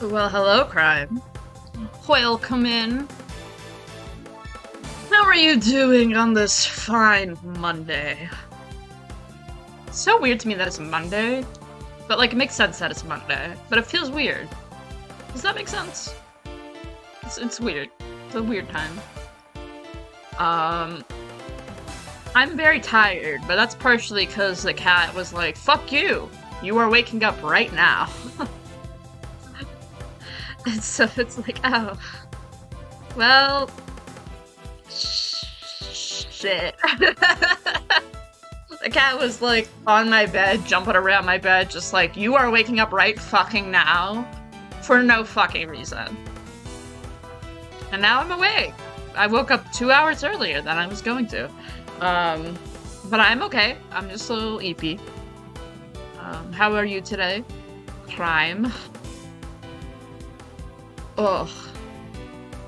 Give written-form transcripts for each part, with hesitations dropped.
Well, hello, crime. Welcome in. How are you doing on this fine Monday? It's so weird to me that it's Monday, but like it makes sense that it's Monday, but it feels weird. Does that make sense? It's weird. It's a weird time. Um, I'm very tired, but that's partially because the cat was like, "Fuck you! You are waking up right now." And so it's like, oh, well, shit. The cat was like on my bed, jumping around my bed, just like, you are waking up right fucking now for no fucking reason. And now I'm awake. I woke up 2 hours earlier than I was going to. But I'm okay. I'm just a little eepy. How are you today? Crime. Ugh.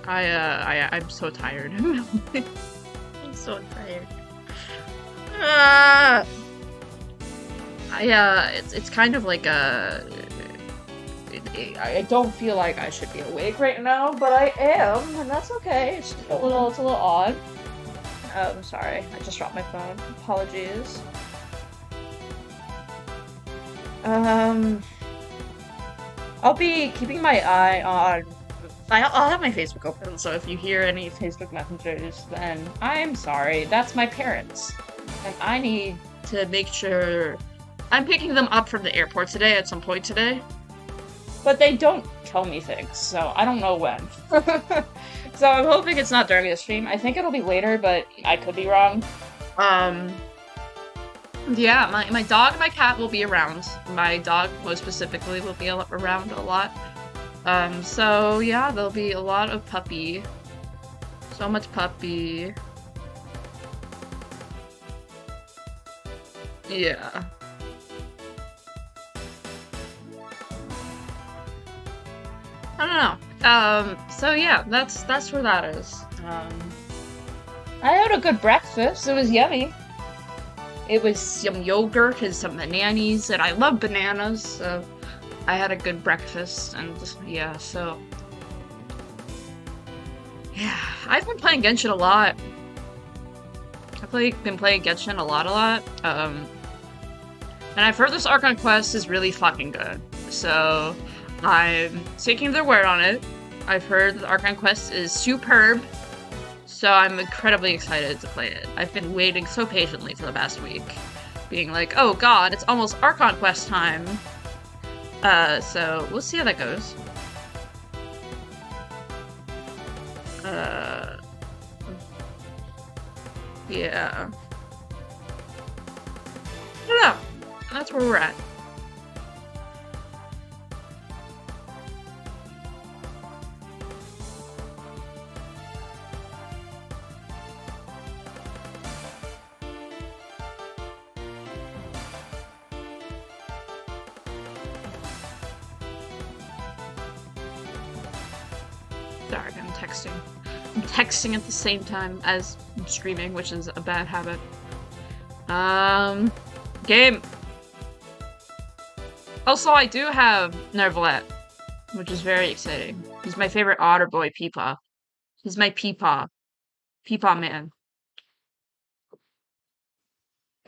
I'm so tired. I'm so tired. Uh, it's kind of like I don't feel like I should be awake right now, but I am, and that's okay. It's a little odd. I'm sorry, I just dropped my phone. Apologies. Um, I'll be keeping my eye on. I'll have my Facebook open, so if you hear any Facebook messages, then I'm sorry. That's my parents. And I need to make sure I'm picking them up from the airport today at some point today. But they don't tell me things, so I don't know when. So I'm hoping it's not during the stream. I think it'll be later, but I could be wrong. Um, yeah, my dog and my cat will be around. My dog, most specifically, will be around a lot. So yeah, there'll be a lot of puppy. So much puppy. Yeah. I don't know. So yeah, that's where that is. I had a good breakfast. It was yummy. It was some yogurt and some bananas, and I love bananas, so I had a good breakfast, and yeah, so yeah, I've been playing Genshin a lot. Been playing Genshin a lot. And I've heard this Archon quest is really fucking good, so I'm taking their word on it. I've heard the Archon quest is superb, so I'm incredibly excited to play it. I've been waiting so patiently for the past week, being like, oh god, it's almost Archon quest time. So we'll see how that goes. Yeah. I don't know. That's where we're at. Sorry, I'm texting. I'm texting at the same time as streaming, which is a bad habit. Game. Also, I do have Nervalet, which is very exciting. He's my favorite otter boy, Peepaw. He's my Peepaw. Peepaw man.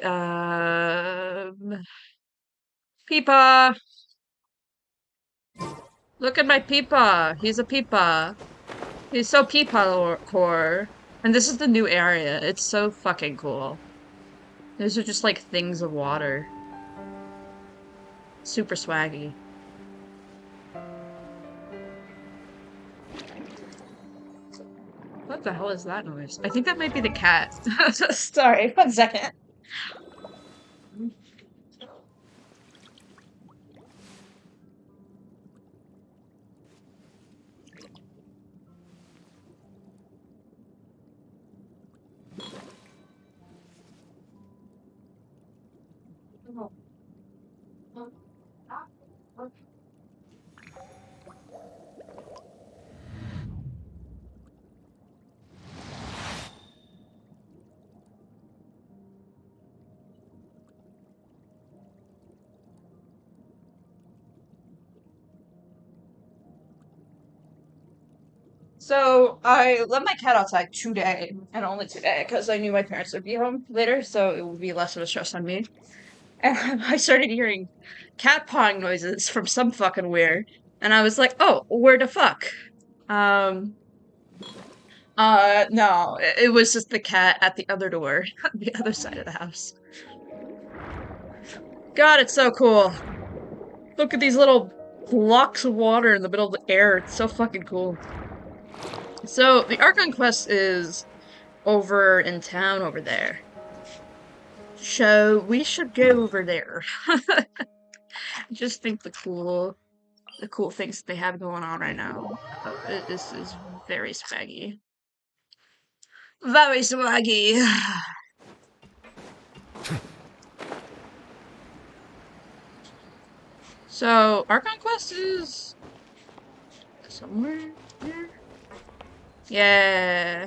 Um, Peepaw! Look at my Peepaw! He's a Peepaw. He's so Peepaw core. And this is the new area. It's so fucking cool. Those are just like things of water. Super swaggy. What the hell is that noise? I think that might be the cat. Sorry, 1 second. So I let my cat outside today, and only today, because I knew my parents would be home later, so it would be less of a stress on me. And I started hearing cat pawing noises from some fucking where, and I was like, "Oh, where the fuck?" Um, no, it was just the cat at the other door, the other side of the house. God, it's so cool. Look at these little blocks of water in the middle of the air. It's so fucking cool. So the Archon quest is over in town over there. So we should go over there. Just think the cool things they have going on right now. This is very swaggy. Very swaggy. So Archon quest is somewhere here. Yeah.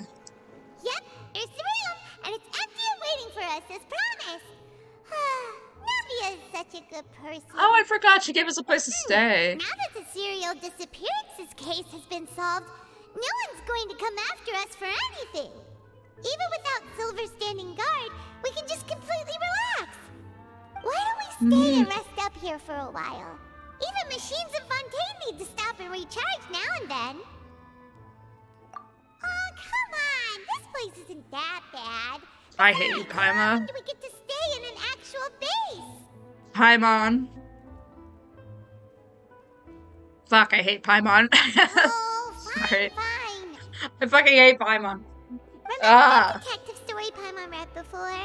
Yep, there's the room, and it's empty and waiting for us as promised. Navia is such a good person. Oh, I forgot she gave us a place to stay. Now that the serial disappearances case has been solved, no one's going to come after us for anything. Even without Silver standing guard, we can just completely relax. Why don't we stay and rest up here for a while? Even machines in Fontaine need to stop and recharge now and then. Oh, come on! This place isn't that bad. I hate you, How Paimon. do we get to stay in an actual base? Paimon. Fuck, I hate Paimon. Oh, Sorry. fine. I fucking hate Paimon. Remember Ah. that detective story Paimon read before?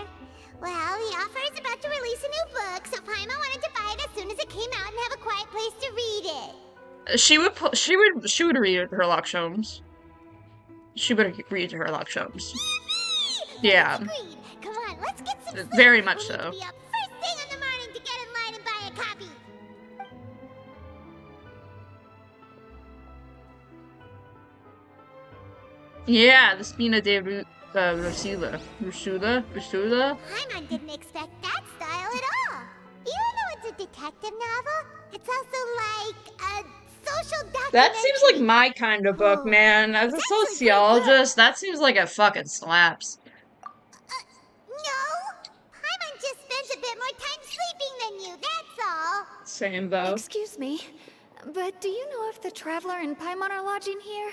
Well, the author is about to release a new book, so Paimon wanted to buy it as soon as it came out and have a quiet place to read it. She would read Herlock Sholmes. She would read Herlock Sholmes. Yeah. Agreed. Come on, let's get some sleep. Very much We'll so. need to be up first thing in the morning to get in line and buy a copy. Yeah, the Spina de Rusula. Paimon didn't expect that style at all. Even though it's a detective novel, it's also like a social documentary. That seems like my kind of book, man. As a It's actually sociologist, that seems like it fucking slaps. No! Paimon just spends a bit more time sleeping than you, that's all. Same though. Excuse me, but do you know if the Traveler and Paimon are lodging here?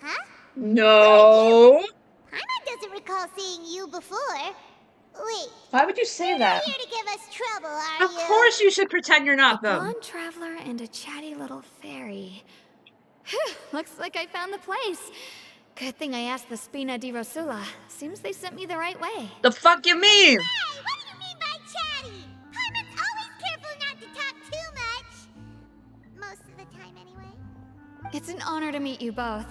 Huh? No. Paimon doesn't recall seeing you before. Wait, Why would you say you're that? not here to give us trouble, are Of you? course you should pretend you're not, though. Blonde Traveler and a chatty little fairy. Whew, looks like I found the place. Good thing I asked the Spina di Rosula. Seems they sent me the right way. The fuck you mean? Hey, what do you mean by chatty? Paimon's always careful not to talk too much. Most of the time, anyway. It's an honor to meet you both.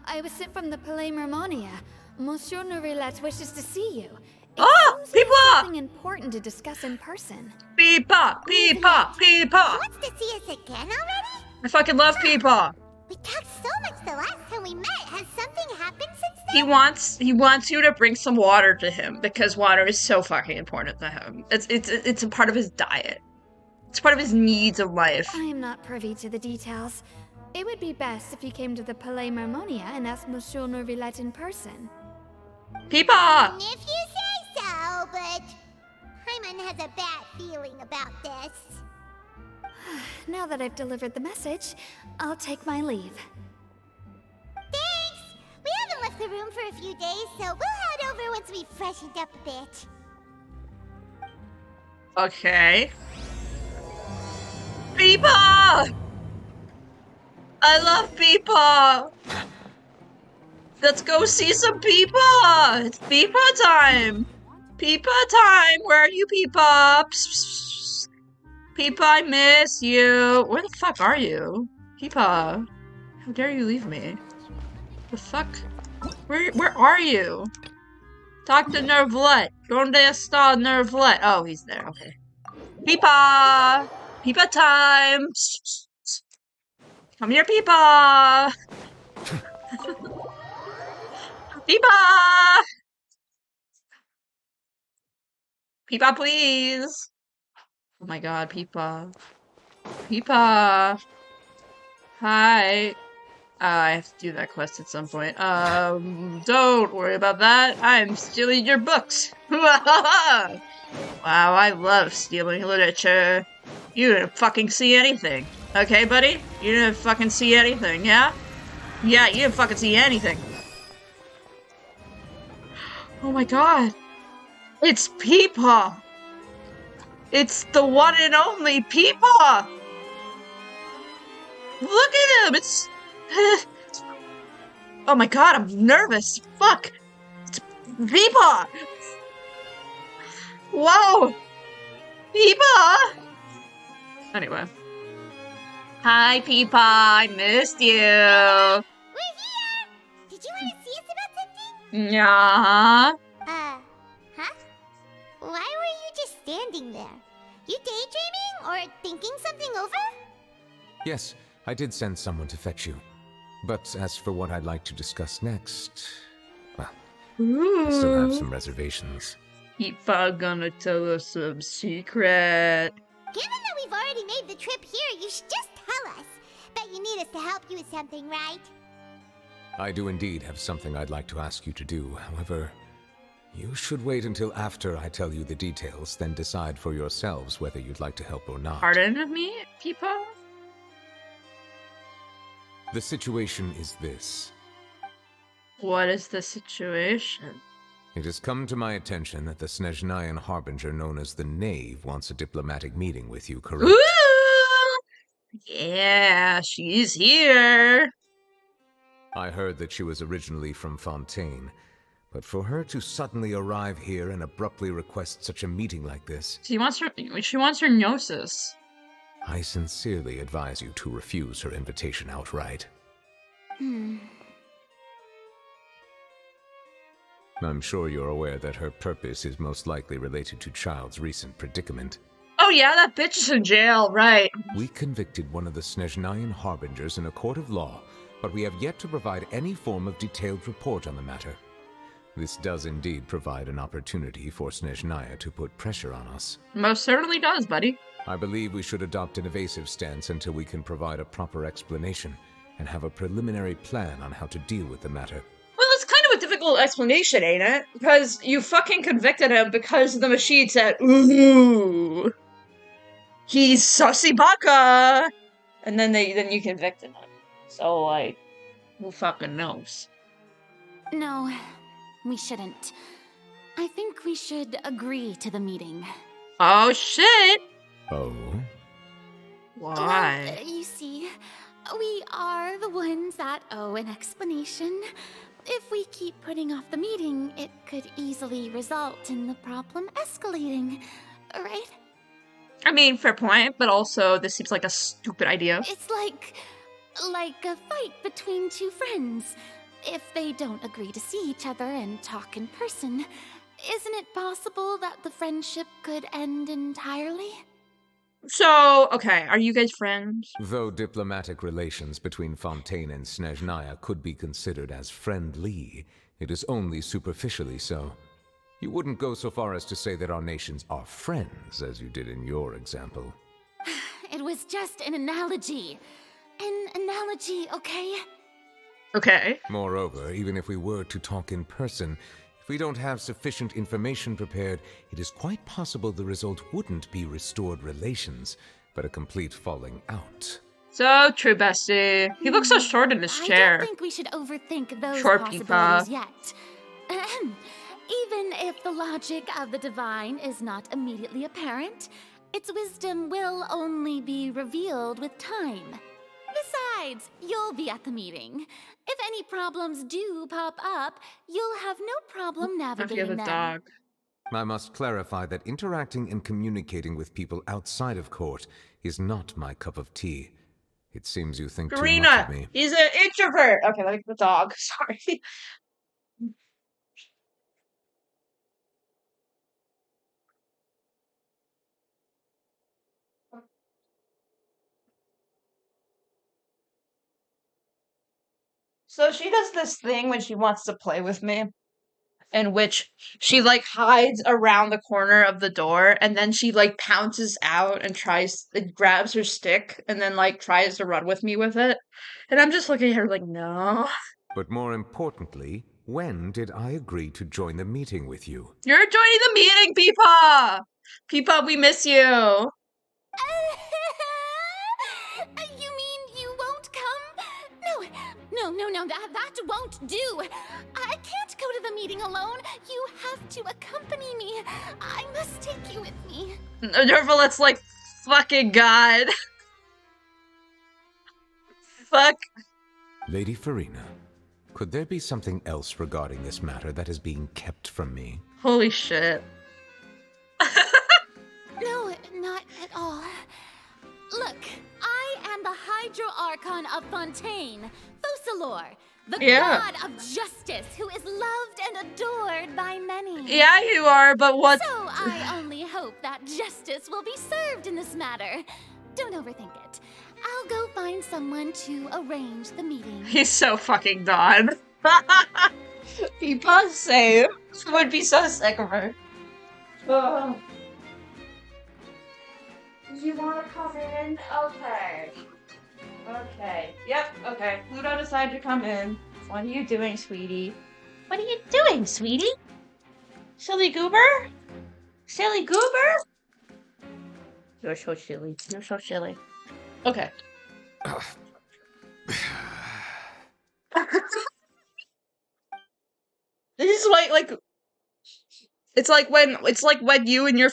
I was sent from the Palais Mermonia. Monsieur Nourilette wishes to see you. Ah! Seems we have Peepaw! something important to discuss in person. Peepaw! Peepaw! Peepaw! Wants to see us again already? I fucking love Peepaw. We talked so much the last time we met. Has something happened since then? He wants you to bring some water to him because water is so fucking important to him. It's a part of his diet. It's part of his needs of life. I am not privy to the details. It would be best if you came to the Palais Mermonia and asked Monsieur Nourilette in person. Peepaw! If you say so, but Paimon has a bad feeling about this. Now that I've delivered the message, I'll take my leave. Thanks! We haven't left the room for a few days, so we'll head over once we've freshened up a bit. Okay. Peepaw! I love Peepaw! Let's go see some Peepaw! It's Peepaw time! Peepaw time! Where are you, Peepaw? Psst, psst, psst. Peepaw, I miss you! Where the fuck are you? Peepaw. How dare you leave me? The fuck? Where are you? Talk to Nervlet. Donde está Nervlet? Oh, he's there, okay. Peepaw! Peepaw time! Psst, psst, psst. Come here, Peepaw! Peepaw! Peepaw, please! Oh my god, Peepaw. Peepaw! Hi. I have to do that quest at some point. Don't worry about that. I'm stealing your books. Wow, I love stealing literature. You didn't fucking see anything. Okay, buddy? You didn't fucking see anything, yeah? Yeah, you didn't fucking see anything. Oh my god. It's Peepaw! It's the one and only Peepaw! Look at him! It's... Oh my god, I'm nervous. Fuck! It's Peepaw! Whoa! Peepaw! Anyway. Hi, Peepaw. I missed you. We're here! Did you want to see us about something? Yeah. Huh? Why were you just standing there? You daydreaming or thinking something over? Yes, I did send someone to fetch you. But as for what I'd like to discuss next, well, I still have some reservations. Peepaw gonna tell us some secret. Given that we've already made the trip here, you should just tell us. Bet you need us to help you with something, right? I do indeed have something I'd like to ask you to do. However, you should wait until after I tell you the details, then decide for yourselves whether you'd like to help or not. Pardon me, Peepaw? The situation is this. What is the situation? It has come to my attention that the Snezhnayan Harbinger known as the Knave wants a diplomatic meeting with you, correct? Ooh! Yeah, she's here. I heard that she was originally from Fontaine, but for her to suddenly arrive here and abruptly request such a meeting like this... She wants her gnosis. I sincerely advise you to refuse her invitation outright. I'm sure you're aware that her purpose is most likely related to Child's recent predicament. Oh yeah, that bitch is in jail, right. We convicted one of the Snezhnayan Harbingers in a court of law, but we have yet to provide any form of detailed report on the matter. This does indeed provide an opportunity for Snezhnaya to put pressure on us. Most certainly does, buddy. I believe we should adopt an evasive stance until we can provide a proper explanation and have a preliminary plan on how to deal with the matter. Well, it's kind of a difficult explanation, ain't it? Because you fucking convicted him because the machine said, ooh, he's sussy baka! And then you convicted him. So, like, who fucking knows? No, we shouldn't. I think we should agree to the meeting. Oh, shit! Oh? Why? Well, you see, we are the ones that owe an explanation. If we keep putting off the meeting, it could easily result in the problem escalating, right? I mean, fair point, but also this seems like a stupid idea. It's like a fight between two friends. If they don't agree to see each other and talk in person, isn't it possible that the friendship could end entirely? So, okay, are you guys friends? Though diplomatic relations between Fontaine and Snezhnaya could be considered as friendly, it is only superficially so. You wouldn't go so far as to say that our nations are friends, as you did in your example. It was just an analogy. An analogy, okay? Okay. Moreover, even if we were to talk in person, if we don't have sufficient information prepared, it is quite possible the result wouldn't be restored relations, but a complete falling out. So true, bestie. He looks so short in his I chair. don't think we should overthink those Short possibilities Peepaw. yet. Ahem. Even if the logic of the divine is not immediately apparent, its wisdom will only be revealed with time. Besides, you'll be at the meeting. If any problems do pop up, you'll have no problem I forget navigating the them. dog. I must clarify that interacting and communicating with people outside of court is not my cup of tea. It seems you think too much Karina, of me. he's an introvert. Okay, like the dog. Sorry. So she does this thing when she wants to play with me. in which she like hides around the corner of the door and then she like pounces out and grabs her stick and then like tries to run with me with it. And I'm just looking at her like, no. But more importantly, when did I agree to join the meeting with you? You're joining the meeting, Peepaw! Peepaw, we miss you. You mean you won't come? No, that won't do. I can't go to the meeting alone. You have to accompany me. I must take you with me. Nervalet's like, fucking God. Fuck. Lady Farina, could there be something else regarding this matter that is being kept from me? Holy shit. No, not at all. Look, I am the Hydro Archon of Fontaine, Focalor, the god of justice who is loved and adored by many. Yeah, you are, but what? So I only hope that justice will be served in this matter. Don't overthink it. I'll go find someone to arrange the meeting. He's so fucking done. Peepaw's safe. Would be so sick of her. Oh. You want to come in? Okay. Okay. Yep, okay. Pluto decided to come in. What are you doing, sweetie? What are you doing, sweetie? Silly goober? Silly goober? You're so silly. You're so silly. Okay. This is like it's like when you and your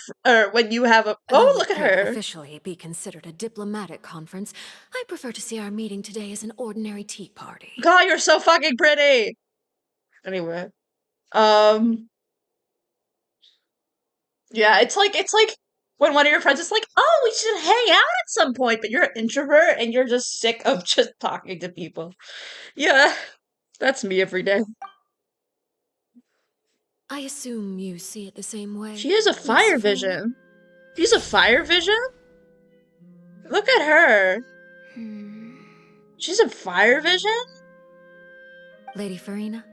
when you have a look at her. Officially be considered a diplomatic conference. I prefer to see our meeting today as an ordinary tea party. God, you're so fucking pretty. Anyway, yeah, it's like when one of your friends is like, "Oh, we should hang out at some point," but you're an introvert and you're just sick of just talking to people. Yeah, that's me every day. I assume you see it the same way. She has a fire vision. She's a fire vision? Look at her. She's a fire vision? Lady Farina?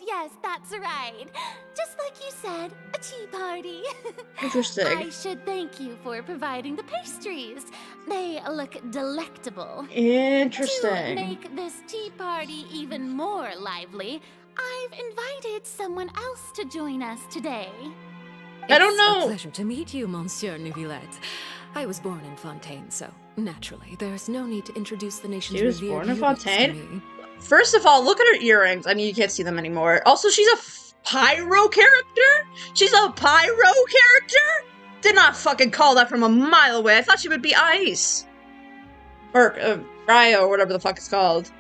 Yes, that's right. Just like you said, a tea party. Interesting. I should thank you for providing the pastries. They look delectable. Interesting. To make this tea party even more lively, I've invited someone else to join us today. I don't know. It's a pleasure to meet you, Monsieur Neuvillette. I was born in Fontaine, so naturally, there's no need to introduce the nation's She was revered born in beauties to Fontaine? me. First of all, look at her earrings. I mean, you can't see them anymore. Also, she's a pyro character? She's a pyro character? Did not fucking call that from a mile away. I thought she would be ice. Or, cryo, or whatever the fuck it's called.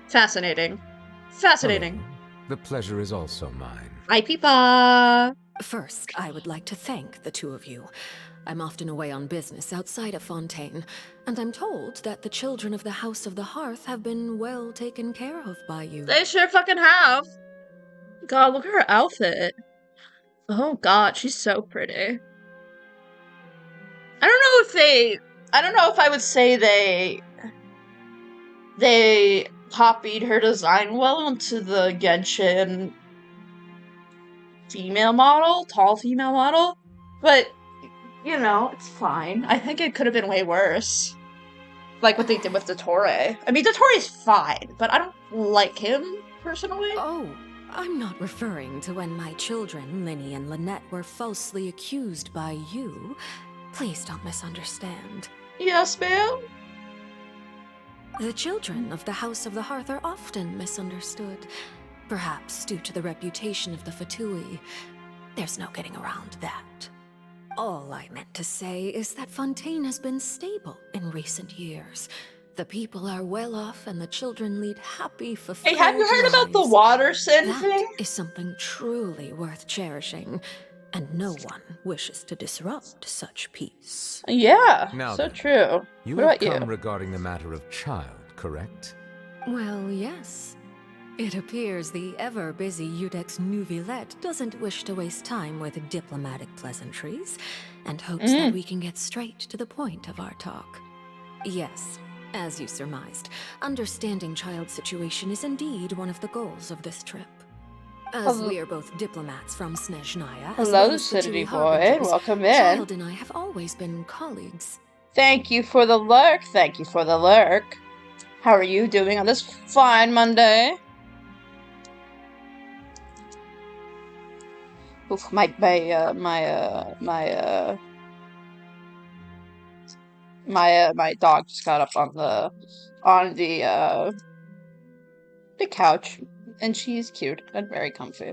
Fascinating. Fascinating. Oh, the pleasure is also mine. Hi, Peepaw. First, I would like to thank the two of you. I'm often away on business outside of Fontaine, and I'm told that the children of the House of the Hearth have been well taken care of by you. They sure fucking have. God, look at her outfit. Oh god, she's so pretty. I don't know if I would say they copied her design well into the Genshin female model, tall female model, but you know, it's fine. I think it could have been way worse. Like what they did with Dottore. I mean, Dottore's fine, but I don't like him, personally. Oh, I'm not referring to when my children, Linny and Lynette, were falsely accused by you. Please don't misunderstand. Yes, ma'am? The children of the House of the Hearth are often misunderstood. Perhaps due to the reputation of the Fatui. There's no getting around that. All I meant to say is that Fontaine has been stable in recent years. The people are well off and the children lead happy, fulfilled Hey, have you heard about the lives. water sin That thing? is something truly worth cherishing, and no one wishes to disrupt such peace. Yeah, Now so then, true. You What have about come you? regarding the matter of child, correct? Well, yes. It appears the ever-busy Udex Neuvillette doesn't wish to waste time with diplomatic pleasantries, and hopes that we can get straight to the point of our talk. Yes, As you surmised, understanding Child's situation is indeed one of the goals of this trip. As we are both diplomats from Snezhnaya, as well Hello, as City Fatui Boy. harbingers, Welcome in. Child and I have always been colleagues. Thank you for the lurk. Thank you for the lurk. How are you doing on this fine Monday? Oof, my dog just got up on the couch, and she's cute and very comfy.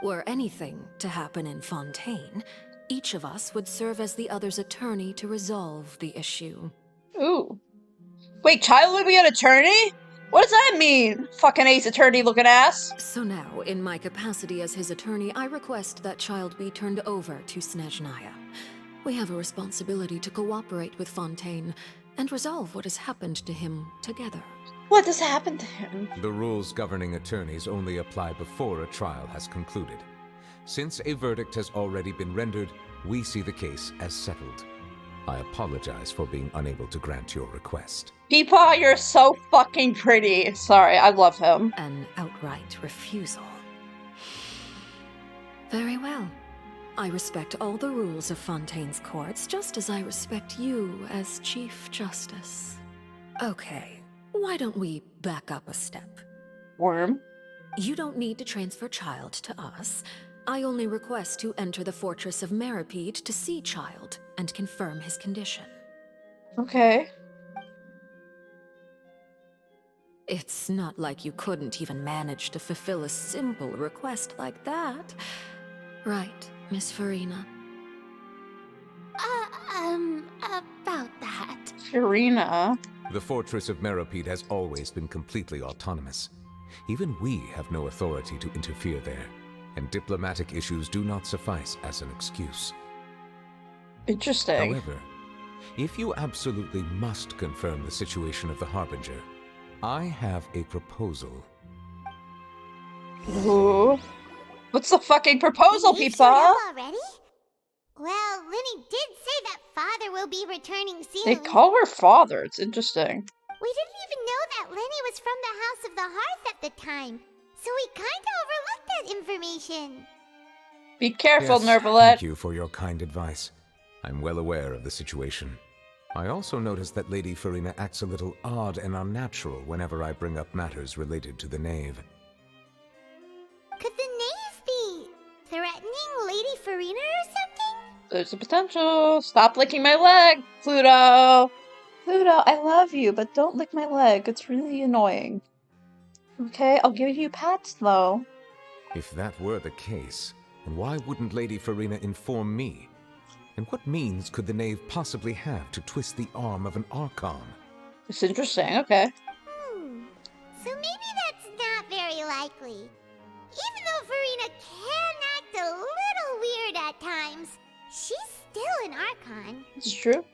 Were anything to happen in Fontaine, each of us would serve as the other's attorney to resolve the issue. Ooh. Wait, Child would be an attorney? What does that mean? Fucking ace attorney looking ass. So now, in my capacity as his attorney, I request that Child be turned over to Snezhnaya. We have a responsibility to cooperate with Fontaine and resolve what has happened to him together. What has happened to him? The rules governing attorneys only apply before a trial has concluded. Since a verdict has already been rendered, we see the case as settled. I apologize for being unable to grant your request. Peepaw, you're so fucking pretty. Sorry, I love him. An outright refusal. Very well. I respect all the rules of Fontaine's courts, just as I respect you as Chief Justice. Okay, why don't we back up a step? Worm. You don't need to transfer Child to us. I only request to enter the Fortress of Meripede to see Child and confirm his condition. Okay. It's not like you couldn't even manage to fulfill a simple request like that. Right, Miss Farina? About that. Farina. The Fortress of Meripede has always been completely autonomous. Even we have no authority to interfere there, and diplomatic issues do not suffice as an excuse. Interesting. However, if you absolutely must confirm the situation of the Harbinger, I have a proposal. Ooh. What's the fucking proposal, They showed Peepaw? up already? Well, Lenny did say that Father will be returning soon. They call her father. It's interesting. We didn't even know that Lenny was from the House of the Hearth at the time, so we kinda overlooked that information. Be careful, Yes, Nervalet. thank you for your kind advice. I'm well aware of the situation. I also noticed that Lady Farina acts a little odd and unnatural whenever I bring up matters related to the Knave. Could the knave be threatening Lady Farina or something? There's a potential. Stop licking my leg, Pluto. Pluto, I love you, but don't lick my leg. It's really annoying. Okay, I'll give you pats, though. If that were the case, then why wouldn't Lady Farina inform me? And what means could the Knave possibly have to twist the arm of an Archon? It's interesting, okay. So maybe that's not very likely. Even though Farina can act a little weird at times, she's still an Archon. It's true.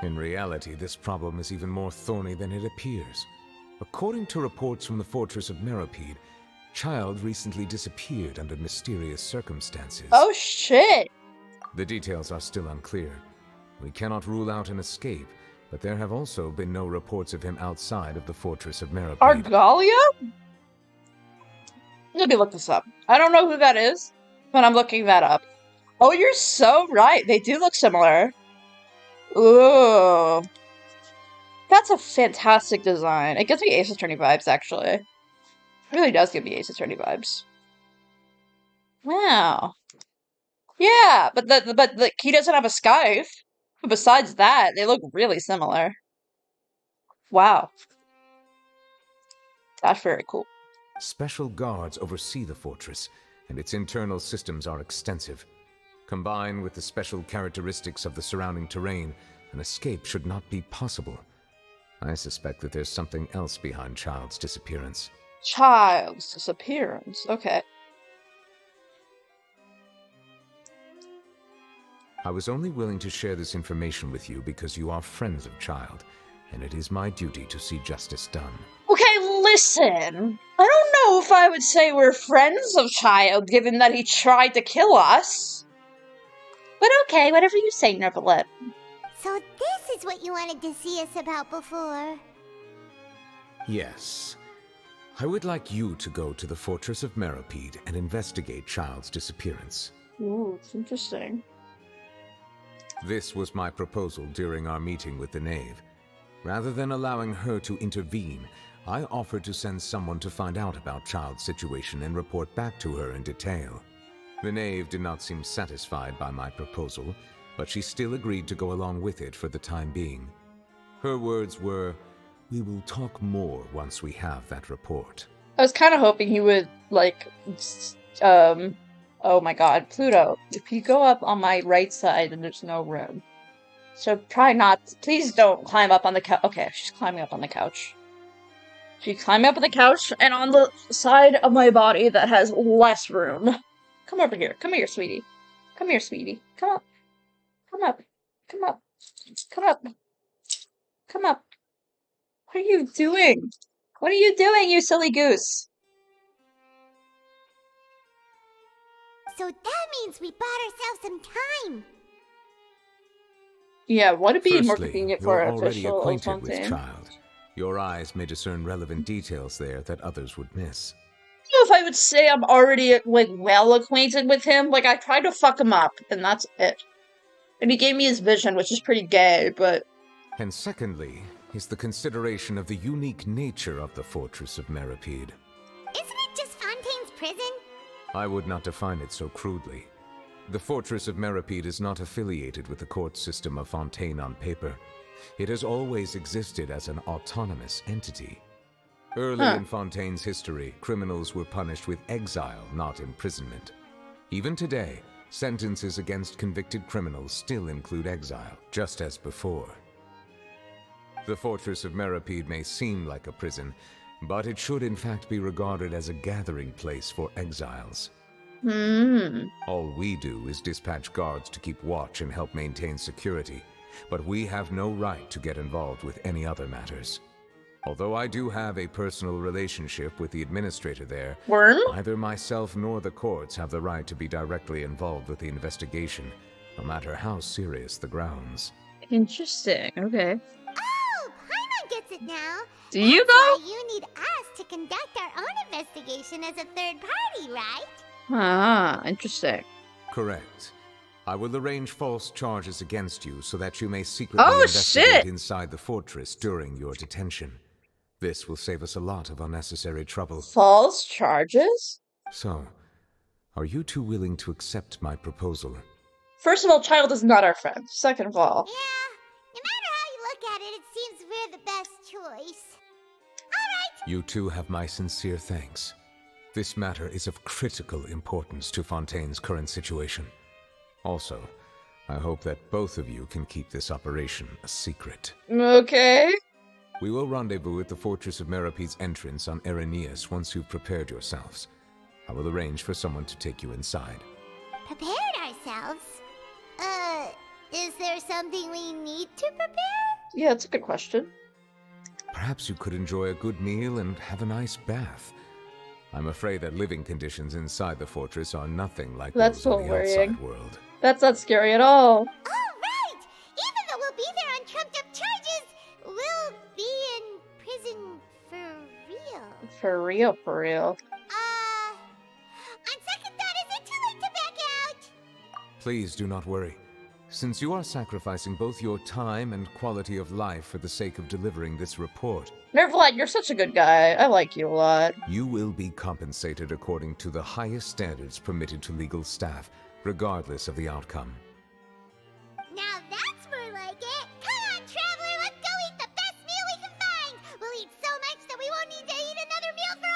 In reality, this problem is even more thorny than it appears. According to reports from the Fortress of Meripede, Child recently disappeared under mysterious circumstances. Oh, shit. The details are still unclear. We cannot rule out an escape, but there have also been no reports of him outside of the Fortress of Meripede. Argalia? Let me look this up. I don't know who that is, but I'm looking that up. Oh, you're so right. They do look similar. Ooh. That's a fantastic design. It gives me Ace Attorney vibes, actually. It really does give me Ace Attorney vibes. Wow. Yeah, but he doesn't have a scythe. But besides that, they look really similar. Wow. That's very cool. Special guards oversee the fortress, and its internal systems are extensive. Combined with the special characteristics of the surrounding terrain, an escape should not be possible. I suspect that there's something else behind Child's disappearance. Child's disappearance. Okay. I was only willing to share this information with you because you are friends of Child, and it is my duty to see justice done. Okay, listen. I don't know if I would say we're friends of Child, given that he tried to kill us. But okay, whatever you say, Nervalet. So this is what you wanted to see us about before. Yes. I would like you to go to the Fortress of Meropide and investigate Child's disappearance. Ooh, it's interesting. This was my proposal during our meeting with the Knave. Rather than allowing her to intervene, I offered to send someone to find out about Child's situation and report back to her in detail. The Knave did not seem satisfied by my proposal, but she still agreed to go along with it for the time being. Her words were, "We will talk more once we have that report." I was kind of hoping he would, like, oh my god, Pluto, if you go up on my right side, then there's no room. So try not, please don't climb up on the couch. Okay, she's climbing up on the couch. She's climbing up on the couch, and on the side of my body that has less room. Come over here. Come here, sweetie. Come here, sweetie. Come up. Come up. Come up. Come up. Come up. What are you doing? What are you doing, you silly goose? So that means we bought ourselves some time. Yeah, would it be more Firstly, convenient for you're an already official acquainted with Fontaine? Child. Your eyes may discern relevant details there that others would miss. I don't know if I would say I'm already, like, well acquainted with him. Like, I tried to fuck him up, and that's it. And he gave me his vision, which is pretty gay, but... And secondly, is the consideration of the unique nature of the Fortress of Meropide. Isn't it just Fontaine's prison? I would not define it so crudely. The Fortress of Meropide is not affiliated with the court system of Fontaine on paper. It has always existed as an autonomous entity. Early in Fontaine's history, criminals were punished with exile, not imprisonment. Even today, sentences against convicted criminals still include exile, just as before. The Fortress of Meropide may seem like a prison, but it should in fact be regarded as a gathering place for exiles. All we do is dispatch guards to keep watch and help maintain security, but we have no right to get involved with any other matters. Although I do have a personal relationship with the administrator there, Worm? neither myself nor the courts have the right to be directly involved with the investigation, no matter how serious the grounds. Interesting, okay. Oh, Paimon gets it now. Do you That's know? why you need us to conduct our own investigation as a third party, right? Ah, interesting. Correct. I will arrange false charges against you so that you may secretly Oh, investigate shit! inside the fortress during your detention. This will save us a lot of unnecessary trouble. False charges? So, are you two willing to accept my proposal? First of all, Child is not our friend. Second of all, Yeah, no matter how you look at it, it seems we're the best choice. Alright! You two have my sincere thanks. This matter is of critical importance to Fontaine's current situation. Also, I hope that both of you can keep this operation a secret. okay. We will rendezvous at the Fortress of Meropide's entrance on Irenaeus once you've prepared yourselves. I will arrange for someone to take you inside. Prepared ourselves? Is there something we need to prepare? Yeah, it's a good question. Perhaps you could enjoy a good meal and have a nice bath. I'm afraid that living conditions inside the fortress are nothing like That's those so in the worrying. outside world. That's not scary at all. Alright! Even though we'll be there on trumped up charges, we'll be in prison for real. For real, for real. On second thought, is it too late to back out? Please do not worry. Since you are sacrificing both your time and quality of life for the sake of delivering this report, Nervlight, you're such a good guy. I like you a lot. you will be compensated according to the highest standards permitted to legal staff, regardless of the outcome. Now that's more like it. Come on, traveler, let's go eat the best meal we can find. We'll eat so much that we won't need to eat another meal for a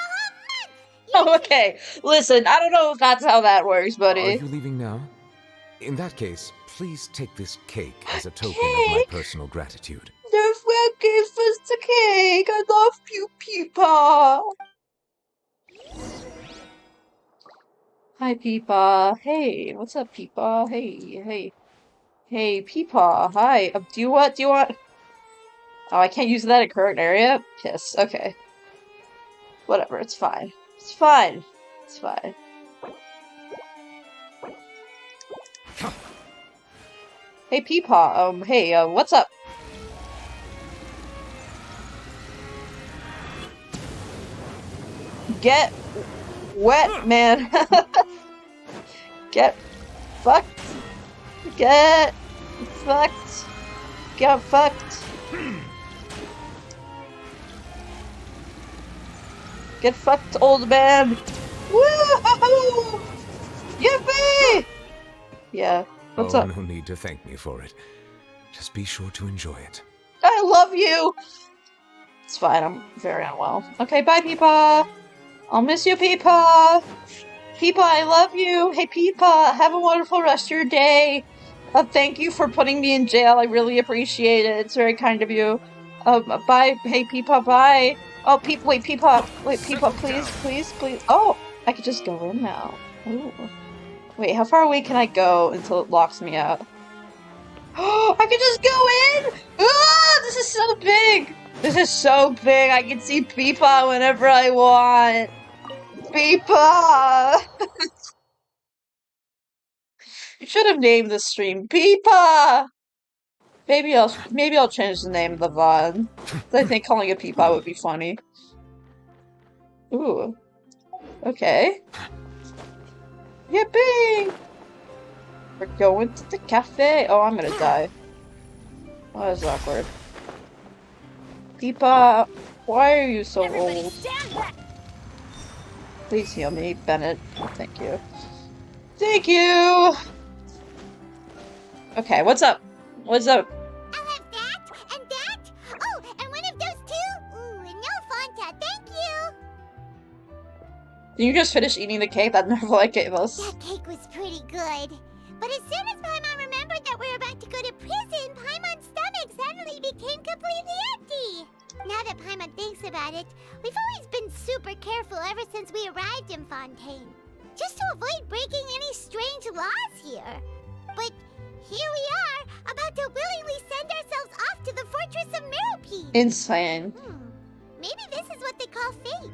whole month. Oh, okay. Listen, I don't know if that's how that works, Are buddy. you leaving now? In that case, please take this cake as a token of my personal gratitude. Nerfware gave us the cake. I love you, Peepa. Hi, Peepa. Hey, what's up, Peepa? Hey, Peepa. Hi. Do you want? Oh, I can't use that in current area? Piss. Okay. Whatever, it's fine. It's fine. It's fine. Hey, Peepaw, hey, what's up? Get wet, man. Get fucked. Get fucked. Get fucked. Get fucked, old man. Woo! Yippee! Yeah. What's up? No need to thank me for it. Just be sure to enjoy it. I love you! It's fine, I'm very unwell. Okay, bye, Peepaw! I'll miss you, Peepaw! Peepaw, I love you! Hey, Peepaw, have a wonderful rest of your day! Thank you for putting me in jail, I really appreciate it. It's very kind of you. Bye. Hey, Peepaw, bye! Oh, wait, Peepaw, please. Oh, I could just go in now. Ooh. Wait, how far away can I go until it locks me out? Oh, I can just go in! Ah, this is so big! This is so big, I can see Peepaw whenever I want! Peepaw! You should have named the stream Peepaw! Maybe I'll change the name of the VOD. I think calling it Peepaw would be funny. Ooh. Okay. Yippee! We're going to the cafe. Oh, I'm gonna die. Oh, that's awkward. Peepaw, why are you so old? Please heal me, Bennett. Thank you. Thank you! Okay, what's up? What's up? I'll have that, and that. Oh, and one of those two. Ooh, and no Fonta, thank you. Did you just finish eating the cake that Nervala gave us? That cake was pretty good. But as soon as Paimon remembered that we were about to go to prison, Paimon's stomach suddenly became completely empty. Now that Paimon thinks about it, we've always been super careful ever since we arrived in Fontaine. Just to avoid breaking any strange laws here. But here we are, about to willingly send ourselves off to the Fortress of Meropide. Insane. Maybe this is what they call fate.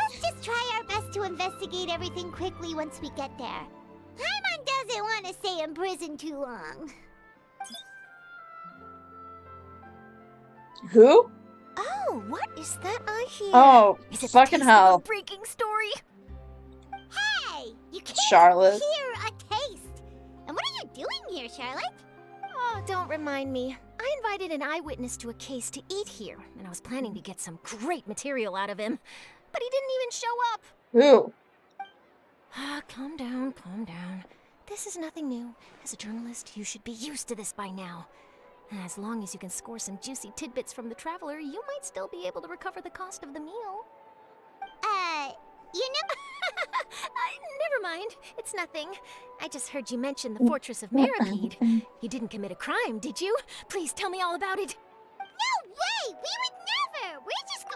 Let's just try our best to investigate everything quickly once we get there. Paimon doesn't want to stay in prison too long. Who? Oh, what is that I hear? Oh, Is it fucking the hell. breaking story? Hey, you can't Charlotte. hear a taste. And what are you doing here, Charlotte? Oh, don't remind me. I invited an eyewitness to a case to eat here, and I was planning to get some great material out of him. But he didn't even show up. Who? Calm down, calm down. This is nothing new. As a journalist, you should be used to this by now. As long as you can score some juicy tidbits from the traveler, you might still be able to recover the cost of the meal. You know... never mind. It's nothing. I just heard you mention the Fortress of Meropide. You didn't commit a crime, did you? Please tell me all about it. No way! We would never! We're just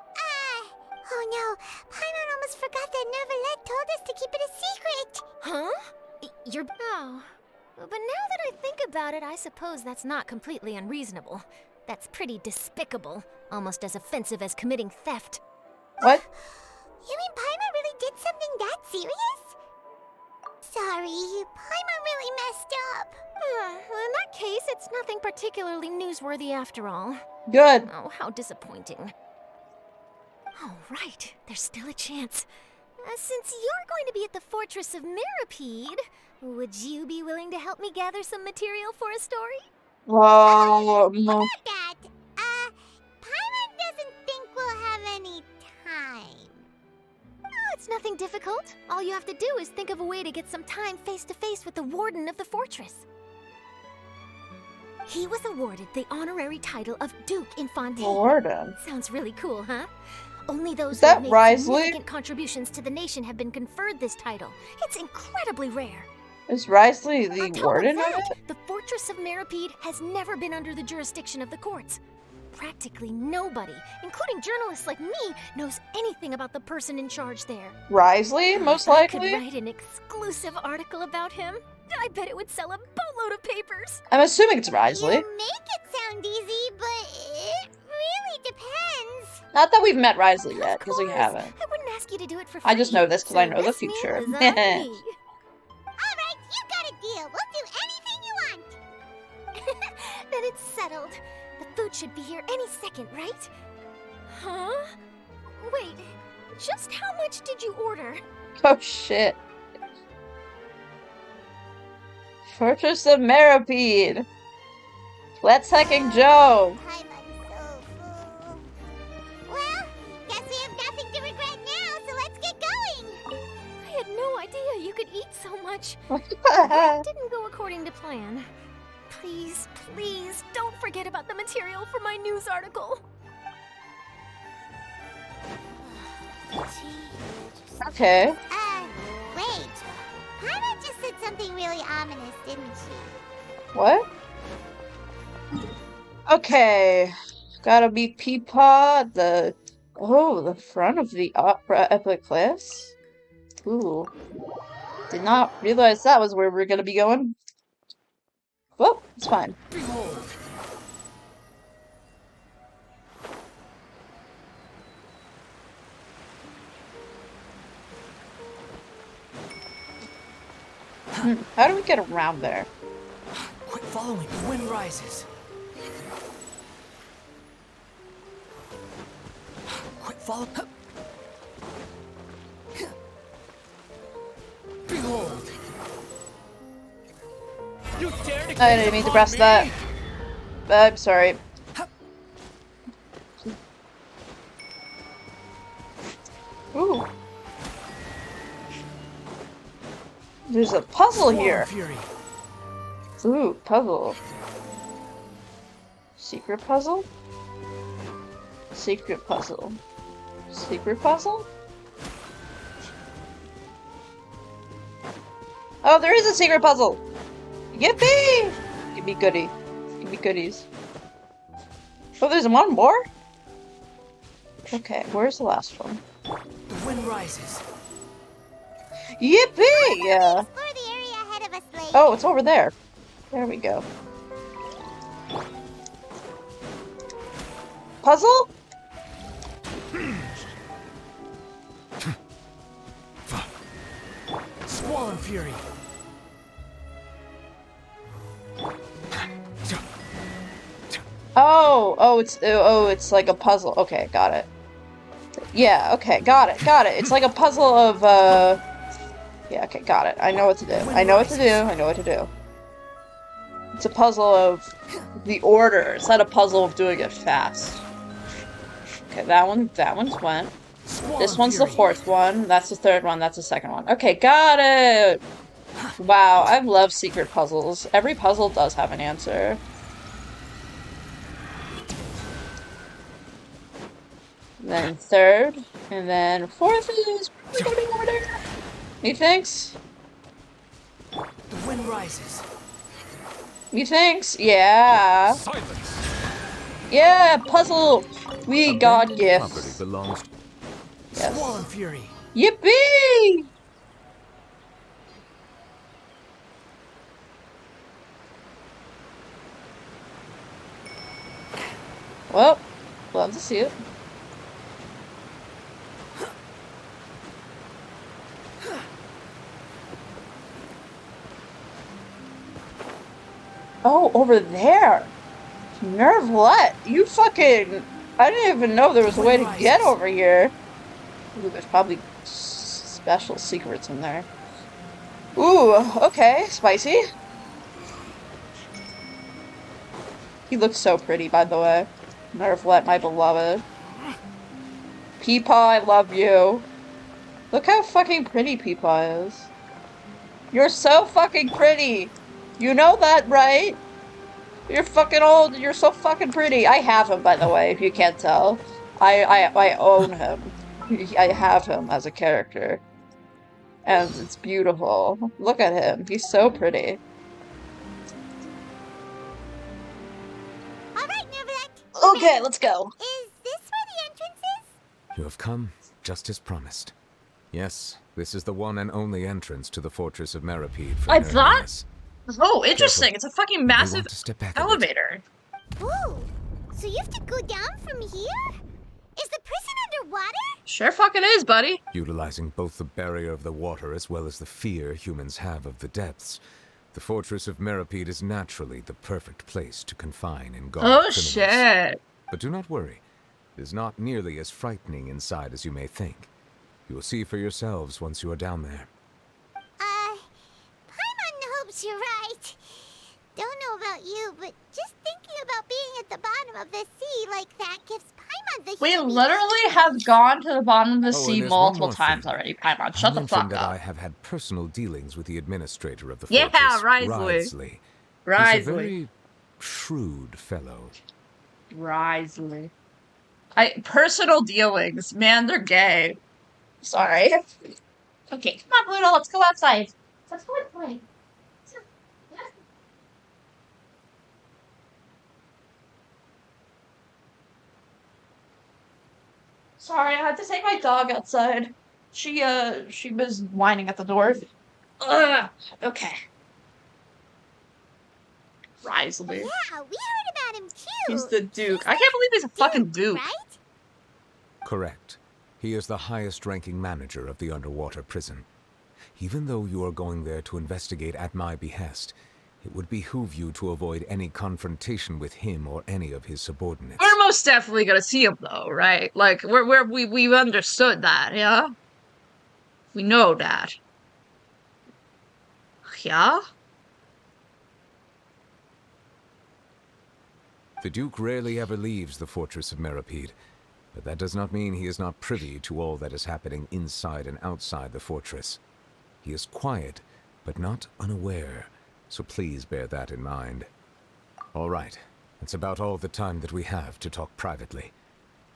Oh no, Paimon almost forgot that Nervalette told us to keep it a secret! Huh? You're... Oh. But now that I think about it, I suppose that's not completely unreasonable. That's pretty despicable. Almost as offensive as committing theft. What? You mean Paimon really did something that serious? Sorry, Paimon really messed up. Well, in that case, it's nothing particularly newsworthy after all. Good. Oh, how disappointing. Oh, right. There's still a chance. Since you're going to be at the Fortress of Meropide, would you be willing to help me gather some material for a story? No. About that, Paimon doesn't think we'll have any time. Oh, it's nothing difficult. All you have to do is think of a way to get some time face-to-face with the Warden of the Fortress. He was awarded the honorary title of Duke in Fontaine. Warden. Sounds really cool, huh? Only those Is who that have made Risley? significant contributions to the nation have been conferred this title. It's incredibly rare. Is Risley On the top warden of of that, it? the Fortress of Meropide has never been under the jurisdiction of the courts. Practically nobody, including journalists like me, knows anything about the person in charge there. Risley, most I could likely? write an exclusive article about him. I bet it would sell a boatload of papers. I'm assuming it's Risley. You make it sound easy, but it really depends. Not that we've met Risley yet, Of because we course. haven't. I wouldn't ask you to do it for free. I just know this because I know the this future. meal is on me. All right, you got a deal. We'll do anything you want. food should be here any second, right? Huh? Wait, just how much did you order? Oh shit. Fortress of Meripede. Let's hecking Joe. I'm so full. Well, guess we have nothing to regret now, so let's get going. I had no idea you could eat so much. What the That heck? didn't go according to plan. Please, please, don't forget about the material for my news article. Okay. Wait. Paimon just said something really ominous, didn't she? What? Okay. Gotta be Peepaw at the the front of the opera epic class. Ooh. Did not realize that was where we're gonna be going. Well, it's fine. How do we get around there? Quit following. The wind rises. Quit following. Behold. You dare to I didn't mean to press that. I'm sorry. Ooh. There's a puzzle here. Fury. Ooh, puzzle. Secret puzzle? Secret puzzle. Secret puzzle? Oh, there is a secret puzzle! Yippee! Give me goodie. Give me goodies. Oh, there's one more? Okay, where's the last one? The wind rises. Yippee! Yeah. Explore the area ahead of us later. Oh, it's over there. There we go. Puzzle? Squall and Fury. It's like a puzzle. Okay, got it. Yeah, okay, got it. It's like a puzzle of yeah, okay, got it. I know what to do. I know what to do. It's a puzzle of the order. It's not a puzzle of doing it fast. Okay, that one's went. This one's the fourth one. That's the third one. That's the second one. Okay, got it! Wow, I love secret puzzles. Every puzzle does have an answer. Then third, and then fourth is probably going over there. Methinks? The wind rises. Methinks? Yeah. Silence! Yeah, puzzle! We got Property gifts. belongs. Yes. Squall and Fury. Yippee! Well, love to see it. Oh, over there! Nervlet! You fucking... I didn't even know there was a way to get over here. Ooh, there's probably special secrets in there. Ooh, okay, spicy. He looks so pretty, by the way. Nervlet, my beloved. Peepaw, I love you. Look how fucking pretty Peepaw is. You're so fucking pretty! You know that, right? You're fucking old, you're so fucking pretty. I have him, by the way, if you can't tell. I own him. I have him as a character. And it's beautiful. Look at him. He's so pretty. Alright, Nervlet. Okay, let's go. Is this where the entrance is? You have come, just as promised. Yes, this is the one and only entrance to the Fortress of Meripede. I thought... Oh, interesting. It's a fucking massive to step back a bit. elevator. Ooh, so you have to go down from here? Is the prison underwater? Sure fucking is, buddy. Utilizing both the barrier of the water as well as the fear humans have of the depths, The fortress of Meripede is naturally the perfect place to confine and guard Oh criminals. shit. But do not worry. It is not nearly as frightening inside as you may think. You will see for yourselves once you are down there. Paimon hopes you're right. Don't know about you, but just thinking about being at the bottom of the sea like that gives Paimon the We heebie-jeebies. literally have gone to the bottom of the Oh, and sea there's one multiple more times thing. already, Paimon. I Shut the mentioned fuck that I up. have had personal dealings with the administrator of the Yeah, fortress, Risley. He's a Risley. very shrewd fellow. Risley. Personal dealings. Man, they're gay. Sorry. Okay, come on, Pluto, let's go outside. Let's go and play. Sorry, I had to take my dog outside. She was whining at the door. Ugh, okay. Risley. Yeah, we heard about him too. He's the Duke. I can't believe he's a fucking Duke. Right? Correct. He is the highest-ranking manager of the underwater prison. Even though you are going there to investigate at my behest, it would behoove you to avoid any confrontation with him or any of his subordinates. We're most definitely gonna see him though, right? Like we've understood that, yeah? We know that. Yeah? The Duke rarely ever leaves the fortress of Meripede, but that does not mean he is not privy to all that is happening inside and outside the fortress. He is quiet, but not unaware, so please bear that in mind. All right, that's about all the time that we have to talk privately.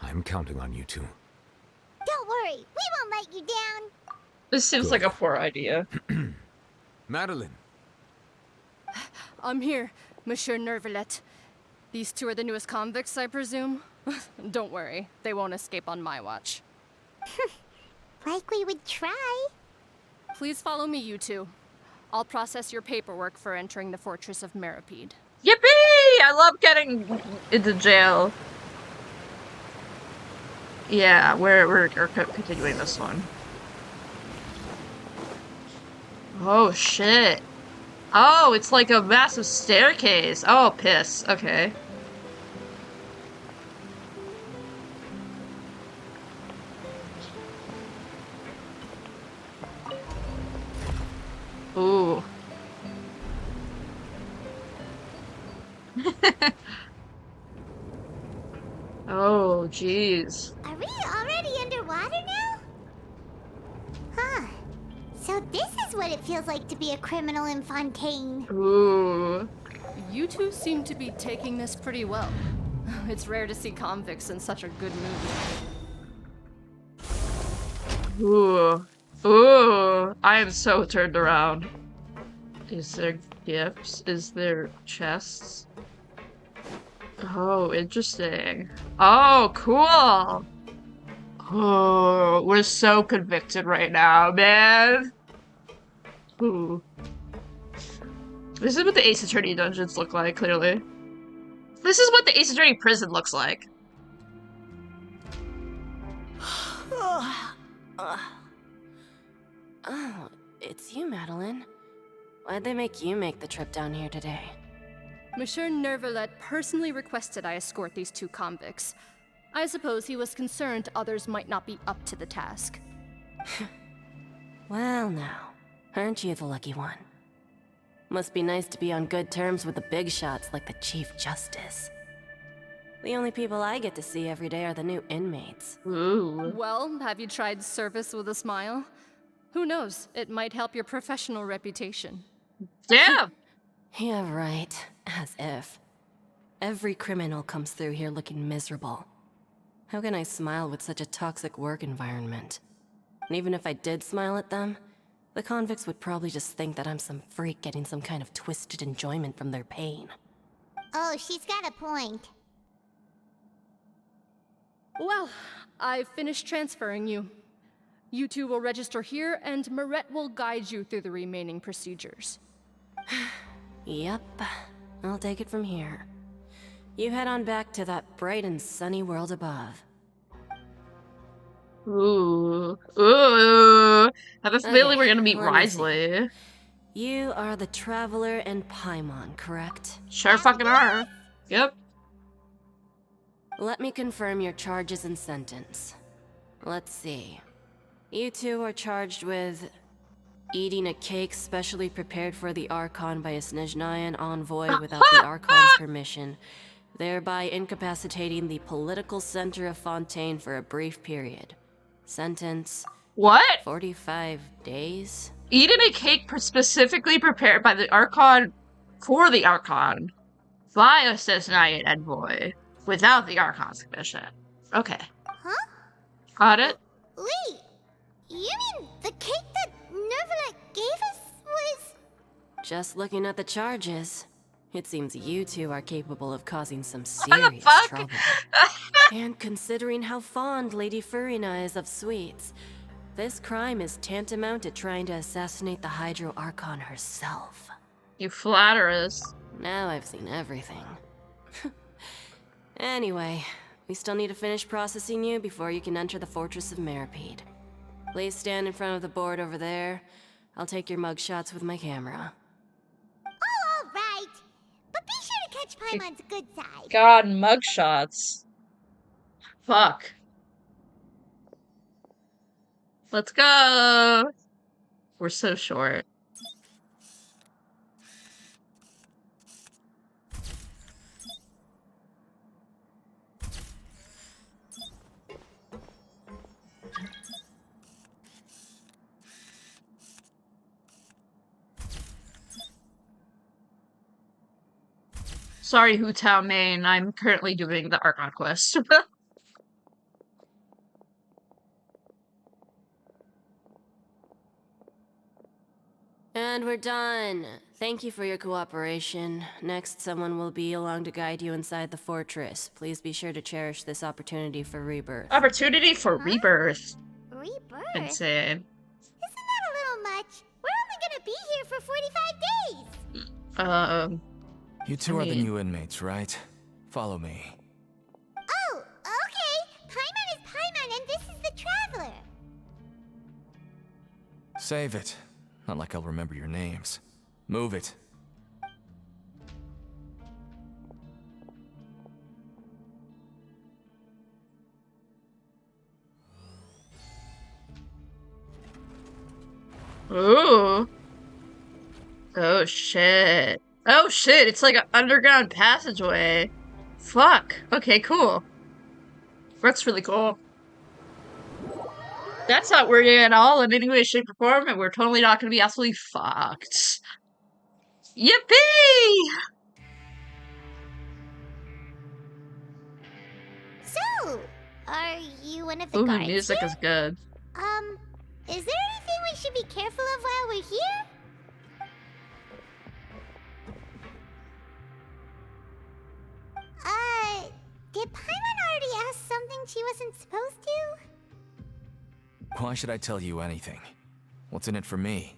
I'm counting on you two. Don't worry, we won't let you down. This seems like a poor idea. Madeline! I'm here, Monsieur Nervalet. These two are the newest convicts, I presume? Don't worry, they won't escape on my watch. Like we would try. Please follow me, you two. I'll process your paperwork for entering the Fortress of Meripede. Yippee! I love getting into jail. Yeah, we're continuing this one. Oh shit. Oh, it's like a massive staircase. Oh, piss. Okay. Ooh. Oh, jeez. Are we already underwater now? Huh. So this is what it feels like to be a criminal in Fontaine. Ooh. You two seem to be taking this pretty well. It's rare to see convicts in such a good mood. Ooh. Ooh. I am so turned around. Is there gifts? Is there chests? Oh, interesting. Oh, cool. Oh, we're so convicted right now, man. Ooh. This is what the Ace Attorney dungeons look like, clearly. This is what the Ace Attorney prison looks like. Oh, it's you, Madeline. Why'd they make you make the trip down here today? Monsieur Nervalet personally requested I escort these two convicts. I suppose he was concerned others might not be up to the task. Well now, aren't you the lucky one? Must be nice to be on good terms with the big shots like the Chief Justice. The only people I get to see every day are the new inmates. Ooh. Well, have you tried service with a smile? Who knows, it might help your professional reputation. Damn! Yeah, right. As if. Every criminal comes through here looking miserable. How can I smile with such a toxic work environment? And even if I did smile at them, the convicts would probably just think that I'm some freak getting some kind of twisted enjoyment from their pain. Oh, she's got a point. Well, I've finished transferring you. You two will register here, and Marette will guide you through the remaining procedures. Yep, I'll take it from here. You head on back to that bright and sunny world above. Ooh. Ooh. I have a feeling Okay, we're gonna meet let me see. Risley. You are the Traveler and Paimon, correct? Sure fucking are. Yep. Let me confirm your charges and sentence. Let's see. You two are charged with eating a cake specially prepared for the Archon by a Snezhnayan envoy without the Archon's permission, thereby incapacitating the political center of Fontaine for a brief period. Sentence: What? 45 days? Eating a cake specifically prepared by the Archon for the Archon by a Snezhnayan envoy without the Archon's permission. Okay. Huh? Got it? Wait, you mean the cake that Nervalet gave us was... Just looking at the charges, it seems you two are capable of causing some What the serious fuck? trouble. And considering how fond Lady Furina is of sweets, this crime is tantamount to trying to assassinate the Hydro Archon herself. You flatter us. Now I've seen everything. Anyway, we still need to finish processing you before you can enter the Fortress of Meripede. Please stand in front of the board over there. I'll take your mugshots with my camera. Oh, all right. But be sure to catch Paimon's good side. God, mugshots. Fuck. Let's go. We're so short. Sorry, Hu Tao Main. I'm currently doing the Archon quest. And we're done. Thank you for your cooperation. Next, someone will be along to guide you inside the fortress. Please be sure to cherish this opportunity for rebirth. Opportunity for rebirth. Rebirth? Insane. Isn't that a little much? We're only gonna be here for 45 days. You two are the new inmates, right? Follow me. Oh, okay. Paimon is Paimon and this is the Traveler. Save it. Not like I'll remember your names. Move it. Ooh. Oh shit. Oh shit, it's like an underground passageway. Fuck. Okay, cool. That's really cool. That's not worrying at all in any way, shape, or form, and we're totally not gonna be absolutely fucked. Yippee! So, are you one of the Ooh, the guards music here? is good. Is there anything we should be careful of while we're here? Did Paimon already ask something she wasn't supposed to? Why should I tell you anything? What's in it for me?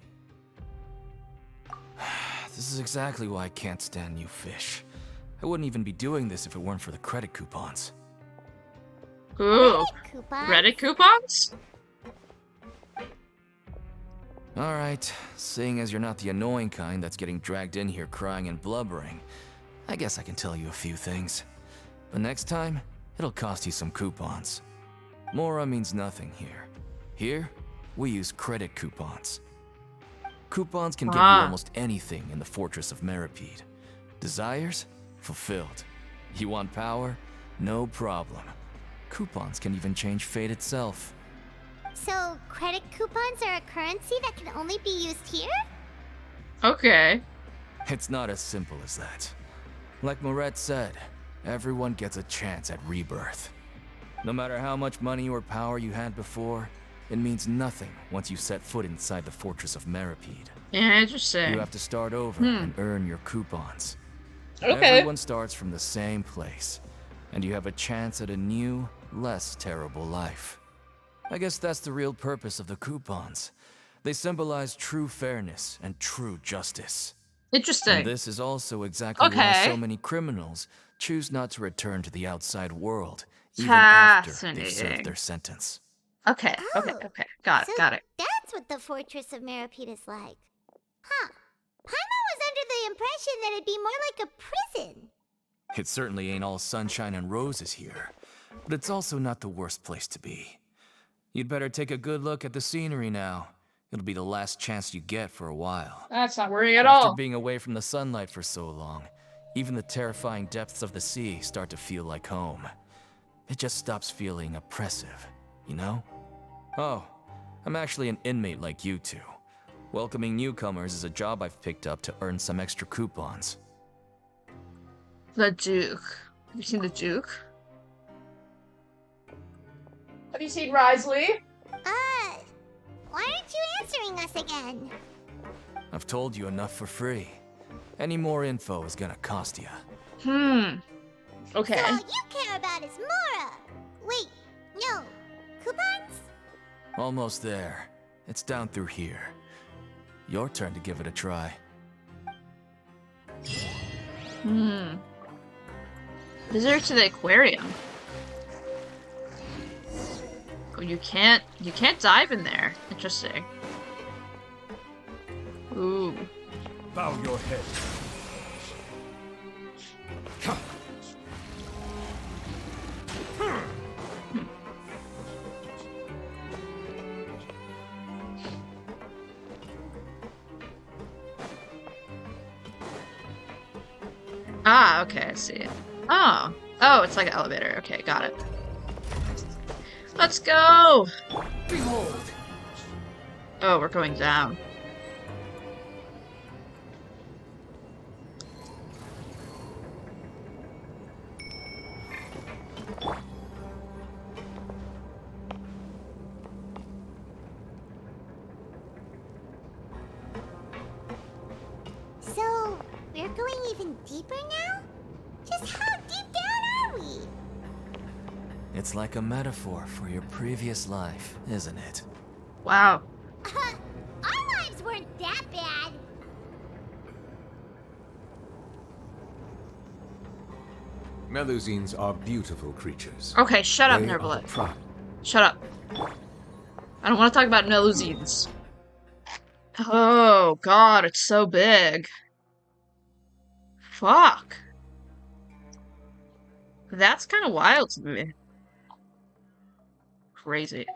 This is exactly why I can't stand you fish. I wouldn't even be doing this if it weren't for the credit coupons. Ooh. Coupons? Reddit coupons? Alright, seeing as you're not the annoying kind that's getting dragged in here crying and blubbering, I guess I can tell you a few things. But next time, it'll cost you some coupons. Mora means nothing here. Here, we use credit coupons. Coupons can get you almost anything in the Fortress of Meripede. Desires? Fulfilled. You want power? No problem. Coupons can even change fate itself. So, credit coupons are a currency that can only be used here? Okay. It's not as simple as that. Like Moret said, everyone gets a chance at rebirth. No matter how much money or power you had before, it means nothing once you set foot inside the Fortress of Meripede. Yeah, interesting. You have to start over and earn your coupons. Okay. Everyone starts from the same place, and you have a chance at a new, less terrible life. I guess that's the real purpose of the coupons. They symbolize true fairness and true justice. Interesting. And this is also exactly why so many criminals choose not to return to the outside world, even after they've served their sentence. Okay, okay. Got it, So got it. that's what the Fortress of Meripede is like. Huh. Paimon was under the impression that it'd be more like a prison. It certainly ain't all sunshine and roses here, but it's also not the worst place to be. You'd better take a good look at the scenery now. It'll be the last chance you get for a while. That's not worrying at After all. being away from the sunlight for so long, even the terrifying depths of the sea start to feel like home. It just stops feeling oppressive, you know? Oh, I'm actually an inmate like you two. Welcoming newcomers is a job I've picked up to earn some extra coupons. The Duke. Have you seen the Duke? Have you seen Risley? Why aren't you answering us again? I've told you enough for free. Any more info is gonna cost you. Okay. So all you care about is Mora. Wait, no. Coupons? Almost there. It's down through here. Your turn to give it a try. Visitor to the aquarium. Oh, you can't dive in there. Interesting. Ooh. Bow your head. Ah, okay, I see. Oh. Oh, it's like an elevator. Okay, got it. Let's go! Behold! Oh, we're going down. So, we're going even deeper now? Just how deep down are we? It's like a metaphor for your previous life, isn't it? Wow. Our lives weren't that bad. Melusines are beautiful creatures. Okay, shut up, They are Nervalet. proud. Shut up. I don't want to talk about Melusines. Oh, God, it's so big. Fuck. That's kind of wild to me. Crazy.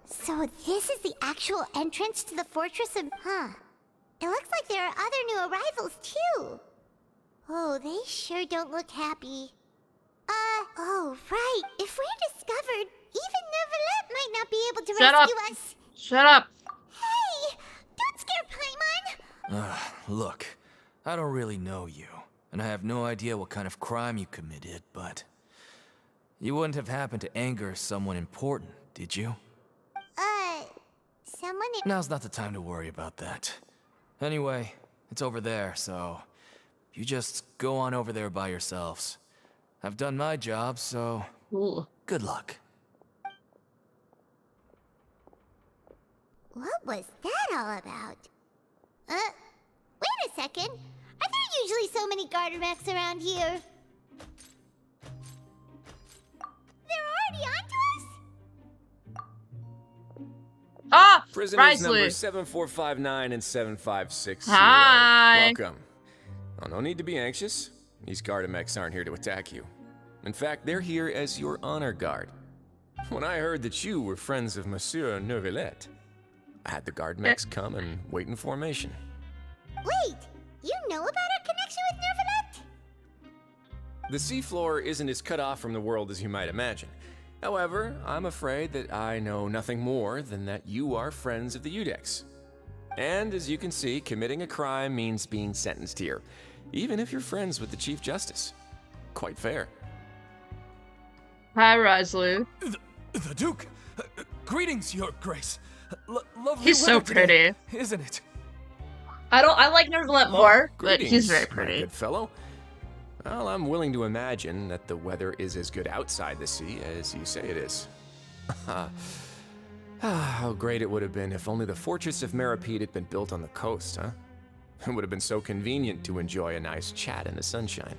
So this is the actual entrance to the fortress of... It looks like there are other new arrivals, too. Oh, they sure don't look happy. Oh, right. If we're discovered, even Nervalet might not be able to Shut up. rescue us. Shut up. Hey! Don't scare Paimon! Look, I don't really know you, and I have no idea what kind of crime you committed, but... You wouldn't have happened to anger someone important, did you? Someone... Now's not the time to worry about that. Anyway, it's over there, so... You just go on over there by yourselves. I've done my job, so... Ooh. Good luck. What was that all about? Wait a second. Are there usually so many garter mechs around here? They're already onto us? Ah! Prisoners Risley. numbers 7459 and 7560. Hi. Welcome. Oh, no need to be anxious. These Gardamex aren't here to attack you. In fact, they're here as your honor guard. When I heard that you were friends of Monsieur Nervalet, I had the Gardamex come and wait in formation. Wait, you know about our connection with Nervalet? The seafloor isn't as cut off from the world as you might imagine. However, I'm afraid that I know nothing more than that you are friends of the Udex. And as you can see, committing a crime means being sentenced here, even if you're friends with the Chief Justice. Quite fair. Hi, Risley. The Duke! Greetings, Your Grace. Lovely He's so weather today, pretty. isn't it? I like Nervalet more, but Greetings, he's very my pretty. good fellow. Well, I'm willing to imagine that the weather is as good outside the sea as you say it is. How great it would have been if only the Fortress of Meripede had been built on the coast, huh? It would have been so convenient to enjoy a nice chat in the sunshine.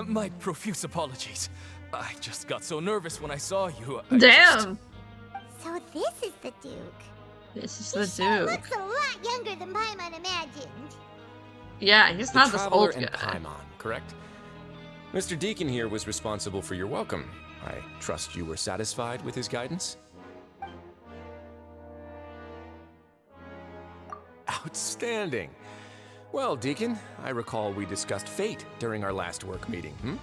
My profuse apologies. I just got so nervous when I saw you. Damn! So this is the Duke. This is He the sure Duke. looks a lot younger than Paimon imagined. Yeah, he's not this Traveler old and guy. Paimon, correct? Mr. Deacon here was responsible for your welcome. I trust you were satisfied with his guidance? Outstanding. Well, Deacon, I recall we discussed fate during our last work meeting,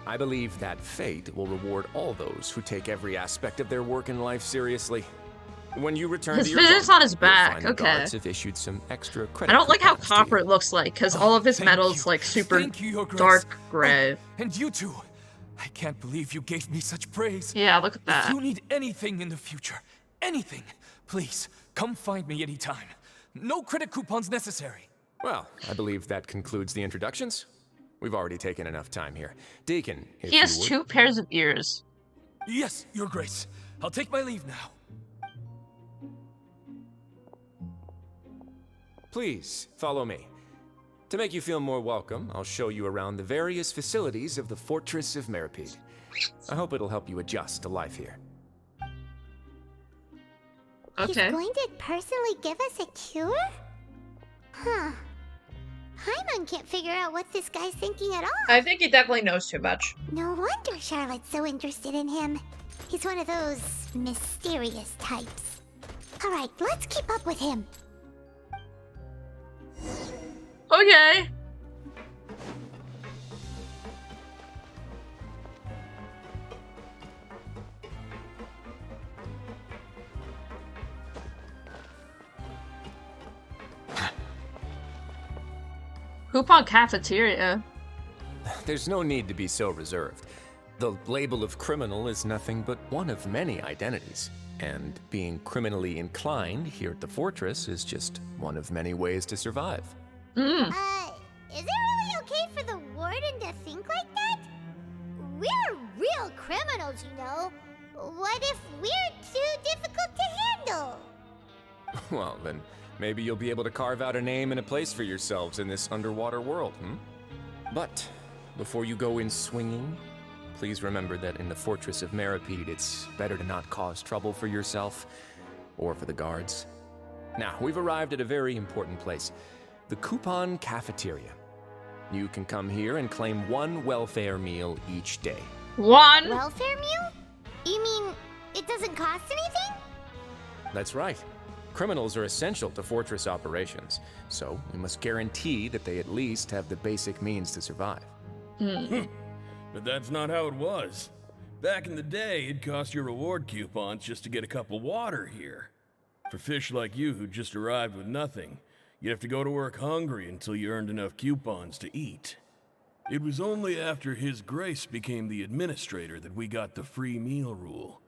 I believe that fate will reward all those who take every aspect of their work in life seriously. When you return His to your vision's bunk, on his you'll back, find the okay. guards have issued some extra credit I don't like how coupons to you. copper it looks like, because all of his Thank metal's you. like super Thank you, Your Grace. dark gray. And you too. I can't believe you gave me such praise. Yeah, look at If that. you need anything in the future, anything, please come find me anytime. No credit coupons necessary. Well, I believe that concludes the introductions. We've already taken enough time here. Deacon, if He has you would. 2 pairs of ears. Yes, Your Grace. I'll take my leave now. Please, follow me. To make you feel more welcome, I'll show you around the various facilities of the Fortress of Meripede. I hope it'll help you adjust to life here. Okay. He's going to personally give us a cure? Huh. Paimon can't figure out what this guy's thinking at all. I think he definitely knows too much. No wonder Charlotte's so interested in him. He's one of those mysterious types. Alright, let's keep up with him. Okay. Coupon cafeteria. There's no need to be so reserved. The label of criminal is nothing but one of many identities. And being criminally inclined here at the Fortress is just one of many ways to survive. Is it really okay for the warden to think like that? We're real criminals, you know. What if we're too difficult to handle? Well, then maybe you'll be able to carve out a name and a place for yourselves in this underwater world, But before you go in swinging, please remember that in the Fortress of Meripede, it's better to not cause trouble for yourself or for the guards. Now, we've arrived at a very important place, the Coupon Cafeteria. You can come here and claim 1 welfare meal each day. 1? Welfare meal? You mean it doesn't cost anything? That's right. Criminals are essential to Fortress operations, so we must guarantee that they at least have the basic means to survive. But that's not how it was. Back in the day, it cost you reward coupons just to get a cup of water here. For fish like you who just arrived with nothing, you'd have to go to work hungry until you earned enough coupons to eat. It was only after His Grace became the administrator that we got the free meal rule.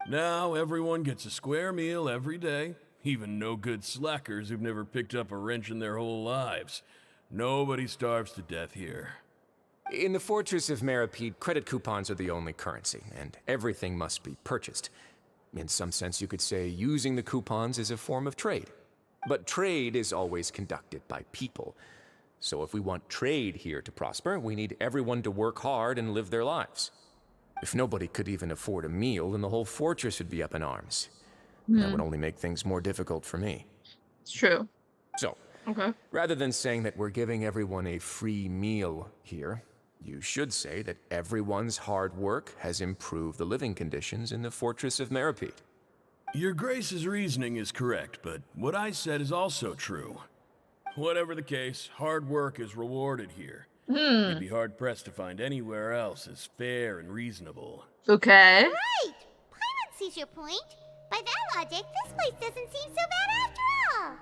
Now everyone gets a square meal every day, even no-good slackers who've never picked up a wrench in their whole lives. Nobody starves to death here. In the Fortress of Meripede, credit coupons are the only currency, and everything must be purchased. In some sense, you could say using the coupons is a form of trade. But trade is always conducted by people. So if we want trade here to prosper, we need everyone to work hard and live their lives. If nobody could even afford a meal, then the whole fortress would be up in arms. That would only make things more difficult for me. It's true. So, Okay. rather than saying that we're giving everyone a free meal here, you should say that everyone's hard work has improved the living conditions in the Fortress of Meripede. Your Grace's reasoning is correct, but what I said is also true. Whatever the case, hard work is rewarded here. You'd be hard-pressed to find anywhere else as fair and reasonable. Okay. Right! Paimon sees your point. By that logic, this place doesn't seem so bad after all.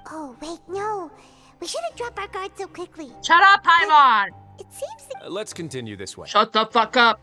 Oh, wait, no. We shouldn't drop our guard so quickly. Shut up, Paimon! It seems that Let's continue this way. Shut the fuck up.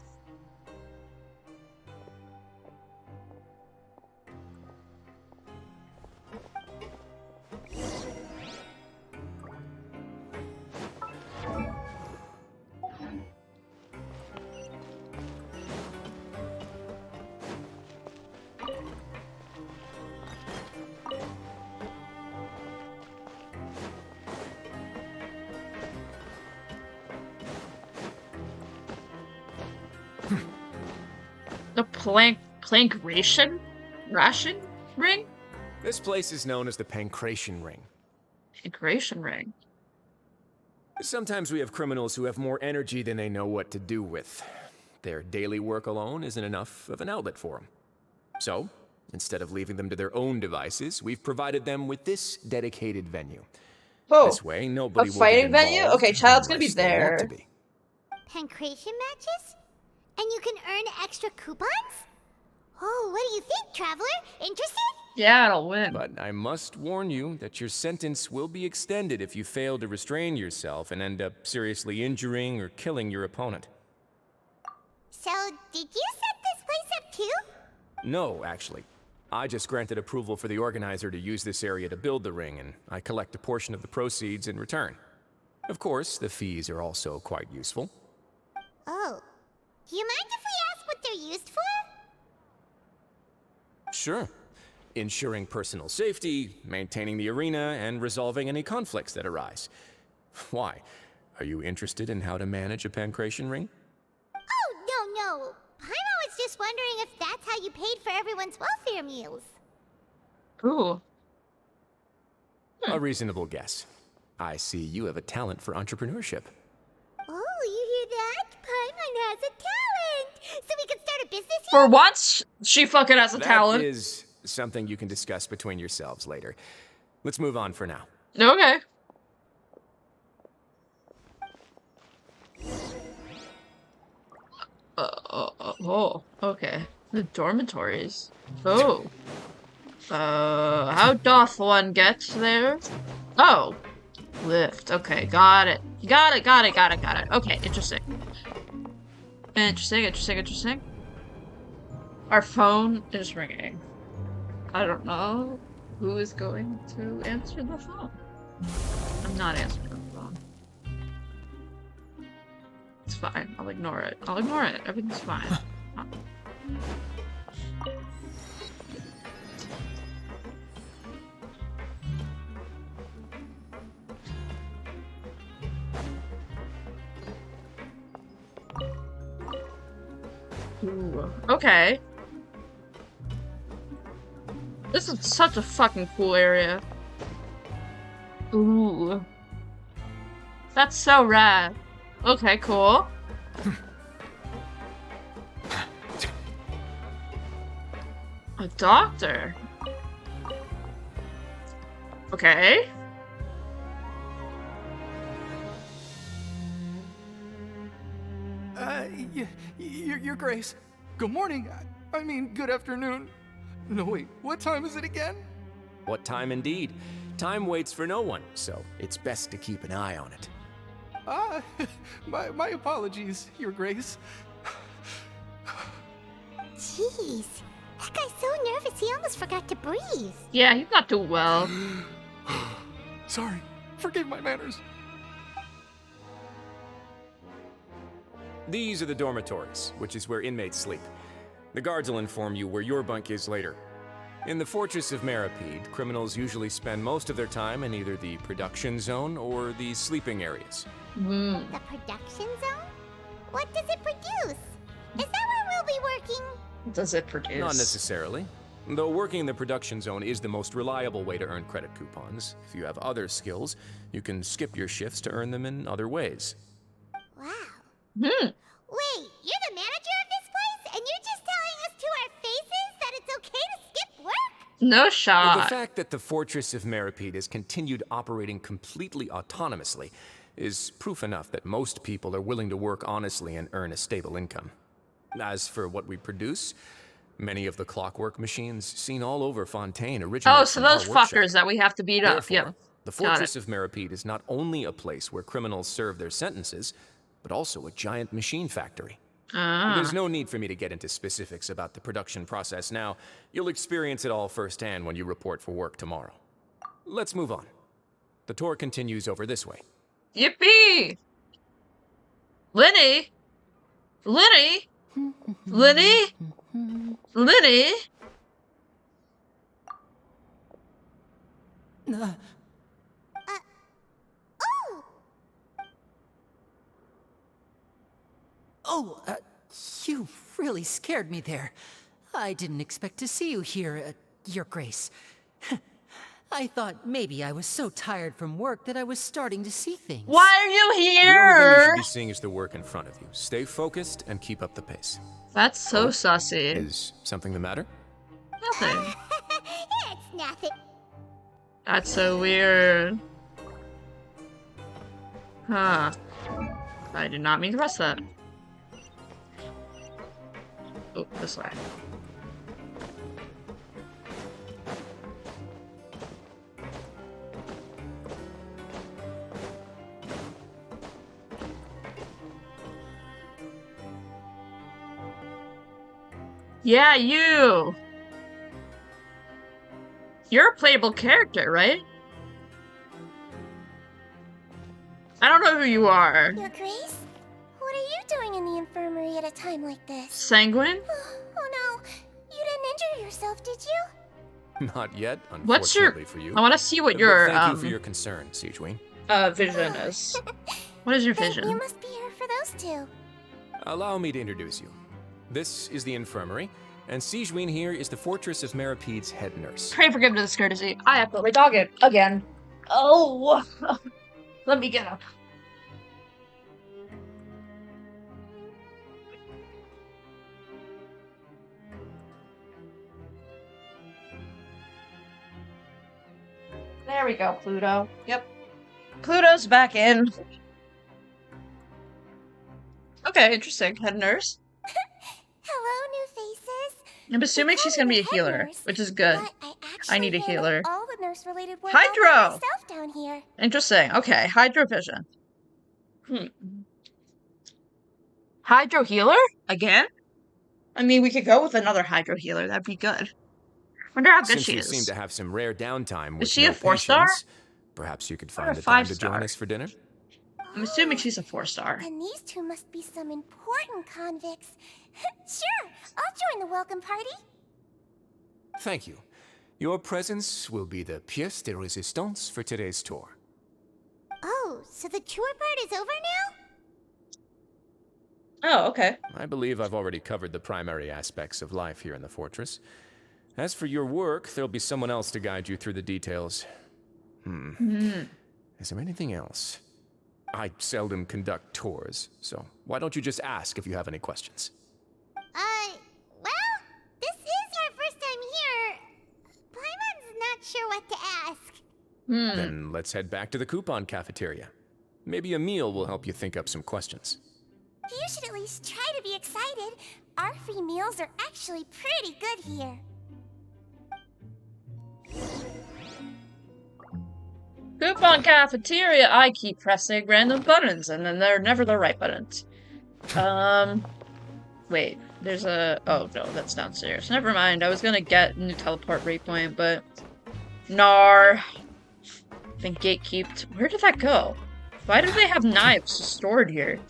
Plankration? Ration ring? This place is known as the Pancration Ring. Pancration ring. Sometimes we have criminals who have more energy than they know what to do with. Their daily work alone isn't enough of an outlet for them. So, instead of leaving them to their own devices, we've provided them with this dedicated venue. Oh, this way, nobody a will fighting get venue? involved Okay, Child's gonna be unless they want to there. be. Pancration matches? And you can earn extra coupons? Oh, what do you think, Traveler? Interested? Yeah, it'll win. But I must warn you that your sentence will be extended if you fail to restrain yourself and end up seriously injuring or killing your opponent. So, did you set this place up too? No, actually. I just granted approval for the organizer to use this area to build the ring, and I collect a portion of the proceeds in return. Of course, the fees are also quite useful. Oh. Do you mind if we ask what they're used for? Sure. Ensuring personal safety, maintaining the arena, and resolving any conflicts that arise. Why? Are you interested in how to manage a pancration ring? Oh, no. I was just wondering if that's how you paid for everyone's welfare meals. Ooh. A reasonable guess. I see you have a talent for entrepreneurship. Oh, you hear that? Paimon has a talent! So we can start a business For here? once, she fucking has a talent. That is something you can discuss between yourselves later. Let's move on for now. Okay. Oh, okay. The dormitories. Oh. How doth one get there? Oh. Lift. Okay, got it. Got it. Okay, interesting. Interesting. Our phone is ringing. I don't know who is going to answer the phone. I'm not answering the phone. It's fine. I'll ignore it. Everything's fine. Ooh, okay. This is such a fucking cool area. Ooh. That's so rad. Okay, cool. A doctor. Okay. Your Grace. Good morning. I mean, good afternoon. No, wait, what time is it again? What time indeed? Time waits for no one, so it's best to keep an eye on it. My apologies, Your Grace. Jeez. That guy's so nervous he almost forgot to breathe. Yeah, he's not doing well. Sorry. Forgive my manners. These are the dormitories, which is where inmates sleep. The guards will inform you where your bunk is later. In the Fortress of Meripede, criminals usually spend most of their time in either the production zone or the sleeping areas. The production zone? What does it produce? Is that where we'll be working? Does it produce? Not necessarily. Though working in the production zone is the most reliable way to earn credit coupons. If you have other skills, you can skip your shifts to earn them in other ways. Wow. Hmm. Wait, you're the manager of this place, and you're just telling us to our faces that it's okay to skip work? No The shot. fact that the Fortress of Meripede has continued operating completely autonomously is proof enough that most people are willing to work honestly and earn a stable income. As for what we produce, many of the clockwork machines seen all over Fontaine originate Oh, so from our those workshop. fuckers that we have to beat up. Therefore, Yep. the Got Fortress it. of Meripede is not only a place where criminals serve their sentences, but also a giant machine factory. Ah. There's no need for me to get into specifics about the production process now. You'll experience it all firsthand when you report for work tomorrow. Let's move on. The tour continues over this way. Yippee! Lenny? Lenny? Lenny? Lenny? Oh! Oh, you really really scared me there. I didn't expect to see you here, Your Grace. I thought maybe I was so tired from work that I was starting to see things. Why are you The only thing you here? should be seeing is the work in front of you. Stay focused and keep up the pace. That's so sussy. Is something the matter? Nothing. It's nothing. That's so weird. Huh. I did not mean to press that. Oh, this way. Yeah, you! You're a playable character, right? I don't know who you are. Your Grace? What are you doing in the infirmary at a time like this? Sanguine? Oh no, you didn't injure yourself, did you? Not yet, What's your... unfortunately for you. I want to see what But your, thank you for your concern, Sigewinne. vision is. What is your Then vision? you must be here for those two. Allow me to introduce you. This is the infirmary, and Sigewinne here is the Fortress of Meripede's head nurse. Pray forgiveness, courtesy. I have to let my dog in. Again. Oh! Let me get up. There we go, Pluto. Yep. Pluto's back in. Okay, interesting. Head nurse. Hello, new faces. I'm assuming she's gonna be a healer, which is good. I need a healer. All the nurse-related work Hydro! all by myself down here. Interesting. Okay, Hydro Vision. Hydro Healer? Again? I mean, we could go with another Hydro Healer. That'd be good. Wonder how good Since she you is. seem to have some rare downtime with Is she no a 4-star? patients, perhaps you could Or find a the time to 5-star? join us for dinner? I'm assuming she's a 4-star. And these two must be some important convicts. Sure, I'll join the welcome party. Thank you. Your presence will be the pièce de résistance for today's tour. Oh, so the tour part is over now? Oh, okay. I believe I've already covered the primary aspects of life here in the fortress. As for your work, there'll be someone else to guide you through the details. Is there anything else? I seldom conduct tours, so why don't you just ask if you have any questions? Well, this is our first time here. Paimon's not sure what to ask. Then let's head back to the coupon cafeteria. Maybe a meal will help you think up some questions. You should at least try to be excited. Our free meals are actually pretty good here. Coupon cafeteria. I keep pressing random buttons, and then they're never the right buttons. Wait. There's a... Oh, no, that's downstairs. Never mind. I was gonna get a new teleport waypoint, but... Nar. Been gatekeeped. Where did that go? Why do they have knives stored here?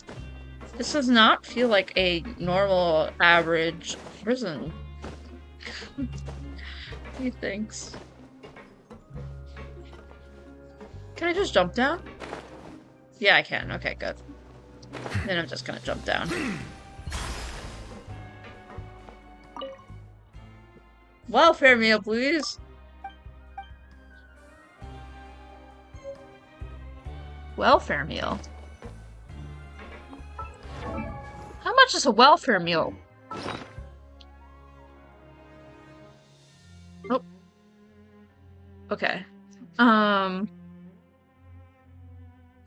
This does not feel like a normal, average prison. He thinks. Can I just jump down? Yeah, I can. Okay, good. Then I'm just gonna jump down. Welfare meal, please. Welfare meal. How much is a welfare meal? Oh. Okay. Ugh,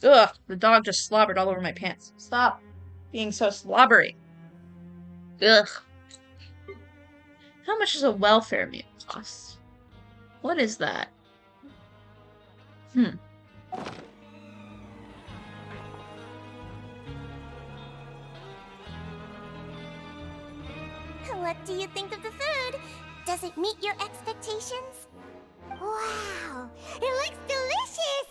the dog just slobbered all over my pants. Stop being so slobbery. Ugh. How much does a welfare meal cost? What is that? What do you think of the food? Does it meet your expectations? Wow, it looks delicious!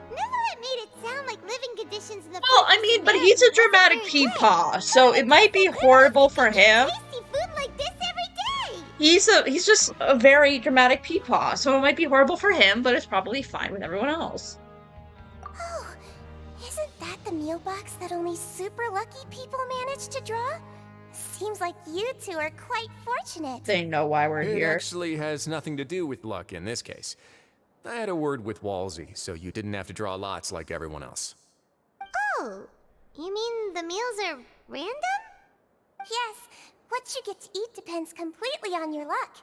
Neverlet made it sound like living conditions in the Well, I mean, but he's a dramatic peepaw, so it might be horrible for him. Tasty food like this every day! He's just a very dramatic peepaw, so it might be horrible for him, but it's probably fine with everyone else. Oh, isn't that the meal box that only super lucky people manage to draw? Seems like you two are quite fortunate. They know why we're It here. actually has nothing to do with luck in this case. I had a word with Walsey, so you didn't have to draw lots like everyone else. Oh, you mean the meals are random? Yes, what you get to eat depends completely on your luck.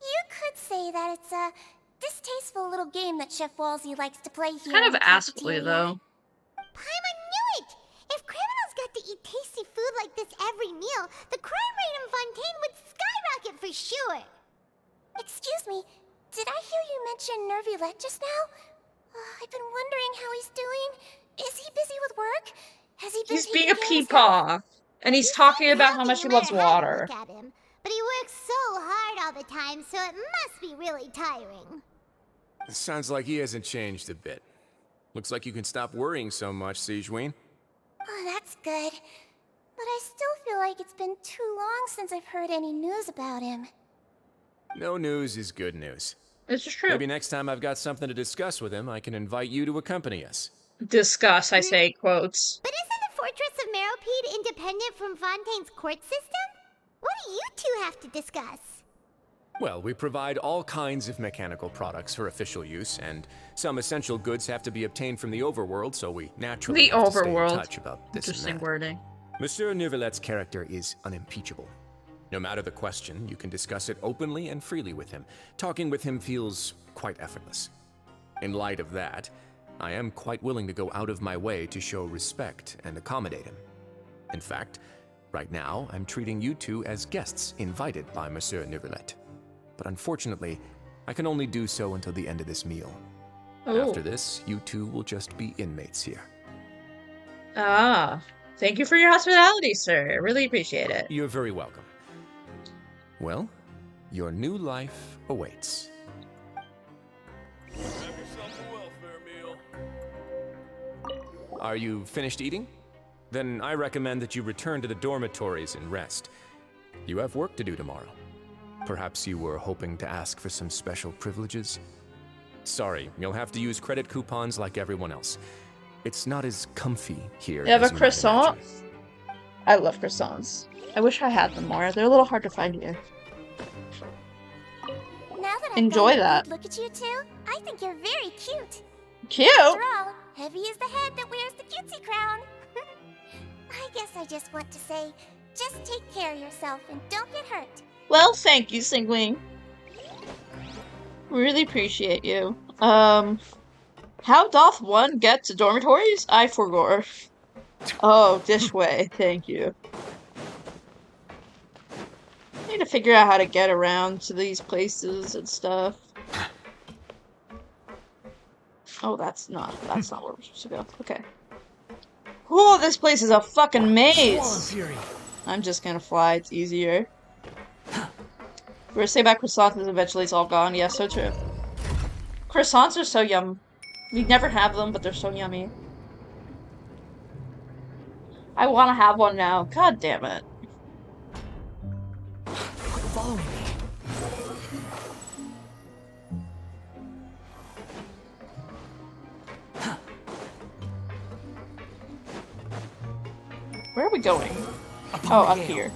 You could say that it's a distasteful little game that Chef Walsey likes to play here. Kind in of the askfully, cafeteria. though. Paimon knew it! If criminals got to eat tasty food like this every meal, the crime rate in Fontaine would skyrocket for sure! Excuse me, did I hear you mention Nervulette just now? I've been wondering how he's doing. Is he busy with work? Has he been He's being a taking care of his health? peepaw. And he's talking about how much he No loves matter how you water. look at him, but he works so hard all the time, so it must be really tiring. Sounds like he hasn't changed a bit. Looks like you can stop worrying so much, Sigewinne. Oh, that's good. But I still feel like it's been too long since I've heard any news about him. No news is good news. This is true. Maybe next time I've got something to discuss with him, I can invite you to accompany us. Discuss, I say, quotes. But isn't the Fortress of Meropide independent from Fontaine's court system? What do you two have to discuss? Well, we provide all kinds of mechanical products for official use, and some essential goods have to be obtained from the overworld, so we naturally have to stay in touch about this Interesting and that. wording. Monsieur Neuvillette's character is unimpeachable. No matter the question, you can discuss it openly and freely with him. Talking with him feels quite effortless. In light of that, I am quite willing to go out of my way to show respect and accommodate him. In fact, right now, I'm treating you two as guests invited by Monsieur Neuvillette. But unfortunately, I can only do so until the end of this meal. Oh. After this, you two will just be inmates here. Ah. Thank you for your hospitality, sir. I really appreciate it. You're very welcome. Well, your new life awaits. Have yourself a welfare meal. Are you finished eating? Then I recommend that you return to the dormitories and rest. You have work to do tomorrow. Perhaps you were hoping to ask for some special privileges? Sorry, you'll have to use credit coupons like everyone else. It's not as comfy here. You have as a might croissant? imagine. I love croissants. I wish I had them more. They're a little hard to find here. Now that I've Enjoy gotten a that. good look at you two, I think you're very cute. Cute? After all, heavy is the head that wears the cutesy crown. I guess I just want to say, just take care of yourself and don't get hurt. Well, thank you, Singwing. Really appreciate you. How doth one get to dormitories? I forgot. Oh, this way. Thank you. I need to figure out how to get around to these places and stuff. Oh, that's not where we're supposed to go. Okay. Oh, this place is a fucking maze! I'm just gonna fly, it's easier. We were saying about croissants and eventually it's all gone. Yeah, so true. Croissants are so yum. We never have them, but they're so yummy. I want to have one now. God damn it. Follow me. Where are we going? Oh, up here.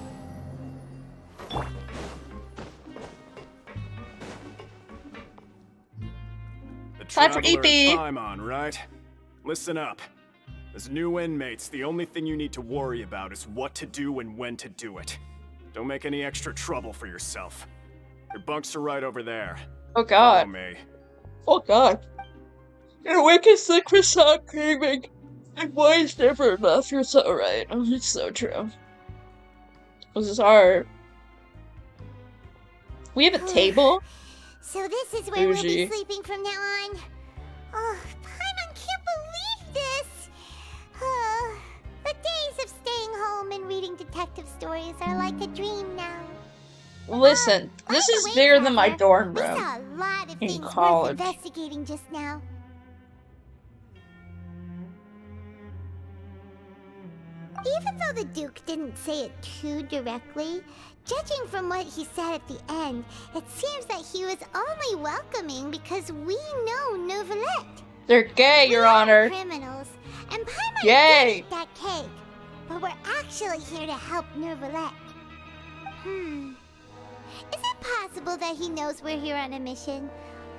Time for EP. Paimon, right? Listen up. As new inmates, the only thing you need to worry about is what to do and when to do it. Don't make any extra trouble for yourself. Your bunks are right over there. Oh god. Follow me. Oh god. Your awakens the croissant craving. And why is never enough? You're so right. Oh, it's so true. This is our... We have a table? So this is where we'll Bougie. be sleeping from now on. Oh, Paimon can't believe this! The days of staying home and reading detective stories are like a dream now. Listen, this is bigger than my dorm We room. saw a lot of in things worth college. investigating just now. Even though the Duke didn't say it too directly, judging from what he said at the end, it seems that he was only welcoming because we know Neuvillette. They're gay, Your Honor. Criminals, and Paimon Yay! did eat that cake. But we're actually here to help Neuvillette. Is it possible that he knows we're here on a mission?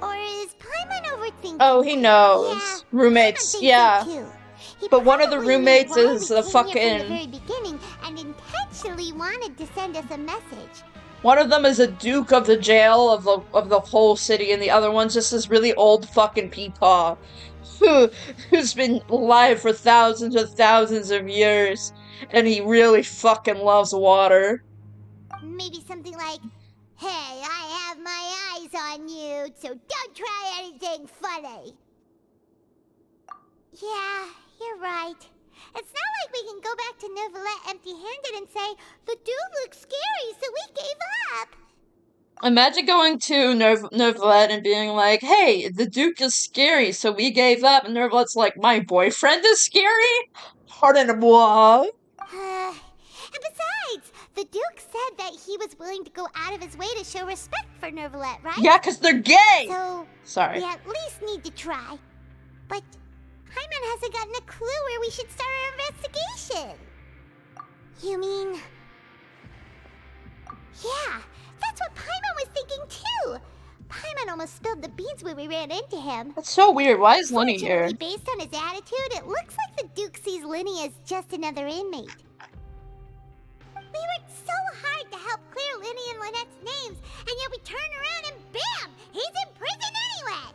Or is Paimon overthinking? Oh, he knows. Yeah, Roommates, Paimon yeah. thinks so too. He But one of the probably knew roommates why is we a came here from the fucking... very beginning and intentionally wanted to send us a message. One of them is a duke of the jail of the whole city, and the other one's just this really old fucking peepaw who's been alive for thousands and thousands of years, and he really fucking loves water. Maybe something like, "Hey, I have my eyes on you, so don't try anything funny." Yeah, you're right. It's not like we can go back to Neuvillette empty-handed and say, "The dude looks scary, so we gave up." Imagine going to Neuvillette and being like, "Hey, the Duke is scary, so we gave up," and Neuvillette's like, "My boyfriend is scary? Pardon-moi." And besides, the Duke said that he was willing to go out of his way to show respect for Neuvillette, right? Yeah, because they're gay! So, sorry. we at least need to try. But Paimon hasn't gotten a clue where we should start our investigation. You mean... Yeah, that's what Paimon was thinking too! Paimon almost spilled the beans when we ran into him. That's so weird. Why is Lenny here? Based on his attitude, it looks like the Duke sees Lenny as just another inmate. We worked so hard to help clear Lenny and Lynette's names, and yet we turn around and bam! He's in prison anyway!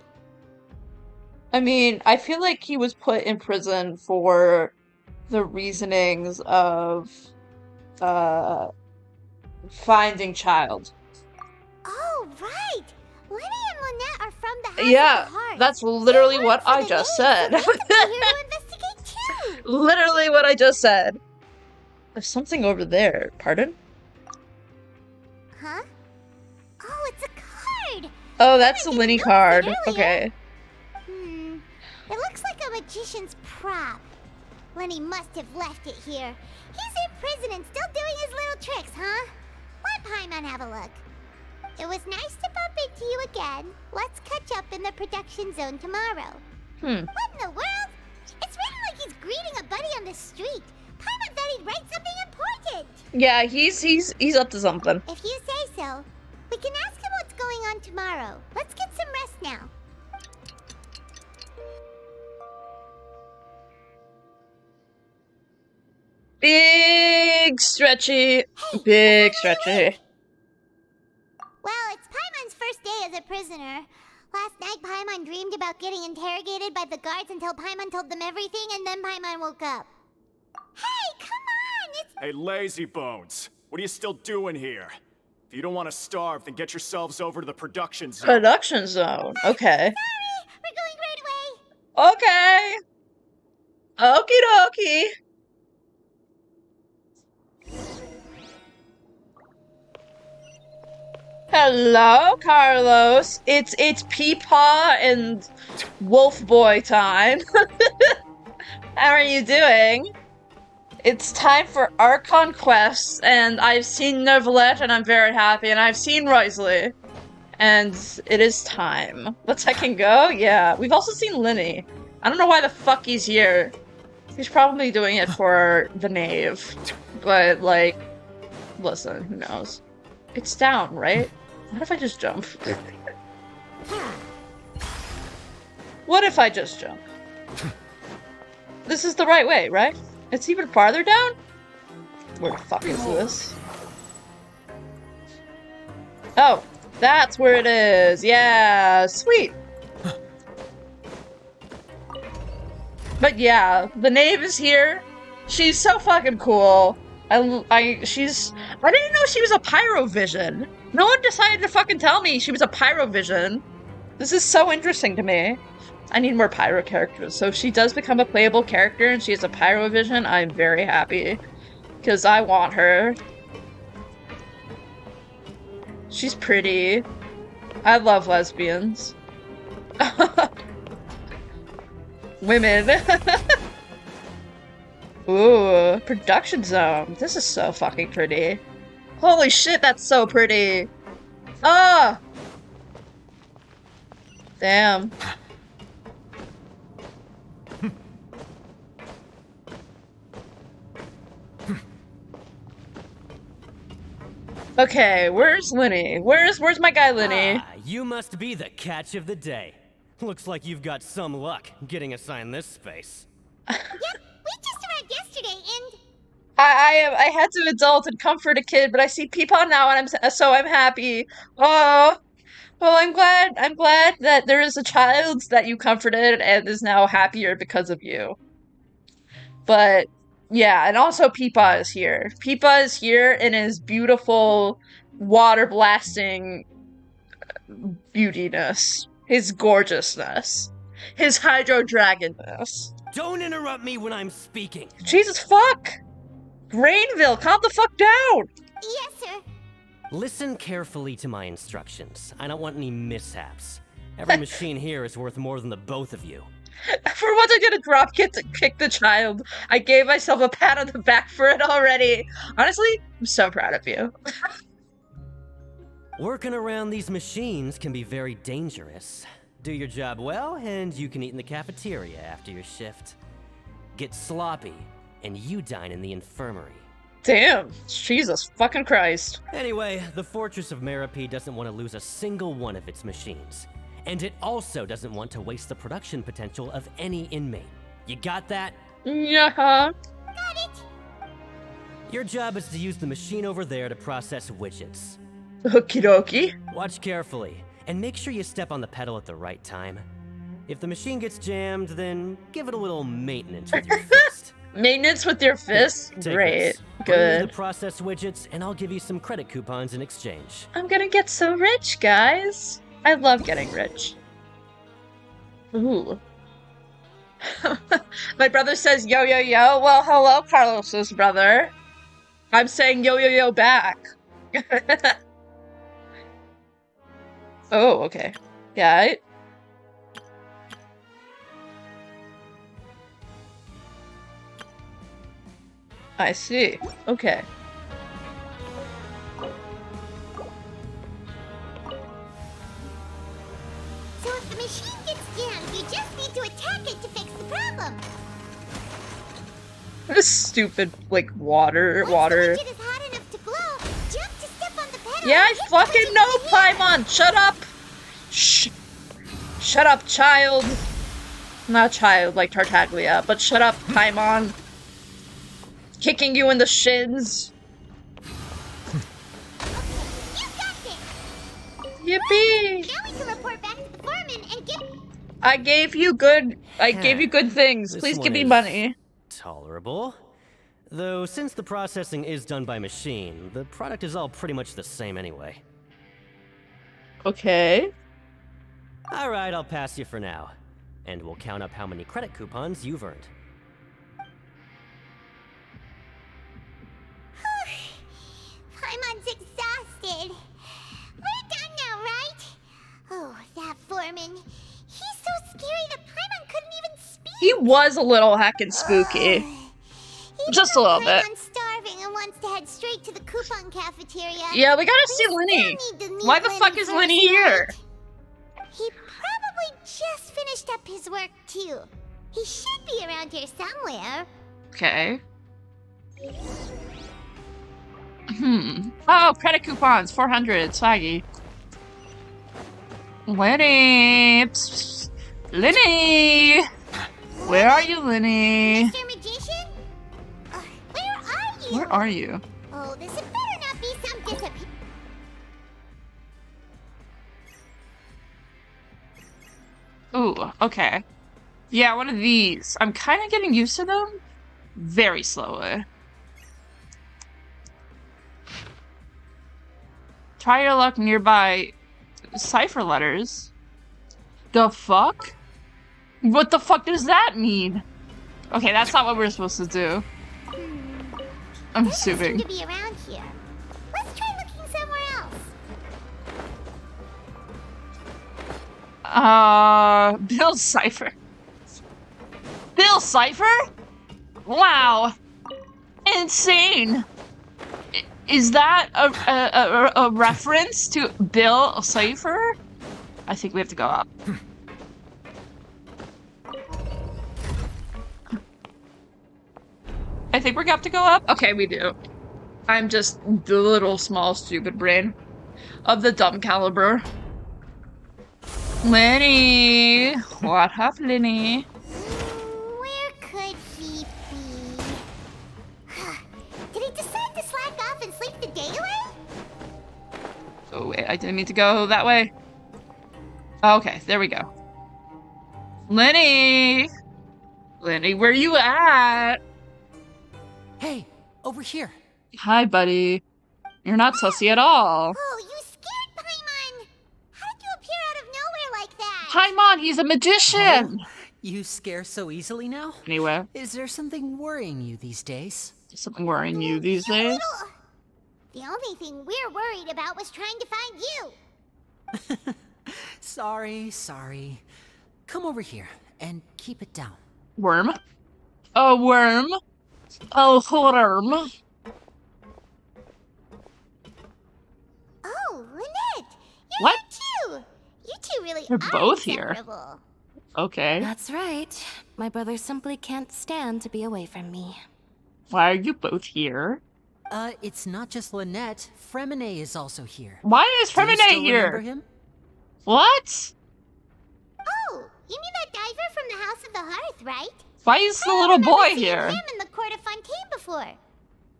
I mean, I feel like he was put in prison for the reasonings of, finding child. Oh, right! Lenny and Lynette are from the House Yeah, of the Heart. that's literally what I just said. Literally what I just said. There's something over there. Pardon? Huh? Oh, it's a card! Oh, that's the Lenny card. Okay. It looks like a magician's prop. Lenny must have left it here. He's in prison and still doing his little tricks, huh? Let Paimon have a look. It was nice to bump into you again. Let's catch up in the production zone tomorrow. What in the world? It's written like he's greeting a buddy on the street. Paimon thought he'd write something important. Yeah, he's up to something. If you say so. We can ask him what's going on tomorrow. Let's get some rest now. Big stretchy. Big stretchy. Well, it's Paimon's first day as a prisoner. Last night, Paimon dreamed about getting interrogated by the guards until Paimon told them everything, and then Paimon woke up. Hey, come on! It's... Hey, lazy bones. What are you still doing here? If you don't want to starve, then get yourselves over to the production zone. Production zone. Okay. Sorry, we're going right away. Okay. Okie dokie. Hello, Carlos. It's Peepaw and Wolf Boy time. How are you doing? It's time for our conquests, and I've seen Neuvillette, and I'm very happy, and I've seen Wriothesley. And it is time. Let's second go? Yeah. We've also seen Lenny. I don't know why the fuck he's here. He's probably doing it for the knave. But, like, listen, who knows? It's down, right? What if I just jump? What if I just jump? This is the right way, right? It's even farther down? Where the fuck is this? Oh, that's where it is. Yeah, sweet. But yeah, the knave is here. She's so fucking cool. I didn't know she was a Pyrovision. No one decided to fucking tell me she was a Pyrovision. This is so interesting to me. I need more Pyro characters. So if she does become a playable character and she has a Pyrovision, I'm very happy. Because I want her. She's pretty. I love lesbians. Women. Ooh, production zone. This is so fucking pretty. Holy shit, that's so pretty. Ah! Damn. Okay, where's Linny? Where's my guy Linny? Ah, you must be the catch of the day. Looks like you've got some luck getting assigned this space. Yep, we just arrived yesterday and... I had to adult and comfort a kid, but I see Peepaw now and I'm happy. Oh, well, I'm glad that there is a child that you comforted and is now happier because of you. But yeah, and also Peepaw is here. Peepaw is here in his beautiful water blasting beautiness, his gorgeousness, his hydro dragonness. Don't interrupt me when I'm speaking. Jesus fuck! Grainville, calm the fuck down! Yes, sir. Listen carefully to my instructions. I don't want any mishaps. Every machine here is worth more than the both of you. For once I did a drop kick to kick the child. I gave myself a pat on the back for it already. Honestly, I'm so proud of you. Working around these machines can be very dangerous. Do your job well, and you can eat in the cafeteria after your shift. Get sloppy, and you dine in the infirmary. Damn, Jesus fucking Christ. Anyway, the Fortress of Meropee doesn't want to lose a single one of its machines. And it also doesn't want to waste the production potential of any inmate. You got that? Yeah. Got it. Your job is to use the machine over there to process widgets. Okie dokie. Watch carefully, and make sure you step on the pedal at the right time. If the machine gets jammed, then give it a little maintenance with your fist. Maintenance with your fist? Take Great. this. Bring me Good. the process widgets, and I'll give you some credit coupons in exchange. I'm gonna get so rich, guys. I love getting rich. Ooh. My brother says yo yo yo. Well, hello, Carlos's brother. I'm saying yo yo yo back. Oh, okay. Yeah. I see. Okay. So if the machine gets jammed, you just need to attack it to fix the problem. This stupid, like, water. Once the widget is hot enough to glow, jump to step on the pedal. Yeah, I fucking know, Paimon! Shut up! Shh. Shut up, child. Not child like Tartaglia, but shut up, Paimon. Kicking you in the shins. You got this. Yippee! Now we can report back to the foreman and get... I gave you good things. This Please one give me is money. Tolerable. Though, since the processing is done by machine, the product is all pretty much the same anyway. Okay. Alright, I'll pass you for now. And we'll count up how many credit coupons you've earned. Paimon's exhausted. We're done now, right? Oh, that foreman. He's so scary that Paimon couldn't even speak. He was a little heckin' spooky. Just a little bit. Paimon's starving and wants to head straight to the coupon cafeteria. Yeah, we gotta see Linny. Why the fuck is Linny here? He probably just finished up his work, too. He should be around here somewhere. Okay. Oh, credit coupons, 400, swaggy. Linny! Psst. Linny! Where are you, Linny? Mr. Magician? Where are you? Where are you? Oh, this had better not be some disappear. Ooh, okay. Yeah, one of these. I'm kind of getting used to them. Very slowly. Try your luck nearby cipher letters. The fuck? What the fuck does that mean? Okay, that's not what we're supposed to do. I'm assuming. To be around here. Let's try looking somewhere else. Bill Cipher. Bill Cipher? Wow. Insane. Is that a reference to Bill Cipher? I think we have to go up. I think we're gonna have to go up? Okay, we do. I'm just the little small stupid brain of the dumb caliber. Lenny! What up, Lenny? Where could he be? Did he decide to slack off and sleep the day away? Oh wait, I didn't mean to go that way. Okay, there we go. Lenny! Lenny, where you at? Hey, over here. Hi, buddy. You're not sussy at all. Oh, you scared Paimon! How did you appear out of nowhere like that? Paimon, he's a magician! Oh, you scare so easily now? Anyway. Is there something worrying you these days? Something worrying you these days? The only thing we're worried about was trying to find you. Sorry. Come over here and keep it down. Worm? A worm? Oh, worm. Oh, Lynette! You're What? here too! You two really You're are both here. inseparable. Okay. That's right. My brother simply can't stand to be away from me. Why are you both here? It's not just Lynette. Fremine is also here. Why is Do you Fremine still here? remember him? What? Oh, you mean that diver from the House of the Hearth, right? Why is the I little remember boy seeing here? him in the court of Fontaine before. Now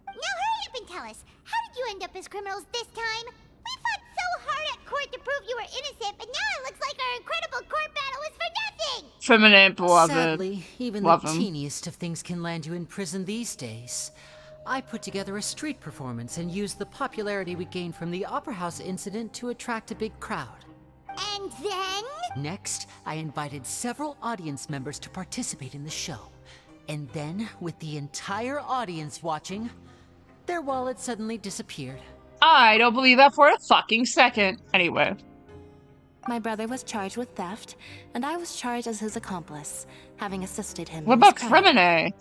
hurry up and tell us, how did you end up as criminals this time? We fought so hard at court to prove you were innocent, but now it looks like our incredible court battle was for nothing! Feminine beloved. Sadly, even Love the him. teeniest of things can land you in prison these days. I put together a street performance and used the popularity we gained from the Opera House incident to attract a big crowd. And then? Next, I invited several audience members to participate in the show. And then, with the entire audience watching, their wallet suddenly disappeared. I don't believe that for a fucking second. Anyway. My brother was charged with theft, and I was charged as his accomplice, having assisted him What in his about crime. Fremine?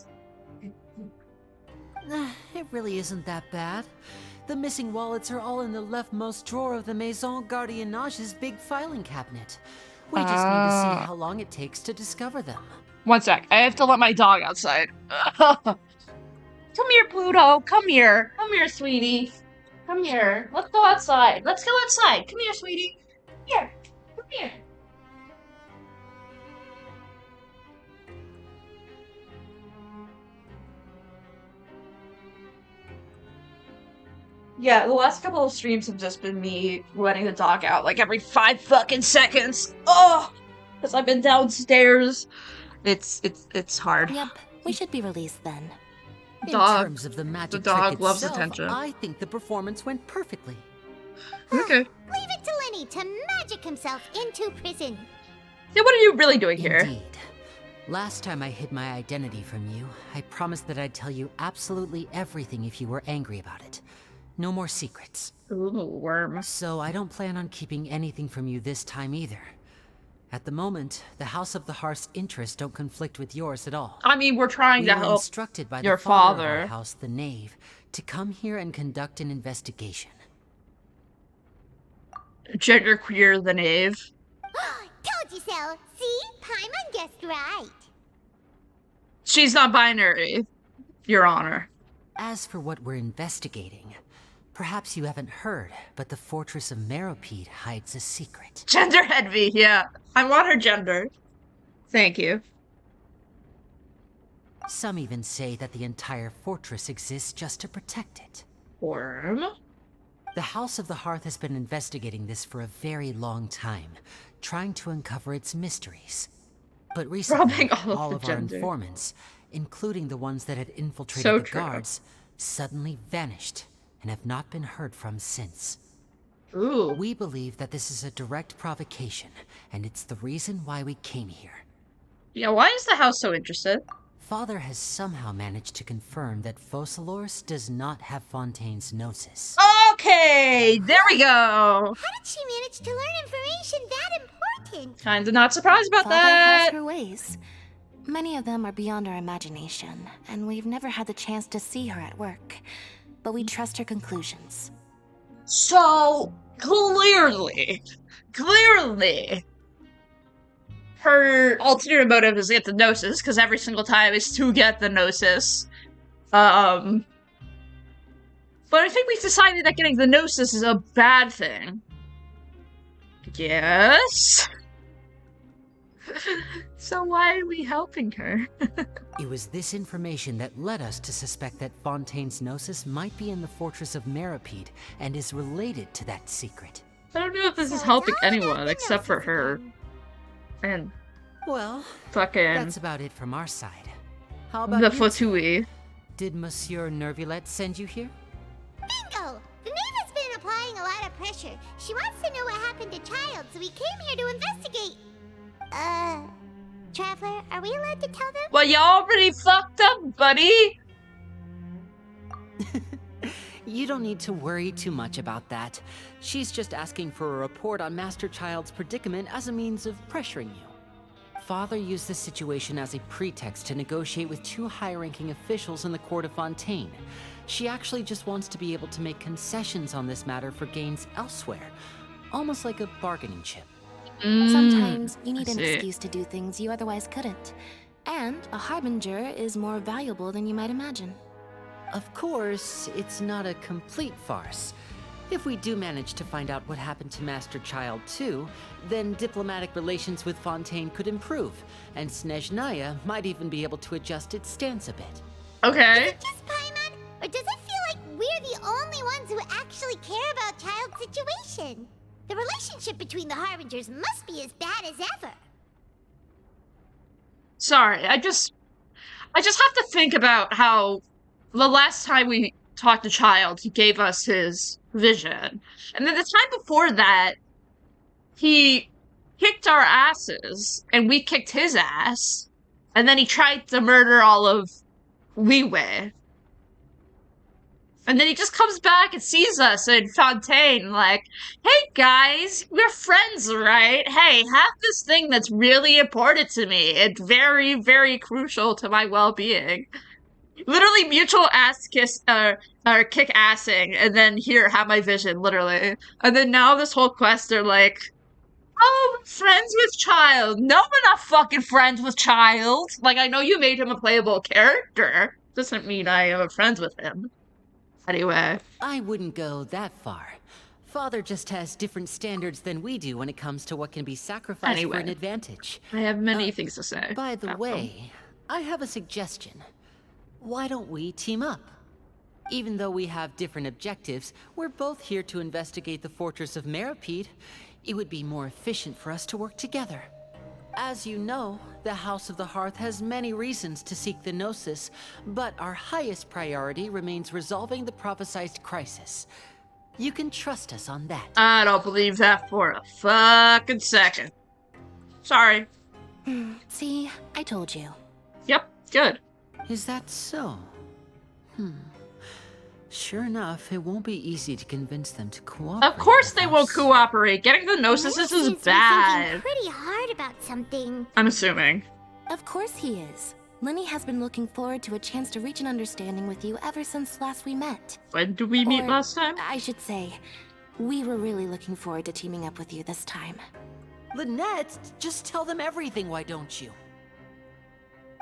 It really isn't that bad. The missing wallets are all in the leftmost drawer of the Maison Gardiennage's big filing cabinet. We just need to see how long it takes to discover them. One sec. I have to let my dog outside. Come here, Pluto. Come here. Come here, sweetie. Come here. Let's go outside. Let's go outside. Come here, sweetie. Here. Come here. Yeah, the last couple of streams have just been me letting the dog out like every 5 fucking seconds. Oh, because I've been downstairs. It's hard. Yep, we should be released then. In Dog. terms of the magic The dog trick loves itself, attention. I think the performance went perfectly. Okay. Leave it to Lenny to magic himself into prison. Yeah, what are you really doing here? Indeed. Last time I hid my identity from you, I promised that I'd tell you absolutely everything if you were angry about it. No more secrets. Ooh, worm. So I don't plan on keeping anything from you this time either. At the moment, the House of the Hearth's interests don't conflict with yours at all. I mean, we're trying We to were help instructed by your the father of father. our house, the Knave, to come here and conduct an investigation. Genderqueer the knave. Told you so. See? Paimon guessed right. She's not binary, Your Honor. As for what we're investigating, perhaps you haven't heard, but the fortress of Meropide hides a secret. Gender envy, yeah. I want her gender. Thank you. Some even say that the entire fortress exists just to protect it. Worm? The House of the Hearth has been investigating this for a very long time, trying to uncover its mysteries. But recently, Dropping all of of the our gender. informants, including the ones that had infiltrated So the true. guards, suddenly vanished and have not been heard from since. Ooh. We believe that this is a direct provocation, and it's the reason why we came here. Yeah, why is the house so interested? Father has somehow managed to confirm that Focalors does not have Fontaine's gnosis. Okay, there we go. How did she manage to learn information that important? Kinda not surprised about Father has that. her ways. Many of them are beyond our imagination, and we've never had the chance to see her at work. But we trust her conclusions. So, clearly, her ulterior motive is to get the gnosis, because every single time is to get the gnosis. But I think we've decided that getting the Gnosis is a bad thing. Yes? So why are we helping her? It was this information that led us to suspect that Fontaine's Gnosis might be in the fortress of Meripede and is related to that secret. I don't know if this is helping anyone except for her. And well, fucking that's about it from our side. How about the you Fatui? Did Monsieur Nervulette send you here? Bingo! The Knave has been applying a lot of pressure. She wants to know what happened to Child, so we came here to investigate. Traveler, are we allowed to tell them? Well, you already fucked up, buddy! You don't need to worry too much about that. She's just asking for a report on Master Child's predicament as a means of pressuring you. Father used this situation as a pretext to negotiate with two high-ranking officials in the court of Fontaine. She actually just wants to be able to make concessions on this matter for gains elsewhere, almost like a bargaining chip. Sometimes you need an excuse to do things you otherwise couldn't. And a harbinger is more valuable than you might imagine. Of course, it's not a complete farce. If we do manage to find out what happened to Master Child too, then diplomatic relations with Fontaine could improve, and Snezhnaya might even be able to adjust its stance a bit. Okay. Is it just Paimon, or does it feel like we're the only ones who actually care about Child's situation? The relationship between the Harbingers must be as bad as ever. Sorry, I just have to think about how the last time we talked to Child, he gave us his vision. And then the time before that, he kicked our asses, and we kicked his ass. And then he tried to murder all of Liyue. And then he just comes back and sees us in Fontaine, like, hey guys, we're friends, right? Hey, have this thing that's really important to me and very, very crucial to my well-being. Literally mutual ass kiss, or kick assing, and then here, have my vision, literally. And then now this whole quest, they're like, oh, we're friends with Child. No, we're not fucking friends with Child. Like, I know you made him a playable character. Doesn't mean I am friends with him. Anyway. I wouldn't go that far. Father just has different standards than we do when it comes to what can be sacrificed for an advantage. I have many things to say. By the way, I have a suggestion. Why don't we team up? Even though we have different objectives, we're both here to investigate the fortress of Meripede. It would be more efficient for us to work together. As you know, the House of the Hearth has many reasons to seek the Gnosis, but our highest priority remains resolving the prophesized crisis. You can trust us on that. I don't believe that for a fucking second. Sorry. See, I told you. Yep, good. Is that so? Sure enough, it won't be easy to convince them to cooperate. Of course they won't cooperate. Getting the Gnosis is bad. Pretty hard about something. I'm assuming. Of course he is. Lenny has been looking forward to a chance to reach an understanding with you ever since last we met. When did we meet last time? I should say, we were really looking forward to teaming up with you this time. Lynette, just tell them everything, why don't you?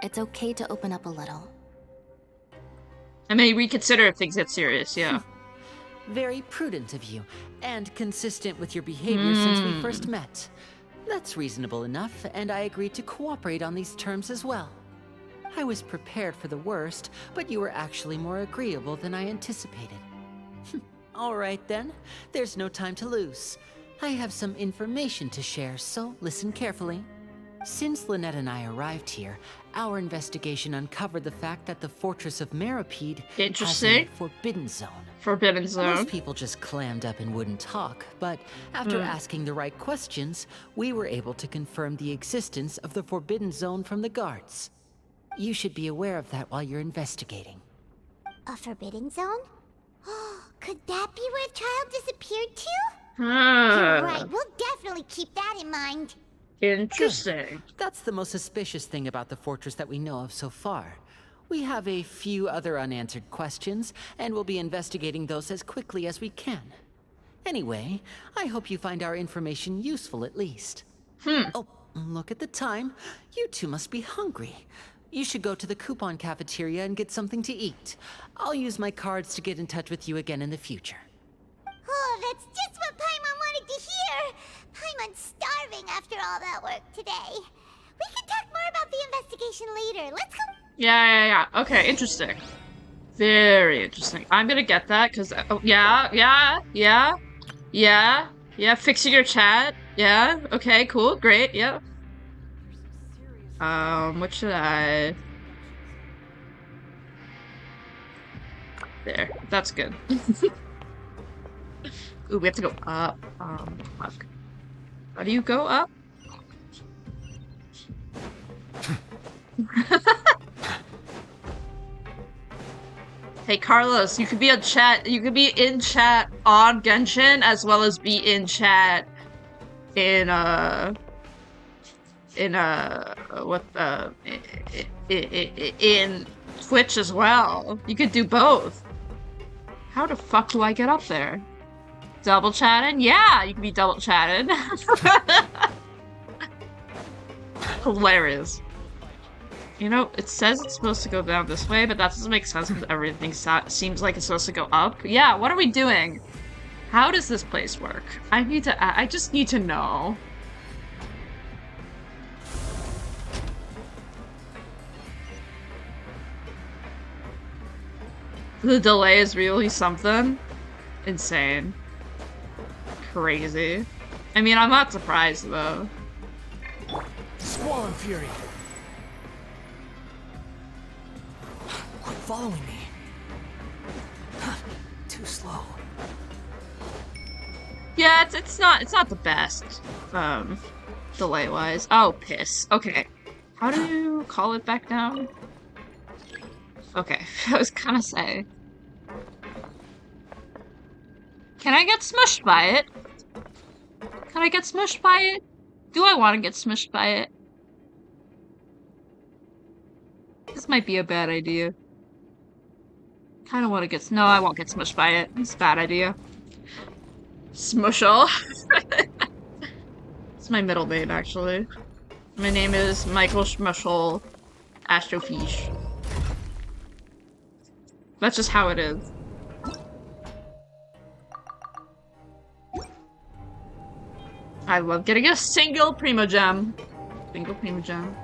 It's okay to open up a little. I may reconsider if things get serious, yeah. Very prudent of you, and consistent with your behavior since we first met. That's reasonable enough, and I agreed to cooperate on these terms as well. I was prepared for the worst, but you were actually more agreeable than I anticipated. All right then, there's no time to lose. I have some information to share, so listen carefully. Since Lynette and I arrived here, our investigation uncovered the fact that the Fortress of Meripede has a forbidden zone. Forbidden zone. Most people just clammed up and wouldn't talk, but after asking the right questions, we were able to confirm the existence of the forbidden zone from the guards. You should be aware of that while you're investigating. A forbidden zone? Could that be where Child disappeared to? You're right, we'll definitely keep that in mind. Interesting. Good. That's the most suspicious thing about the fortress that we know of so far. We have a few other unanswered questions, and we'll be investigating those as quickly as we can. Anyway, I hope you find our information useful at least. Oh, look at the time. You two must be hungry. You should go to the coupon cafeteria and get something to eat. I'll use my cards to get in touch with you again in the future. Oh, that's just what Paimon wanted to hear! Paimon's starving after all that work today. We can talk more about the investigation later. Let's go. Yeah. Okay, interesting. Very interesting. I'm gonna get that, because... Oh, yeah. Fixing your chat. Yeah, okay, cool, great, yeah. What should I... There, that's good. Ooh, we have to go up. Fuck. How do you go up? Hey Carlos, you could be on chat. You could be in chat on Genshin as well as be in chat in in Twitch as well. You could do both. How the fuck do I get up there? Double chatting? Yeah, you can be double chatted. Hilarious. You know, it says it's supposed to go down this way, but that doesn't make sense because everything seems like it's supposed to go up. Yeah, what are we doing? How does this place work? I just need to know. The delay is really something. Insane. Crazy. I mean, I'm not surprised though. Squall and Fury. Quit following me. Too slow. Yeah, it's not the best. Delay wise. Oh, piss. Okay. How do you call it back down? Okay, I was gonna say. Can I get smushed by it? Can I get smushed by it? Do I want to get smushed by it? This might be a bad idea. Kind of want to get... No, I won't get smushed by it. It's a bad idea. Smushel. It's my middle name, actually. My name is Michael Schmushel Astrofish. That's just how it is. I love getting a single Primo Gem. Single Primo Gem.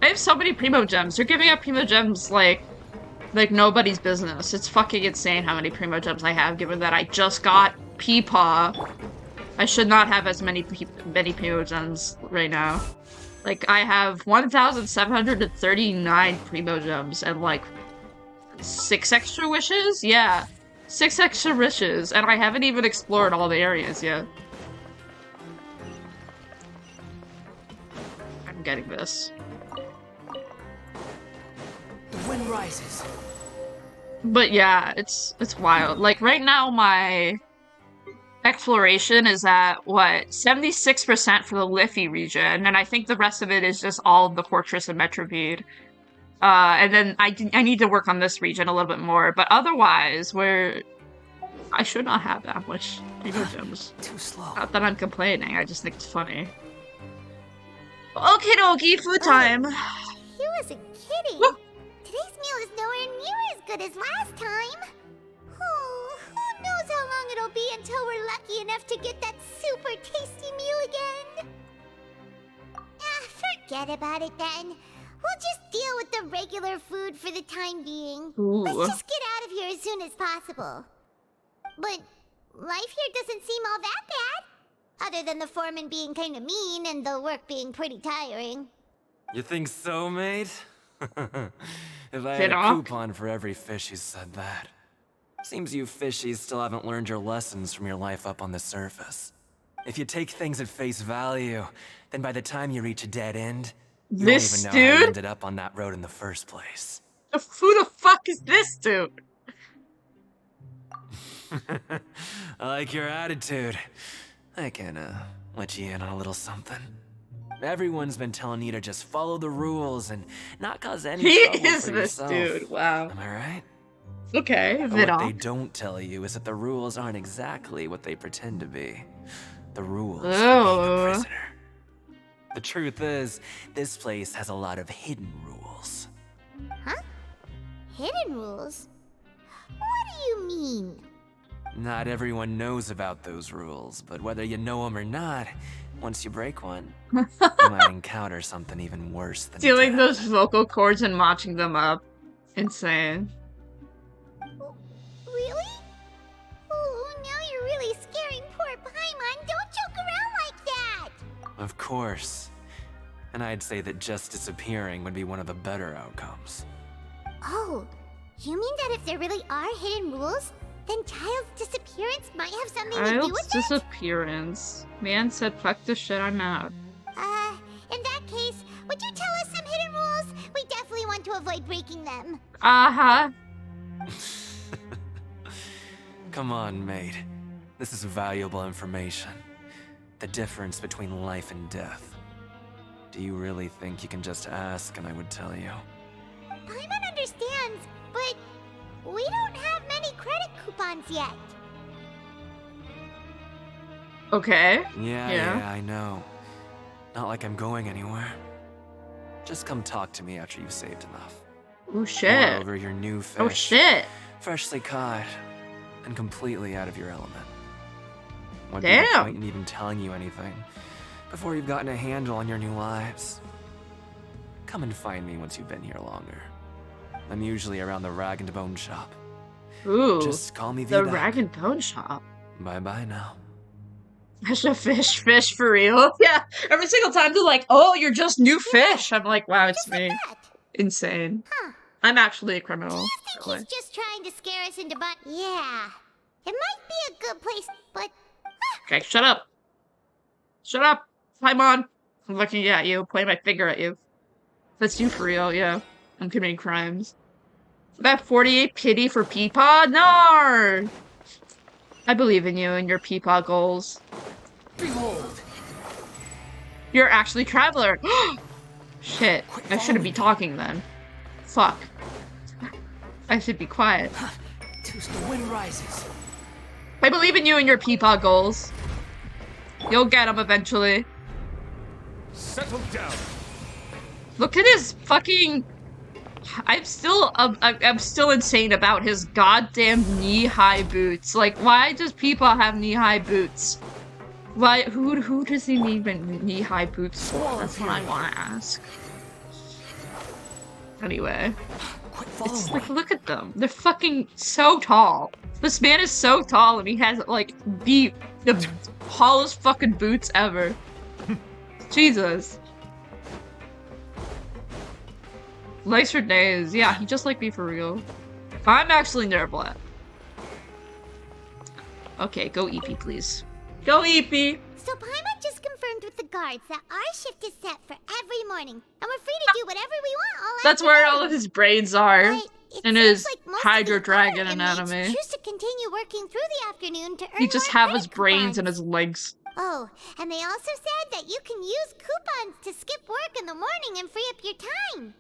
I have so many Primo Gems. You're giving up Primo Gems like nobody's business. It's fucking insane how many Primo Gems I have, given that I just got Peepaw. I should not have as many Primo Gems right now. Like, I have 1,739 Primo Gems and like 6 extra wishes? Yeah. 6 extra wishes, and I haven't even explored all the areas yet. I'm getting this. The wind rises. But yeah, it's wild. Like, right now my exploration is at, what, 76% for the Liffey region, and I think the rest of it is just all of the Fortress of Metrovede. And then I need to work on this region a little bit more, but otherwise, I should not have that much Primo Gems. Too slow. Not that I'm complaining, I just think it's funny. Okie dokie, food time! He wasn't kidding! Today's meal is nowhere near as good as last time! Oh, who knows how long it'll be until we're lucky enough to get that super tasty meal again? Forget about it then. We'll just deal with the regular food for the time being. Ooh. Let's just get out of here as soon as possible. But life here doesn't seem all that bad. Other than the foreman being kinda mean and the work being pretty tiring. You think so, mate? If I had a coupon for every fish who said that. Seems you fishies still haven't learned your lessons from your life up on the surface. If you take things at face value, then by the time you reach a dead end, you won't even know how you ended up on that road in the first place. Who the fuck is this dude? I like your attitude. I can, let you in on a little something. Everyone's been telling you to just follow the rules and not cause any trouble for yourself. Dude, wow. Am I right? Okay, But bit what they off. don't tell you is that the rules aren't exactly what they pretend to be. The rules for being a Oh. prisoner. The truth is, this place has a lot of hidden rules. Huh? Hidden rules? What do you mean? Not everyone knows about those rules, but whether you know them or not, once you break one, you might encounter something even worse than Stealing those vocal cords and matching them up. Insane. Really? Oh, now you're really scaring poor Paimon. Don't joke around like that! Of course. And I'd say that just disappearing would be one of the better outcomes. Oh, you mean that if there really are hidden rules, then Child's disappearance might have something to do Child's with it? disappearance. Man said, fuck this shit, I'm out. In that case, would you tell us some hidden rules? We definitely want to avoid breaking them. Uh-huh. Come on, mate. This is valuable information. The difference between life and death. Do you really think you can just ask and I would tell you? Paimon understands, but we don't have many credit coupons yet. Okay. Yeah, I know. Not like I'm going anywhere. Just come talk to me after you've saved enough. Oh shit. Moreover, your new fish. Oh shit. Freshly caught and completely out of your element. What'd be the Damn. point in even telling you anything before you've gotten a handle on your new lives? Come and find me once you've been here longer. I'm usually around the Rag and Bone shop. Ooh. Just call me the V-Back. Rag and Bone shop. Bye-bye now. I should fish for real. Yeah. Every single time they're like, oh, you're just new fish. I'm like, wow, it's me. Insane. I'm actually a criminal. I think he's just trying to scare us into Yeah. It might be a good place, but... Okay, shut up. Shut up. Paimon. I'm looking at you, pointing my finger at you. That's you for real, yeah. I'm committing crimes. That 48 pity for Peepaw? No! I believe in you and your Peepaw goals. Behold! You're actually Traveler. Shit. I shouldn't be talking then. Fuck. I should be quiet. The wind rises. I believe in you and your Peepaw goals. You'll get them eventually. Settle down. Look at his fucking... I'm still insane about his goddamn knee-high boots. Like, why does Peepaw have knee-high boots? Why? Who does he need knee-high boots for? That's what I want to ask. Anyway, it's like, look at them. They're fucking so tall. This man is so tall, and he has like the tallest fucking boots ever. Jesus. Likes for days. Yeah, he just like me for real. I'm actually Nervlet. Okay, go EP, please. Go EP! So Paimon just confirmed with the guards that our shift is set for every morning, and we're free to do whatever we want all That's where afternoon. all of his brains are. In his Hydro Dragon Inmates anatomy. choose to continue working through the afternoon to earn He just more have his credit brains coupons. and his legs. Oh, and they also said that you can use coupons to skip work in the morning and free up your time.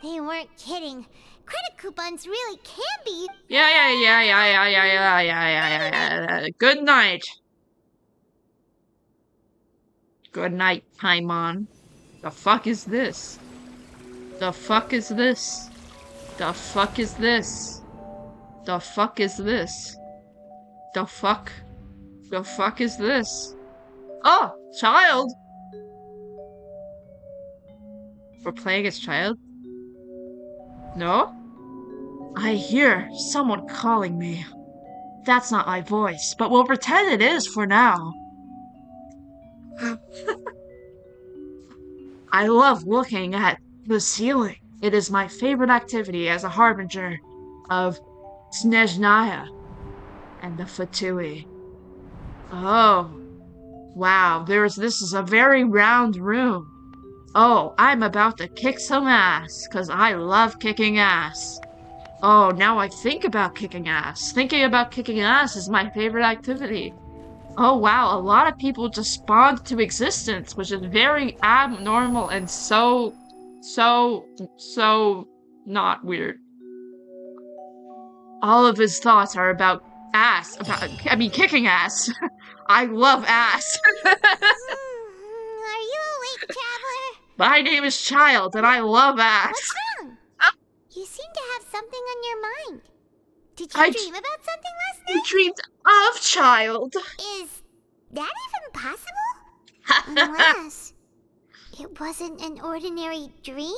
They weren't kidding. Credit coupons really can be... Yeah. Good night. Good night, Paimon. The fuck is this? The fuck is this? The fuck is this? The fuck is this? The fuck? The fuck is this? Oh, child! We're playing as child? No? I hear someone calling me. That's not my voice, but we'll pretend it is for now. I love looking at the ceiling. It is my favorite activity as a harbinger of Snezhnaya and the Fatui. Oh, wow, this is a very round room. Oh, I'm about to kick some ass, 'cause I love kicking ass. Oh, now I think about kicking ass. Thinking about kicking ass is my favorite activity. Oh wow, a lot of people just spawned to existence, which is very abnormal and so not weird. all of his thoughts are about ass. Kicking ass. I love ass. Are you awake, Traveler? My name is Child, and I love ass. What's wrong? You seem to have something on your mind. Did you dream about something last night? You dreamed of Child. Is that even possible? Unless it wasn't an ordinary dream?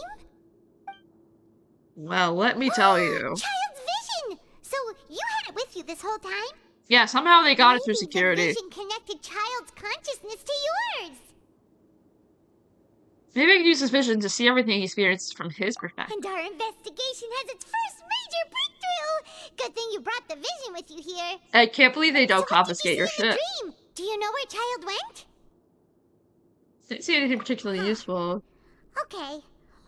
Well, let me tell you. Child's vision! So you had it with you this whole time? Yeah, somehow they got it through security. The vision connected Child's consciousness to yours. Maybe I could use his vision to see everything he experiences from his perspective. And our investigation has its first major breakthrough! Good thing you brought the vision with you here. I can't believe they don't confiscate your shit. Dream? Do you know where Child went? Didn't see anything particularly useful. Okay.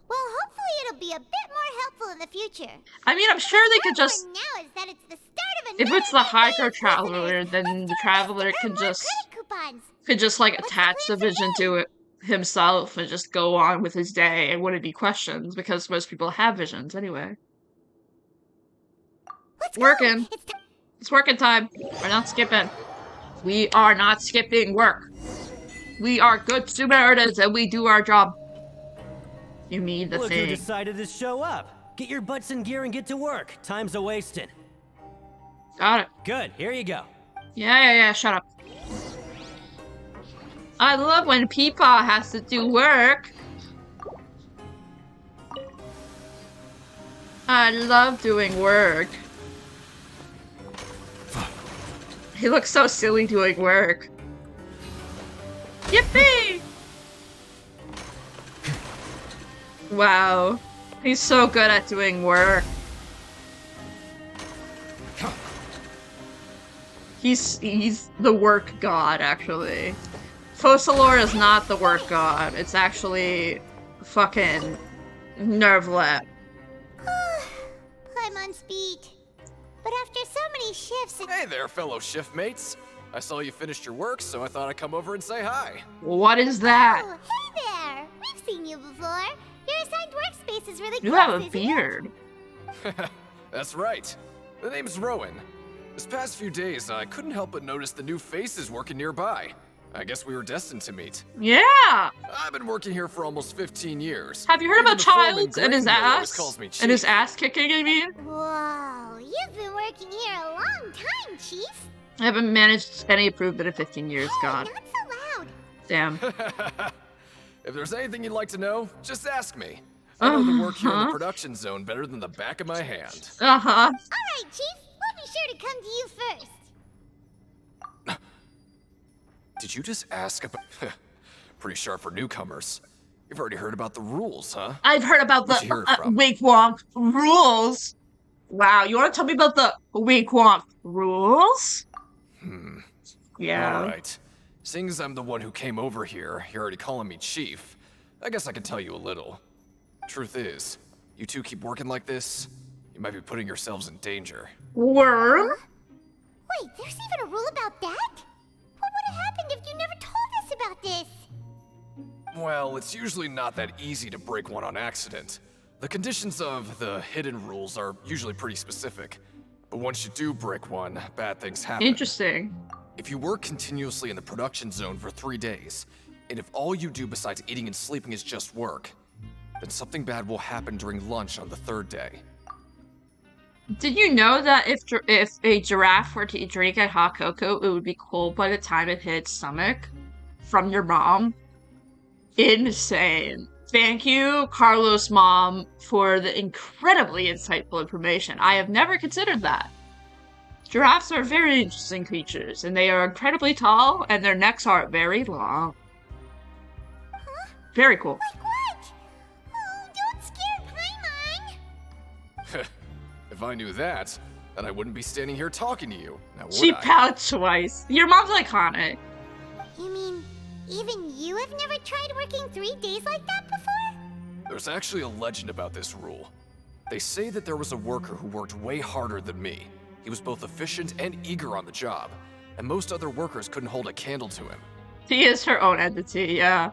Well, hopefully it'll be a bit more helpful in the future. I mean, I'm sure they could just... Now is that it's the start of if it's the Hydro Traveler, then the Traveler can just like attach the vision to it himself and just go on with his day and wouldn't be questions because most people have visions anyway. Let's working. It's working time. We're not skipping. We are not skipping work. We are good Samaritans and we do our job. You mean the Look thing. who decided to show up. Get your butts in gear and get to work. Time's a-wasting. Got it. Good, here you go. Yeah, shut up. I love when Peepaw has to do work. I love doing work. He looks so silly doing work. Yippee! Wow. He's so good at doing work. He's the work god, actually. Focalor is not the work god. It's actually fucking Nervlet. I'm on speed. But after so many shifts... Hey there, fellow shift mates. I saw you finished your work, so I thought I'd come over and say hi. What is that? Oh, hey there! We've seen you before. Your assigned workspace is really You close, have a isn't beard. That's right. The name's Rowan. This past few days, I couldn't help but notice the new faces working nearby. I guess we were destined to meet. Yeah! I've been working here for almost 15 years. Have you heard Even about the foreman Child and his Greenville always ass? calls me And his Chief. ass kicking, I mean? Whoa, you've been working here a long time, Chief. I haven't managed any improvement in 15 years, God. Not so loud. Damn. If there's anything you'd like to know, just ask me. I know the work here in the production zone better than the back of my hand. Uh-huh. All right, Chief. We'll be sure to come to you first. Did you just ask about... Pretty sharp for newcomers. You've already heard about the rules, huh? I've heard about Where'd you hear it the from? Wink Wonk rules. Wow, you want to tell me about the Wink Wonk rules? Yeah. Alright. Seeing as I'm the one who came over here, you're already calling me Chief. I guess I can tell you a little. Truth is, you two keep working like this, you might be putting yourselves in danger. Worm? Wait, there's even a rule about that? What would have happened if you never told us about this? Well, it's usually not that easy to break one on accident. The conditions of the hidden rules are usually pretty specific. But once you do break one, bad things happen. Interesting. If you work continuously in the production zone for 3 days, and if all you do besides eating and sleeping is just work, then something bad will happen during lunch on the 3rd day. Did you know that if a giraffe were to drink a hot cocoa, it would be cold by the time it hit its stomach? From your mom? Insane. Thank you, Carlos' mom, for the incredibly insightful information. I have never considered that. Giraffes are very interesting creatures, and they are incredibly tall, and their necks are very long. Huh? Very cool. Like what? Oh, don't scare Paimon. If I knew that, then I wouldn't be standing here talking to you. Now, would She I? pouted twice. Your mom's iconic. You mean, even you have never tried working 3 days like that before? There's actually a legend about this rule. They say that there was a worker who worked way harder than me. He was both efficient and eager on the job, and most other workers couldn't hold a candle to him. She is her own entity, yeah.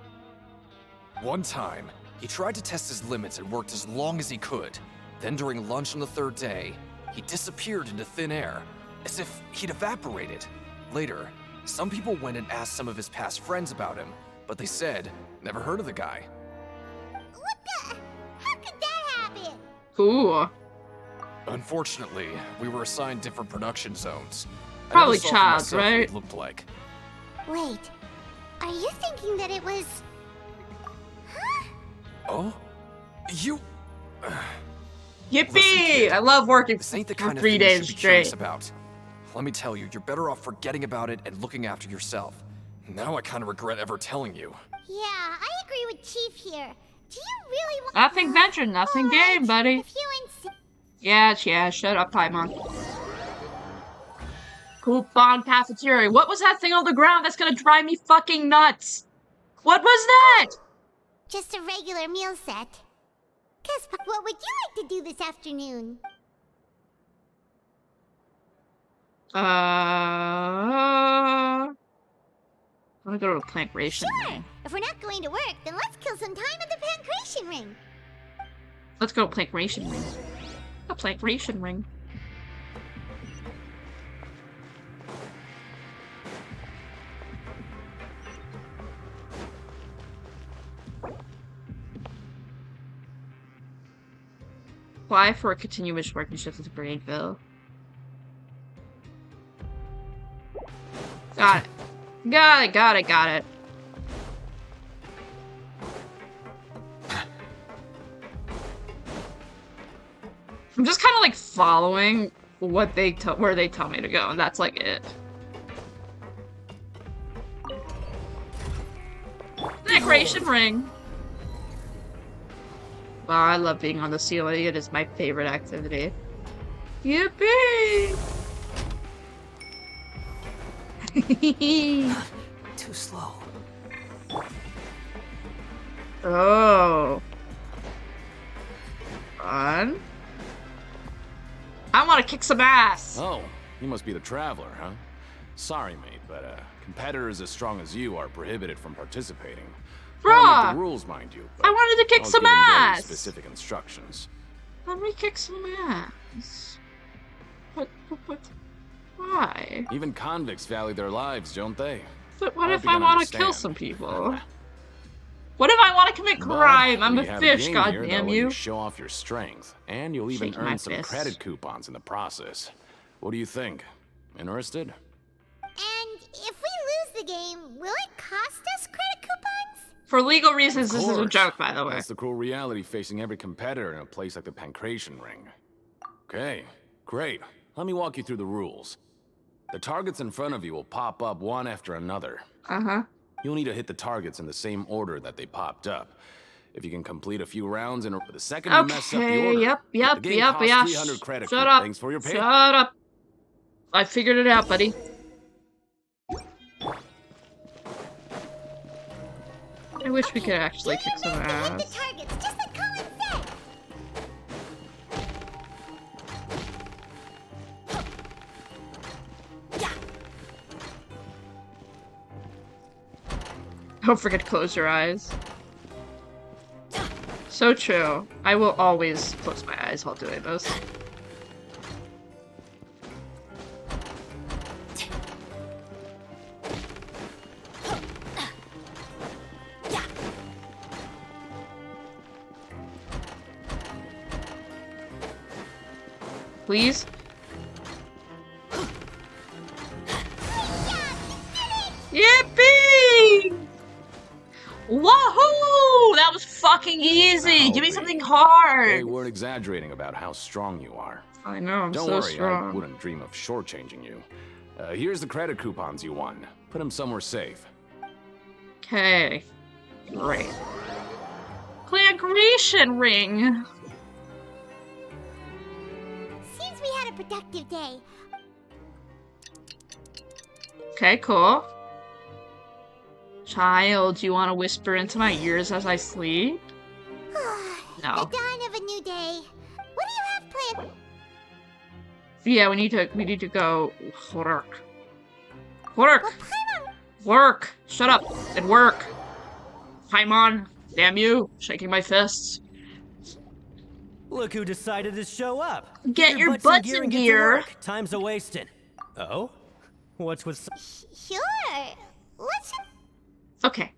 One time, he tried to test his limits and worked as long as he could. Then during lunch on the 3rd day, He disappeared into thin air, as if he'd evaporated. Later, some people went and asked some of his past friends about him, but they said, never heard of the guy. What the? How could that happen? Ooh. Unfortunately, we were assigned different production zones. Probably I never saw for Chad, myself what right? it looked like. Wait, are you thinking that it was... Huh? Oh? You... Yippee! I love working This ain't the for kind of 3 thing days you should be curious straight. about. Let me tell you, you're better off forgetting about it and looking after yourself. Now I kind of regret ever telling you. Yeah, I agree with Chief here. Do you really want... Nothing ventured, nothing gained, buddy. If you insist... Yeah, shut up, Paimon. Coupon cafeteria. What was that thing on the ground that's gonna drive me fucking nuts? What was that? Just a regular meal set. Guess what would you like to do this afternoon? I wanna go to a Plankration ring. If we're not going to work, then let's kill some time at the Pancration ring. Let's go to Plankration ring. A Plankration ring. Apply for a continuous working shift at Brainville. Got it. Got it. I'm just kind of like following what they where they tell me to go, and that's like it. Decoration ring. Wow, I love being on the ceiling. It is my favorite activity. Yippee! Too slow. Oh. Fun. I want to kick some ass. Oh, you must be the traveler, huh? Sorry, mate, but competitors as strong as you are prohibited from participating. Bruh! The rules, mind you. I wanted to kick some ass. Very specific instructions. Let me kick some ass. What? Why? Even convicts value their lives, don't they? But what I if hope you I can want to kill understand. some people? What if I want to commit crime? I'm We a have fish, game here goddamn that'll let you. Show off your strength, and you'll even Shaking my earn some fists. credit coupons in the process. What do you think? Interested? And if we lose the game, will it cost us credit coupons? For legal reasons, Of this is a course. joke, by the way. That's the cruel reality facing every competitor in a place like the Pancration Ring. Okay, great. Let me walk you through the rules. The targets in front of you will pop up one after another. Uh-huh. You'll need to hit the targets in the same order that they popped up. If you can complete a few rounds in the second you mess up the Okay, order, yep. the game costs 300 credit Shut up. Thanks for your pay. Shut up. I figured it out, buddy. I wish we could actually kick some ass. Targets, just like Colin said. Don't forget to close your eyes. So true. I will always close my eyes while doing this. Please? Yippee! Wahoo! That was fucking easy! Give me something They hard! weren't exaggerating about how strong you are. I know, I'm Don't so worry, I strong. wouldn't dream of shortchanging you. Here's the credit coupons you won. Put them somewhere safe. Okay. Great. Clangration ring! Seems we had a productive day. Okay, cool. Child, do you want to whisper into my ears as I sleep? No. The dawn of a new day. What do you have planned? Yeah, we need to go work. Work! Work! Shut up and work! Paimon, damn you, shaking my fists. Look who decided to show up. Get your butts in and get to gear. work. Time's a-wasting. Oh? What's with... Sure. Let's just... Okay.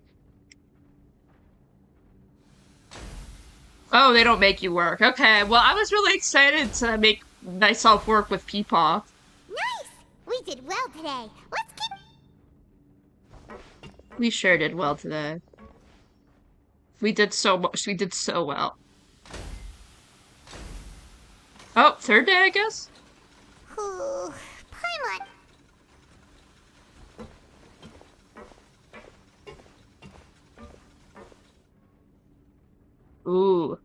Oh, they don't make you work. Okay, well, I was really excited to make myself work with Peepaw. Nice! We did well today. Let's keep... We sure did well today. We did so much. We did so well. Oh, third day, I guess? Ooh, Paimon. Ooh.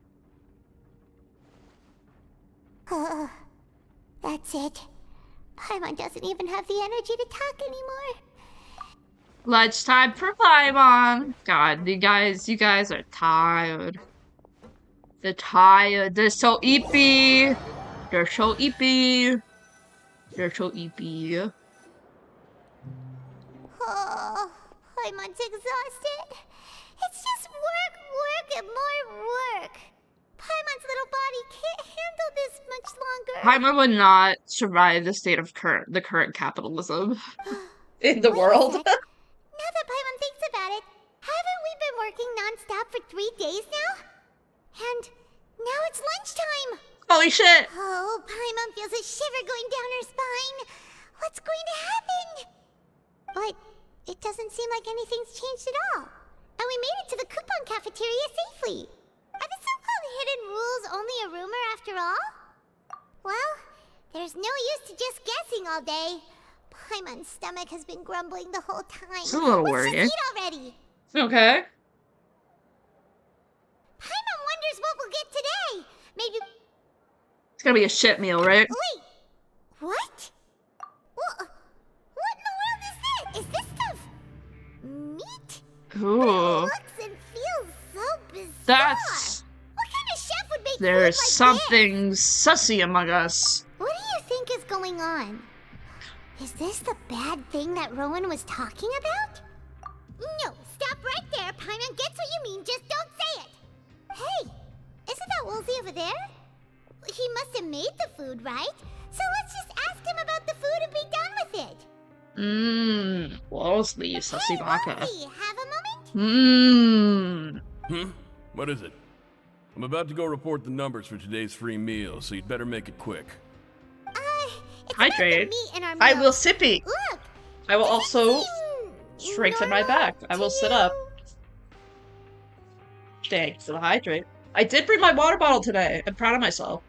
That's it. Paimon doesn't even have the energy to talk anymore. Lunchtime for Paimon. God, you guys are tired. They're tired. They're so eepy. They're so eepy. They're so eepy. Oh, Paimon's exhausted. It's just work, work, and more work. Paimon's little body can't handle this much longer. Paimon would not survive the state of the current capitalism in the world. Now that Paimon thinks about it, haven't we been working non-stop for 3 days now? And now it's lunchtime. Holy shit! Oh, Paimon feels a shiver going down her spine. What's going to happen? But it doesn't seem like anything's changed at all. And we made it to the coupon cafeteria safely. Are the so-called hidden rules only a rumor after all? Well, there's no use to just guessing all day. Paimon's stomach has been grumbling the whole time. It's a little Let's worrying. just eat already. Okay. Paimon wonders what we'll get today. Maybe... It's gonna be a shit meal, right? Wait, what? What in the world is this? Is this stuff meat? Ooh. It looks and feels so bizarre. That's... What kind of chef would make There's food like something sussy among us. What do you think is going on? Is this the bad thing that Rowan was talking about? No, stop right there. Paimon gets what you mean, just don't say it. Hey, isn't that Woolsey over there? He must have made the food, right? So let's just ask him about the food and be done with it. Woolsey, sussy baka. Woolsey, have a moment? What is it? I'm about to go report the numbers for today's free meal, so you'd better make it quick. It's Hydrate. about the meat in our I meal. will sippy. Look, I will also strengthen my back. I will sit up. Thanks for the hydrate. I did bring my water bottle today. I'm proud of myself.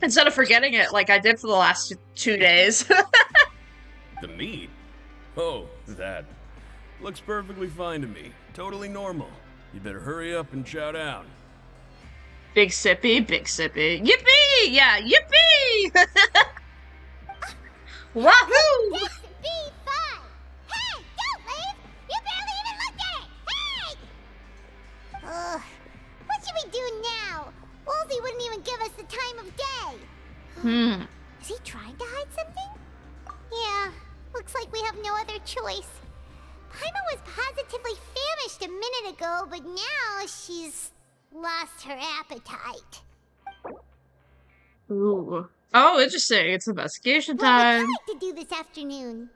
Instead of forgetting it like I did for the last 2 days. The meat? Oh, that. Looks perfectly fine to me. Totally normal. You better hurry up and shout out. Big sippy, big sippy. Yippee! Yeah, yippee! Wahoo! This be fun. Hey, don't leave! You barely even looked at it! Hey! What should we do now? Woolsey wouldn't even give us the time of day. Is he trying to hide something? Yeah, looks like we have no other choice. Paimon was positively famished a minute ago, but now she's lost her appetite. Ooh. Oh, interesting. It's investigation What would time. you like to do this afternoon?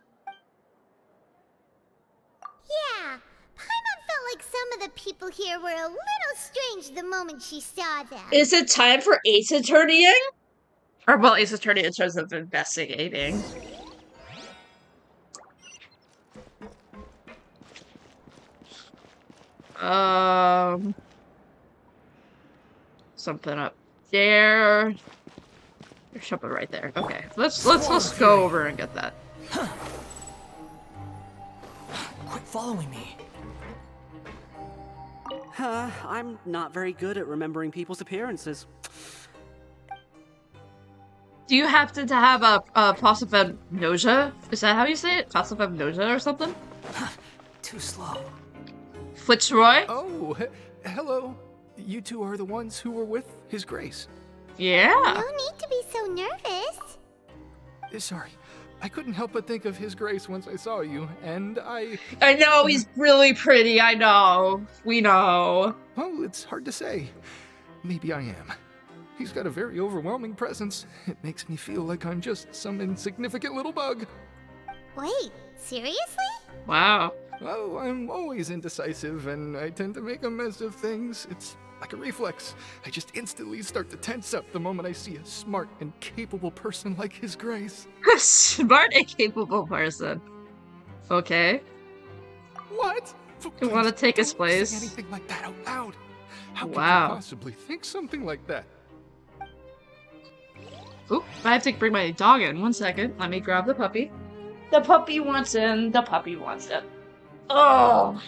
Yeah, Paimon felt like some of the people here were a little strange the moment she saw them. Is it time for Ace Attorneying? Or, well, Ace Attorney in terms of investigating. Something up there. There's something right there. Okay, let's go over and get that. Quit following me. I'm not very good at remembering people's appearances. Do you happen to have a possible nausea? Is that how you say it? Possible nausea or something? Too slow. Fitzroy? Oh, hello. You two are the ones who were with His Grace. Yeah. No need to be so nervous. Sorry. I couldn't help but think of His Grace once I saw you, and I know, he's really pretty, I know. We know. Well, it's hard to say. Maybe I am. He's got a very overwhelming presence. It makes me feel like I'm just some insignificant little bug. Wait, seriously? Wow. Oh, I'm always indecisive, and I tend to make a mess of things. It's like a reflex. I just instantly start to tense up the moment I see a smart and capable person like His Grace. Smart and capable person. Okay. What? You want to take his place? Don't say anything like that out loud. How could Wow. you possibly think something like that? Oop, I have to bring my dog in. 1 second. Let me grab the puppy. The puppy wants in. The puppy wants in. Oh.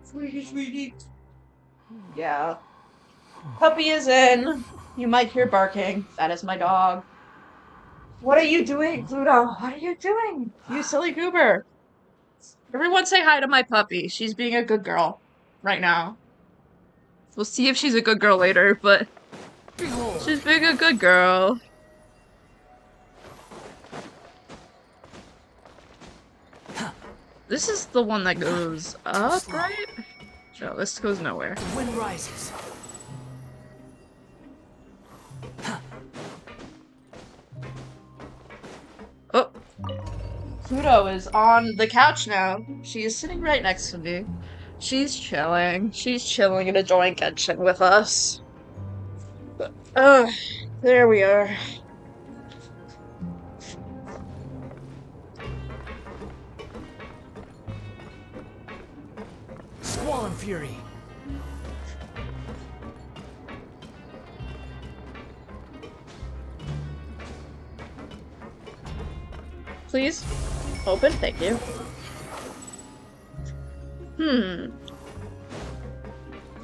Sweetie, sweetie. Yeah. Puppy is in. You might hear barking. That is my dog. What are you doing, Pluto? What are you doing? You silly goober. Everyone say hi to my puppy. She's being a good girl right now. We'll see if she's a good girl later, but she's being a good girl. This is the one that goes up, right? No, this goes nowhere. The wind rises. Oh. Pluto is on the couch now. She is sitting right next to me. She's chilling. She's chilling and enjoying Genshin with us. There we are. Squall Fury. Please. Open, thank you. Who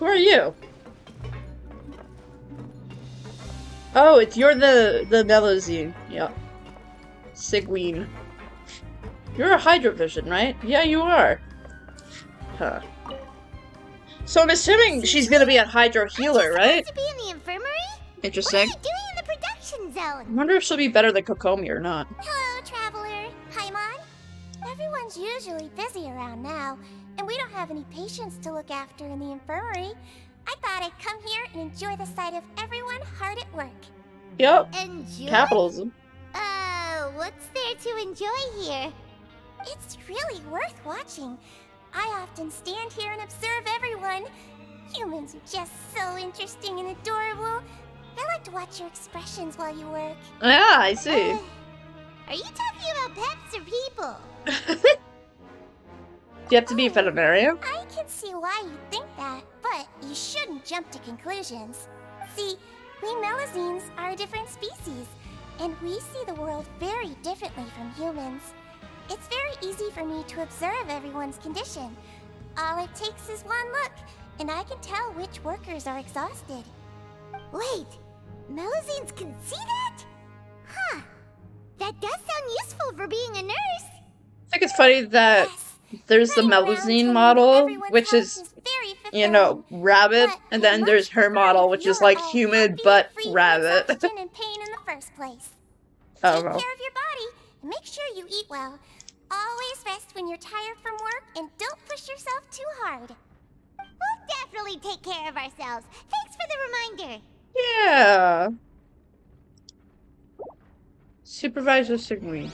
are you? Oh, you're the Melozine. Yep. Sigween. You're a Hydrovision, right? Yeah, you are. Huh. So I'm assuming she's gonna be a Hydro healer, right? To be in the infirmary? Interesting. What are you doing in the production zone? I wonder if she'll be better than Kokomi or not. Hello, traveler. Paimon. Everyone's usually busy around now, and we don't have any patients to look after in the infirmary. I thought I'd come here and enjoy the sight of everyone hard at work. Yep. Enjoy? Capitalism. What's there to enjoy here? It's really worth watching. I often stand here and observe everyone. Humans are just so interesting and adorable. I like to watch your expressions while you work. Yeah, I see. Are you talking about pets or people? You have to be a veterinarian? I can see why you think that, but you shouldn't jump to conclusions. See, we Melazines are a different species, and we see the world very differently from humans. It's very easy for me to observe everyone's condition. All it takes is one look, and I can tell which workers are exhausted. Wait, Melazines can see that? Huh. That does sound useful for being a nurse. I think it's funny that there's the Melazine model, which is, you know, rabbit, and then there's her model, which is like human but rabbit. And pain in the first place. Oh, Take well. care of your body and make sure you eat well. Always rest when you're tired from work and don't push yourself too hard. We'll definitely take care of ourselves. Thanks for the reminder. Yeah. Supervisor Sigween.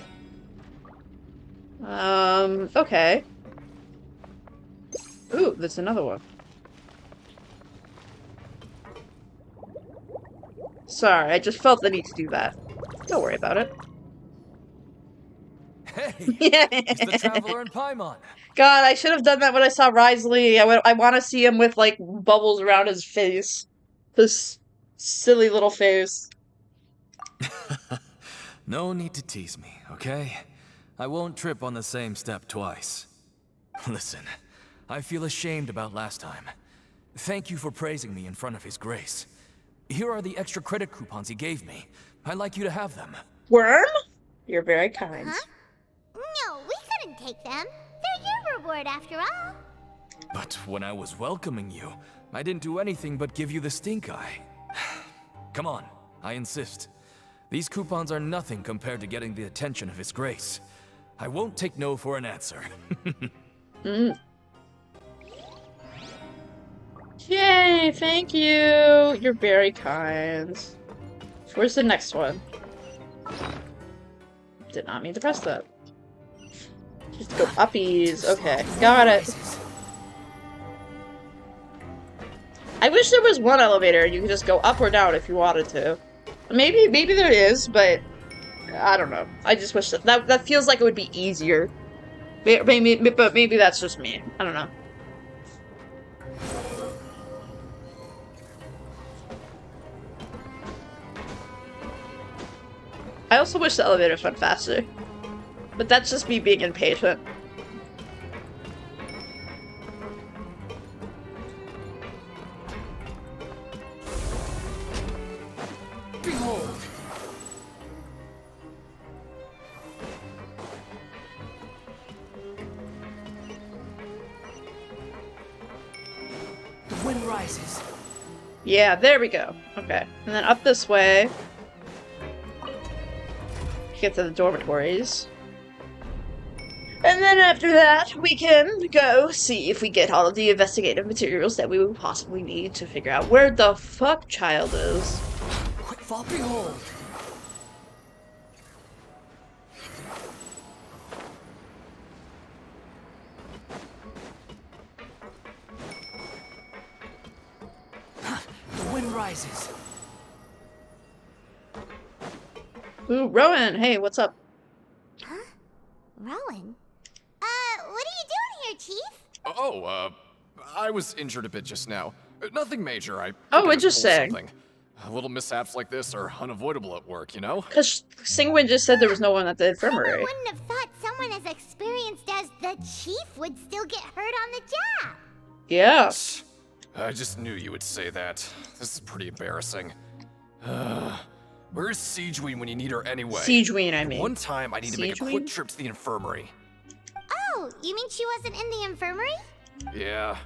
Okay. Ooh, there's another one. Sorry, I just felt the need to do that. Don't worry about it. Hey, it's the Traveler and Paimon. God, I should have done that when I saw Risley. I want to see him with, like, bubbles around his face. This silly little face. No need to tease me, okay? I won't trip on the same step twice. Listen, I feel ashamed about last time. Thank you for praising me in front of His Grace. Here are the extra credit coupons he gave me. I'd like you to have them. Worm? You're very kind. Huh? No, we couldn't take them. They're your reward after all. But when I was welcoming you, I didn't do anything but give you the stink eye. Come on, I insist. These coupons are nothing compared to getting the attention of His Grace. I won't take no for an answer. Yay, thank you. You're very kind. Where's the next one? Did not mean to press that. Just go uppies. Okay, got it. I wish there was one elevator you could just go up or down if you wanted to. Maybe there is, but I don't know. I just wish that feels like it would be easier. But maybe that's just me. I don't know. I also wish the elevators went faster. But that's just me being impatient. Behold! The wind rises. Yeah, there we go. Okay. And then up this way. Get to the dormitories. And then after that, we can go see if we get all of the investigative materials that we would possibly need to figure out where the fuck Child is. Quick fall, behold! The wind rises. Ooh, Rowan, hey, what's up? Huh? Rowan? What are you doing here, Chief? Oh, I was injured a bit just now. Nothing major, I Oh, think I just pulled interesting. something. Little mishaps like this are unavoidable at work, you know? Because Singwin just said there was no one at the infirmary. I wouldn't have thought someone as experienced as the Chief would still get hurt on the job. Yeah. I just knew you would say that. This is pretty embarrassing. Where's Siegeween when you need her anyway? Siegeween, I mean. One time I need to make a Siegeween? quick trip to the infirmary. Oh, you mean she wasn't in the infirmary? Yeah.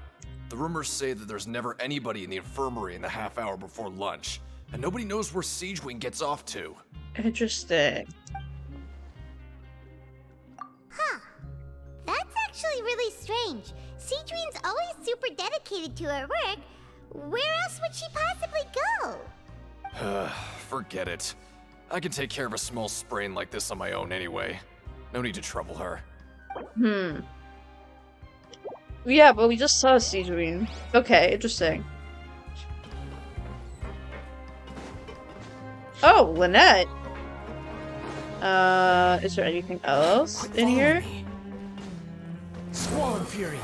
The rumors say that there's never anybody in the infirmary in the half hour before lunch, and nobody knows where Siegeween gets off to. Interesting. Huh. That's actually really strange. Siegeween's always super dedicated to her work. Where else would she possibly go? Forget it. I can take care of a small sprain like this on my own anyway. No need to trouble her. Yeah, but we just saw Siegeween. Okay, interesting. Oh, Lynette. Is there anything else in here? Squall Fury.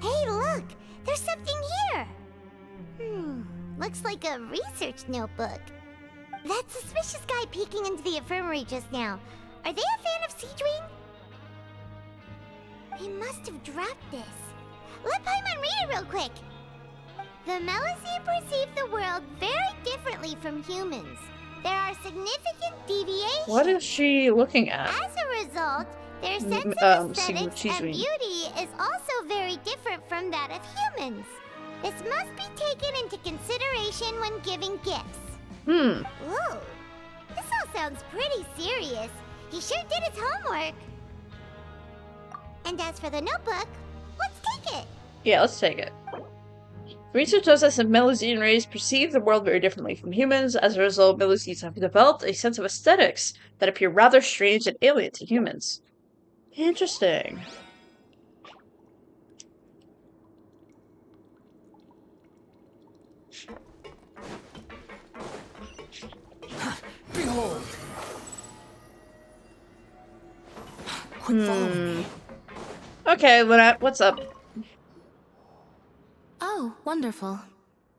Hey, look! There's something here! Looks like a research notebook. That suspicious guy peeking into the infirmary just now. Are they a fan of Siegeween? He must have dropped this. Let Paimon read it real quick! The Melusine perceive the world very differently from humans. There are significant deviations. What is she looking at? As a result, their sense of aesthetics and Siegeween. beauty is also very different from that of humans. This must be taken into consideration when giving gifts. Whoa, this all sounds pretty serious. He sure did his homework. And as for the notebook, let's take it. Yeah, let's take it. Research shows us that Melusine rays perceive the world very differently from humans. As a result, Melusines have developed a sense of aesthetics that appear rather strange and alien to humans. Interesting. Behold! Quick follow me. Okay, Lynette, what's up? Oh, wonderful.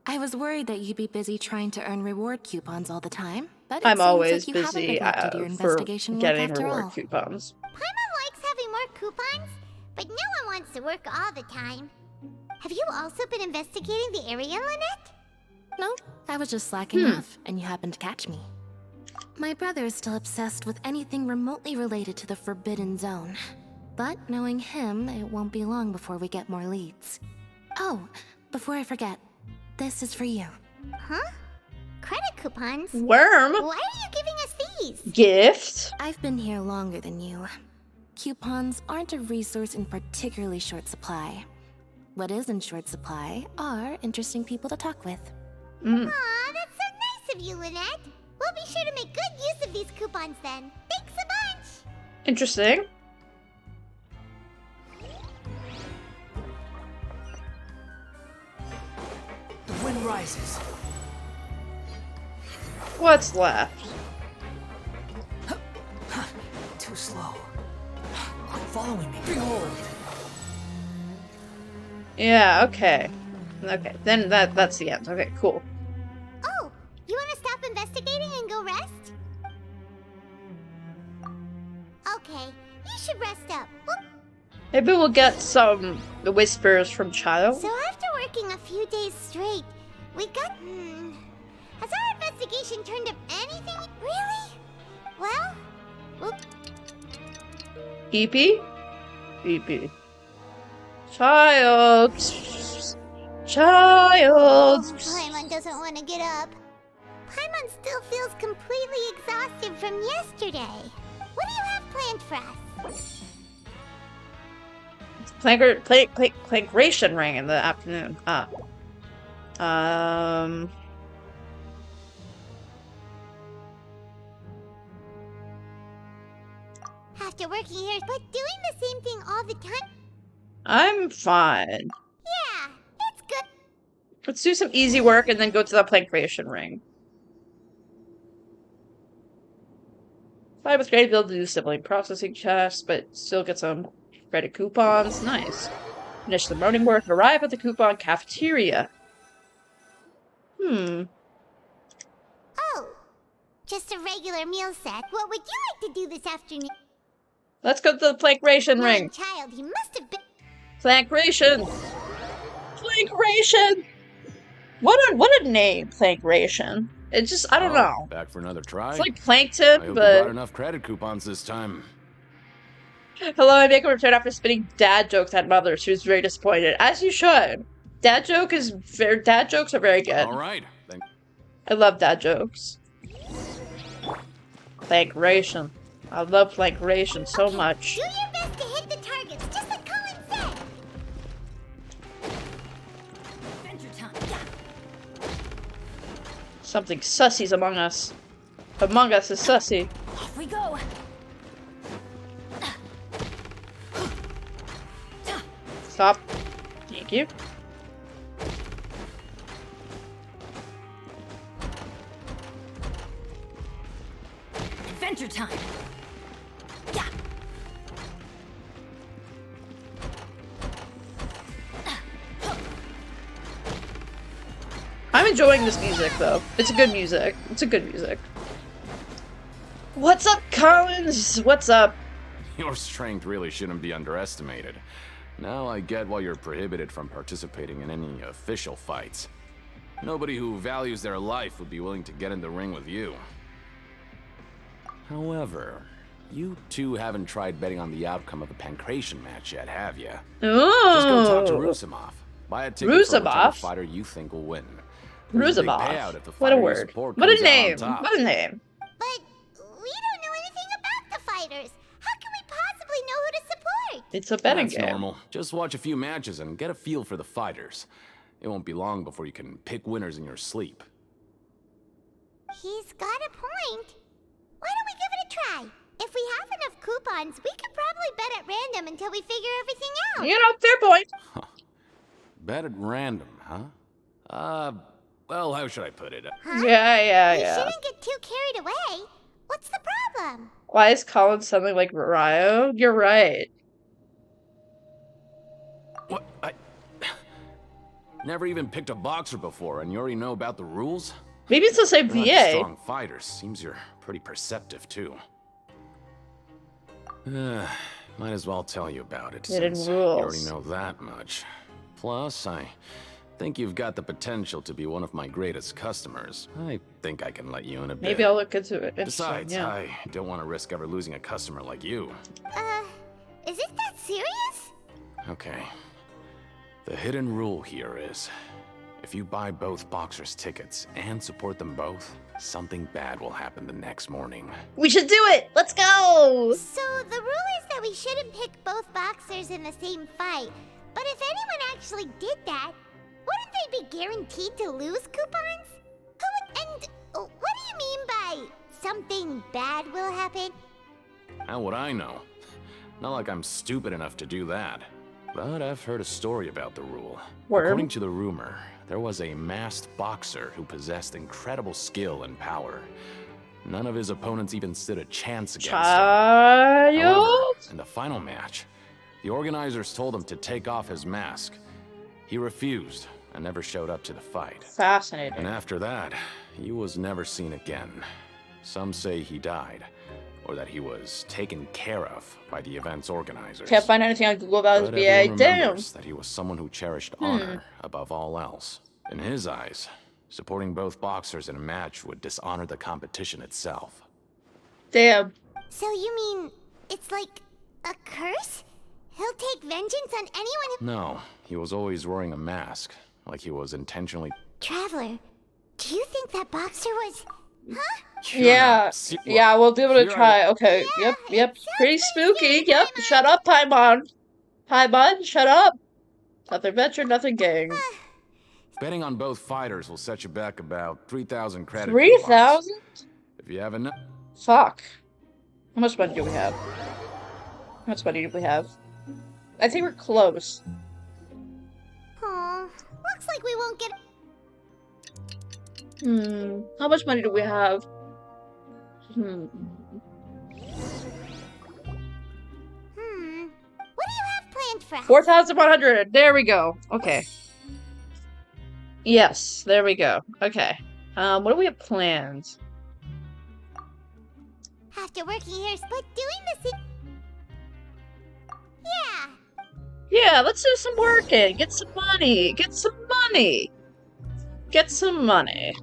I was worried that you'd be busy trying to earn reward coupons all the time, but it I'm seems always like you haven't busy neglected your for investigation work getting after reward all. coupons. Paimon likes having more coupons, but no one wants to work all the time. Have you also been investigating the area, Lynette? No, I was just slacking off, and you happened to catch me. My brother is still obsessed with anything remotely related to the Forbidden Zone. But knowing him, it won't be long before we get more leads. Oh, before I forget, this is for you. Huh? Credit coupons? Worm? Why are you giving us these? Gift? I've been here longer than you. Coupons aren't a resource in particularly short supply. What is in short supply are interesting people to talk with. Aw, that's so nice of you, Lynette. We'll be sure to make good use of these coupons then. Thanks a bunch! Interesting. The wind rises. What's left? Too slow. Quit following me. Behold. Yeah, okay. Okay, then that's the end. Okay, cool. Oh, you want to stop investigating and go rest? Okay, you should rest up. Maybe we'll get some whispers from Child. So after working a few days straight, we got... Has our investigation turned up anything? Really? Well... EP? EP. Child. Child. Paimon doesn't want to get up. Paimon still feels completely exhausted from yesterday. What do you have planned for us? Plankration ring in the afternoon. After working here, but doing the same thing all the time? I'm fine. Yeah, it's good. Let's do some easy work and then go to the plankration ring. I was great to be able to do sibling processing tests, but still get some credit coupons. Nice. Finish the morning work, arrive at the coupon cafeteria. Oh, just a regular meal set. What would you like to do this afternoon? Let's go to the plankration ring. Child, he must have been... Plankration! Plankration! What a name, plankration. It just, I don't know. Back for another try? It's like plankton, I hope but... you brought enough credit coupons this time. Hello, I make a return after spitting dad jokes at Mother. She was very disappointed. As you should. Dad jokes are very good. Alright. I love dad jokes. Plankration. I love plankration so much. Do your best to hit the targets, just like Colin said. Something sussy's among us. Among us is sussy. Off we go. Stop. Thank you. Adventure time. Yeah. I'm enjoying this music though. It's a good music. It's a good music. What's up, Collins? What's up? Your strength really shouldn't be underestimated. Now I get why you're prohibited from participating in any official fights. Nobody who values their life would be willing to get in the ring with you. However, you two haven't tried betting on the outcome of the pancration match yet, have you? Ooh. Just go talk to Rusimov. Buy a ticket for whichever fighter you think will win. Rusimov. What a word. What a name. What a name. But we don't know anything about the fighters. How can we possibly know who to support? It's a betting That's game. normal. Just watch a few matches and get a feel for the fighters. It won't be long before you can pick winners in your sleep. He's got a point. Why don't we give it a try? If we have enough coupons, we could probably bet at random until we figure everything out. You know, fair point. Bet at random, huh? Well, how should I put it? Yeah. We shouldn't get too carried away. What's the problem? Why is Colin something like Ryo? You're right. What? I never even picked a boxer before, and you already know about the rules? Maybe it's the same You're VA. strong fighters. Seems you're pretty perceptive too. Might as well tell you about it, Hidden since rules. you already know that much. Plus, I think you've got the potential to be one of my greatest customers. I think I can let you in a bit. Maybe I'll look into it. Besides, yeah. I don't want to risk ever losing a customer like you. Is it that serious? Okay. The hidden rule here is, if you buy both boxers' tickets and support them both, something bad will happen the next morning. We should do it! Let's go! So the rule is that we shouldn't pick both boxers in the same fight. But if anyone actually did that, wouldn't they be guaranteed to lose coupons? And what do you mean by something bad will happen? How would I know? Not like I'm stupid enough to do that. But I've heard a story about the rule. Worm? According to the rumor, there was a masked boxer who possessed incredible skill and power. None of his opponents even stood a chance against him. However, in the final match, the organizers told him to take off his mask. He refused and never showed up to the fight. Fascinating. And after that, he was never seen again. Some say he died, or that he was taken care of by the event's organizers. Can't find anything on Google about his But BA. everyone Damn. remembers that he was someone who cherished honor above all else. In his eyes, supporting both boxers in a match would dishonor the competition itself. Damn. So you mean it's like a curse? He'll take vengeance on anyone who... No, he was always wearing a mask, like he was intentionally... Traveler, do you think that boxer was... Huh? Yeah, yeah, we'll give it a try. Okay, yep, pretty spooky. Yep, shut up, Paimon. Paimon, shut up. Nothing venture, nothing gain. Betting on both fighters will set you back about 3,000 credit. 3,000? If you have enough... Fuck. How much money do we have? How much money do we have? I think we're close. Aw, looks like we won't get... How much money do we have? What do you have planned for us? 4,100. There we go. Okay. Yes, there we go. Okay. What do we have planned? After working here, but doing this... Yeah. Yeah, let's do some working. Get some money. Get some money. Get some money.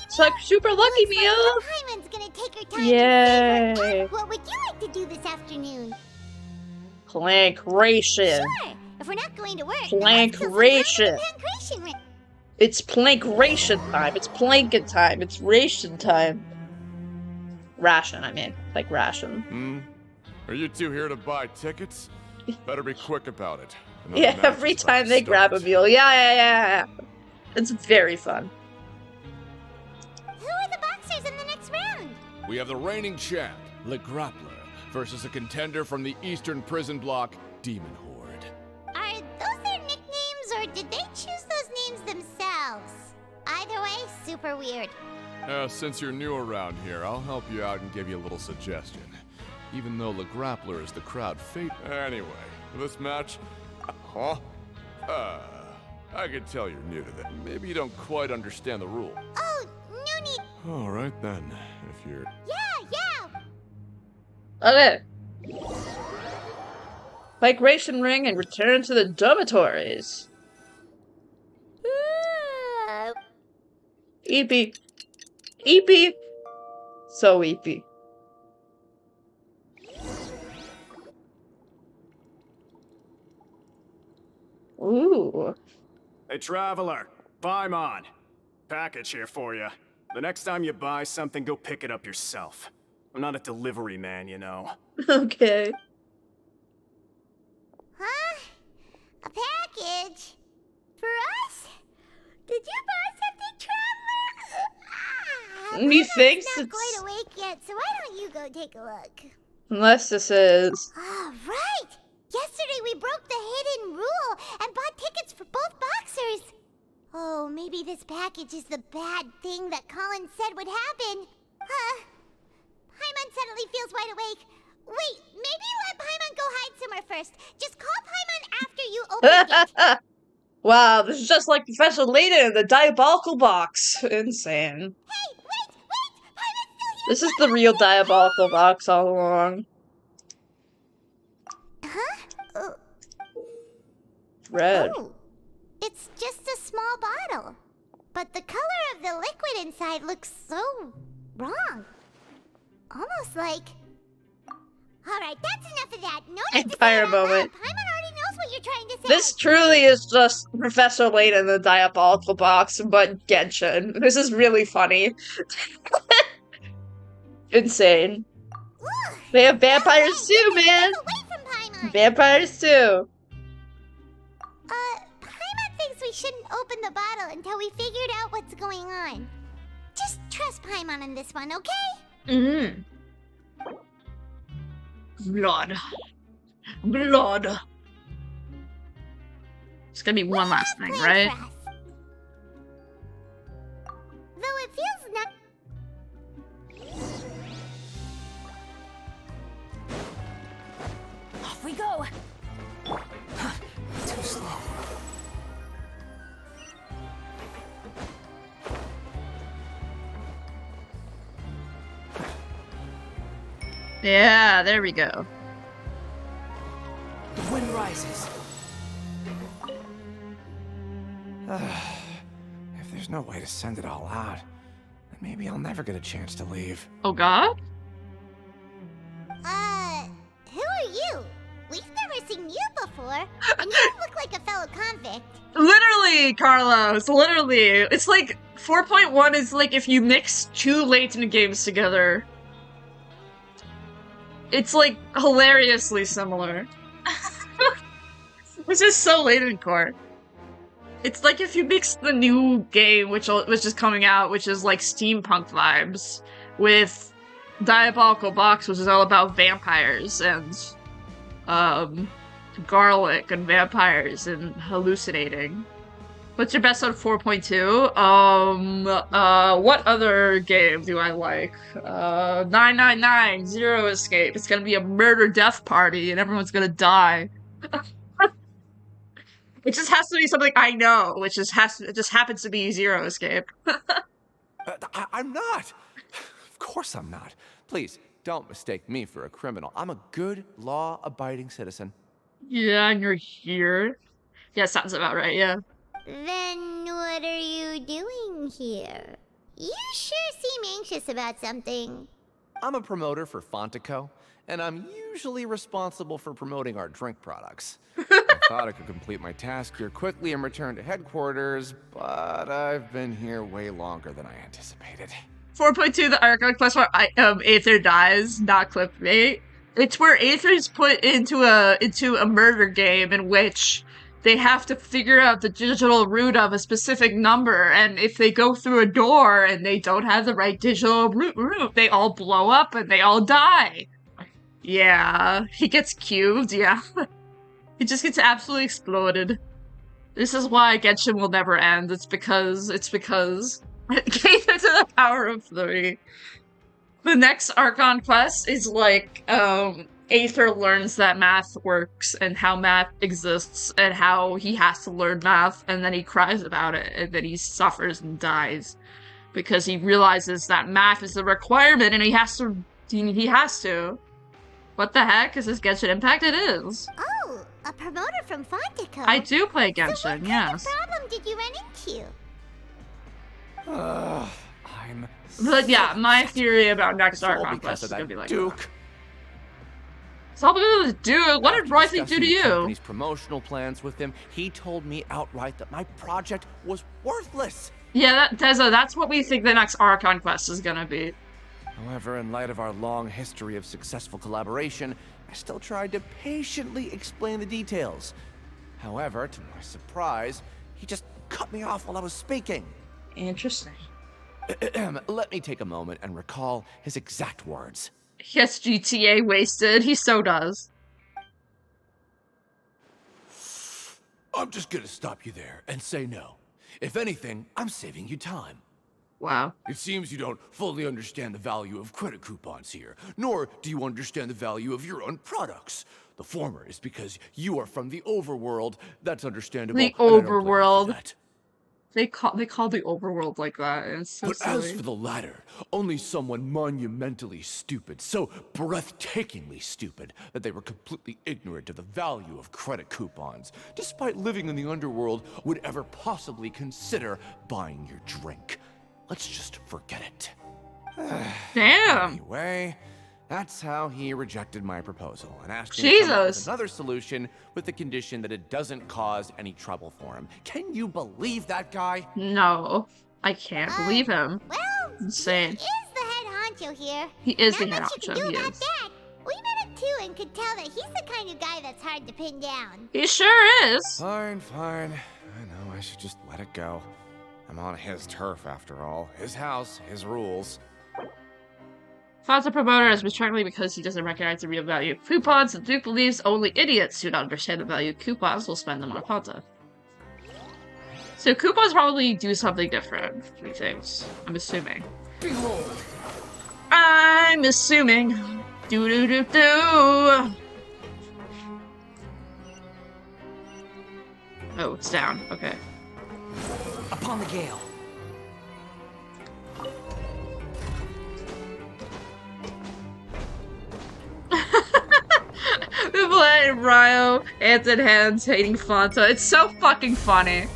It's like super lucky meal. Paimon's gonna take her time Yay. to save her. What would you like to do this afternoon? Plankration. Sure. If we're not going to work, Plankration. Plankration. It's plankration time. It's planking time. It's ration time. Ration, I mean. Like ration. Are you two here to buy tickets? Better be quick about it. Yeah, every time they grab a meal. Yeah. It's very fun. Who are the boxers in the next round? We have the reigning champ, Le Grappler, versus a contender from the Eastern Prison Block, Demon Horde. Are those their nicknames, or did they choose those names themselves? Either way, super weird. Since you're new around here, I'll help you out and give you a little suggestion. Even though Le Grappler is the crowd fate. Anyway, for this match... I can tell you're new to that. Maybe you don't quite understand the rule. Oh, no need... Alright then, if you're... Yeah! Okay. Migration ring and return to the dormitories. Eepy. Eepy. So eepy. Ooh. Hey, Traveler. Paimon. Package here for you. The next time you buy something, go pick it up yourself. I'm not a delivery man, you know. Okay. Huh? A package? For us? Did you buy something, Traveler? Methinks not it's... quite awake yet, so why don't you go take a look? Unless this is... Ah, right! Yesterday we broke the hidden rule and bought tickets for both boxers. Oh, maybe this package is the bad thing that Colin said would happen. Huh? Paimon suddenly feels wide awake. Wait, maybe let Paimon go hide somewhere first. Just call Paimon after you open it. Wow, this is just like Professor Layton in the Diabolical Box. Insane. Hey, wait! Paimon's still here! This is the real Diabolical Box all along. Huh? Red. Oh, it's just a small bottle. But the color of the liquid inside looks so wrong. Almost like... Alright, that's enough of that. No need to say Empire it out loud. moment. Paimon already knows what you're trying to say. This truly is just Professor Layton in the Diabolical Box, but Genshin. This is really funny. Insane. Ugh, They have vampires too, man! away from Paimon. Vampires too! Paimon thinks we shouldn't open the bottle until we figured out what's going on. Just trust Paimon on this one, okay? Mm-hmm. Blood. Blood. It's gonna be one last thing, right? Though it feels not... Off we go. Too slow. Yeah, there we go. The wind rises. If there's no way to send it all out, then maybe I'll never get a chance to leave. Oh god? Who are you? We've never seen you before, and you don't look like a fellow convict. Literally, Carlos, literally. It's like 4.1 is like if you mix two Layton games together. It's like hilariously similar. Which is so Layton core. It's like if you mix the new game, which is coming out, which is like steampunk vibes, with Diabolical Box, which is all about vampires and garlic and vampires and hallucinating. What's your best on 4.2? What other game do I like? 999, Zero Escape. It's gonna be a murder death party and everyone's gonna die. It just has to be something I know, which just it just happens to be Zero Escape. I'm not! Of course I'm not. Please, don't mistake me for a criminal. I'm a good, law-abiding citizen. Yeah, and you're here. Yeah, sounds about right, yeah. Then what are you doing here? You sure seem anxious about something. I'm a promoter for Fontaine, and I'm usually responsible for promoting our drink products. I thought I could complete my task here quickly and return to headquarters, but I've been here way longer than I anticipated. 4.2, the Arlecchino quest where Aether dies, not clickbait. It's where Aether is put into a murder game in which they have to figure out the digital root of a specific number, and if they go through a door and they don't have the right digital root, they all blow up and they all die. Yeah, he gets cubed, yeah. He just gets absolutely exploded. This is why Genshin will never end. It's because Aether to the power of 3. The next Archon quest is like, Aether learns that math works and how math exists and how he has to learn math, and then he cries about it and then he suffers and dies because he realizes that math is a requirement and he has to. What the heck? Is this Genshin Impact? It is. Oh, a promoter from Fontaine. I do play Genshin, So what yes. kind of problem did you run into? But yeah, my theory about next all Archon because quest of is that gonna be like, Duke. It's all because of the dude. What did After Royce do discussing to the you? company's promotional plans with him, he told me outright that my project was worthless. Yeah, Tezza, that's what we think the next Archon quest is gonna be. However, in light of our long history of successful collaboration, I still tried to patiently explain the details. However, to my surprise, he just cut me off while I was speaking. Interesting. Let me take a moment and recall his exact words. He gets GTA wasted. He so does. I'm just gonna stop you there and say no. If anything, I'm saving you time. Wow. It seems you don't fully understand the value of credit coupons here, nor do you understand the value of your own products. The former is because you are from the overworld. That's understandable. The and I don't blame you for overworld. that. They call the overworld like that, and it's so But silly. as for the latter, only someone monumentally stupid, so breathtakingly stupid, that they were completely ignorant of the value of credit coupons, despite living in the underworld, would ever possibly consider buying your drink. Let's just forget it. Damn. Anyway, that's how he rejected my proposal and asked me to come up with another solution with the condition that it doesn't cause any trouble for him. Can you believe that guy? No, I can't believe him. Well, insane. He is the head honcho here. He is the Not head much you honcho. can do He about is. that. We met him too and could tell that he's the kind of guy that's hard to pin down. He sure is. Fine. I know I should just let it go. I'm on his turf after all. His house, his rules. Fonta promoter is mistakenly because he doesn't recognize the real value of coupons. The Duke believes only idiots who don't understand the value of coupons will spend them on Fonta. So coupons probably do something different. Three things. I'm assuming. I'm assuming. Do. Oh, it's down. Okay. Upon the gale. Biblet and Ryo, hands in hands, hating Fonta. It's so fucking funny.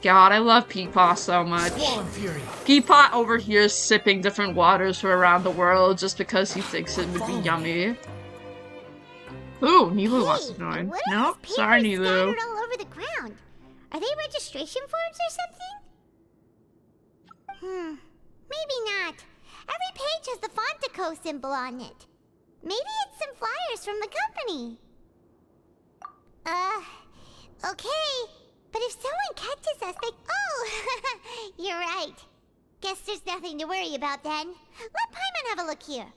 God, I love Peepaw so much. Peepaw over here is sipping different waters from around the world just because he thinks it would be yummy. Ooh, Nilu wants to join. Nope, sorry Nilu. Scattered all over the ground. Are they registration forms or something? Maybe not. Every page has the Fontaco symbol on it. Maybe it's some flyers from the company. Okay. But if someone catches us, they— Oh! You're right. Guess there's nothing to worry about then. Let Paimon have a look here.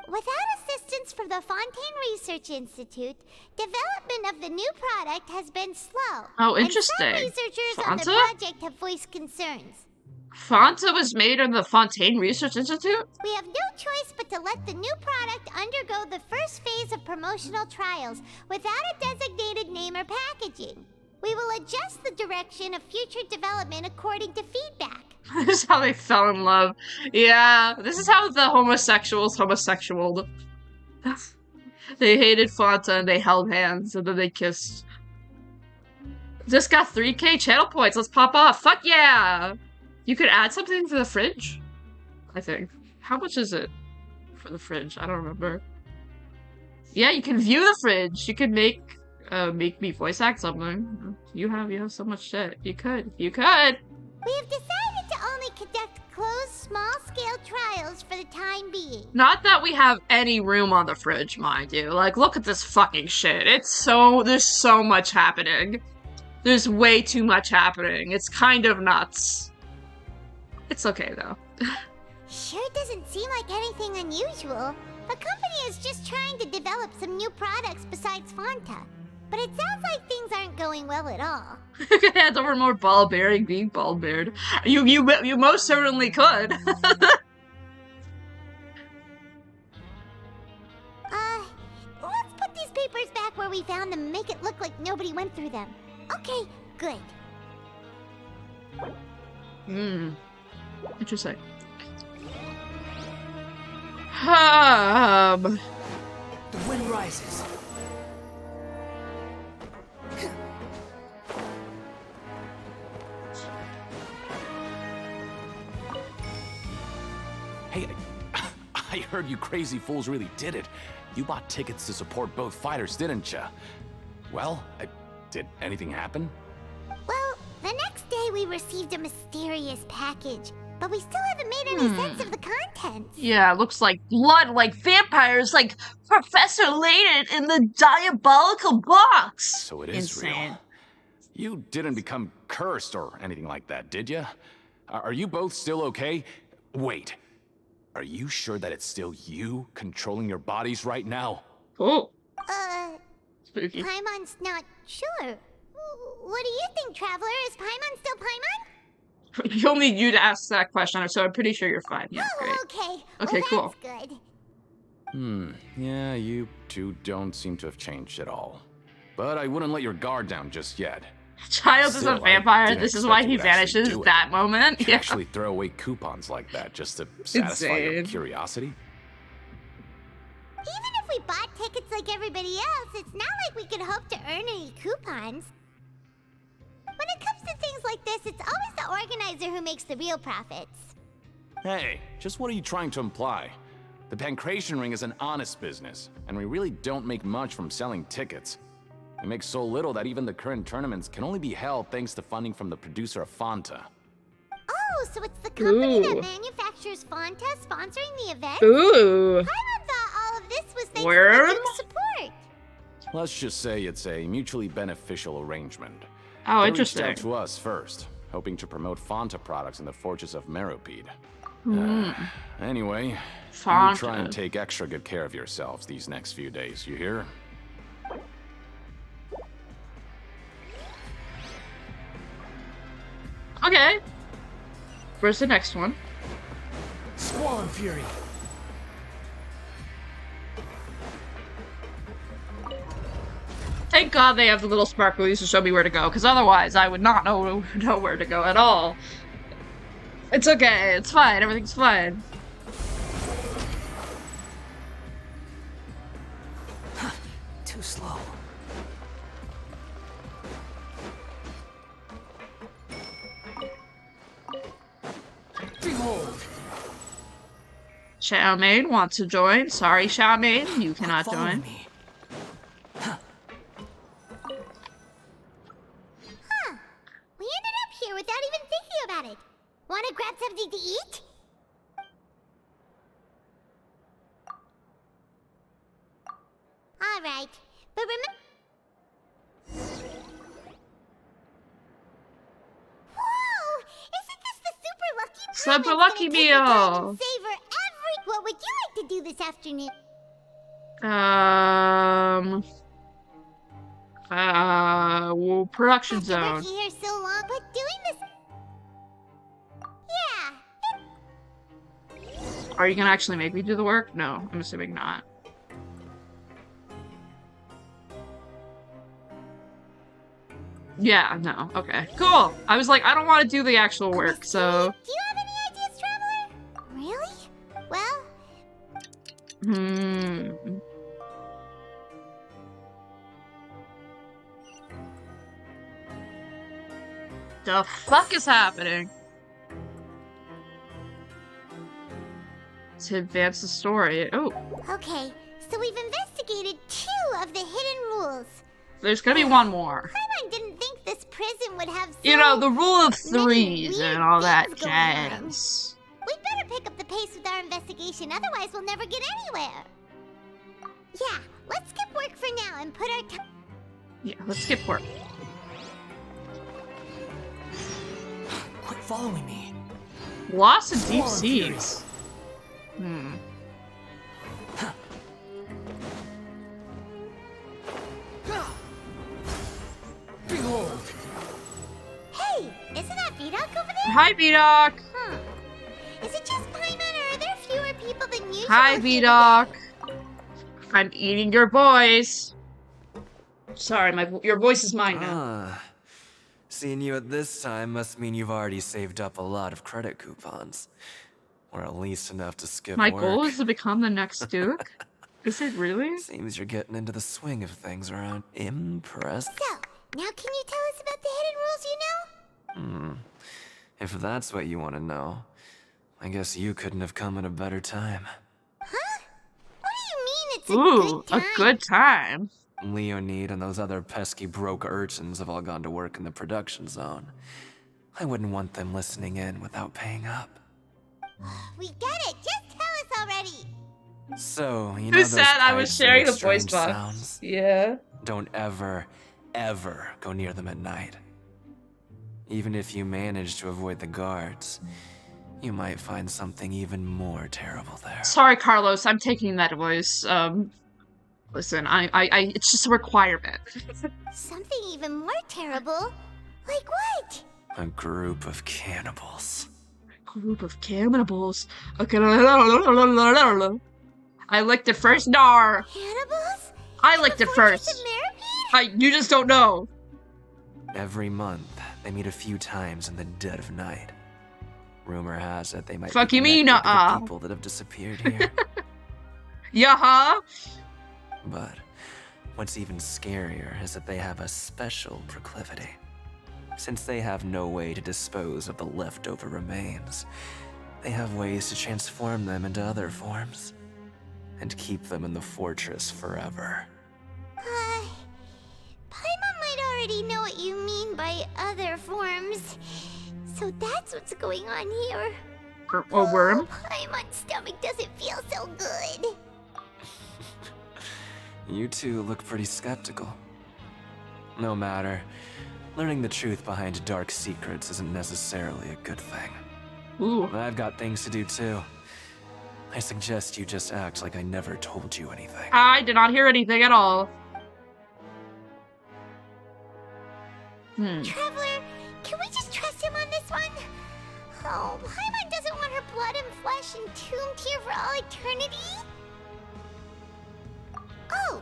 Without assistance from the Fontaine Research Institute, development of the new product has been slow. Oh, interesting. And some researchers on the Fonta? project have voiced concerns. Fonta was made in the Fontaine Research Institute? We have no choice but to let the new product undergo the first phase of promotional trials without a designated name or packaging. We will adjust the direction of future development according to feedback. This is how they fell in love. Yeah, this is how the homosexuals homosexualed. They hated Fonta and they held hands and then they kissed. Just got 3K channel points. Let's pop off. Fuck yeah! You could add something to the fridge? I think. How much is it for the fridge? I don't remember. Yeah, you can view the fridge. You could make me voice act something. You have so much shit. You could. We have decided to only conduct closed, small-scale trials for the time being. Not that we have any room on the fridge, mind you. Like, look at this fucking shit. There's so much happening. There's way too much happening. It's kind of nuts. It's okay, though. Sure doesn't seem like anything unusual. The company is just trying to develop some new products besides Fonta. But it sounds like things aren't going well at all. You could hand over more ball bearing being ball beared. You most certainly could. Let's put these papers back where we found them and make it look like nobody went through them. Okay, good. Interesting. The wind rises. Hey, I heard you crazy fools really did it. You bought tickets to support both fighters, didn't ya? Well, did anything happen? Well, the next day we received a mysterious package, but we still haven't made any sense of the contents. Yeah, it looks like blood, like vampires, like Professor Layton in the diabolical box. So it is real. You didn't become cursed or anything like that, did ya? Are you both still okay? Wait. Are you sure that it's still you controlling your bodies right now? Oh. Spooky. Paimon's not sure. What do you think, Traveler? Is Paimon still Paimon? You'll need you to ask that question, so I'm pretty sure you're fine. Yeah, great. Okay. Okay, well, cool. That's good. Yeah, you two don't seem to have changed at all. But I wouldn't let your guard down just yet. Child is a Still, I vampire. didn't This is expect why you he would actually vanishes do it. that moment. You Yeah. actually throw away coupons like that just to satisfy your Insane. curiosity? Even if we bought tickets like everybody else, it's not like we could hope to earn any coupons. When it comes to things like this, it's always the organizer who makes the real profits. Hey, just what are you trying to imply? The Pancration Ring is an honest business, and we really don't make much from selling tickets. We make so little that even the current tournaments can only be held thanks to funding from the producer of Fanta. Oh, so it's the company that Ooh. manufactures Fonta sponsoring the event? Ooh. Paimon thought all of this was thanks Worm? to the support. Let's just say it's a mutually beneficial arrangement. Oh, They interesting. reached out to us first, hoping to promote Fanta products in the Fortress of Meropide. Anyway, you try and Fanta. take extra good care of yourselves these next few days, you hear? Okay. Where's the next one? Swarm Fury. Thank God they have the little sparklies to show me where to go, because otherwise I would not know where to go at all. It's okay. It's fine. Everything's fine. Too slow. Behold. Xiaomei wants to join. Sorry, Xiaomei, you cannot join. Huh. We ended up here without even thinking about it. Wanna grab something to eat? Alright, but remember... Whoa! Isn't this the super lucky Super lucky meal. Savor every... What would you like to do this afternoon? Well, production After zone. working here so long, but doing this... Yeah, Are you gonna actually make me do the work? No, I'm assuming not. Yeah, no, okay. Cool! I was like, I don't want to do the actual work, so... do you have any ideas, Traveler? Really? Well, The fuck is happening? To advance the story. Oh, okay, so we've investigated 2 of the hidden rules. there's gonna be one more. Paimon didn't think this prison would have so You know, the rule of many threes weird and all that things going on. jazz. We'd better pick up the pace with our investigation, otherwise we'll never get anywhere. Yeah, let's skip work for now and put our time... Yeah, let's skip work. Quit following me. Lost in deep Swarm Fury. seas. Behold. Hey, isn't that Vidok over there? Hi, Vidok. Huh. Is it just Paimon, or are there fewer people than usual? Hi, here Vidok. I'm eating your voice. Sorry, your voice is mine now. Ah. Seeing you at this time must mean you've already saved up a lot of credit coupons. Or at least enough to skip My work. goal is to become the next Duke? Is it really? Seems you're getting into the swing of things around. Impressed? So, now can you tell us about the hidden rules you know? If that's what you want to know, I guess you couldn't have come at a better time. Huh? What do you mean it's a Ooh, good time? a good time. Leonid and those other pesky broke urchins have all gone to work in the production zone. I wouldn't want them listening in without paying up. We get it, just tell us already. So, you know Who those said I was pipes that sharing make the voice strange box? sounds? Yeah. Don't ever go near them at night. Even if you manage to avoid the guards, you might find something even more terrible there. Sorry, Carlos, I'm taking that voice. Listen, it's just a requirement. Something even more terrible? Like what? A group of cannibals. Group of cannibals. Okay. I licked it first. Nar. Cannibals? I licked it first. You just don't know. Every month, they meet a few times in the dead of night. Rumor has it they might Fuck be you mean, connected to the people that have disappeared here. Yeah. But what's even scarier is that they have a special proclivity. Since they have no way to dispose of the leftover remains, they have ways to transform them into other forms and keep them in the fortress forever. Paimon might already know what you mean by other forms. So that's what's going on here. A worm? Paimon's stomach doesn't feel so good. You two look pretty skeptical. No matter, learning the truth behind dark secrets isn't necessarily a good thing. Ooh. I've got things to do too. I suggest you just act like I never told you anything. I did not hear anything at all. Traveler, can we just trust him on this one? Oh, Paimon doesn't want her blood and flesh entombed here for all eternity? Oh,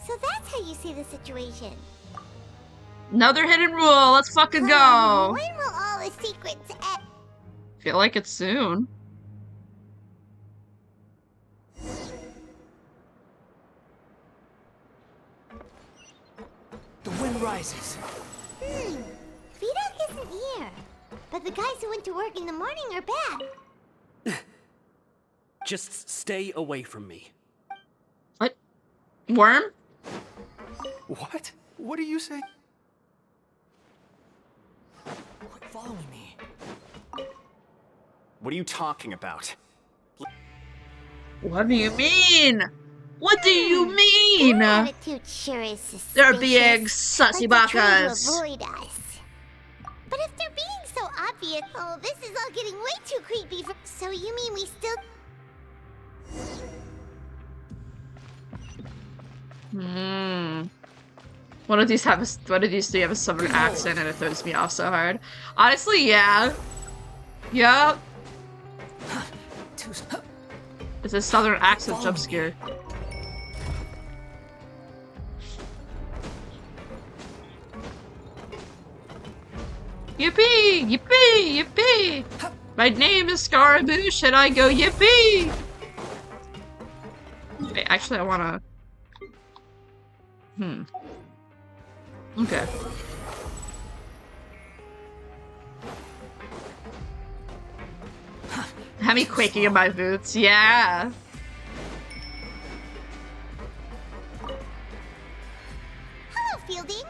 so that's how you see the situation. Another hidden rule. Let's fucking go. When will all the secrets end? Feel like it's soon. The wind rises. Vidok isn't here. But the guys who went to work in the morning are back. Just stay away from me. What? Worm? What? What do you say? Quit following me. What are you talking about? What do you mean? What do you mean? Their attitude sure is suspicious. They're being sussy like they're trying to bakas. avoid us. But if they're being so obvious, oh, this is all getting way too creepy for— So you mean we still— One of these do have a southern accent and it throws me off so hard. Honestly, yeah. Yup. It's a southern accent jump scare. Yippee! Yippee! Yippee! My name is Scaramouche and I go yippee! Wait, actually I wanna... Okay. Have me quaking in my boots, yeah! Hello, Fielding.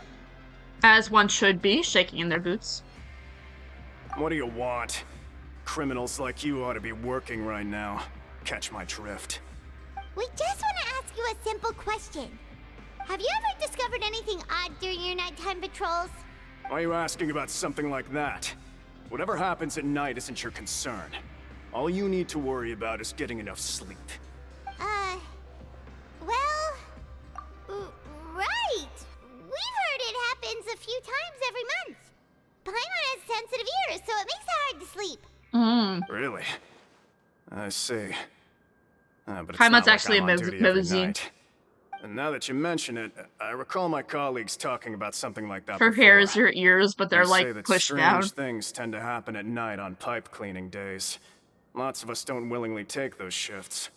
As one should be, shaking in their boots. What do you want? Criminals like you ought to be working right now. Catch my drift. We just want to ask you a simple question. Have you ever discovered anything odd during your nighttime patrols? Why are you asking about something like that? Whatever happens at night isn't your concern. All you need to worry about is getting enough sleep. Right! We've heard it happens a few times every month. Paimon has sensitive ears, so it makes it hard to sleep. Really? I see. But it's Paimon's not like actually I'm a on duty every Mosey. night. And now that you mention it, I recall my colleagues talking about something like that Her before. hair is your ears, but they're They say like that pushed strange down. things tend to happen at night on pipe cleaning days. Lots of us don't willingly take those shifts.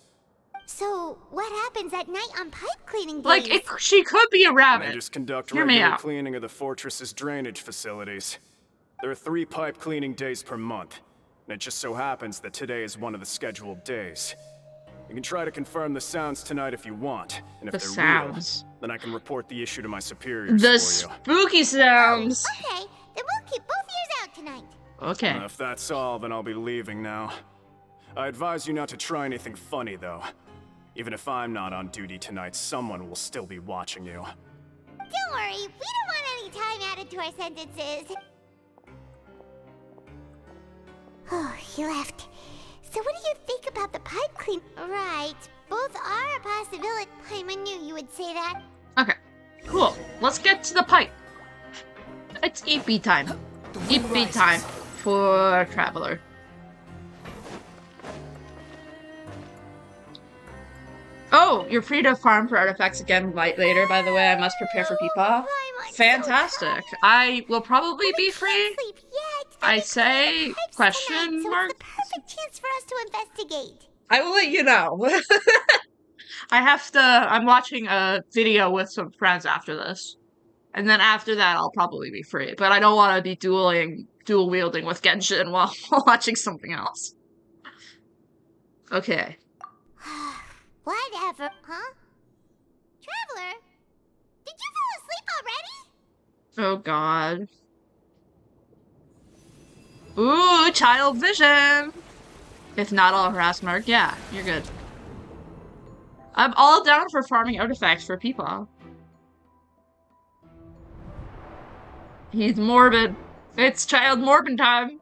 So, what happens at night on pipe cleaning days? Like, she could be a rabbit. They just conduct Hear me regular out. cleaning of the fortress's drainage facilities. There are 3 pipe cleaning days per month, and it just so happens that today is one of the scheduled days. You can try to confirm the sounds tonight if you want, and if The they're sounds. real, then I can report the issue to my superiors The for you. spooky sounds. Okay, then we'll keep both ears out tonight. Okay. If that's all, then I'll be leaving now. I advise you not to try anything funny, though. Even if I'm not on duty tonight, someone will still be watching you. Don't worry, we don't want any time added to our sentences. Oh, he left. So what do you think about the pipe clean? Right, both are a possibility. Paimon knew you would say that. Okay. Cool. Let's get to the pipe. It's EP time. EP time for Traveler. Oh, you're free to farm for artifacts again later, by the way. I must prepare for PEEPAWWWWWWW. fantastic. I will probably be free. Sleep yet. I say question So mark. it's the perfect chance for us to investigate. I will let you know. I'm watching a video with some friends after this. And then after that, I'll probably be free. But I don't want to be dual wielding with Genshin while watching something else. Okay. Whatever, huh? Traveler, did you fall asleep already? Oh god. Ooh, child vision! If not all harass mark, yeah, you're good. I'm all down for farming artifacts for people. He's morbid. It's child morbid time.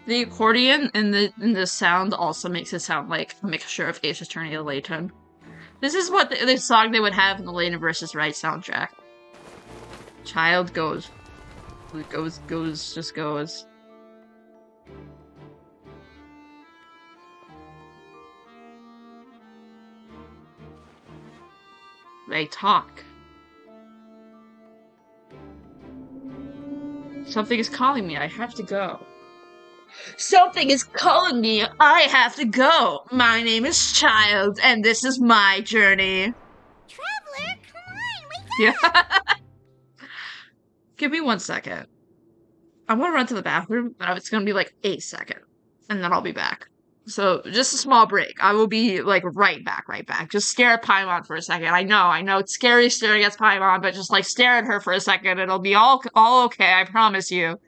The accordion in the sound also makes it sound like a mixture of Ace Attorney and Layton. This is what the song they would have in the Layton vs. Right soundtrack. Child goes. Goes, just goes. They talk. Something is calling me, I have to go. Something is calling me, I have to go. My name is Child, and this is my journey. Traveler, come on, wake up! Yeah. Give me 1 second. I want to run to the bathroom, but it's gonna be like a second, and then I'll be back. So, just a small break. I will be, like, right back. Just stare at Paimon for a second. I know, it's scary staring at Paimon, but just, like, stare at her for a second. It'll be all okay, I promise you.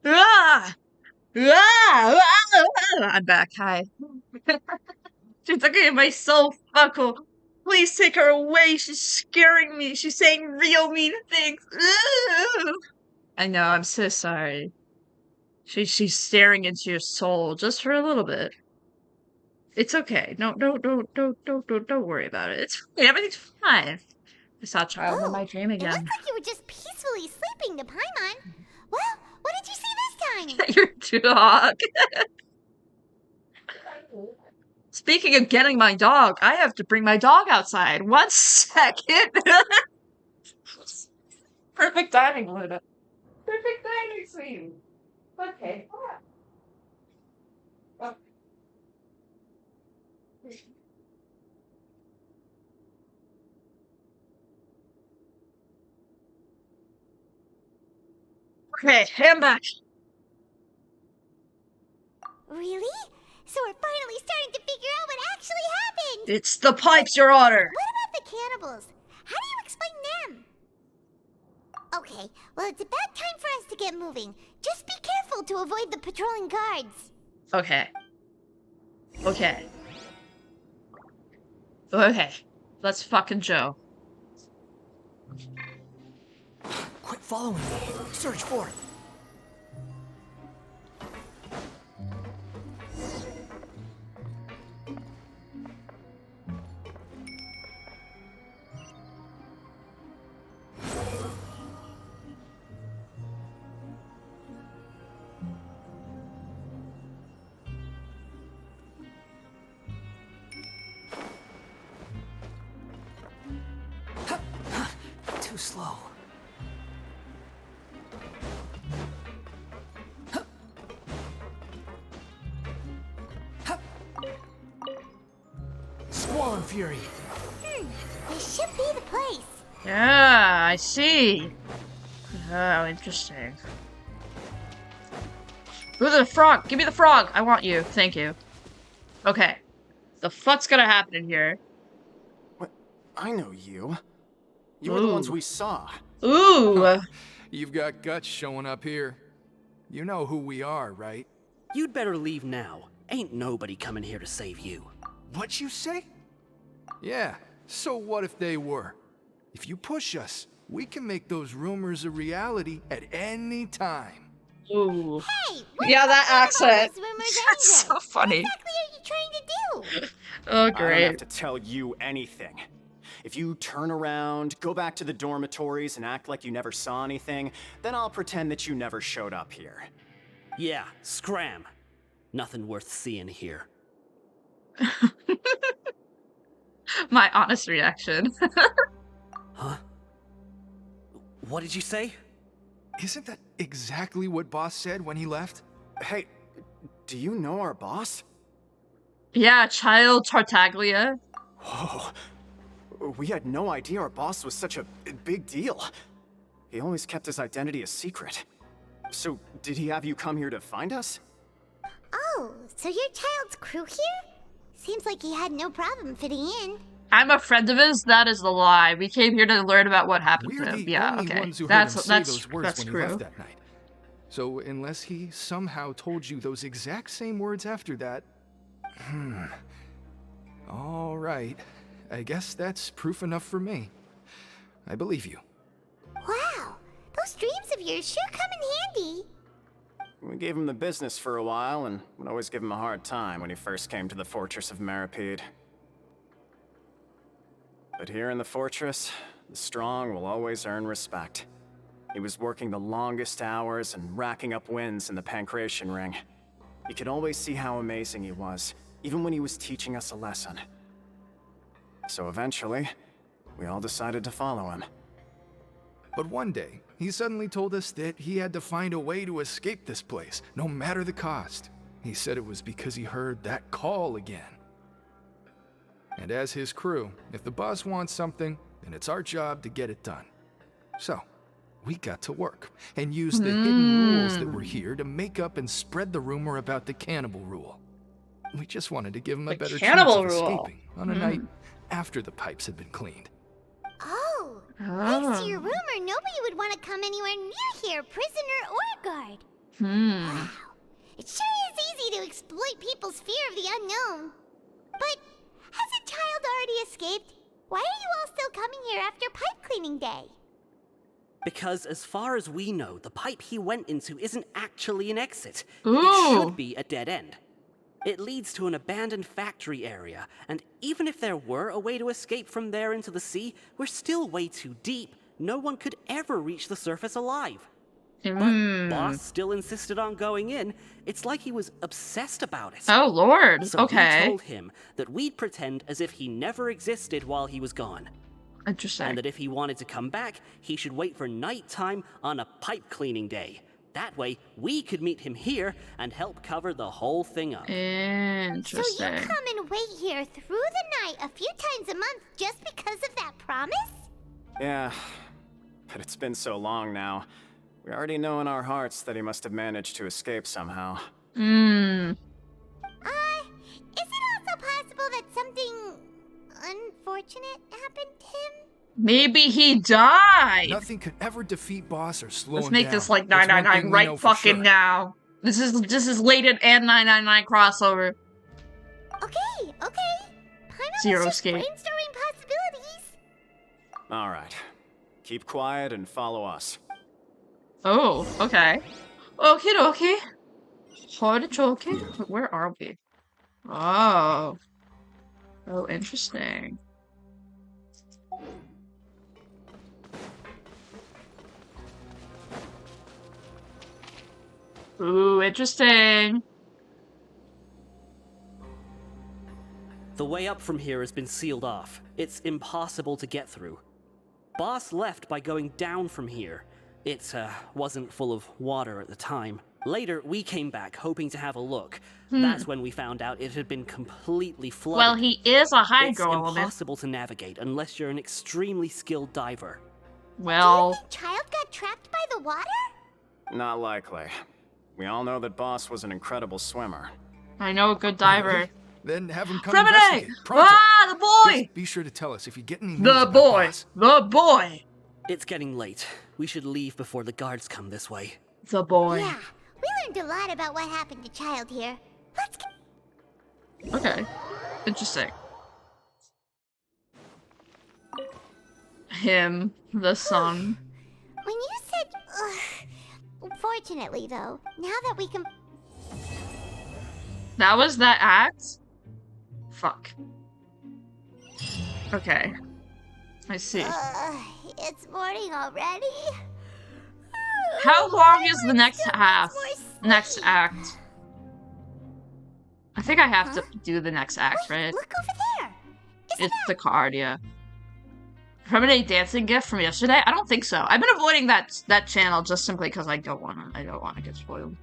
Ah! Ah! I'm back. Hi. She's looking at my soul buckle. Please take her away. She's scaring me. She's saying real mean things. I know. I'm so sorry. She's staring into your soul just for a little bit. It's okay. No, don't worry about it. It's fine. Everything's fine. I saw a child in my dream It again. looked like you were just peacefully sleeping to Paimon. Well, what did you see this time? Your dog. Speaking of getting my dog, I have to bring my dog outside. 1 second. Perfect timing, Luna. Perfect timing, sweetie. Okay. Oh. Okay, I'm back. Really? So we're finally starting to figure out what actually happened! It's the pipes, Your Honor! What about the cannibals? How do you explain them? Okay, well it's about time for us to get moving. Just be careful to avoid the patrolling guards. Okay. Okay. Okay. Let's fucking Joe. Quit following me. Search for it. Too slow. Squall and Fury. This should be the place. Yeah, I see. Oh, interesting. Ooh, the frog! Give me the frog! I want you. Thank you. Okay. The fuck's gonna happen in here? What? I know you. You were the ones we saw. Ooh! You've got guts showing up here. You know who we are, right? You'd better leave now. Ain't nobody coming here to save you. What you say? Yeah, so what if they were? If you push us, we can make those rumors a reality at any time. Ooh. Hey! Yeah, that accent. That's so funny. What exactly are you trying to do? Oh, I don't great. have to tell you anything. If you turn around, go back to the dormitories and act like you never saw anything, then I'll pretend that you never showed up here. Yeah, scram. Nothing worth seeing here. My honest reaction. Huh? What did you say? Isn't that exactly what Boss said when he left? Hey, do you know our boss? Yeah, child Tartaglia. Whoa. We had no idea our boss was such a big deal. He always kept his identity a secret. So, did he have you come here to find us? Oh, so you're Child's crew here? Seems like he had no problem fitting in. I'm a friend of his. That is the lie. We came here to learn about what happened We're to him. the Yeah, only okay. ones who heard That's him say that's those words that's when true. he left that night. So unless he somehow told you those exact same words after that, all right. I guess that's proof enough for me. I believe you. Wow, those dreams of yours sure come in handy. We gave him the business for a while and would always give him a hard time when he first came to the fortress of Maripede. But here in the fortress, the strong will always earn respect. He was working the longest hours and racking up wins in the Pancration Ring. You could always see how amazing he was, even when he was teaching us a lesson. So eventually, we all decided to follow him. But one day, he suddenly told us that he had to find a way to escape this place, no matter the cost. He said it was because he heard that call again. And as his crew, if the boss wants something, then it's our job to get it done. So, we got to work and used the hidden rules that were here to make up and spread the rumor about the cannibal rule. We just wanted to give him a better chance of escaping on a night after the pipes had been cleaned. Oh, thanks to your rumor, nobody would want to come anywhere near here, prisoner or guard. Wow, it sure is easy to exploit people's fear of the unknown. But hasn't Child already escaped? Why are you all still coming here after pipe cleaning day? Because as far as we know, the pipe he went into isn't actually an exit. Ooh. It should be a dead end. It leads to an abandoned factory area, and even if there were a way to escape from there into the sea, we're still way too deep. No one could ever reach the surface alive. But Boss still insisted on going in. It's like he was obsessed about it. Oh, Lord. So Okay. we told him that we'd pretend as if he never existed while he was gone. Interesting. And that if he wanted to come back, he should wait for nighttime on a pipe cleaning day. That way, we could meet him here and help cover the whole thing up. Interesting. So you come and wait here through the night a few times a month just because of that promise? Yeah, but it's been so long now. We already know in our hearts that he must have managed to escape somehow. Is it also possible that something unfortunate happened to him? Maybe he died. Nothing could ever defeat Boss or slow Let's him make down. this like That's one 999 thing we know right for fucking sure. now. This is Layton and 999 crossover. Okay. Paimon Zero was just escape. brainstorming possibilities. All right. Keep quiet and follow us. Oh, okay. Okie dokie. Okay. Where are we? Oh. Oh, interesting. Ooh, interesting. The way up from here has been sealed off. It's impossible to get through. Boss left by going down from here. It wasn't full of water at the time. Later, we came back hoping to have a look. That's when we found out it had been completely flooded. Well, he is a hydro It's element. impossible to navigate unless you're an extremely skilled diver. Well, Child got trapped by the water? Not likely. We all know that Boss was an incredible swimmer. I know a good diver. Then have him come Fremine! investigate. Pronto. Ah, the boy! Just be sure to tell us if you get any news The about boy! Boss. The boy! It's getting late. We should leave before the guards come this way. The boy. Yeah, we learned a lot about what happened to Child here. Let's get... Okay. Interesting. Him, the son. When you said... Fortunately, though, now that we can... That was that act? Fuck. Okay. I see. It's morning already. How long is the next half? Next act? I think I have to do the next act, right? Look over there. It's the card, yeah. Permanent dancing gift from yesterday? I don't think so. I've been avoiding that channel just simply because I don't wanna get spoiled.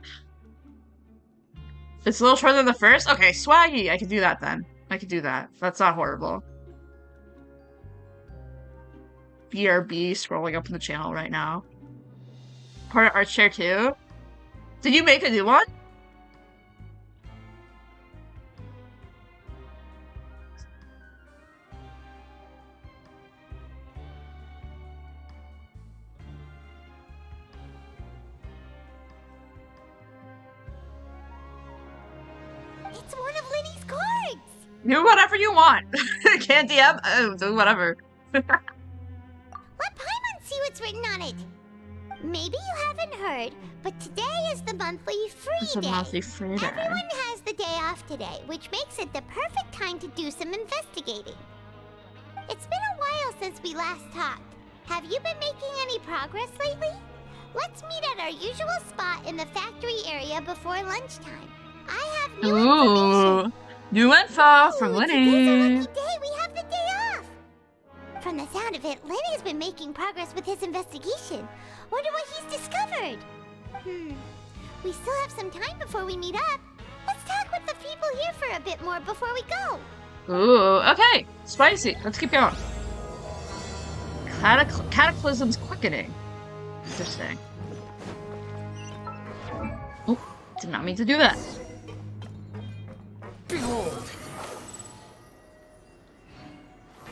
It's a little shorter than the first? Okay, swaggy. I can do that then. I can do that. That's not horrible. BRB scrolling up in the channel right now. Part of Art Share 2? Did you make a new one? It's one of Linny's cards. Do whatever you want. Can't DM? Oh, do whatever. Let Paimon see what's written on it. Maybe you haven't heard, but today is the monthly free It's a day. monthly free day. Everyone has the day off today, which makes it the perfect time to do some investigating. It's been a while since we last talked. Have you been making any progress lately? Let's meet at our usual spot in the factory area before lunchtime. I have new information. Ooh. New info from Today's our Linny. lucky day. We have the day off. From the sound of it, Lenny's been making progress with his investigation. Wonder what he's discovered. We still have some time before we meet up. Let's talk with the people here for a bit more before we go. Ooh, okay. Spicy. Let's keep going. Cataclysm's quickening. Interesting. Oh, did not mean to do that. Behold.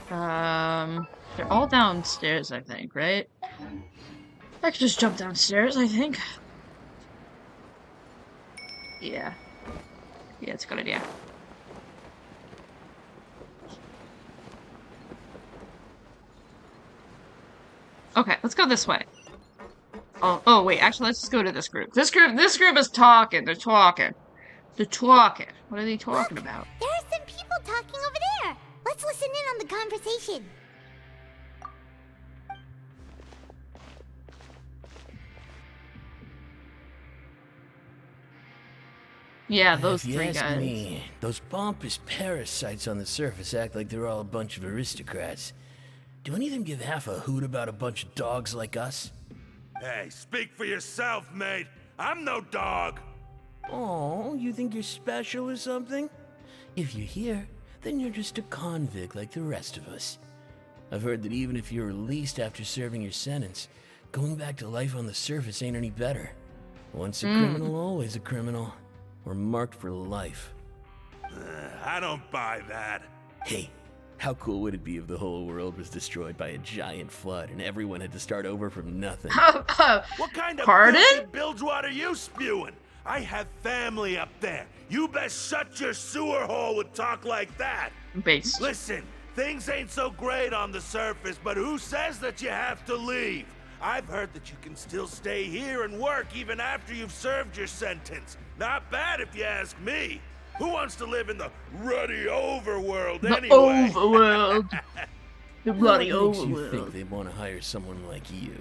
They're all downstairs, I think, right? I could just jump downstairs, I think. Yeah. Yeah, it's a good idea. Okay, let's go this way. Oh wait, actually let's just go to this group. This group is talking. They're talking. They're talking. What are they talking about? There are some people talking over there. Let's listen in on the conversation. Yeah, those if you three ask guys. me, those pompous parasites on the surface act like they're all a bunch of aristocrats. Do any of them give half a hoot about a bunch of dogs like us? Hey, speak for yourself, mate. I'm no dog. Oh, you think you're special or something? If you're here, then you're just a convict like the rest of us. I've heard that even if you're released after serving your sentence, going back to life on the surface ain't any better. Once a criminal, always a criminal. We're marked for life. I don't buy that. Hey, how cool would it be if the whole world was destroyed by a giant flood and everyone had to start over from nothing? What kind of filthy bilgewater are you spewing? I have family up there. You best shut your sewer hole with talk like that. Base. Listen, things ain't so great on the surface, but who says that you have to leave? I've heard that you can still stay here and work even after you've served your sentence. Not bad if you ask me. Who wants to live in the ruddy overworld anyway? The overworld. The bloody What makes you overworld. think they want to hire someone like you?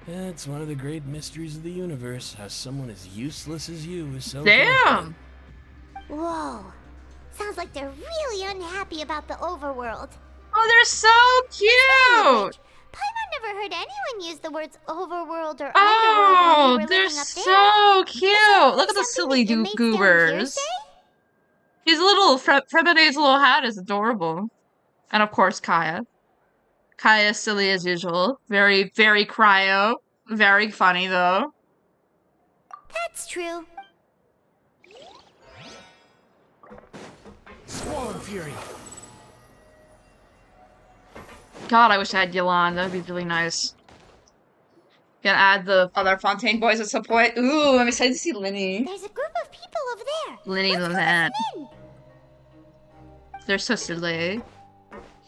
It's one of the great mysteries of the universe, how someone as useless as you is so Damn! Whoa. Sounds like they're really unhappy about the overworld. Oh, they're so cute! Paimon never heard anyone use the words overworld or Oh, underworld when we were they're living up there. so cute! Look at the silly goobers. His little Fremene's little hat is adorable. And of course, Kaya. Kaya is silly as usual. Very, very cryo. Very funny, though. That's true. Squall and Fury. God, I wish I had Yolande. That'd be really nice. Gonna add the other Fontaine boys at some point. Ooh, I'm excited to see Linny. There's a group of people over there. Linny Let's go Lynette. listen in. They're so silly.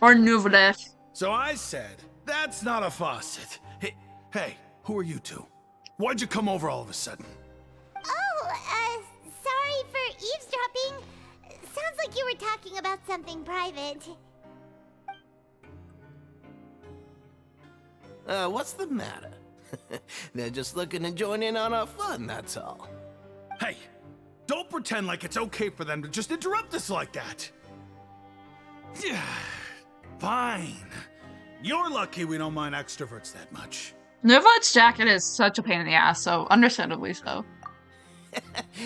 Or Nouvelle. So I said, that's not a faucet. Hey, who are you two? Why'd you come over all of a sudden? Oh, sorry for eavesdropping. Sounds like you were talking about something private. What's the matter? They're just looking to join in on our fun, that's all. Hey, don't pretend like it's okay for them to just interrupt us like that. Fine. You're lucky we don't mind extroverts that much. Nouvelle's jacket is such a pain in the ass, so understandably so.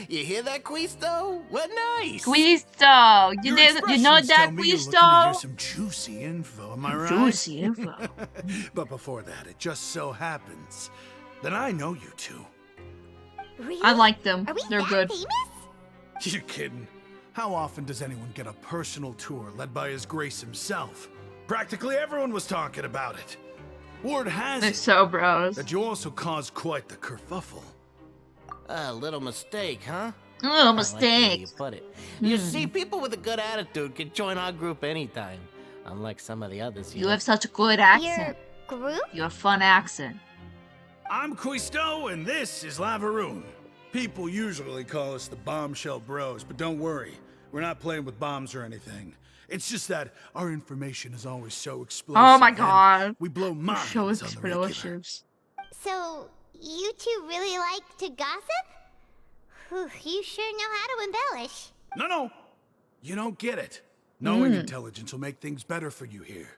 You hear that, Quisto? What nice! Quisto! You know expressions that, tell me you're looking to hear Quisto? some juicy info, am I right? Juicy info. But before that, it just so happens that I know you two. Really? I like them. Are we They're that good. famous? You're kidding. How often does anyone get a personal tour led by His Grace himself? Practically everyone was talking about it. Word has They're it so bros. that you also caused quite the kerfuffle. A little mistake, huh? A little I like the way mistake. you put it. You see, people with a good attitude can join our group anytime. Unlike some of the others here. You have such a good accent. Your group? You have a fun accent. I'm Quisto, and this is Lavaroon. People usually call us the Bombshell Bros, but don't worry. We're not playing with bombs or anything. It's just that our information is always so explosive. Oh my and god. We blow The minds show is on the regular. explosives. So, you two really like to gossip? Whew, you sure know how to embellish. No. You don't get it. Knowing intelligence will make things better for you here.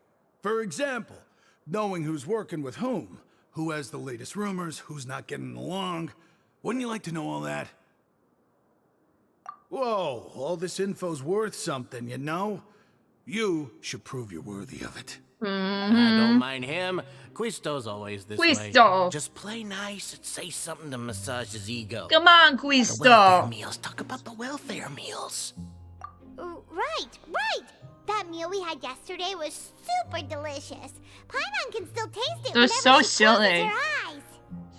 For example, knowing who's working with whom, who has the latest rumors, who's not getting along. Wouldn't you like to know all that? Whoa, all this info's worth something, you know? You should prove you're worthy of it. I don't mind him. Quisto's always this Quisto. way. Just play nice and say something to massage his ego. Come on, The welfare Quisto. meals. Talk about the welfare meals. Right. That meal we had yesterday was super delicious. Paimon can still taste it They're whenever so she silly. closes her eyes.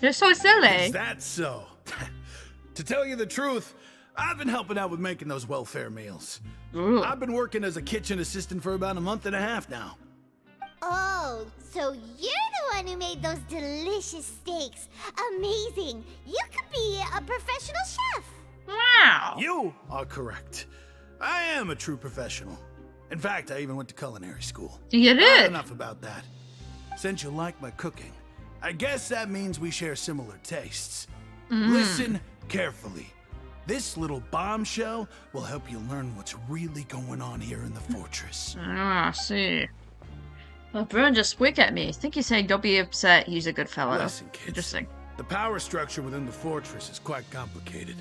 They're so silly. Is that so? To tell you the truth, I've been helping out with making those welfare meals. Ooh. I've been working as a kitchen assistant for about a month and a half now. Oh, so you're the one who made those delicious steaks. Amazing. You could be a professional chef. Wow. You are correct. I am a true professional. In fact, I even went to culinary school. You did? Enough about that. Since you like my cooking, I guess that means we share similar tastes. Listen carefully. This little bombshell will help you learn what's really going on here in the fortress. Ah, I see. Well, Bruin just winked at me. I think he's saying don't be upset, he's a good fellow. Listen, kids. Interesting. The power structure within the fortress is quite complicated.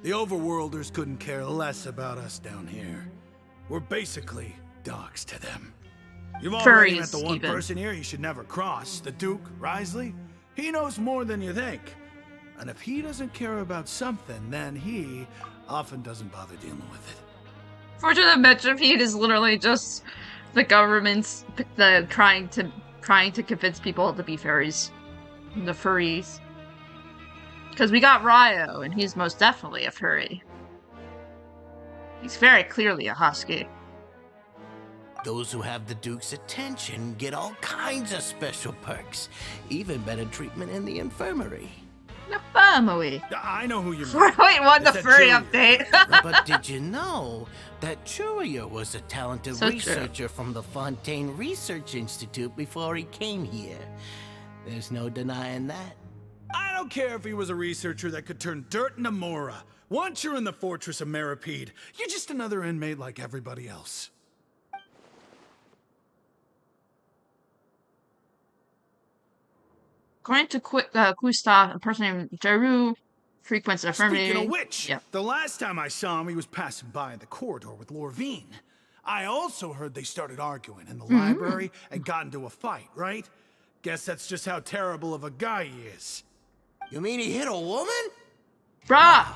The overworlders couldn't care less about us down here. We're basically dogs to them. You've already met the one person here you should never cross, the Duke, Risley. He knows more than you think. And if he doesn't care about something, then he often doesn't bother dealing with it. Fortune of Metropede is literally just the government's trying to convince people to be furries. The furries. Because we got Ryo, and he's most definitely a furry. He's very clearly a husky. Those who have the Duke's attention get all kinds of special perks. Even better treatment in the infirmary. Infirmary? I know who you're Wait, what the furry update? But did you know that Churia was a talented researcher from the Fontaine Research Institute before he came here? There's no denying that. I don't care if he was a researcher that could turn dirt into Mora. Once you're in the fortress of Meripede, you're just another inmate like everybody else. According to Gustav, a person named Jeru frequents the infirmary. Speaking of which, the last time I saw him, he was passing by in the corridor with Lorvine. I also heard they started arguing in the library and got into a fight, right? Guess that's just how terrible of a guy he is. You mean he hit a woman? Bruh!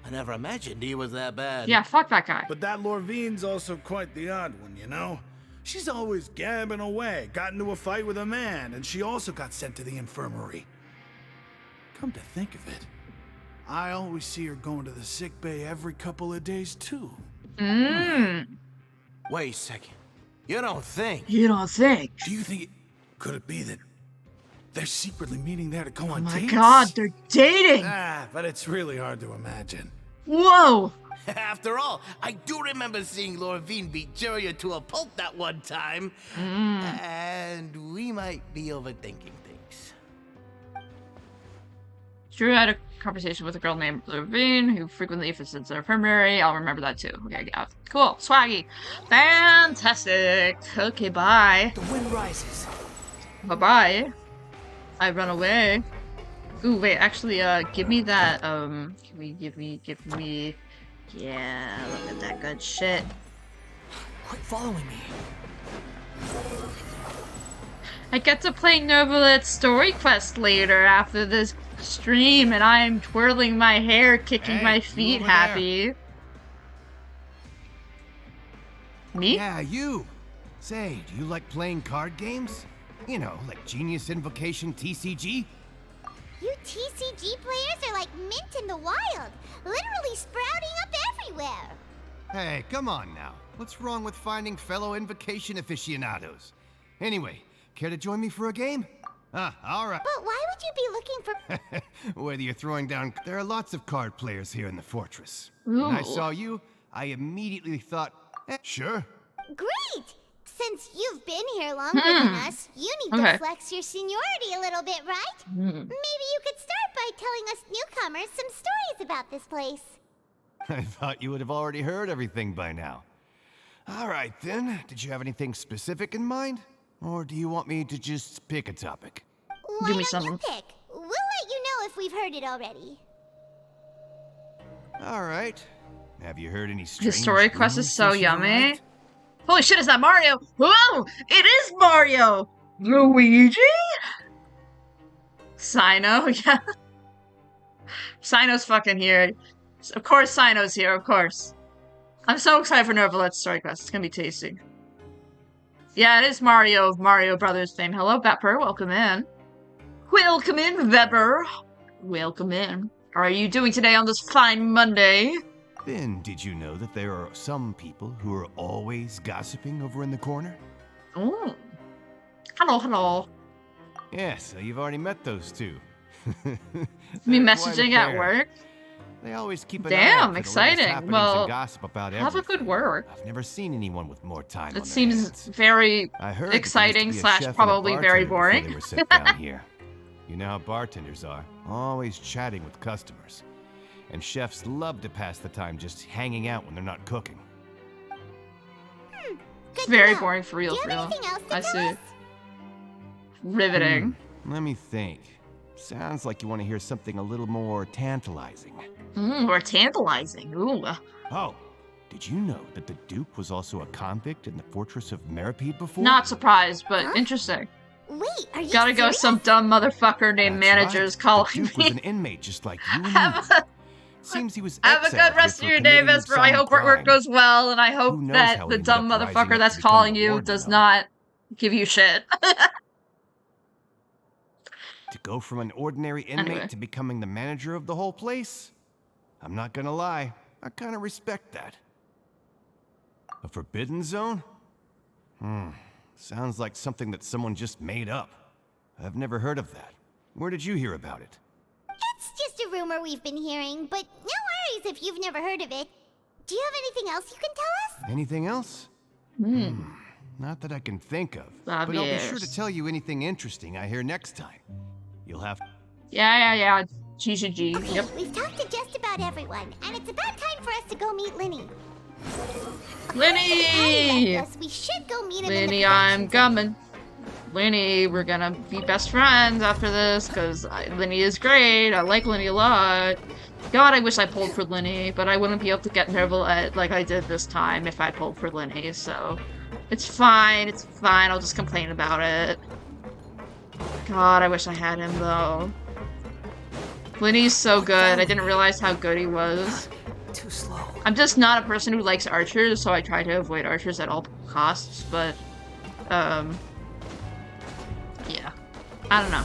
I never imagined he was that bad. Yeah, fuck that guy. But that Lorvine's also quite the odd one, you know? She's always gabbing away, got into a fight with a man, and she also got sent to the infirmary. Come to think of it, I always see her going to the sick bay every couple of days, too. Wait a second. You don't think? You don't think? Do you think could it be that they're secretly meeting there to go on dates? Oh my god, they're dating! But it's really hard to imagine. Whoa! After all, I do remember seeing Lorvine beat Juria to a pulp that one time. And we might be overthinking things. Drew had a conversation with a girl named Lorvine, who frequently visits the infirmary. I'll remember that too. Okay, yeah. Cool. Swaggy. Fantastic. Okay, bye. The wind rises. Bye-bye. I run away. Ooh, wait, actually, give me that, give me... Yeah, look at that good shit. Quit following me. I get to play Novelet's story quest later after this stream, and I'm twirling my hair, kicking my feet happy. Me? Yeah, you. Say, do you like playing card games? You know, like Genius Invocation TCG? You TCG players are like mint in the wild, literally sprouting up everywhere. Hey, come on now. What's wrong with finding fellow Invocation aficionados? Anyway, care to join me for a game? All right. But why would you be looking for... Whether you're throwing down... There are lots of card players here in the fortress. Ooh. When I saw you, I immediately thought, sure. Great! Since you've been here longer than us, you need to flex your seniority a little bit, right? Maybe you could start by telling us newcomers some stories about this place. I thought you would have already heard everything by now. All right, then. Did you have anything specific in mind? Or do you want me to just pick a topic? Why don't you pick? We'll let you know if we've heard it already. All right. Have you heard any strange His story quest is so rumors since you yummy. arrived? Holy shit, is that Mario? Whoa! It is Mario! Luigi? Sino, yeah. Sino's fucking here. Of course Sino's here, of course. I'm so excited for Novelet's story quest. It's gonna be tasty. Yeah, it is Mario of Mario Brothers fame. Hello, Pepper. Welcome in. Welcome in, Weber. Welcome in. How are you doing today on this fine Monday? Then, did you know that there are some people who are always gossiping over in the corner? Oh. Hello, hello. Yeah, so you've already met those two. Me They're quite a messaging at pair. work? They always keep an eye out Damn, for the latest exciting. happenings Well, and gossip about have a everything. good work. I've never seen anyone with more time on It their seems hands. very I heard that there used to exciting be a slash chef and a probably very bartender before boring. They were sent down here. You know how bartenders are, always chatting with customers. And chefs love to pass the time just hanging out when they're not cooking. It's very boring for real, for real. I see. Riveting. Let me think. Sounds like you want to hear something a little more tantalizing. Or tantalizing. Ooh. Oh, did you know that the Duke was also a convict in the fortress of Meripede before? Not surprised, but interesting. Wait, are you Gotta go, serious? some dumb motherfucker named Manager's calling The Duke was an me. inmate just like you and me. Seems he was Have a exiled good rest here of your for day, committing Vesper. I some hope work crime. goes well, and I hope knows that how he the ended dumb up rising motherfucker up that's to become calling the you warden, does though. not give you shit. To go from an ordinary inmate Anyway. to becoming the manager of the whole place? I'm not gonna lie, I kinda respect that. A forbidden zone? Sounds like something that someone just made up. I've never heard of that. Where did you hear about it? It's just a rumor we've been hearing, but no worries if you've never heard of it. Do you have anything else you can tell us? Anything else? Not that I can think of. But I'll be sure to tell you anything interesting I hear next time. You'll have... Yeah. GGG. Okay, Yep. we've talked to just about everyone, and it's about time for us to go meet Linny. Lenny! We should go meet him in Lenny, the I'm coming. Lenny, we're gonna be best friends after this, because Lenny is great. I like Lenny a lot. God, I wish I pulled for Lenny, but I wouldn't be able to get Nervalette like I did this time if I pulled for Lenny, so... It's fine, I'll just complain about it. God, I wish I had him, though. Lenny's so good, I didn't realize how good he was. Too slow. I'm just not a person who likes archers, so I try to avoid archers at all costs, but... Yeah. I don't know.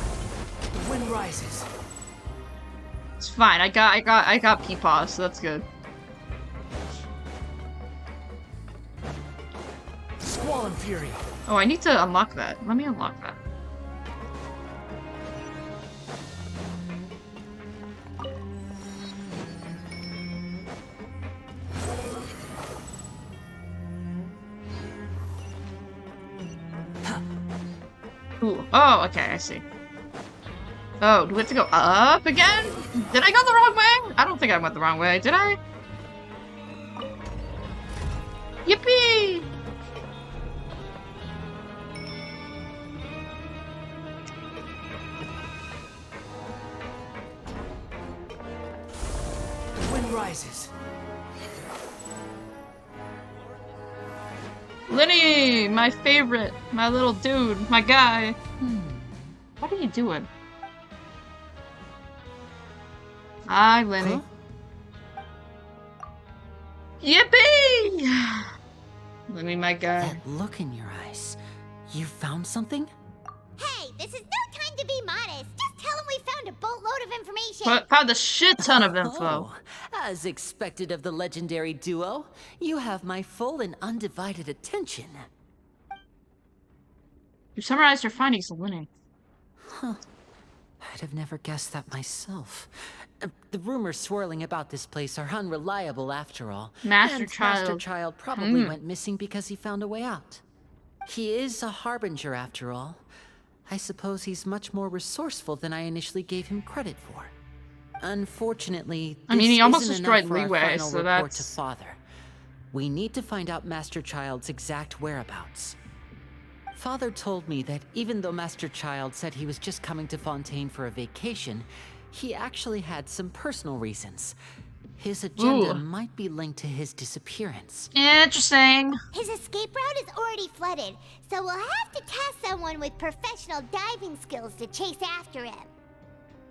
The wind rises. It's fine, I got Peepaw, so that's good. Squall and fury. Oh, I need to unlock that. Let me unlock that. Ooh. Oh, okay, I see. Oh, do we have to go up again? Did I go the wrong way? I don't think I went the wrong way, did I? Yippee! The wind rises. Lenny! My favorite! My little dude! My guy! What are you doing? Hi, Lenny. Yippee! Lenny, my guy. That look in your eyes. You found something? Hey, this is no time to be modest. Just tell him we found a boatload of information. Found a shit ton of info. Oh, as expected of the legendary duo, you have my full and undivided attention. You summarized your findings, Lenny. Huh. I'd have never guessed that myself. The rumors swirling about this place are unreliable after all. Master and Child. Master Child probably went missing because he found a way out. He is a harbinger after all. I suppose he's much more resourceful than I initially gave him credit for. Unfortunately, I mean, he this almost isn't destroyed enough for our Leeway, final so report to that's... Father. We need to find out Master Child's exact whereabouts. Father told me that even though Master Child said he was just coming to Fontaine for a vacation, he actually had some personal reasons. His agenda might be linked to his disappearance. Interesting. His escape route is already flooded, so we'll have to task someone with professional diving skills to chase after him.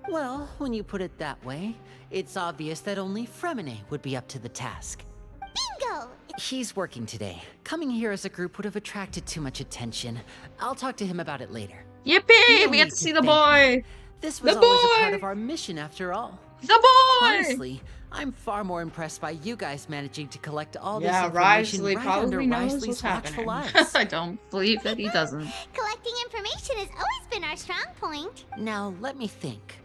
Well, when you put it that way, it's obvious that only Fremine would be up to the task. Bingo! He's working today. Coming here as a group would have attracted too much attention. I'll talk to him about it later. Yippee! We get to see the boy! This was The always a boy! part of our mission after all. The boy! Honestly, I'm far more impressed by you guys managing to collect all this Yeah, information Risley right probably under knows Risley's what's happening. watchful eyes. I don't believe that he doesn't. Collecting information has always been our strong point. Now, let me think.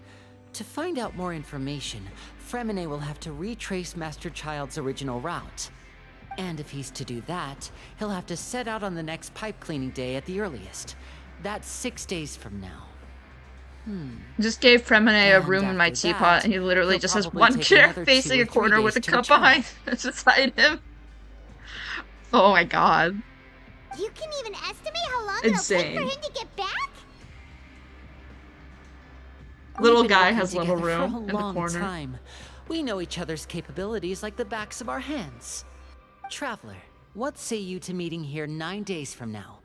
To find out more information, Fremine will have to retrace Master Child's original route. And if he's to do that, he'll have to set out on the next pipe cleaning day at the earliest. That's 6 days from now. Just gave Fremine a room in my after teapot, that, and he literally he'll just has probably one take chair another facing 2 a or 3 corner with a days to cup return. beside him. Oh my god. You can even estimate how long Insane. it'll take for him to get back? Little We've been guy working has little together for room a in the long corner. time. We know each other's capabilities like the backs of our hands. Traveler, what say you to meeting here 9 days from now?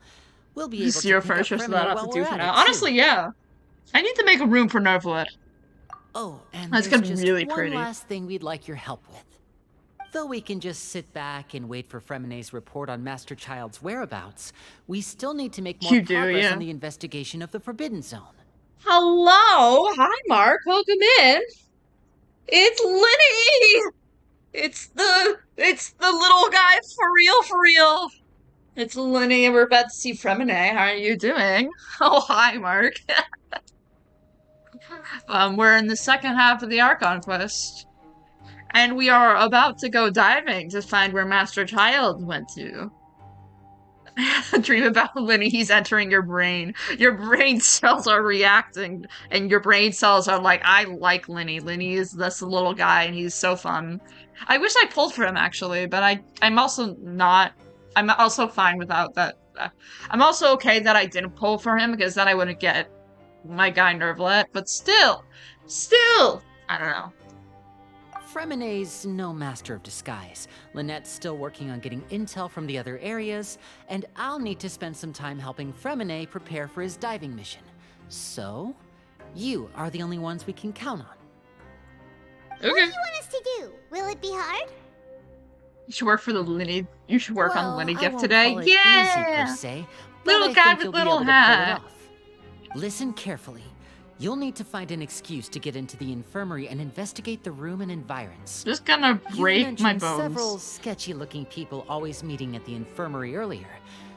We'll be able Just to your pick up first, so Fremine that I have while to do we're for at now. it, too. Honestly, yeah. I need to make a room for Nervlet. Oh, and That's there's gonna be just really one pretty. last thing we'd like your help with. Though we can just sit back and wait for Fremine's report on Master Child's whereabouts, we still need to make more You do, progress yeah. on the investigation of the Forbidden Zone. Hello! Hi, Mark. Welcome in. It's Linny! It's the little guy for real. It's Linny, and we're about to see Fremine. How are you doing? Oh, hi, Mark. We're in the second half of the Archon quest. And we are about to go diving to find where Master Child went to. Dream about Linny, he's entering your brain. Your brain cells are reacting, and your brain cells are like, I like Linny. Linny is this little guy, and he's so fun. I wish I pulled for him, actually, but I'm also not... I'm also fine without that. I'm also okay that I didn't pull for him, because then I wouldn't get my guy Nervlet, but still, I don't know. Fremine's no master of disguise. Lynette's still working on getting intel from the other areas, and I'll need to spend some time helping Fremine prepare for his diving mission. So, you are the only ones we can count on. What do you want us to do? Will it be hard? You should work for the Linny. You should work on the Linny I gift won't today. call it Yeah! easy per se, but Little I guy think with you'll be little able to pull it hat. off. Listen carefully. You'll need to find an excuse to get into the infirmary and investigate the room and environs. Just gonna break my bones. Several sketchy-looking people always meeting at the infirmary earlier,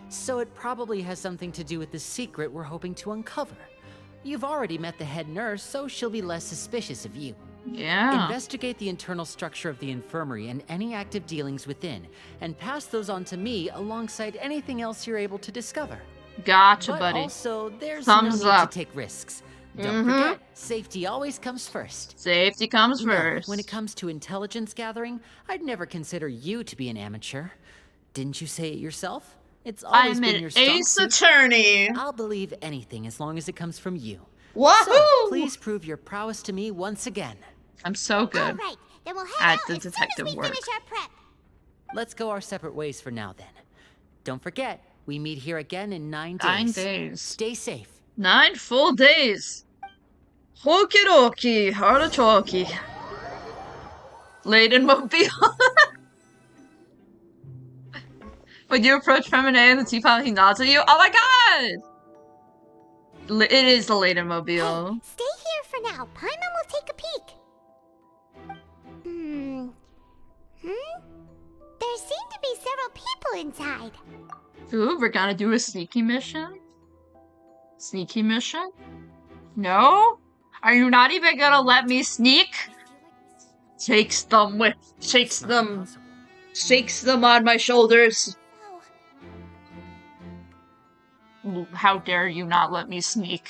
so it probably has something to do with the secret we're hoping to uncover. You've already met the head nurse, so she'll be less suspicious of you. Yeah. Investigate the internal structure of the infirmary and any active dealings within, and pass those on to me alongside anything else you're able to discover. Gotcha, But buddy. also, there's Thumbs no need up. to take risks. Don't forget, safety always comes first. Safety comes Now, first. when it comes to intelligence gathering, I'd never consider you to be an amateur. Didn't you say it yourself? It's always I'm been an your strong ace suit. attorney. I'll believe anything as long as it comes from you. Wahoo! So, please prove your prowess to me once again. I'm so good All right, then we'll head at out the as soon detective as we work. finish our prep. Let's go our separate ways for now then. Don't forget, we meet here again in 9 days. 9 days. Stay safe. 9 full days. Okie dokie, artichoke. Laden mobile. When you approach Femine and the teapot, he nods at you. Oh my god! It is the Laden mobile. Stay here for now. Paimon will take a peek. There seem to be several people inside. Ooh, we're gonna do a sneaky mission? Sneaky mission? No? Are you not even gonna let me sneak? Shakes them on my shoulders. How dare you not let me sneak?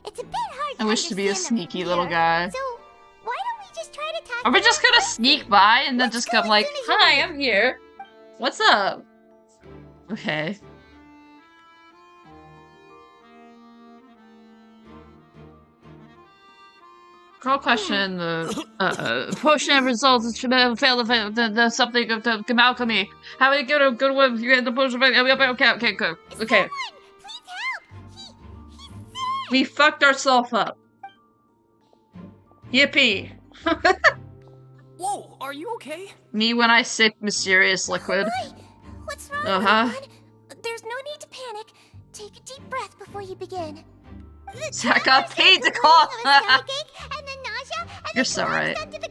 It's a bit hard to I wish to be a understand them sneaky from little here, guy. So why don't we just try to talk Are we to just them gonna first? sneak by and then just come like, hi, I'm here. What's up? Okay. Call question the potion results fail the something of the alchemy. How are you gonna go with you get the potion? Okay, good. Okay. We fucked ourselves up. Yippee. Whoa, are you okay? Me when I sip mysterious liquid. What's wrong, Uh-huh. everyone? There's no need to panic. Take a deep breath before you begin. I got paid to call. And then nausea, and You're so right. to the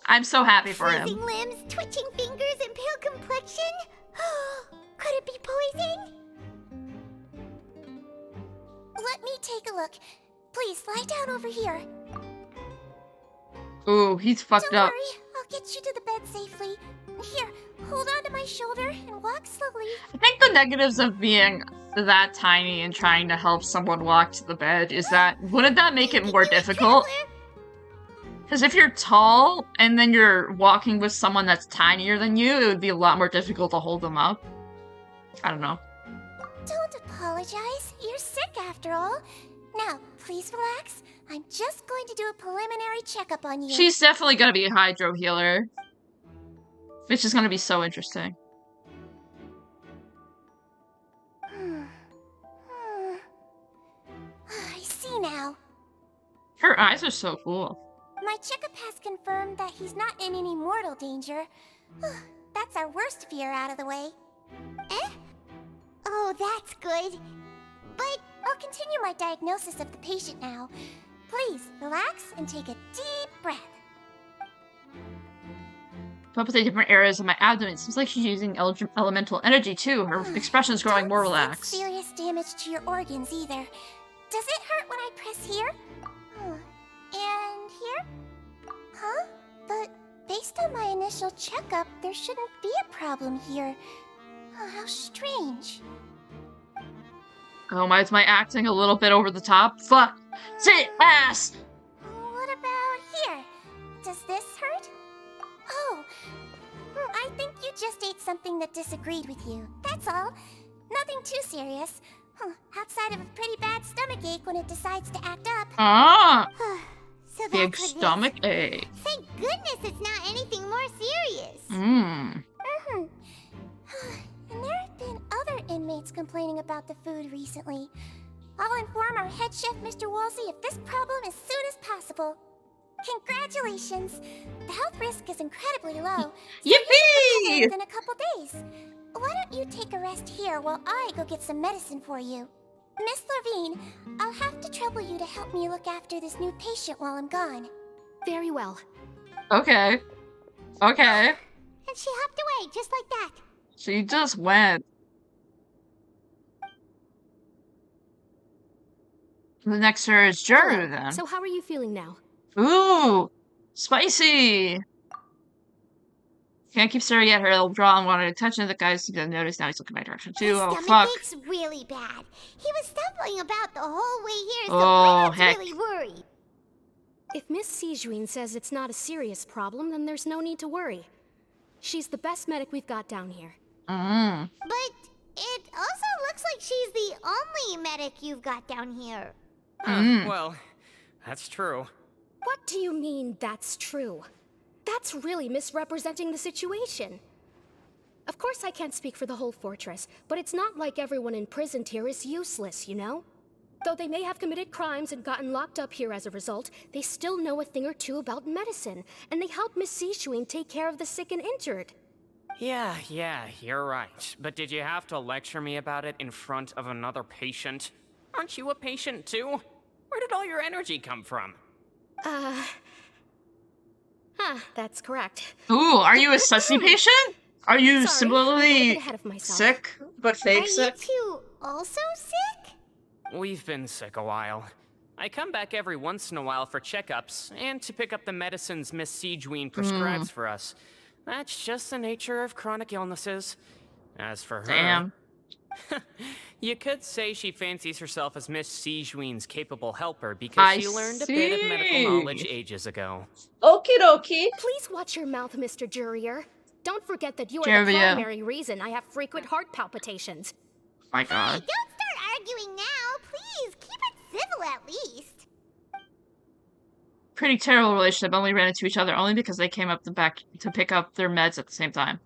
I'm so happy for Freezing him. limbs, twitching fingers, and pale complexion? Could it be poison? Let me take a look. Please, lie down over here. Ooh, he's fucked Don't up. worry, I'll get you to the bed safely. Here, hold on to my shoulder and walk slowly. I think the negatives of being that tiny and trying to help someone walk to the bed is that, wouldn't that make it more difficult? Because if you're tall and then you're walking with someone that's tinier than you, it would be a lot more difficult to hold them up. I don't know. Don't apologize. You're sick after all. Now, please relax. I'm just going to do a preliminary checkup on you. She's definitely gonna be a hydro healer. Which is gonna be so interesting. I see now. Her eyes are so cool. My checkup has confirmed that he's not in any mortal danger. That's our worst fear out of the way. Eh? Oh, that's good. But I'll continue my diagnosis of the patient now. Please, relax and take a deep breath. Palpitate different areas of my abdomen. Seems like she's using elemental energy too. Her expression's growing more relaxed. Serious damage to your organs either. Does it hurt when I press here? And here? Huh? But based on my initial checkup, there shouldn't be a problem here. Oh, how strange. Oh my, is my acting a little bit over the top? Fuck! Sit ass! What about here? Does this hurt? Oh, I think you just ate something that disagreed with you. That's all. Nothing too serious. Outside of a pretty bad stomachache when it decides to act up. Ah! So that's Big what it is. stomach ache. Thank goodness it's not anything more serious. Mmm. And there have been other inmates complaining about the food recently. I'll inform our head chef, Mr. Woolsey, of this problem as soon as possible. Congratulations! The health risk is incredibly low. Yippee! Within a couple days. Why don't you take a rest here while I go get some medicine for you? Miss Levine, I'll have to trouble you to help me look after this new patient while I'm gone. Very well. Okay. Okay. And she hopped away just like that. She just went. The next her is Juru then. So how are you feeling now? Ooh! Spicy! Can't keep staring at her. It'll draw unwanted attention. The guy's gonna notice now he's looking my direction too. Oh, fuck. Stomach ache's really bad. He was stumbling about the whole way here, so Oh, I'm heck. really worried. If Miss Sijuin says it's not a serious problem, then there's no need to worry. She's the best medic we've got down here. Mm. But it also looks like she's the only medic you've got down here. Well, that's true. What do you mean, that's true? That's really misrepresenting the situation. Of course I can't speak for the whole fortress, but it's not like everyone imprisoned here is useless, you know? Though they may have committed crimes and gotten locked up here as a result, they still know a thing or two about medicine, and they help Miss Sishuing take care of the sick and injured. Yeah, you're right. But did you have to lecture me about it in front of another patient? Aren't you a patient too? Where did all your energy come from? That's correct. Ooh, are you a sussy patient? Are you Sorry, I got a similarly bit ahead of myself. sick, but fake Are sick? you two also sick? We've been sick a while. I come back every once in a while for checkups and to pick up the medicines Miss Sijuin prescribes for us. That's just the nature of chronic illnesses. As for her... Damn. You could say she fancies herself as Miss Sijuin's capable helper because she learned a bit of medical knowledge ages ago. Okie dokie. Please watch your mouth, Mr. Jurier. Don't forget that you are Jurier. the primary reason I have frequent heart palpitations. My god. Don't start arguing now, please. Keep it civil at least. Pretty terrible relationship. Only ran into each other only because they came up the back to pick up their meds at the same time.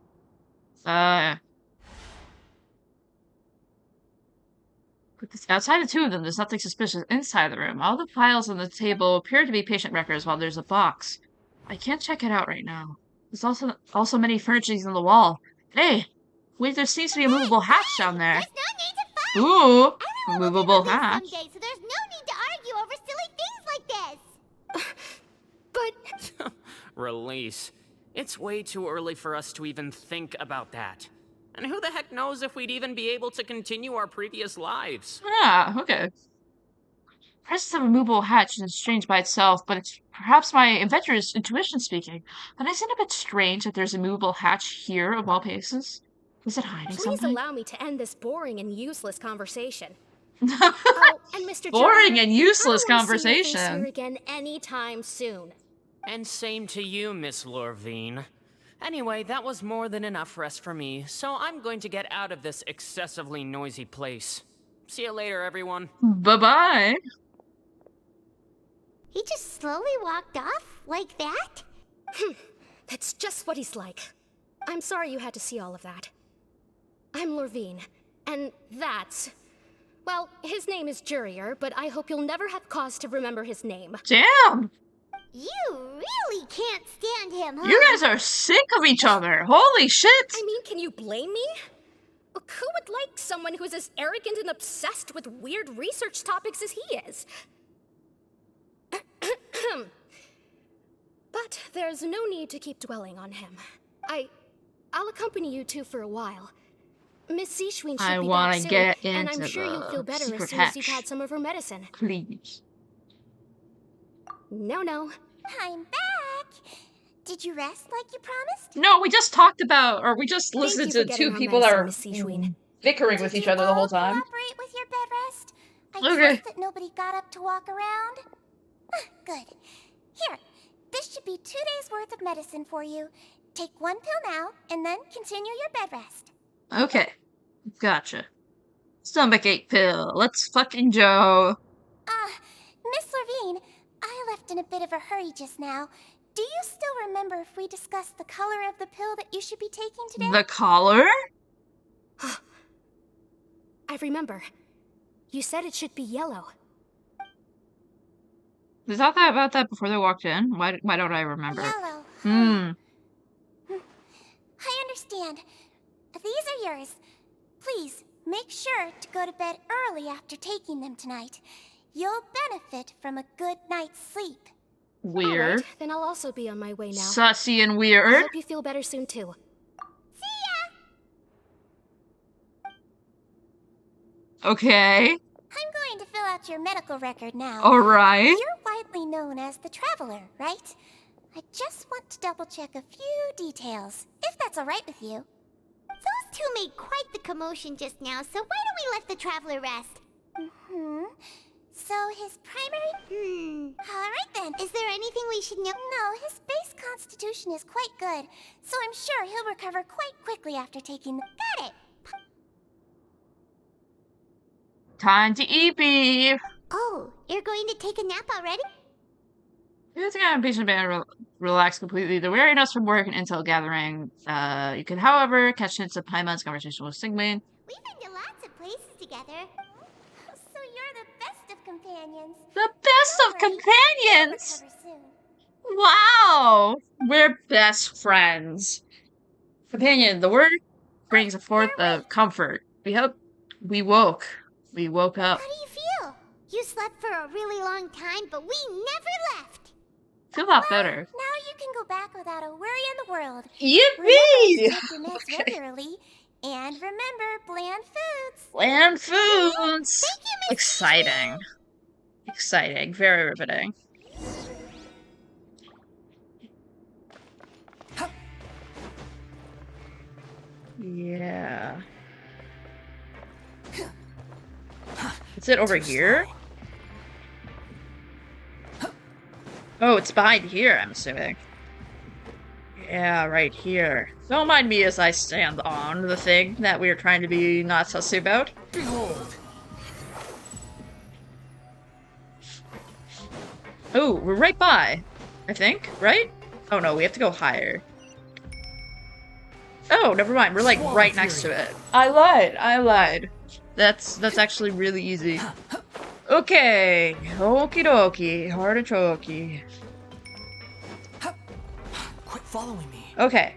Outside the two of them, there's nothing suspicious inside the room. All the files on the table appear to be patient records while there's a box. I can't check it out right now. There's also many furnishings on the wall. Hey! Wait, there seems to be a movable hatch down there. Ooh! Movable hatch. Someday, so there's no need to argue over silly things like this. But... Release. It's way too early for us to even think about that. And who the heck knows if we'd even be able to continue our previous lives? Ah, okay. Presence of a movable hatch is strange by itself, but it's perhaps my adventurous intuition speaking. But isn't it a bit strange that there's a movable hatch here of all places? Is it hiding Please something? allow me to end this boring and useless conversation. Oh, and Mr. Boring Junior, and useless I don't wanna see your face conversation. here again anytime soon. And same to you, Miss Lorvine. Anyway, that was more than enough rest for me, so I'm going to get out of this excessively noisy place. See you later, everyone. Bye-bye. He just slowly walked off like that? That's just what he's like. I'm sorry you had to see all of that. I'm Lorvine, and that's... Well, his name is Jurier, but I hope you'll never have cause to remember his name. Damn! You really can't stand him, huh? You guys are sick of each other. Holy shit! I mean, can you blame me? Look, who would like someone who is as arrogant and obsessed with weird research topics as he is? But there's no need to keep dwelling on him. I'll accompany you two for a while. Miss Seashween should be back soon, get and into I'm sure you'll feel better as soon as you've had some of her medicine. Please. No. I'm back. Did you rest like you promised? No, we just talked about, or we just Thank listened you to for two getting on people my that side, are Miss Seashween. bickering with each other the whole time. Cooperate with your bed rest? I Okay. trust that nobody got up to walk around? Good. Here, this should be 2 days worth of medicine for you. Take 1 pill now, and then continue your bed rest. Okay. Gotcha. Stomachache pill. Let's fucking go. Miss Lorvine, I left in a bit of a hurry just now. Do you still remember if we discussed the color of the pill that you should be taking today? The collar? I remember. You said it should be yellow. They thought that about that before they walked in? Why don't I remember? Yellow. I understand. These are yours. Please, make sure to go to bed early after taking them tonight. You'll benefit from a good night's sleep. Weird. All right, then I'll also be on my way now. Sussy and I weird. hope you feel better soon too. Okay. I'm going to fill out your medical record now. All right. You're widely known as the Traveler, right? I just want to double check a few details, if that's all right with you. Those two made quite the commotion just now, so why don't we let the Traveler rest? So his primary... All right then. Is there anything we should know? No, his base constitution is quite good, so I'm sure he'll recover quite quickly after taking the... Got it! Time to eat beef. Oh, you're going to take a nap already? It's gonna patient band relax completely. The weariness from work and intel gathering. You can, however, catch hints of Paimon's conversation with Sigmund. We've been to lots of places together. So you're the best of companions. The best of companions! Wow! We're best friends. Companion, the word brings forth of comfort. We woke up. How do you feel? You slept for a really long time, but we never left. Feel a lot better. Now you can go back without a worry in the world. Yippee! Remember to take your meds regularly, and remember bland foods. Bland foods! Thank you, Miss Exciting. Exciting. Very riveting. Yeah. Is it over here? Oh, it's behind here, I'm assuming. Yeah, right here. Don't mind me as I stand on the thing that we are trying to be not sussy about. Behold! Oh, we're right by. I think, right? Oh no, we have to go higher. Oh, never mind. We're like right next to it. I lied. That's actually really easy. Okay. Okie dokie. Artichoke. Quit following me. Okay.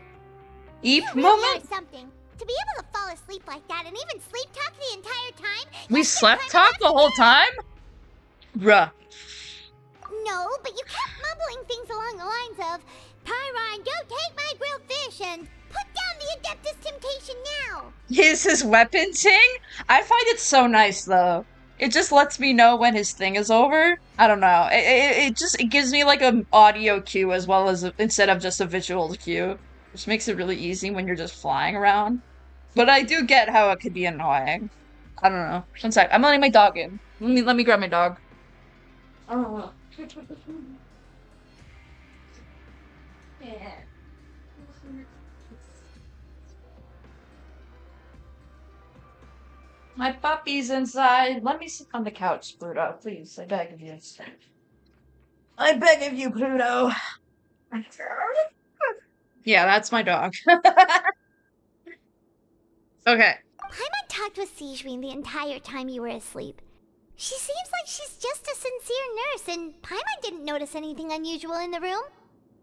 Eep You really moment? are something. To be able to fall asleep like that and even sleep talk the entire time. We slept talk the whole time? Bruh. No, but you kept mumbling things along the lines of the Adeptus Temptation now! Is his weapon ting? I find it so nice though. It just lets me know when his thing is over. I don't know. It gives me like an audio cue as well as instead of just a visual cue, which makes it really easy when you're just flying around. But I do get how it could be annoying. I don't know. One sec. I'm letting my dog in. Let me grab my dog. Oh. Yeah. My puppy's inside. Let me sit on the couch, Pluto. Please, I beg of you. I beg of you, Pluto. Yeah, that's my dog. Okay. Paimon talked with Sigewinne the entire time you were asleep. She seems like she's just a sincere nurse, and Paimon didn't notice anything unusual in the room.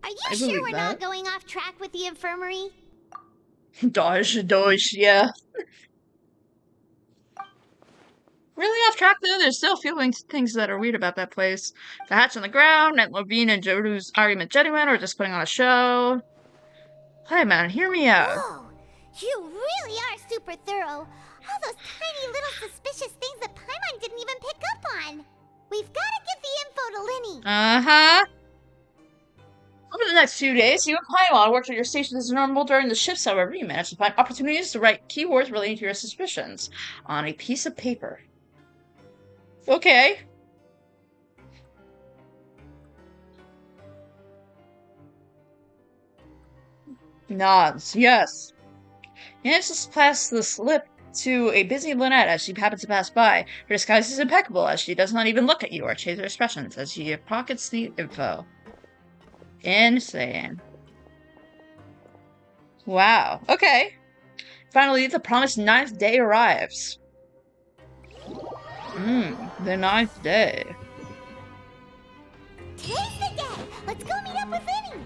Are you sure we're not going off track with the infirmary? Dodge, yeah. Really off track though, there's still a few things that are weird about that place. The hatch on the ground, and Levine and Joru's argument genuine, or just putting on a show. Hey man, hear me out. Whoa, you really are super thorough. All those tiny little suspicious things that Paimon didn't even pick up on. We've got to get the info to Linny. Uh-huh. Over the next few days, you and Paimon worked at your station as normal during the shifts, however, you managed to find opportunities to write keywords relating to your suspicions on a piece of paper. Okay. Nods, yes. Managed to pass the slip to a busy Lynette as she happens to pass by. Her disguise is impeccable as she does not even look at you or change her expressions as she pockets the info. Insane. Wow. Okay. Finally, the promised 9th day arrives. The 9th day. Today's the day. Let's go meet up with Linny.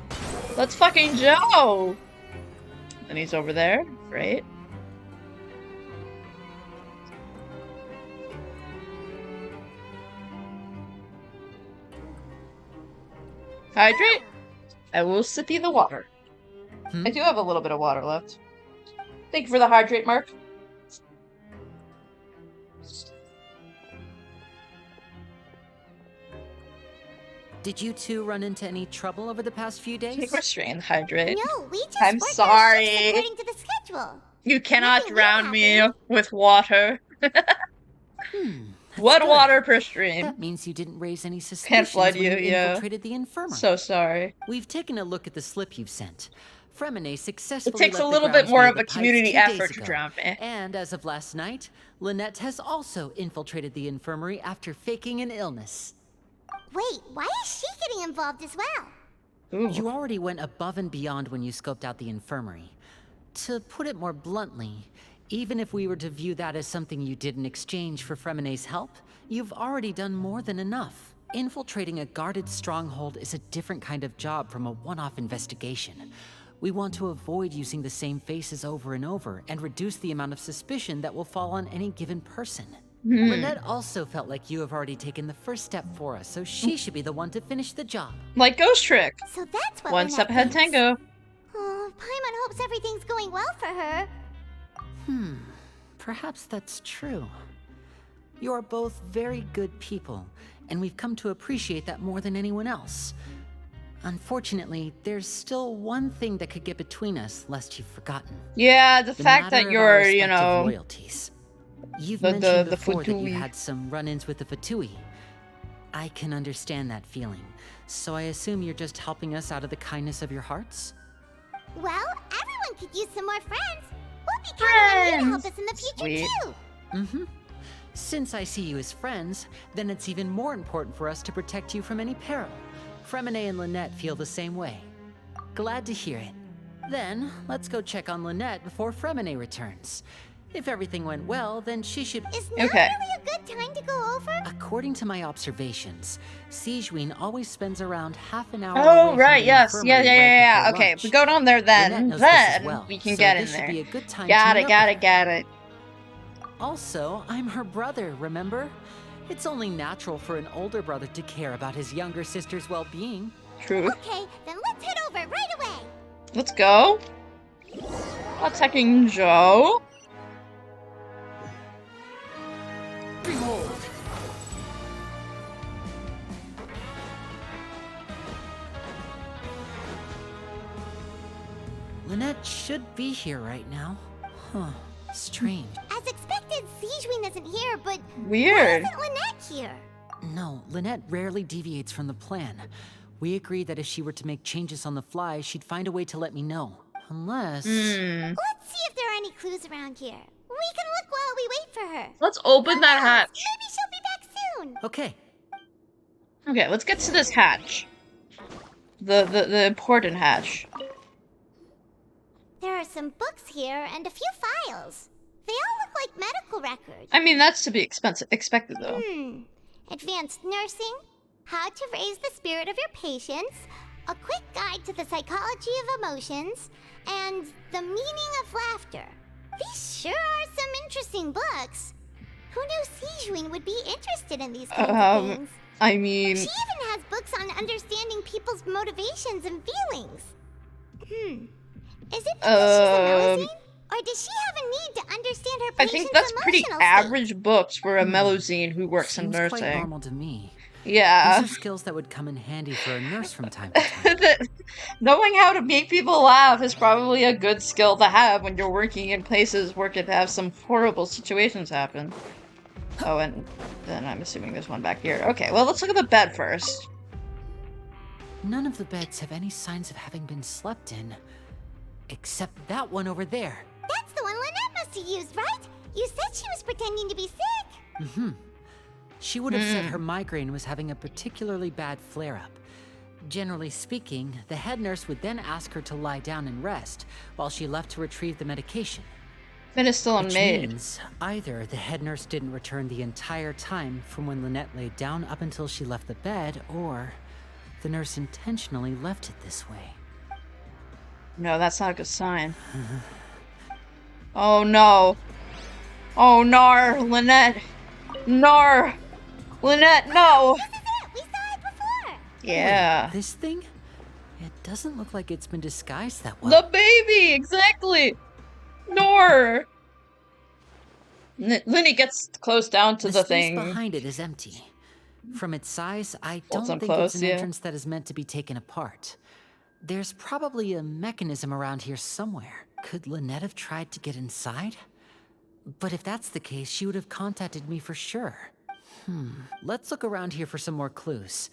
Let's fucking go. Linny's over there. Great. Hydrate. I will sippy the water. I do have a little bit of water left. Thank you for the hydrate, Mark. Did you two run into any trouble over the past few days? Take restraint, hydrate. No, we just I'm worked our sorry. shifts according to the schedule. You cannot drown me with water. One good. water per stream. That means you didn't raise any Can't suspicions flood when you, you yeah. infiltrated the infirmary. So sorry. We've taken a look at the slip you've sent. Fremine successfully It takes left a the little bit grounds more near of the a pipes community 2 days effort to ago. drown me. And as of last night, Lynette has also infiltrated the infirmary after faking an illness. Wait, why is she getting involved as well? You already went above and beyond when you scoped out the infirmary. To put it more bluntly, even if we were to view that as something you did in exchange for Fremine's help, you've already done more than enough. Infiltrating a guarded stronghold is a different kind of job from a one-off investigation. We want to avoid using the same faces over and over and reduce the amount of suspicion that will fall on any given person. Lynette also felt like you have already taken the first step for us, so she should be the one to finish the job. Like Ghost Trick. So that's what One Lynette step ahead, thinks. Tango. Oh, Paimon hopes everything's going well for her. Perhaps that's true. You are both very good people, and we've come to appreciate that more than anyone else. Unfortunately, there's still one thing that could get between us, lest you've forgotten. Yeah, the fact matter that of our you're, you respective know, loyalties. You've the mentioned before that you Fatui. had some run-ins with the Fatui. I can understand that feeling, so I assume you're just helping us out of the kindness of your hearts? Well, everyone could use some more friends. We'll be counting on you to help us in the future, Sweet. too. Since I see you as friends, then it's even more important for us to protect you from any peril. Fremine and Lynette feel the same way. Glad to hear it. Then, let's go check on Lynette before Fremine returns. If everything went well, then she should... Is now really a good time to go over? According to my observations, Sigewinne always spends around half an hour Oh, away right, from the yes. infirmary Yeah. right before Okay, lunch. we go down there Lynette then. knows this as Then well, we can so get this in should there. be a good time Got to it, meet got up it, got it. Also, I'm her brother, remember? It's only natural for an older brother to care about his younger sister's well-being. True. Okay, then let's head over right away. Let's go. Attacking Joe. Behold! Lynette should be here right now. Huh. Strange. As expected, Sijwin isn't here, but weird. Why isn't Lynette here? No, Lynette rarely deviates from the plan. We agreed that if she were to make changes on the fly, she'd find a way to let me know. Unless... Let's see if there are any clues around here. We can look while we wait for her. Let's open that hatch. Maybe she'll be back soon. Okay. Okay, let's get to this hatch. The important hatch. There are some books here and a few files. They all look like medical records. I mean, that's to be expected, though. Advanced nursing, how to raise the spirit of your patients, a quick guide to the psychology of emotions, and the meaning of laughter. These sure are some interesting books. Who knew Sijwin would be interested in these kinds of things? I mean... She even has books on understanding people's motivations and feelings. Is it because she's a Melusine? Or does she have a need to understand her patient's I think that's pretty emotional average books for a Melusine who works in Seems nursing. quite normal to me. Yeah. These are skills that would come in handy for a nurse from time to time. Knowing how to make people laugh is probably a good skill to have when you're working in places where could have some horrible situations happen. Oh, and then I'm assuming there's one back here. Okay, well, let's look at the bed first. None of the beds have any signs of having been slept in. Except that one over there. That's the one Lynette must have used, right? You said she was pretending to be sick. She would have said her migraine was having a particularly bad flare-up. Generally speaking, the head nurse would then ask her to lie down and rest, while she left to retrieve the medication. That is still Which unmade. means either the head nurse didn't return the entire time from when Lynette laid down up until she left the bed, or the nurse intentionally left it this way. No, that's not a good sign. Oh no. Oh, nar, Lynette. Nar. Lynette, no. This is it. We saw it before. Yeah. Wait, this thing? It doesn't look like it's been disguised that well. The baby, exactly. Nor. Linny gets close down to the space thing. behind it is empty. From its size, I Holds don't them think it's close, an yeah. entrance that is meant to be taken apart. There's probably a mechanism around here somewhere. Could Lynette have tried to get inside? But if that's the case, she would have contacted me for sure. Let's look around here for some more clues.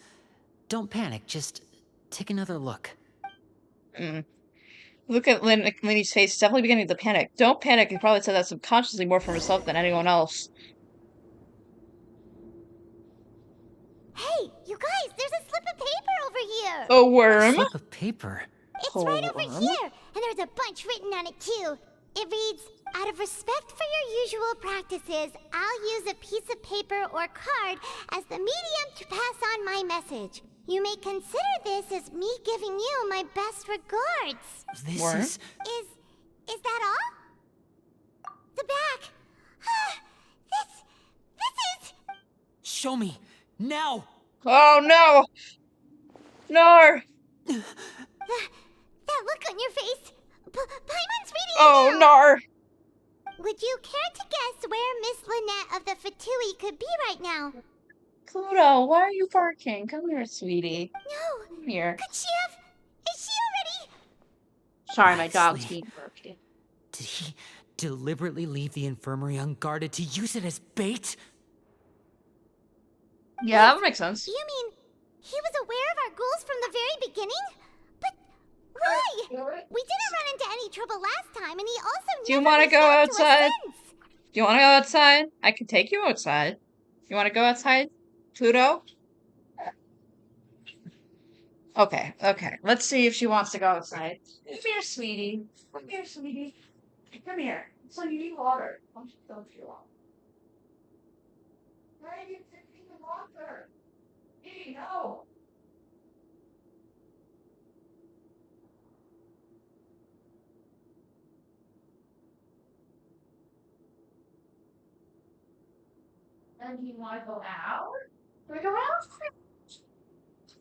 Don't panic, just take another look. Look at Linny's face. Definitely beginning to panic. Don't panic. He probably said that subconsciously more for himself than anyone else. Hey, you guys, there's a slip of paper over here. A worm? Slip of paper. It's right over here, and there's a bunch written on it too. It reads, out of respect for your usual practices, I'll use a piece of paper or card as the medium to pass on my message. You may consider this as me giving you my best regards. This Worm? is... Is that all? The back. This is... Show me! Now! Oh no! No! That look on your face. Paimon's reading Oh, it now. Nar! Would you care to guess where Miss Lynette of the Fatui could be right now? Pluto, why are you barking? Come here, sweetie. No. Come here. Could she have... Is she already... Sorry, my dog's Honestly. being barky. Did he deliberately leave the infirmary unguarded to use it as bait? Yeah, that would make sense. You mean he was aware of our goals from the very beginning? But why? We didn't run into any trouble last time, and he also Do you never want to reached go out to us outside? since. Do you want to go outside? I can take you outside. You want to go outside, Pluto? Okay, okay. Let's see if she wants to go outside. Come here, sweetie. Come here, sweetie. Come here. So you need water. Don't you want? Why are you drinking the water? Hey, no. And you want to go out? Can we go out?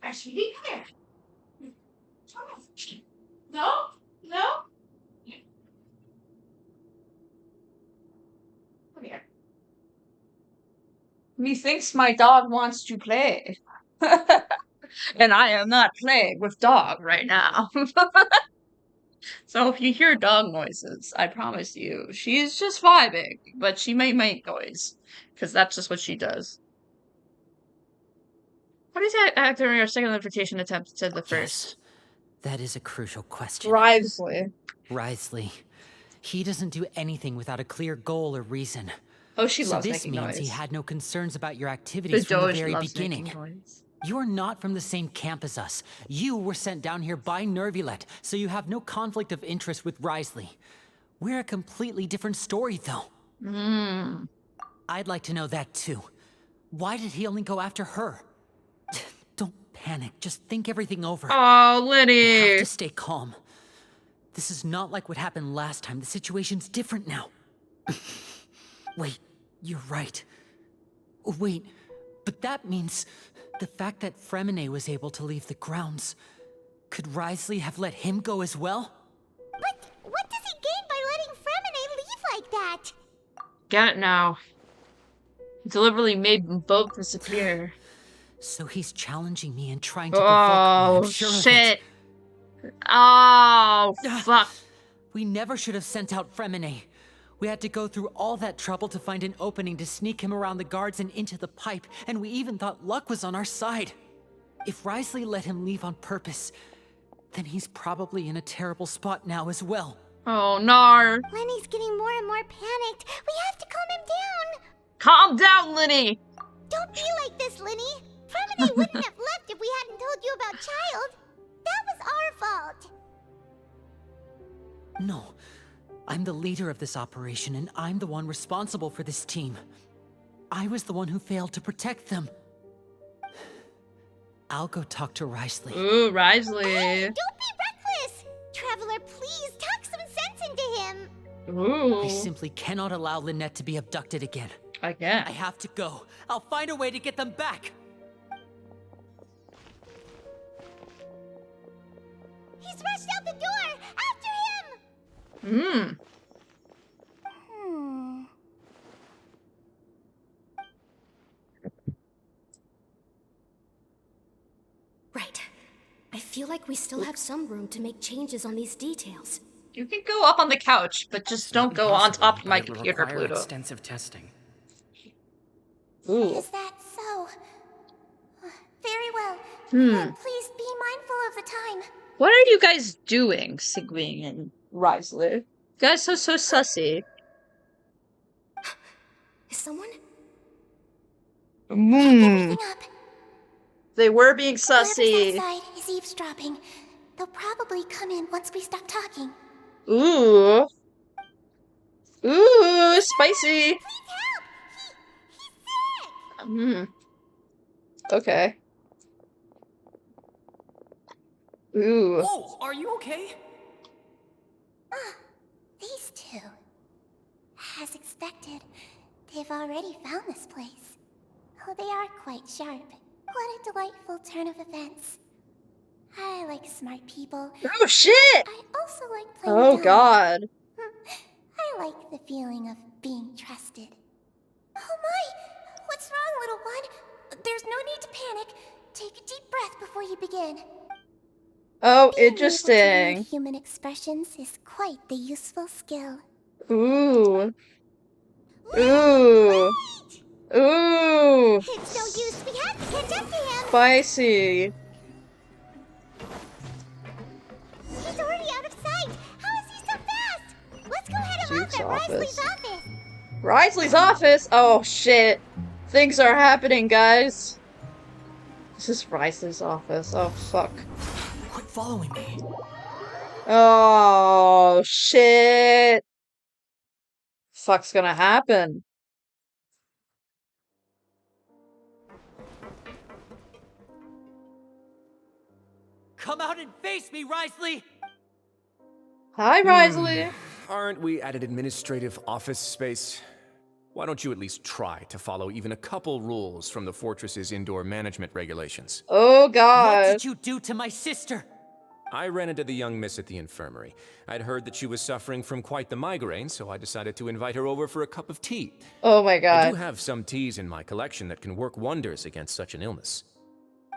Our sweetie, come here. No? No? Methinks my dog wants to play. And I am not playing with dog right now. So if you hear dog noises, I promise you, she's just vibing, but she may make noise, because that's just what she does. What is that after your second invitation attempt to the first? That is a crucial question. Wriothesley. Wriothesley. He doesn't do anything without a clear goal or reason. Oh, she so loves this making means noise. he had no concerns about your activities from the very beginning. You're not from the same camp as us. You were sent down here by Nervulet, so you have no conflict of interest with Wriothesley. We're a completely different story, though. I'd like to know that, too. Why did he only go after her? Don't panic. Just think everything over. Oh, Liddy. You have to stay calm. This is not like what happened last time. The situation's different now. Wait, you're right. Wait, but that means the fact that Fremine was able to leave the grounds. Could Wriothesley have let him go as well? But what does he gain by letting Fremine leave like that? Get it now. He deliberately made them both disappear. So he's challenging me and trying to provoke me, I'm sure shit. Oh, fuck. We never should have sent out Fremine. We had to go through all that trouble to find an opening to sneak him around the guards and into the pipe, and we even thought luck was on our side. If Wriothesley let him leave on purpose, then he's probably in a terrible spot now as well. Oh, no. Lenny's getting more and more panicked. We have to calm him down. Calm down, Lenny. Don't be like this, Lenny. Fremine wouldn't have left if we hadn't told you about Child. That was our fault. No. I'm the leader of this operation, and I'm the one responsible for this team. I was the one who failed to protect them. I'll go talk to Wriothesley. Ooh, Wriothesley. Hey, don't be reckless! Traveler, please, talk some sense into him! Ooh. I simply cannot allow Lynette to be abducted again. I can't. I have to go. I'll find a way to get them back! He's rushed out the door! After him! Right. I feel like we still have some room to make changes on these details. You can go up on the couch, but just don't go on top of my computer, Pluto. Extensive testing. Ooh. Is that so? Very well. Please be mindful of the time. What are you guys doing, Sigwing and Wriothesley? You guys are so sussy. Is someone? Everything up. They were being Whoever's sussy. outside is eavesdropping. They'll probably come in once we stop talking. Ooh. Ooh, spicy. Please help! He's sick! Okay. Ooh. Whoa, are you okay? These two. As expected, they've already found this place. Oh, they are quite sharp. What a delightful turn of events. I like smart people. Oh, shit! I also like playing Oh, dumb. God. I like the feeling of being trusted. Oh my! What's wrong, little one? There's no need to panic. Take a deep breath before you begin. Oh, Being able to interesting. read human expressions is quite the useful skill. Ooh. Ooh. Ooh. It's no use. We have to catch up to him. Spicy. He's already out of sight. How is he so fast? Let's go head him off Duke's at office. Wriothesley's office. Wriothesley's office? Oh, shit. Things are happening, guys. This is Wriothesley's office. Oh, fuck. Quit following me. Oh, shit. Fuck's gonna happen. Come out and face me, Wriothesley! Hi, Wriothesley. Aren't we at an administrative office space? Why don't you at least try to follow even a couple rules from the fortress's indoor management regulations? Oh, What God. did you do to my sister? I ran into the young miss at the infirmary. I'd heard that she was suffering from quite the migraine, so I decided to invite her over for a cup of tea. Oh my god. I do have some teas in my collection that can work wonders against such an illness.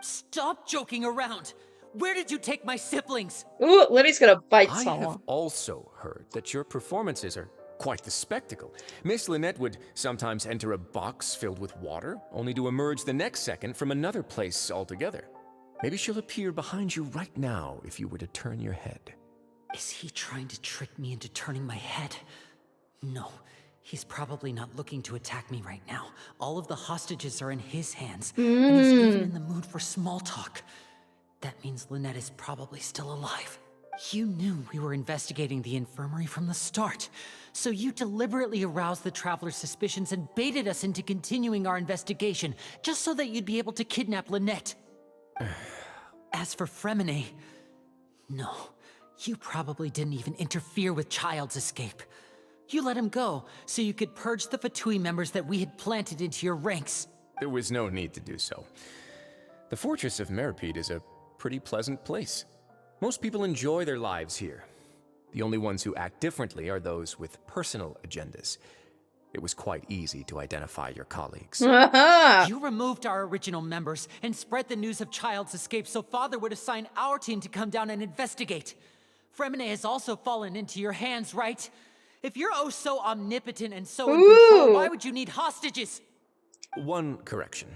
Stop joking around! Where did you take my siblings? Ooh, Libby's gonna bite I someone. have also heard that your performances are quite the spectacle. Miss Lynette would sometimes enter a box filled with water, only to emerge the next second from another place altogether. Maybe she'll appear behind you right now if you were to turn your head. Is he trying to trick me into turning my head? No, he's probably not looking to attack me right now. All of the hostages are in his hands, and he's even in the mood for small talk. That means Lynette is probably still alive. You knew we were investigating the infirmary from the start, so you deliberately aroused the Traveler's suspicions and baited us into continuing our investigation, just so that you'd be able to kidnap Lynette. As for Fremine, no, you probably didn't even interfere with Child's escape. You let him go so you could purge the Fatui members that we had planted into your ranks. There was no need to do so. The fortress of Meripede is a pretty pleasant place. Most people enjoy their lives here. The only ones who act differently are those with personal agendas. It was quite easy to identify your colleagues. You removed our original members and spread the news of Child's escape so Father would assign our team to come down and investigate. Fremine has also fallen into your hands, right? If you're oh so omnipotent and so in control, why would you need hostages? One correction.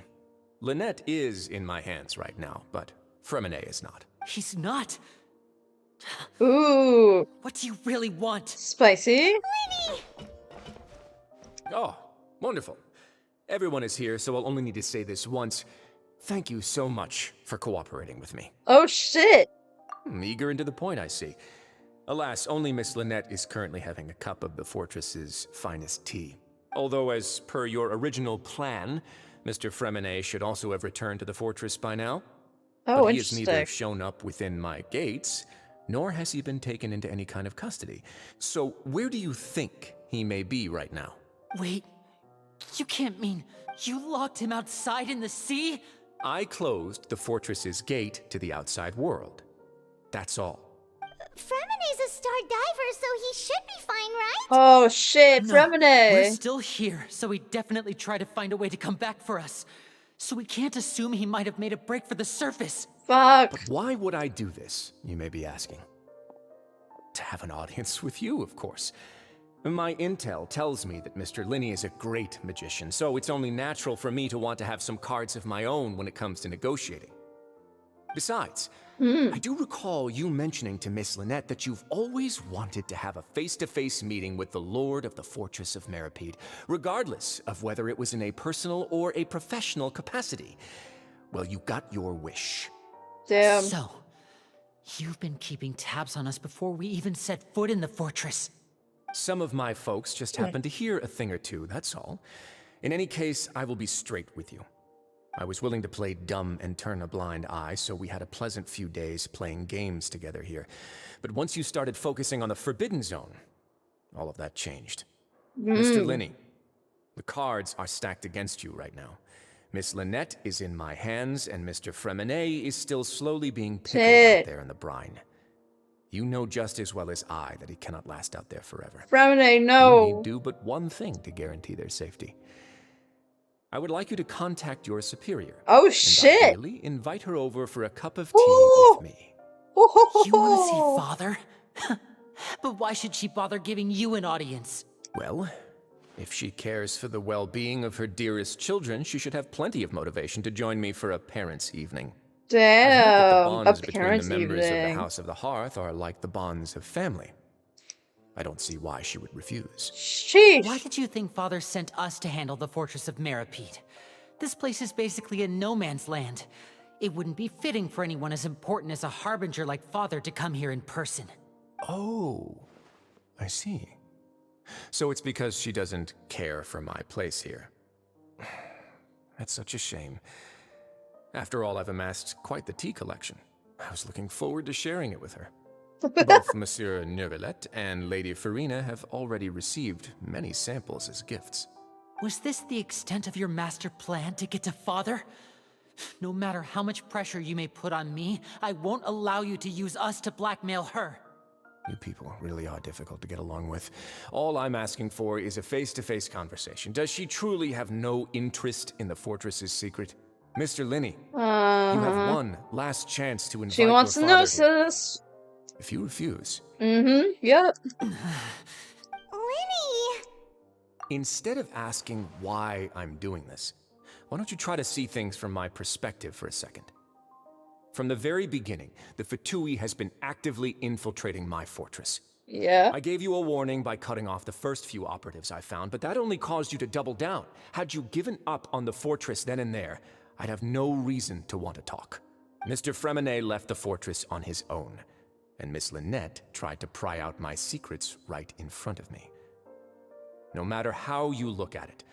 Lynette is in my hands right now, but Fremine is not. He's not. Ooh. What do you really want? Spicy. Lenny! Oh, wonderful. Everyone is here, so I'll only need to say this once. Thank you so much for cooperating with me. Oh shit. Eager and to the point, I see. Alas, only Miss Lynette is currently having a cup of the fortress's finest tea. Although, as per your original plan, Mr. Fremine should also have returned to the fortress by now. Oh, but he has interesting. neither shown up within my gates, nor has he been taken into any kind of custody. So, where do you think he may be right now? Wait, you can't mean you locked him outside in the sea? I closed the fortress's gate to the outside world. That's all. Fremine's a star diver, so he should be fine, right? Oh shit, No, Fremine. we're still here, so he definitely tried to find a way to come back for us. So we can't assume he might have made a break for the surface. Fuck. But why would I do this, you may be asking? To have an audience with you, of course. My intel tells me that Mr. Linney is a great magician, so it's only natural for me to want to have some cards of my own when it comes to negotiating. Besides, I do recall you mentioning to Miss Lynette that you've always wanted to have a face-to-face meeting with the Lord of the Fortress of Meripede, regardless of whether it was in a personal or a professional capacity. Well, you got your wish. Damn. So, you've been keeping tabs on us before we even set foot in the fortress. Some of my folks just happened to hear a thing or two, that's all. In any case, I will be straight with you. I was willing to play dumb and turn a blind eye, so we had a pleasant few days playing games together here. But once you started focusing on the Forbidden Zone, all of that changed. Mr. Linney, the cards are stacked against you right now. Miss Lynette is in my hands, and Mr. Fremine is still slowly being pickled out there in the brine. You know just as well as I that he cannot last out there forever. Fremine, no. You need do but one thing to guarantee their safety. I would like you to contact your superior. Oh shit! And ideally, invite her over for a cup of tea with me. You want to see Father? But why should she bother giving you an audience? Well, if she cares for the well-being of her dearest children, she should have plenty of motivation to join me for a parents' evening. Damn, the bonds a between parents' the members of the evening. House of the Hearth are like the bonds of family. I don't see why she would refuse. Sheesh. Why did you think Father sent us to handle the Fortress of Meripede? This place is basically a no man's land. It wouldn't be fitting for anyone as important as a harbinger like Father to come here in person. Oh, I see. So it's because she doesn't care for my place here. That's such a shame. After all, I've amassed quite the tea collection. I was looking forward to sharing it with her. Both Monsieur Neuvillette and Lady Farina have already received many samples as gifts. Was this the extent of your master plan to get to Father? No matter how much pressure you may put on me, I won't allow you to use us to blackmail her. You people really are difficult to get along with. All I'm asking for is a face-to-face conversation. Does she truly have no interest in the fortress's secret? Mr. Linney, you have one last chance to invite She wants to your know, father here. sis. If you refuse, Yep. Linny! instead of asking why I'm doing this, why don't you try to see things from my perspective for a second? From the very beginning, the Fatui has been actively infiltrating my fortress. Yeah. I gave you a warning by cutting off the first few operatives I found, but that only caused you to double down. Had you given up on the fortress then and there, I'd have no reason to want to talk. Mr. Fremenet left the fortress on his own, and Miss Lynette tried to pry out my secrets right in front of me. No matter how you look at it,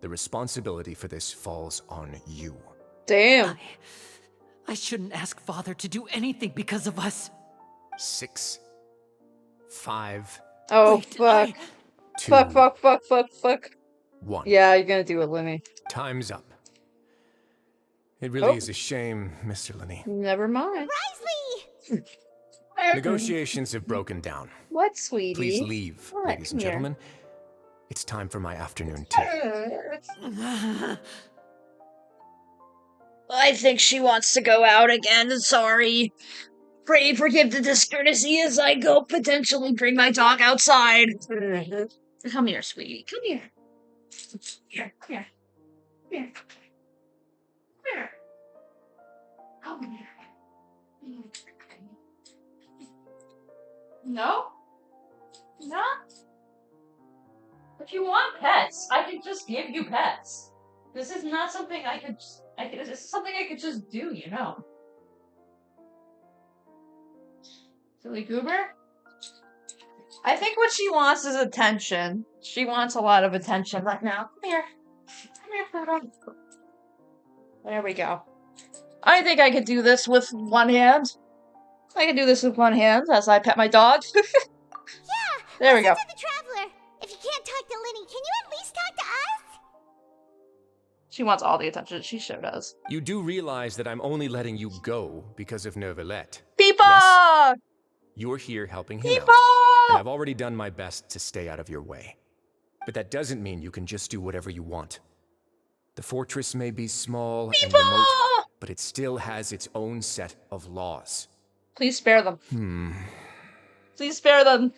the responsibility for this falls on you. Damn. I shouldn't ask Father to do anything because of us. 6, 5. Oh, Wait, fuck. 2, Fuck. 1. Yeah, you're gonna do it, Linny. Time's up. It really is a shame, Mr. Linney. Never mind. Risley! Negotiations have broken down. What, sweetie? Please leave, What? ladies and Come here. gentlemen. It's time for my afternoon tea. I think she wants to go out again. Sorry. Pray forgive the discourtesy as I go potentially bring my dog outside. Come here, sweetie. Come here. Here. Come here. Come here. No? No? If you want pets, I can just give you pets. This is not something I could just, this is something I could just do, you know. Silly goober? I think what she wants is attention. She wants a lot of attention right now. Come here. Come here, Frodo. There we go. I think I could do this with one hand. I can do this with one hand as I pet my dog. Yeah! There we go. Listen to the Traveler! If you can't talk to Linny, can you at least talk to us? She wants all the attention. She sure does. You do realize that I'm only letting you go because of Neuvillette. People! Yes? You're here helping him People! out, and I've already done my best to stay out of your way. But that doesn't mean you can just do whatever you want. The fortress may be small and remote, but it still has its own set of laws. Please spare them. Please spare them.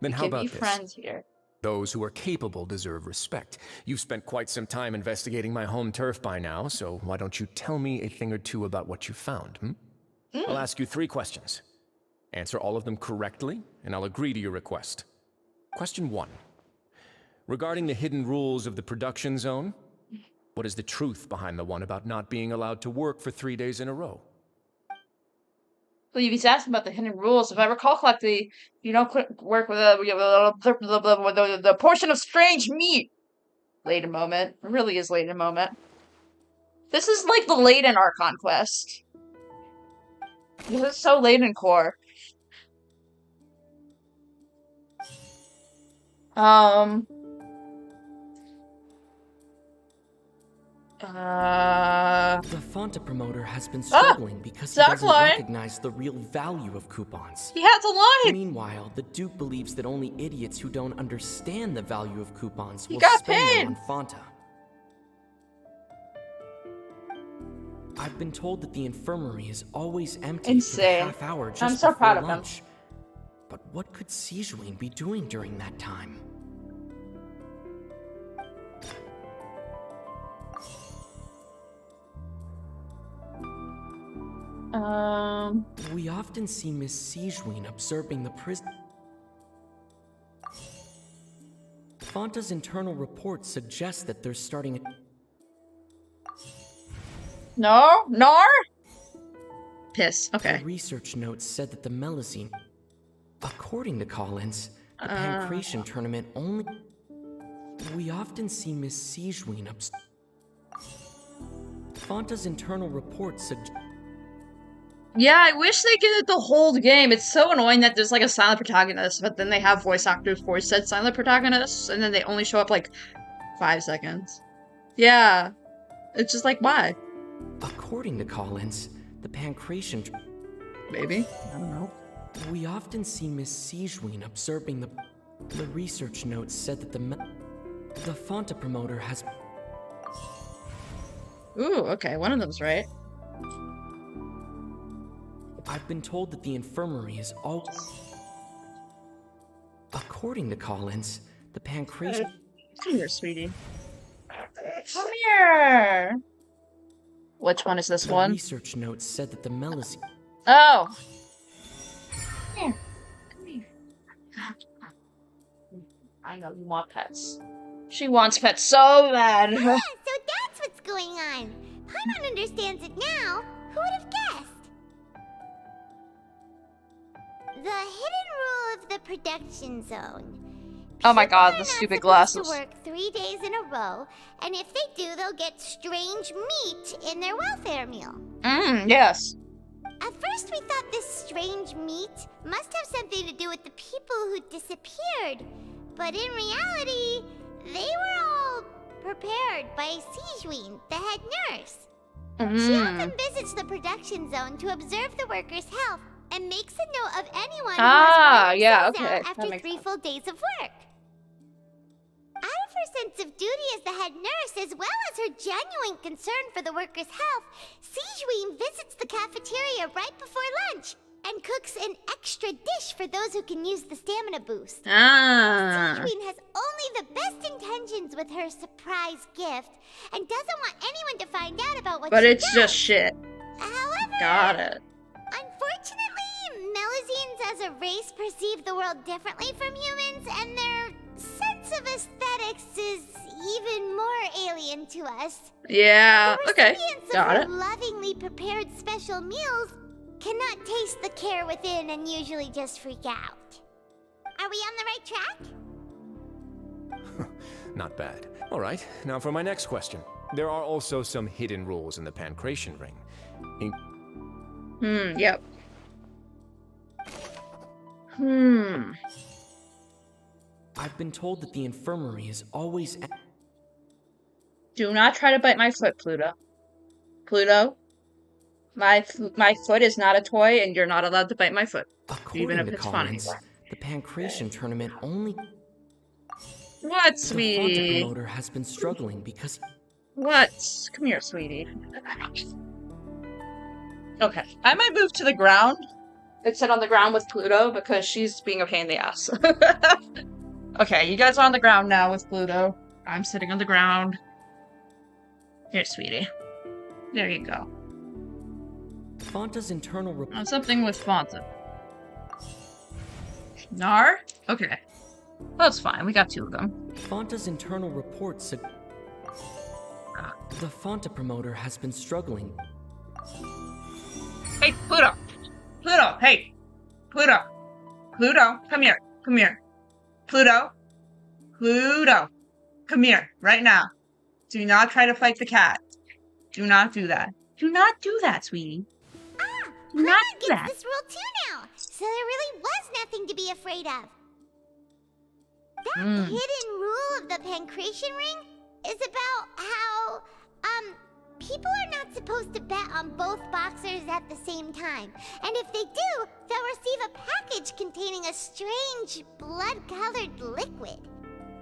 Then how about be this? friends here. Those who are capable deserve respect. You've spent quite some time investigating my home turf by now, so why don't you tell me a thing or two about what you found, I'll ask you 3 questions. Answer all of them correctly, and I'll agree to your request. Question 1. Regarding the hidden rules of the production zone, what is the truth behind the one about not being allowed to work for 3 days in a row? Well, he's asking about the hidden rules. If I recall correctly, you don't work with the portion of strange meat. Layden moment. It really is Layden moment. This is like the Layden Archon quest. This is so Layden core. The Fonta promoter has been struggling because he doesn't recognize the real value of coupons. He has a line! Meanwhile, the Duke believes that only idiots who don't understand the value of coupons will got spend paid. them on Fonta. I've been told that the infirmary is always empty for the Insane. half hour just I'm so before proud of him. lunch. But what could Sijuin be doing during that time? We often see Miss Sijuin observing the prison. Fonta's internal reports suggest that they're starting a... No? Nar? Piss. Okay. The research notes said that the Melusine... According to Collins, the Pancration tournament only... We often see Miss Sijuin Fonta's internal reports suggest... Yeah, I wish they did it the whole game. It's so annoying that there's like a silent protagonist, but then they have voice actors voice said silent protagonists, and then they only show up like 5 seconds. Yeah. It's just like, why? According to Collins, the pancreation... Maybe? I don't know. We often see Miss Sigewin observing the... The research notes said that the Fonta promoter has... Ooh, okay, one of them's right. I've been told that the infirmary is all... According to Collins, the pancreation... Come here, sweetie. Come here! Which one is this the one? Research notes said that the melisine... Oh! Come here. Come here. I know you want pets. She wants pets so bad. Yeah, so that's what's going on. Paimon understands it now. Who would have guessed? The hidden rule of the production zone. Oh my god, the People are stupid not glasses. supposed to work 3 days in a row, and if they do, they'll get strange meat in their welfare meal. Yes. At first, we thought this strange meat must have something to do with the people who disappeared. But in reality, they were all prepared by Sigewin, the head nurse. She often visits the production zone to observe the workers' health and makes a note of anyone who has worn yeah, themselves okay. out after 3 full days of work. Out of her sense of duty as the head nurse, as well as her genuine concern for the workers' health, Sigewin visits the cafeteria right before lunch and cooks an extra dish for those who can use the stamina boost. Sigewin has only the best intentions with her surprise gift and doesn't want anyone to find out about what But she it's does. just shit. However, Got it. unfortunately, Melusines as a race perceive the world differently from humans, and their sense of aesthetics is even more alien to us. Yeah, The okay. recipients Got of it. her lovingly prepared special meals cannot taste the care within and usually just freak out. Are we on the right track? Not bad. All right, now for my next question. There are also some hidden rules in the pancreation ring. Yep. I've been told that the infirmary is always... Do not try to bite my foot, Pluto. Pluto, my foot is not a toy, and you're not allowed to bite my foot, even if to it's funny. Collins, the pancreation tournament only... What, The Fonta sweetie? promoter has been struggling because... What? Come here, sweetie. Okay, I might move to the ground and sit on the ground with Pluto because she's being a pain in the ass. Okay, you guys are on the ground now with Pluto. I'm sitting on the ground. Here, sweetie. There you go. Fonta's internal report... Something with Fonta. Nar? Okay. That's fine, we got 2 of them. Fonta's internal report said... The Fonta promoter has been struggling. Hey, Pluto! Pluto, hey! Pluto! Pluto, come here. Come here. Pluto! Pluto! Come here, right now. Do not try to fight the cat. Do not do that. Do not do that, sweetie. Do not do that. This rule too now, so there really was nothing to be afraid of. That hidden rule of the pancreation ring is about how, people are not supposed to bet on both boxers at the same time. And if they do, they'll receive a package containing a strange, blood-colored liquid.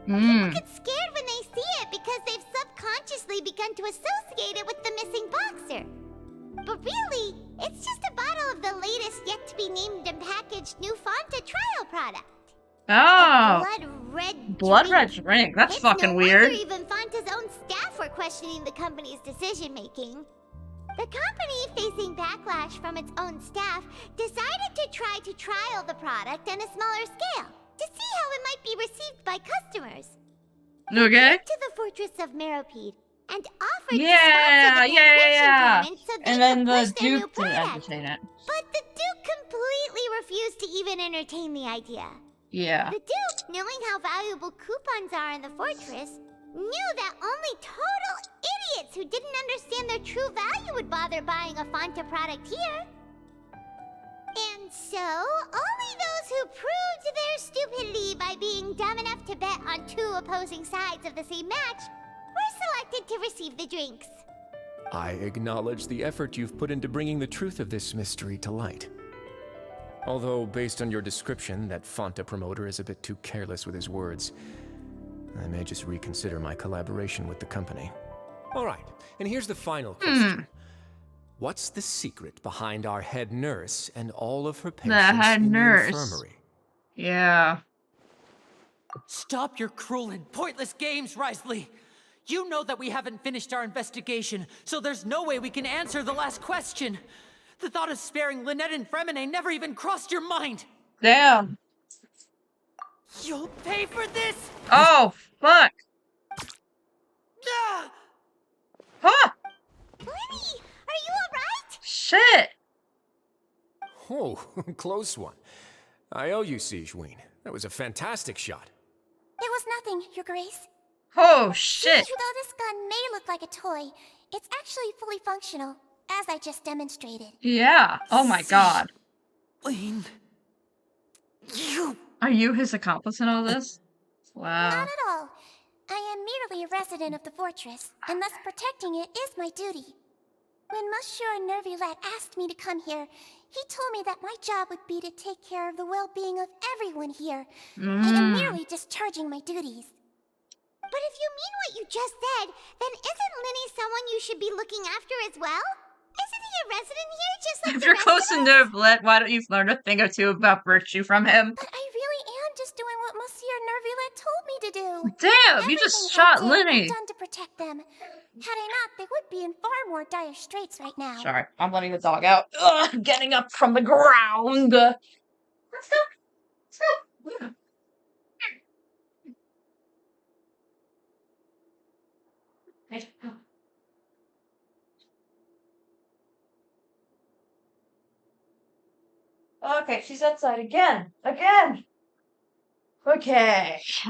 People get scared when they see it because they've subconsciously begun to associate it with the missing boxer. But really, it's just a bottle of the latest yet-to-be-named and packaged new Fonta trial product. Oh! Blood red drink. That's it's fucking no weird. Wonder even Fonta's own staff were questioning the company's decision-making. The company, facing backlash from its own staff, decided to try to trial the product on a smaller scale to see how it might be received by customers. Okay. They went to the fortress of Meropide and offered to Yeah. sponsor the tournament so they And then could the push their new Duke didn't product. entertain it. But the Duke completely refused to even entertain the idea. Yeah. The Duke, knowing how valuable coupons are in the fortress, knew that only total idiots who didn't understand their true value would bother buying a Fonta product here. And so, only those who proved their stupidity by being dumb enough to bet on 2 opposing sides of the same match were selected to receive the drinks. I acknowledge the effort you've put into bringing the truth of this mystery to light. Although, based on your description, that Fonta promoter is a bit too careless with his words, I may just reconsider my collaboration with the company. All right, and here's the final question. What's the secret behind our head nurse and all of her patients in the infirmary? Yeah. Stop your cruel and pointless games, Risley! You know that we haven't finished our investigation, so there's no way we can answer the last question. The thought of sparing Lynette and Fremine never even crossed your mind! Damn. You'll pay for this! Oh, fuck! Ah! Huh! Lenny, are you alright? Shit! Oh, close one. I owe you, Sigewinne. That was a fantastic shot. It was nothing, Your Grace. Oh, shit! Though this gun may look like a toy, it's actually fully functional, as I just demonstrated. Yeah. Oh my god. Sigewinne. You... Are you his accomplice in all this? Wow. Not at all. I am merely a resident of the fortress, and thus protecting it is my duty. When Monsieur Nervulette asked me to come here, he told me that my job would be to take care of the well-being of everyone here. I am merely discharging my duties. But if you mean what you just said, then isn't Linny someone you should be looking after as well? Isn't he a resident here just like If the you're rest close of to us? Nervulette, why don't you learn a thing or two about virtue from him? But I really am just doing what Monsieur Nervulette told me to do. Damn, you just shot Linny. I've done to protect them. Had I not, they would be in far more dire straits right now. Sorry, I'm letting the dog out. Ugh, getting up from the ground. Let's go. Let's go. Okay, she's outside again. Again! Okay. His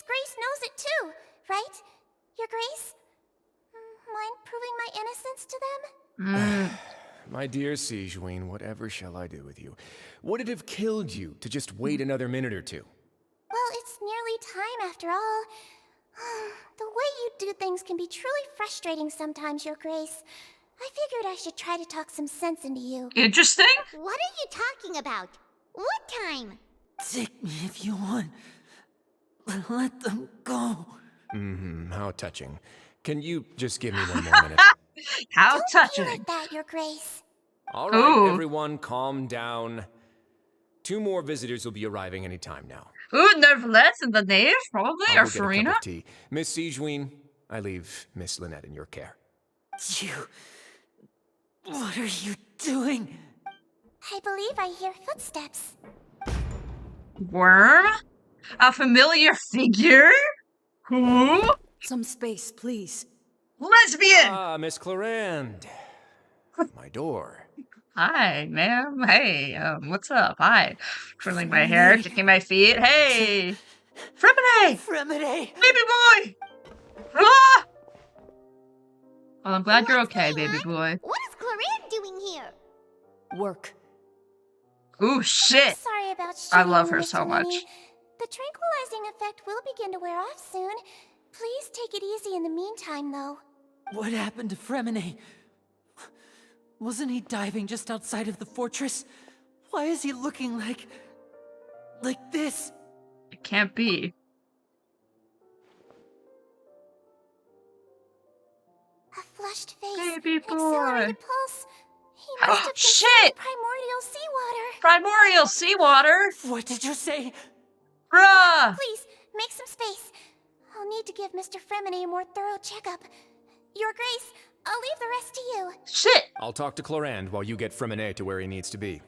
Grace knows it too, right? Your Grace? Mind proving my innocence to them? My dear Sigewinne, whatever shall I do with you? Would it have killed you to just wait another minute or two? Well, it's nearly time after all. The way you do things can be truly frustrating sometimes, Your Grace. I figured I should try to talk some sense into you. Interesting? What are you talking about? What time? Take me if you want. Let them go. How touching. Can you just give me one more minute? How Don't touching. be like that, Your Grace. All right, everyone, calm down. 2 more visitors will be arriving any time now. Ooh, Nervulette's in the nave, probably, I'll or go get a cup Farina. of tea. Miss Sigewinne, I leave Miss Lynette in your care. You... What are you doing? I believe I hear footsteps. Worm? A familiar figure? Who? Some space, please. Lesbian! Ah, Miss Clarande. My door. Hi, ma'am. Hey, what's up? Hi. Twirling my hair, kicking my feet. Hey! Fremine! Fremine! Baby boy! Ah! Well, I'm glad you're okay, baby boy. What is Clarande doing here? Work. Ooh, shit! Sorry about I love shooting her you, so Mr. much. Lenny. The tranquilizing effect will begin to wear off soon. Please take it easy in the meantime, though. What happened to Fremine? Wasn't he diving just outside of the fortress? Why is he looking like this? It can't be. A flushed face, Baby an accelerated boy. pulse. He must have Shit! consumed primordial seawater. Primordial seawater? What did you say? Bruh! Please, make some space. I'll need to give Mr. Fremine a more thorough checkup. Your Grace, I'll leave the rest to you. Shit! I'll talk to Clarande while you get Fremine to where he needs to be.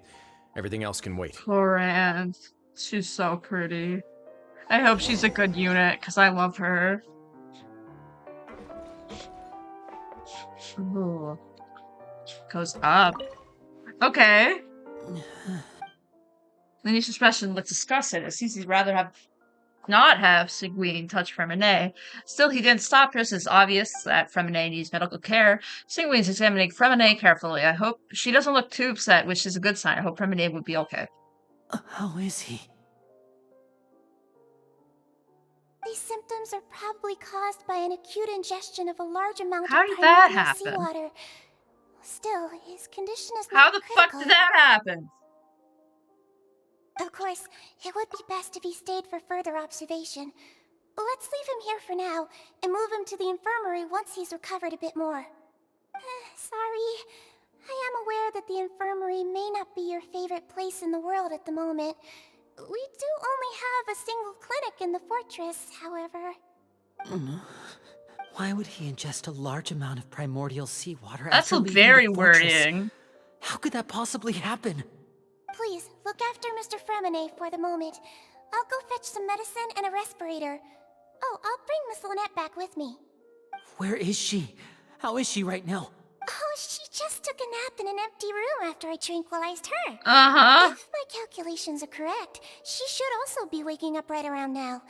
Everything else can wait. Clarande. She's so pretty. I hope she's a good unit, because I love her. Ooh. Goes up. Okay. Then his expression looks disgusted. It seems he'd rather not have Sigewinne touch Fremine. Still, he didn't stop her, since it's obvious that Fremine needs medical care. Sigewinne's examining Fremine carefully. I hope she doesn't look too upset, which is a good sign. I hope Fremine would be okay. How is he? These symptoms are probably caused by an acute ingestion of a large amount How of did that primordial happen? seawater. Still, his condition is How not the critical. fuck did that happen? Of course, it would be best if he stayed for further observation. But let's leave him here for now, and move him to the infirmary once he's recovered a bit more. Sorry. I am aware that the infirmary may not be your favorite place in the world at the moment. We do only have a single clinic in the fortress, however. Why would he ingest a large amount of primordial seawater That's after a leaving very the fortress? worrying. How could that possibly happen? Please, look after Mr. Fremine for the moment. I'll go fetch some medicine and a respirator. Oh, I'll bring Miss Lynette back with me. Where is she? How is she right now? Oh, she just took a nap in an empty room after I tranquilized her. Uh-huh. If my calculations are correct, she should also be waking up right around now.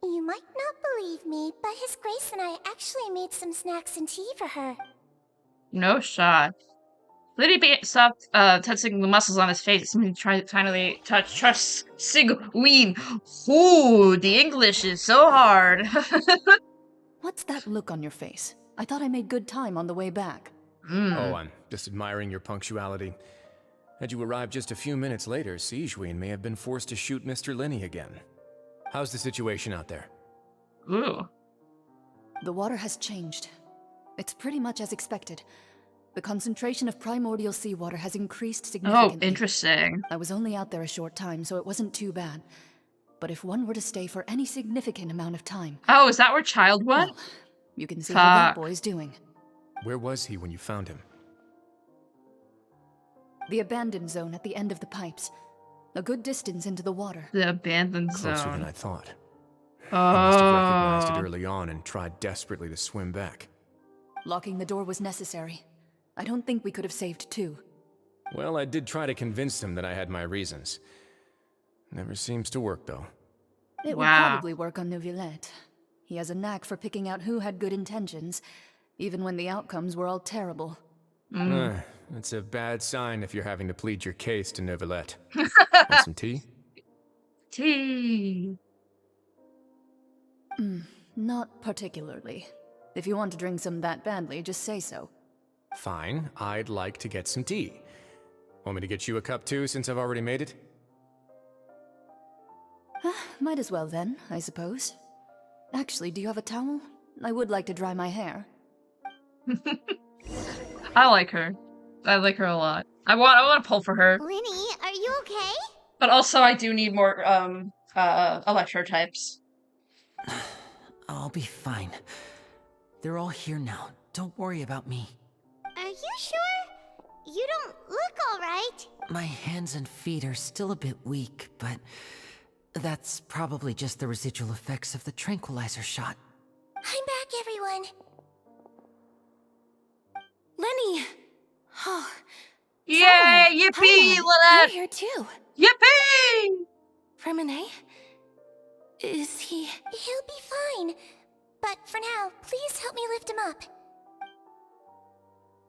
You might not believe me, but His Grace and I actually made some snacks and tea for her. No shot. Liddy stopped touching the muscles on his face. Somebody finally trust Sigween. Ooh, the English is so hard. What's that look on your face? I thought I made good time on the way back. Oh, I'm just admiring your punctuality. Had you arrived just a few minutes later, Sigewin may have been forced to shoot Mr. Linney again. How's the situation out there? Ooh. The water has changed. It's pretty much as expected. The concentration of primordial seawater has increased significantly. Oh, interesting. I was only out there a short time, so it wasn't too bad. But if one were to stay for any significant amount of time... Oh, is that where Child went? Well, you can see how that boy's doing. Where was he when you found him? The abandoned zone at the end of the pipes. A good distance into the water. The abandoned zone. Closer than I thought. Oh. He must have recognized it early on and tried desperately to swim back. Locking the door was necessary. I don't think we could have saved two. Well, I did try to convince him that I had my reasons. Never seems to work, though. It would probably work on Neuvillette. He has a knack for picking out who had good intentions, even when the outcomes were all terrible. That's a bad sign if you're having to plead your case to Neuvillette. Want some tea? Tea. Not particularly. If you want to drink some that badly, just say so. Fine, I'd like to get some tea. Want me to get you a cup too, since I've already made it? Might as well then, I suppose. Actually, do you have a towel? I would like to dry my hair. I like her. I like her a lot. I want to pull for her. Linny, are you okay? But also I do need more electro types. I'll be fine. They're all here now. Don't worry about me. Are you sure? You don't look alright. My hands and feet are still a bit weak, but that's probably just the residual effects of the tranquilizer shot. I'm back, everyone. Lenny! Oh. Yay! Yippee, Lynette! You're here too. Yippee! Fremine? Is he... He'll be fine. But for now, please help me lift him up.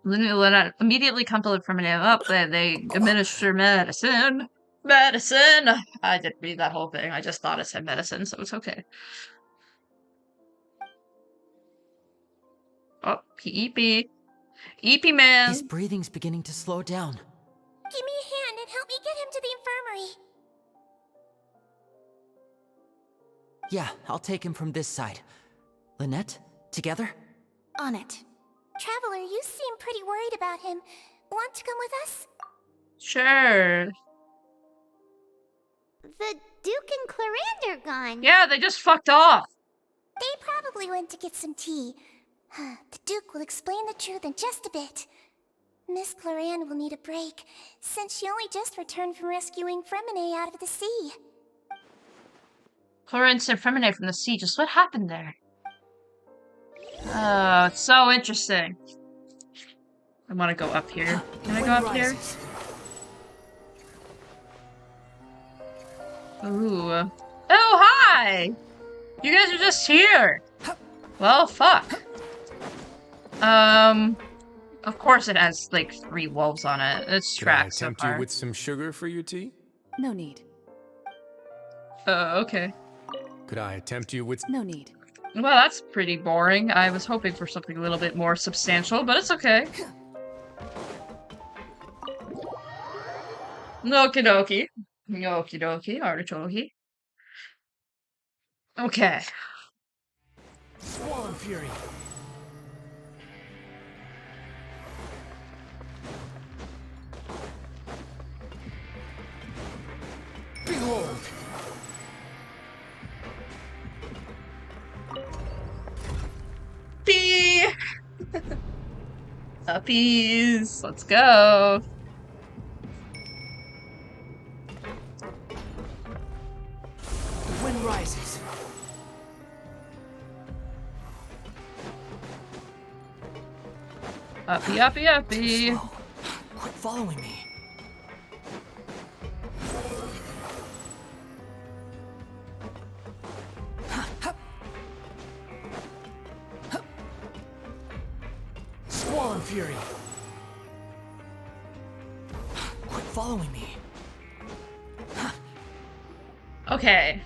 Lynette immediately come to lift from him up. They administer medicine. Medicine! I didn't read that whole thing. I just thought it said medicine, so it's okay. Oh, EP. EP man. His breathing's beginning to slow down. Give me a hand and help me get him to the infirmary. Yeah, I'll take him from this side. Lynette, together? On it. Traveler, you seem pretty worried about him. Want to come with us? Sure. The Duke and Clarande are gone. Yeah, they just fucked off. They probably went to get some tea. The Duke will explain the truth in just a bit. Miss Clarande will need a break, since she only just returned from rescuing Fremine out of the sea. Clarande and Fremine from the sea. Just what happened there? Oh, it's so interesting. I want to go up here. Can I go up here? Ooh. Oh, hi! You guys are just here. Well, fuck. Of course it has, like, 3 wolves on it. It's tracked so tempt far. you with some sugar for your tea? No need. Oh, okay. Could I tempt you with... No need. Well, that's pretty boring. I was hoping for something a little bit more substantial, but it's okay. Okie dokie. Okie dokie, artichoke. Okay. Swarm Fury. Behold. Pee! Puppies, let's go. The wind rises. Uppy, uppy, uppy. Slow. Quit following me. Swarm Fury. Quit following me. Okay.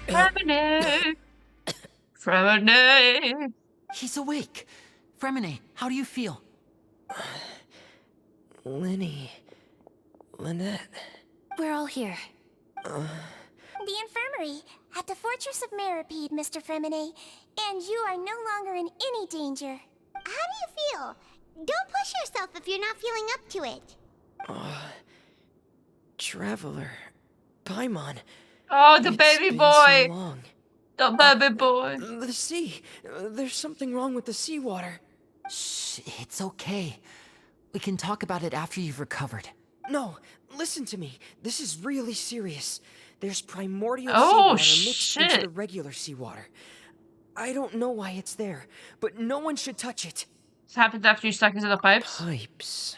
Fremine! Fremine! He's awake. Fremine, how do you feel? Lenny. Lynette. We're all here. The infirmary, at the Fortress of Meripede, Mr. Fremine, and you are no longer in any danger. How do you feel? Don't push yourself if you're not feeling up to it. Traveler. Paimon. Oh, the It's baby been boy! So long. The baby boy! The sea. There's something wrong with the seawater. Shh, it's okay. We can talk about it after you've recovered. No, listen to me. This is really serious. There's primordial Oh, seawater mixed into shit. the regular seawater. I don't know why it's there, but no one should touch it. This happens after you suck into the pipes? Pipes.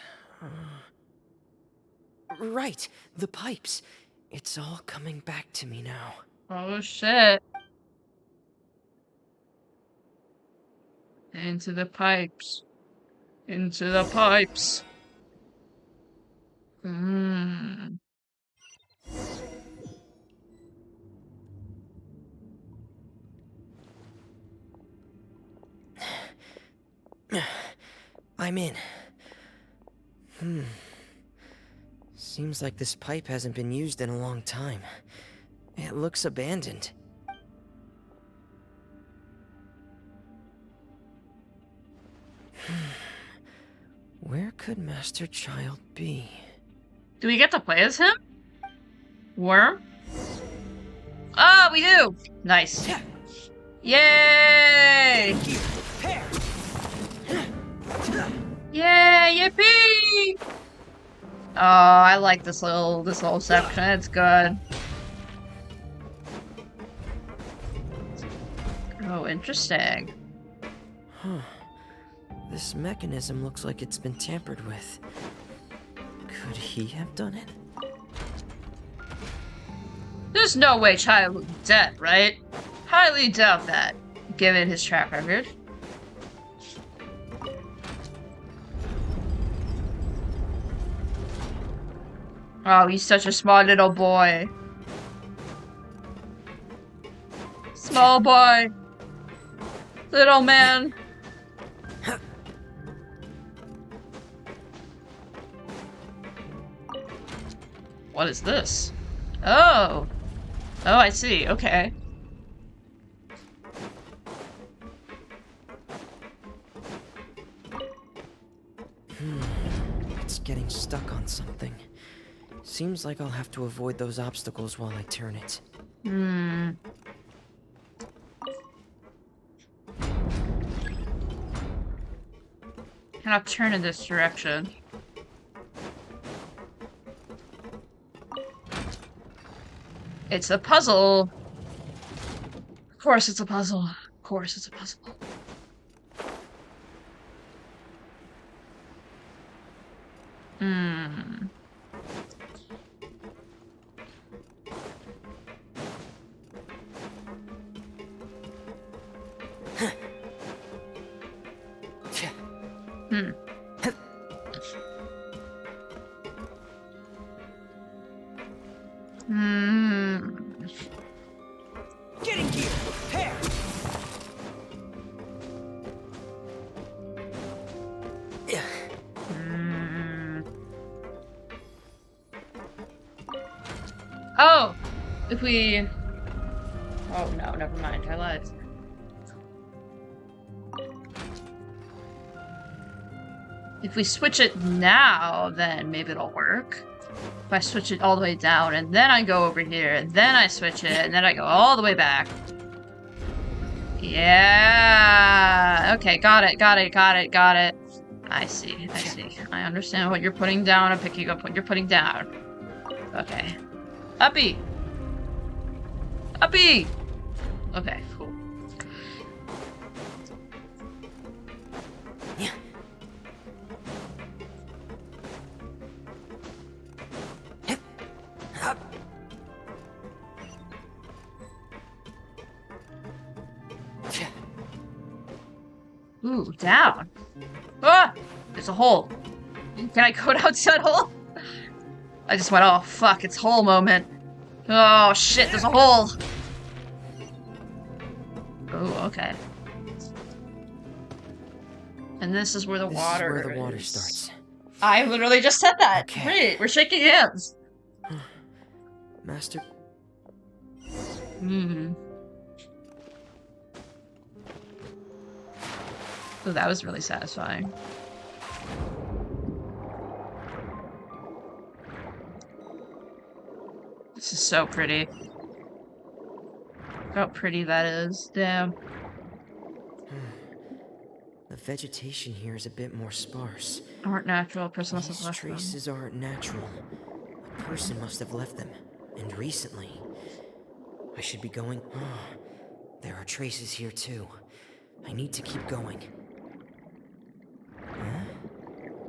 Right, the pipes. It's all coming back to me now. Oh shit. Into the pipes. Into the pipes. Hmm. I'm in. Seems like this pipe hasn't been used in a long time. It looks abandoned. Where could Master Child be? Do we get to play as him? Worm? Ah, we do! Nice. Yay! Yay, yippee! Oh, I like this little section. It's good. Oh, interesting. Huh. This mechanism looks like it's been tampered with. Could he have done it? There's no way Child would be dead, right? Highly doubt that, given his track record. Oh, he's such a small little boy. Small boy. Little man. What is this? Oh. Oh, I see. Okay. It's getting stuck on something. Seems like I'll have to avoid those obstacles while I turn it. Cannot turn in this direction. It's a puzzle. Of course it's a puzzle. Of course it's a puzzle. Oh! If we... Oh no, never mind. I lied. If we switch it now, then maybe it'll work. If I switch it all the way down, and then I go over here, and then I switch it, and then I go all the way back. Yeah! Okay, got it. I see. I understand what you're putting down. I'm picking up what you're putting down. Okay. Uppy! Uppy! Okay, cool. Yeah. Ooh, down. Ah! There's a hole. Can I go down to that hole? I just went, oh fuck, it's hole moment. Oh shit, there's a hole. Oh, okay. And this is where the water is where the water starts. I literally just said that. Okay. Great, we're shaking hands. Master. Oh, that was really satisfying. This is so pretty. Look how pretty that is. Damn. The vegetation here is a bit more sparse. Aren't natural. Person must have These left them. traces aren't natural. A person must have left them, and recently. I should be going. There are traces here too. I need to keep going.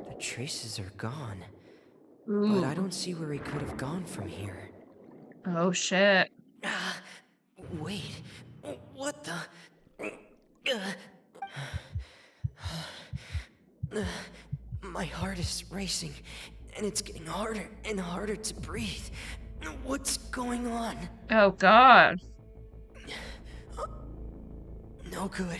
The traces are gone. Ooh. But I don't see where he could have gone from here. Oh shit. Wait. What the? My heart is racing, and it's getting harder and harder to breathe. What's going on? Oh god. No good.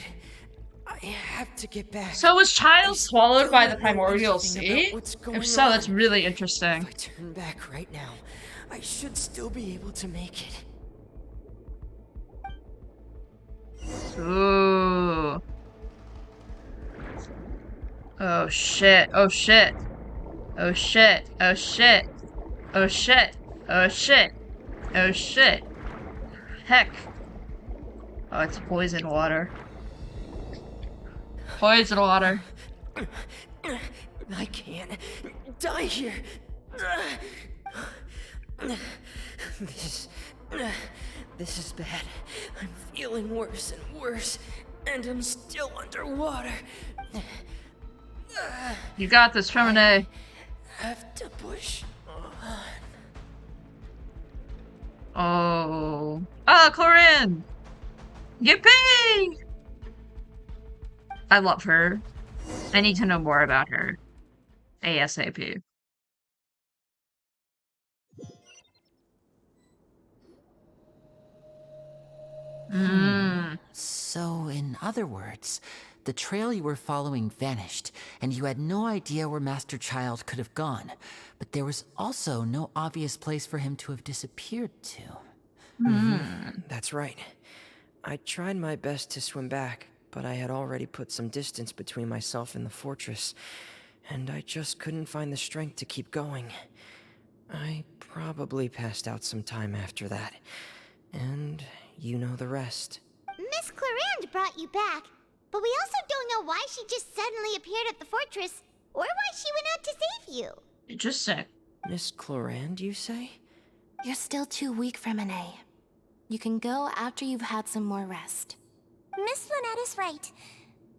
I have to get back. So was Child swallowed by the primordial sea? If If so, that's really interesting. If I turn back right now, I should still be able to make it. Ooh. Oh shit. Oh shit. Oh shit. Oh shit. Oh shit. Oh shit. Oh shit. Heck. Oh, it's poison water. Poison water. I can't die here. This is bad. I'm feeling worse and worse, and I'm still underwater. You got this, Tremine. Have to push on. Oh. Ah, Corinne! Yippee! I love her. I need to know more about her. ASAP. So, in other words, the trail you were following vanished, and you had no idea where Master Child could have gone. But there was also no obvious place for him to have disappeared to. That's right. I tried my best to swim back, but I had already put some distance between myself and the fortress, and I just couldn't find the strength to keep going. I probably passed out some time after that, and you know the rest. Miss Clarande brought you back, but we also don't know why she just suddenly appeared at the fortress, or why she went out to save you. Interesting. Miss Clarande, you say? You're still too weak for Monet. You can go after you've had some more rest. Miss Lynette is right.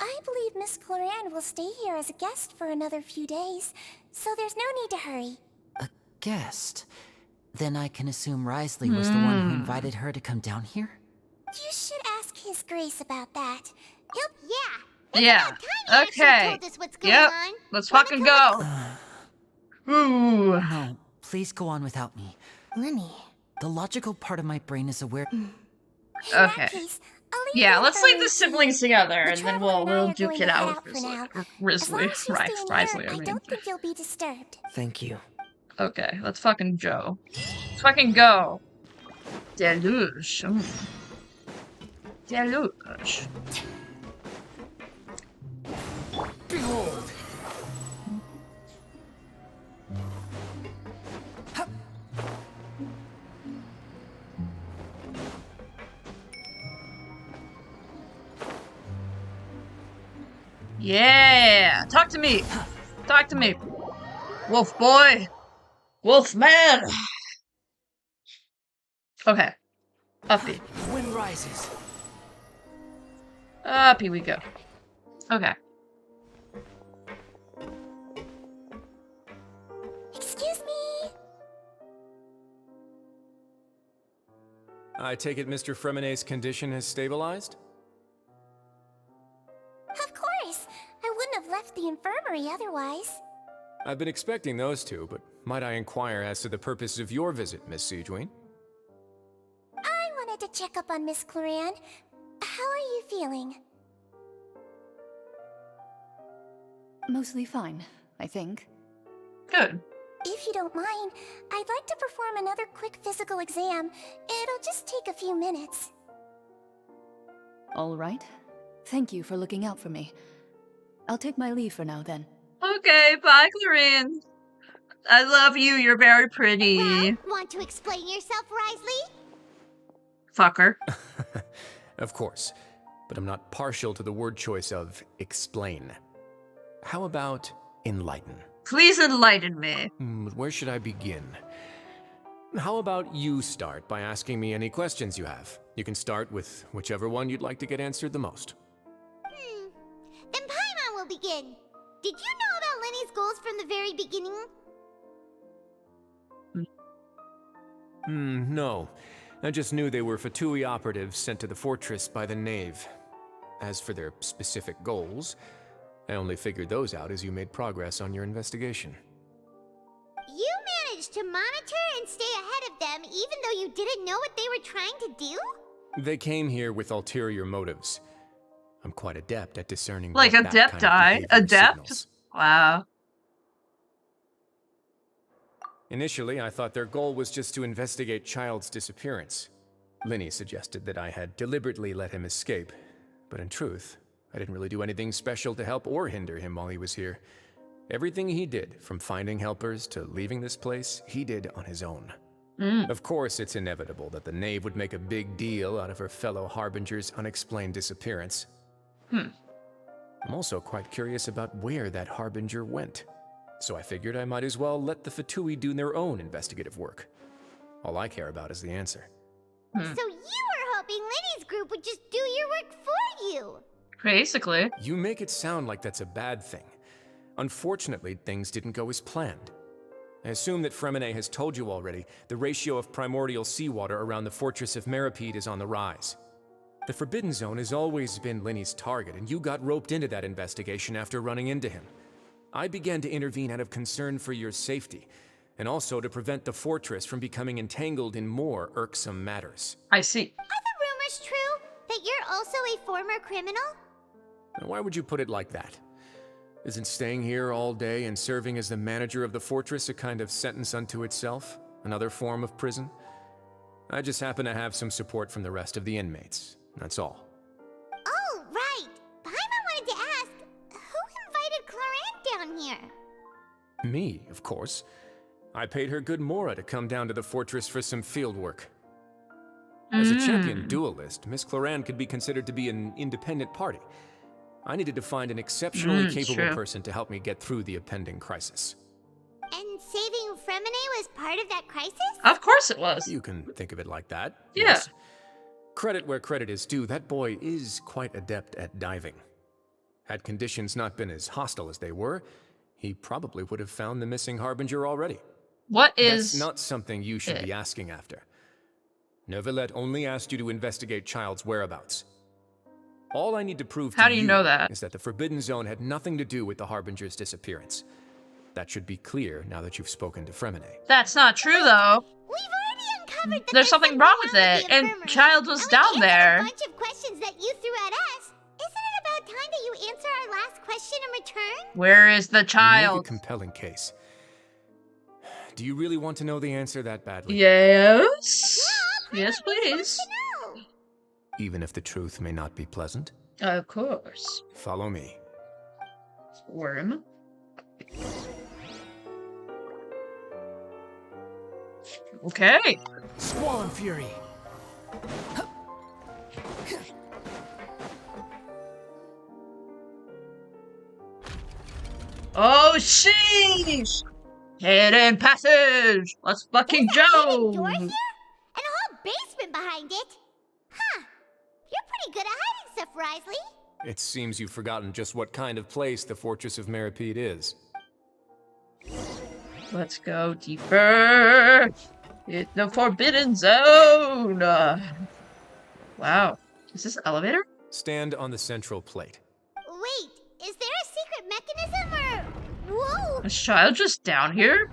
I believe Miss Clarande will stay here as a guest for another few days, so there's no need to hurry. A guest? Then I can assume Risley was the one who invited her to come down here? You should ask His Grace about that. Yeah. Okay. Told us what's going Yep. on. Let's fucking go. Ooh. No, please go on without me. Lenny. The logical part of my brain is aware. Okay. Yeah, let's leave the siblings together, and then we'll duke it out with Risley. Risley, I I mean. don't think you'll be disturbed. Thank you. Okay, let's fucking go. Let's fucking go. Deluge. Deluge. Behold! Yeah! Talk to me! Talk to me! Wolf boy! Wolf man! Okay. Uppy. The wind rises. Uppy we go. Okay. Excuse me. I take it Mr. Fremenet's condition has stabilized? Of course. I wouldn't have left the infirmary otherwise. I've been expecting those two, but might I inquire as to the purpose of your visit, Miss Siegewien? I wanted to check up on Miss Cloran. How are you feeling? Mostly fine, I think. Good. If you don't mind, I'd like to perform another quick physical exam. It'll just take a few minutes. All right. Thank you for looking out for me. I'll take my leave for now, then. Okay, bye, Clarine. I love you. You're very pretty. Well, want to explain yourself, Risley? Fucker. Of course, but I'm not partial to the word choice of explain. How about enlighten? Please enlighten me. Where should I begin? How about you start by asking me any questions you have? You can start with whichever one you'd like to get answered the most. Then Paimon will begin. Did you know about Lenny's goals from the very beginning? No. I just knew they were Fatui operatives sent to the fortress by the Knave. As for their specific goals, I only figured those out as you made progress on your investigation. You managed to monitor and stay ahead of them even though you didn't know what they were trying to do? They came here with ulterior motives. I'm quite adept at discerning Like that adept, kind of adept? signals. Wow. Initially, I thought their goal was just to investigate Child's disappearance. Linny suggested that I had deliberately let him escape, but in truth, I didn't really do anything special to help or hinder him while he was here. Everything he did, from finding helpers to leaving this place, he did on his own. Of course, it's inevitable that the Knave would make a big deal out of her fellow Harbinger's unexplained disappearance. I'm also quite curious about where that Harbinger went. So I figured I might as well let the Fatui do their own investigative work. All I care about is the answer. So you were hoping Lenny's group would just do your work for you? Basically. You make it sound like that's a bad thing. Unfortunately, things didn't go as planned. I assume that Fremenet has told you already, the ratio of primordial seawater around the fortress of Meripede is on the rise. The Forbidden Zone has always been Linny's target, and you got roped into that investigation after running into him. I began to intervene out of concern for your safety, and also to prevent the fortress from becoming entangled in more irksome matters. I see. Are the rumors true that you're also a former criminal? Now, why would you put it like that? Isn't staying here all day and serving as the manager of the fortress a kind of sentence unto itself? Another form of prison? I just happen to have some support from the rest of the inmates. That's all. Oh, right. Paimon wanted to ask, who invited Cloran down here? Me, of course. I paid her good mora to come down to the fortress for some field work. As a champion duelist, Miss Cloran could be considered to be an independent party. I needed to find an exceptionally capable person to help me get through the impending crisis. And saving Fremenet was part of that crisis? Of course it was. You can think of it like that. Yeah. Yes. Credit where credit is due, that boy is quite adept at diving. Had conditions not been as hostile as they were, he probably would have found the missing Harbinger already. What is... That's not something you should be asking after. Neuvillette only asked you to investigate Child's whereabouts. All I need to prove to you know that? is that the Forbidden Zone had nothing to do with the Harbinger's disappearance. That should be clear now that you've spoken to Fremenet. That's not true, though. We've already uncovered that there's something wrong with it, and Child was down there. A bunch of questions that you threw at us. Isn't it about time that you answer our last question in return? Where is the You child? make a compelling case. Do you really want to know the answer that badly? Yes. Yes, please. Even if the truth may not be pleasant? Of course. Follow me. Worm. Okay. Squall Fury. Oh, sheesh! Hidden passage! Let's fucking go! Door here? And a whole basement behind it? Huh. You're pretty good at hiding stuff, Risley. It seems you've forgotten just what kind of place the Fortress of Meripede is. Let's go deeper. Hit the Forbidden Zone! Wow. Is this elevator? Stand on the central plate. Wait, is there a secret mechanism or... Whoa! Is Child just down here?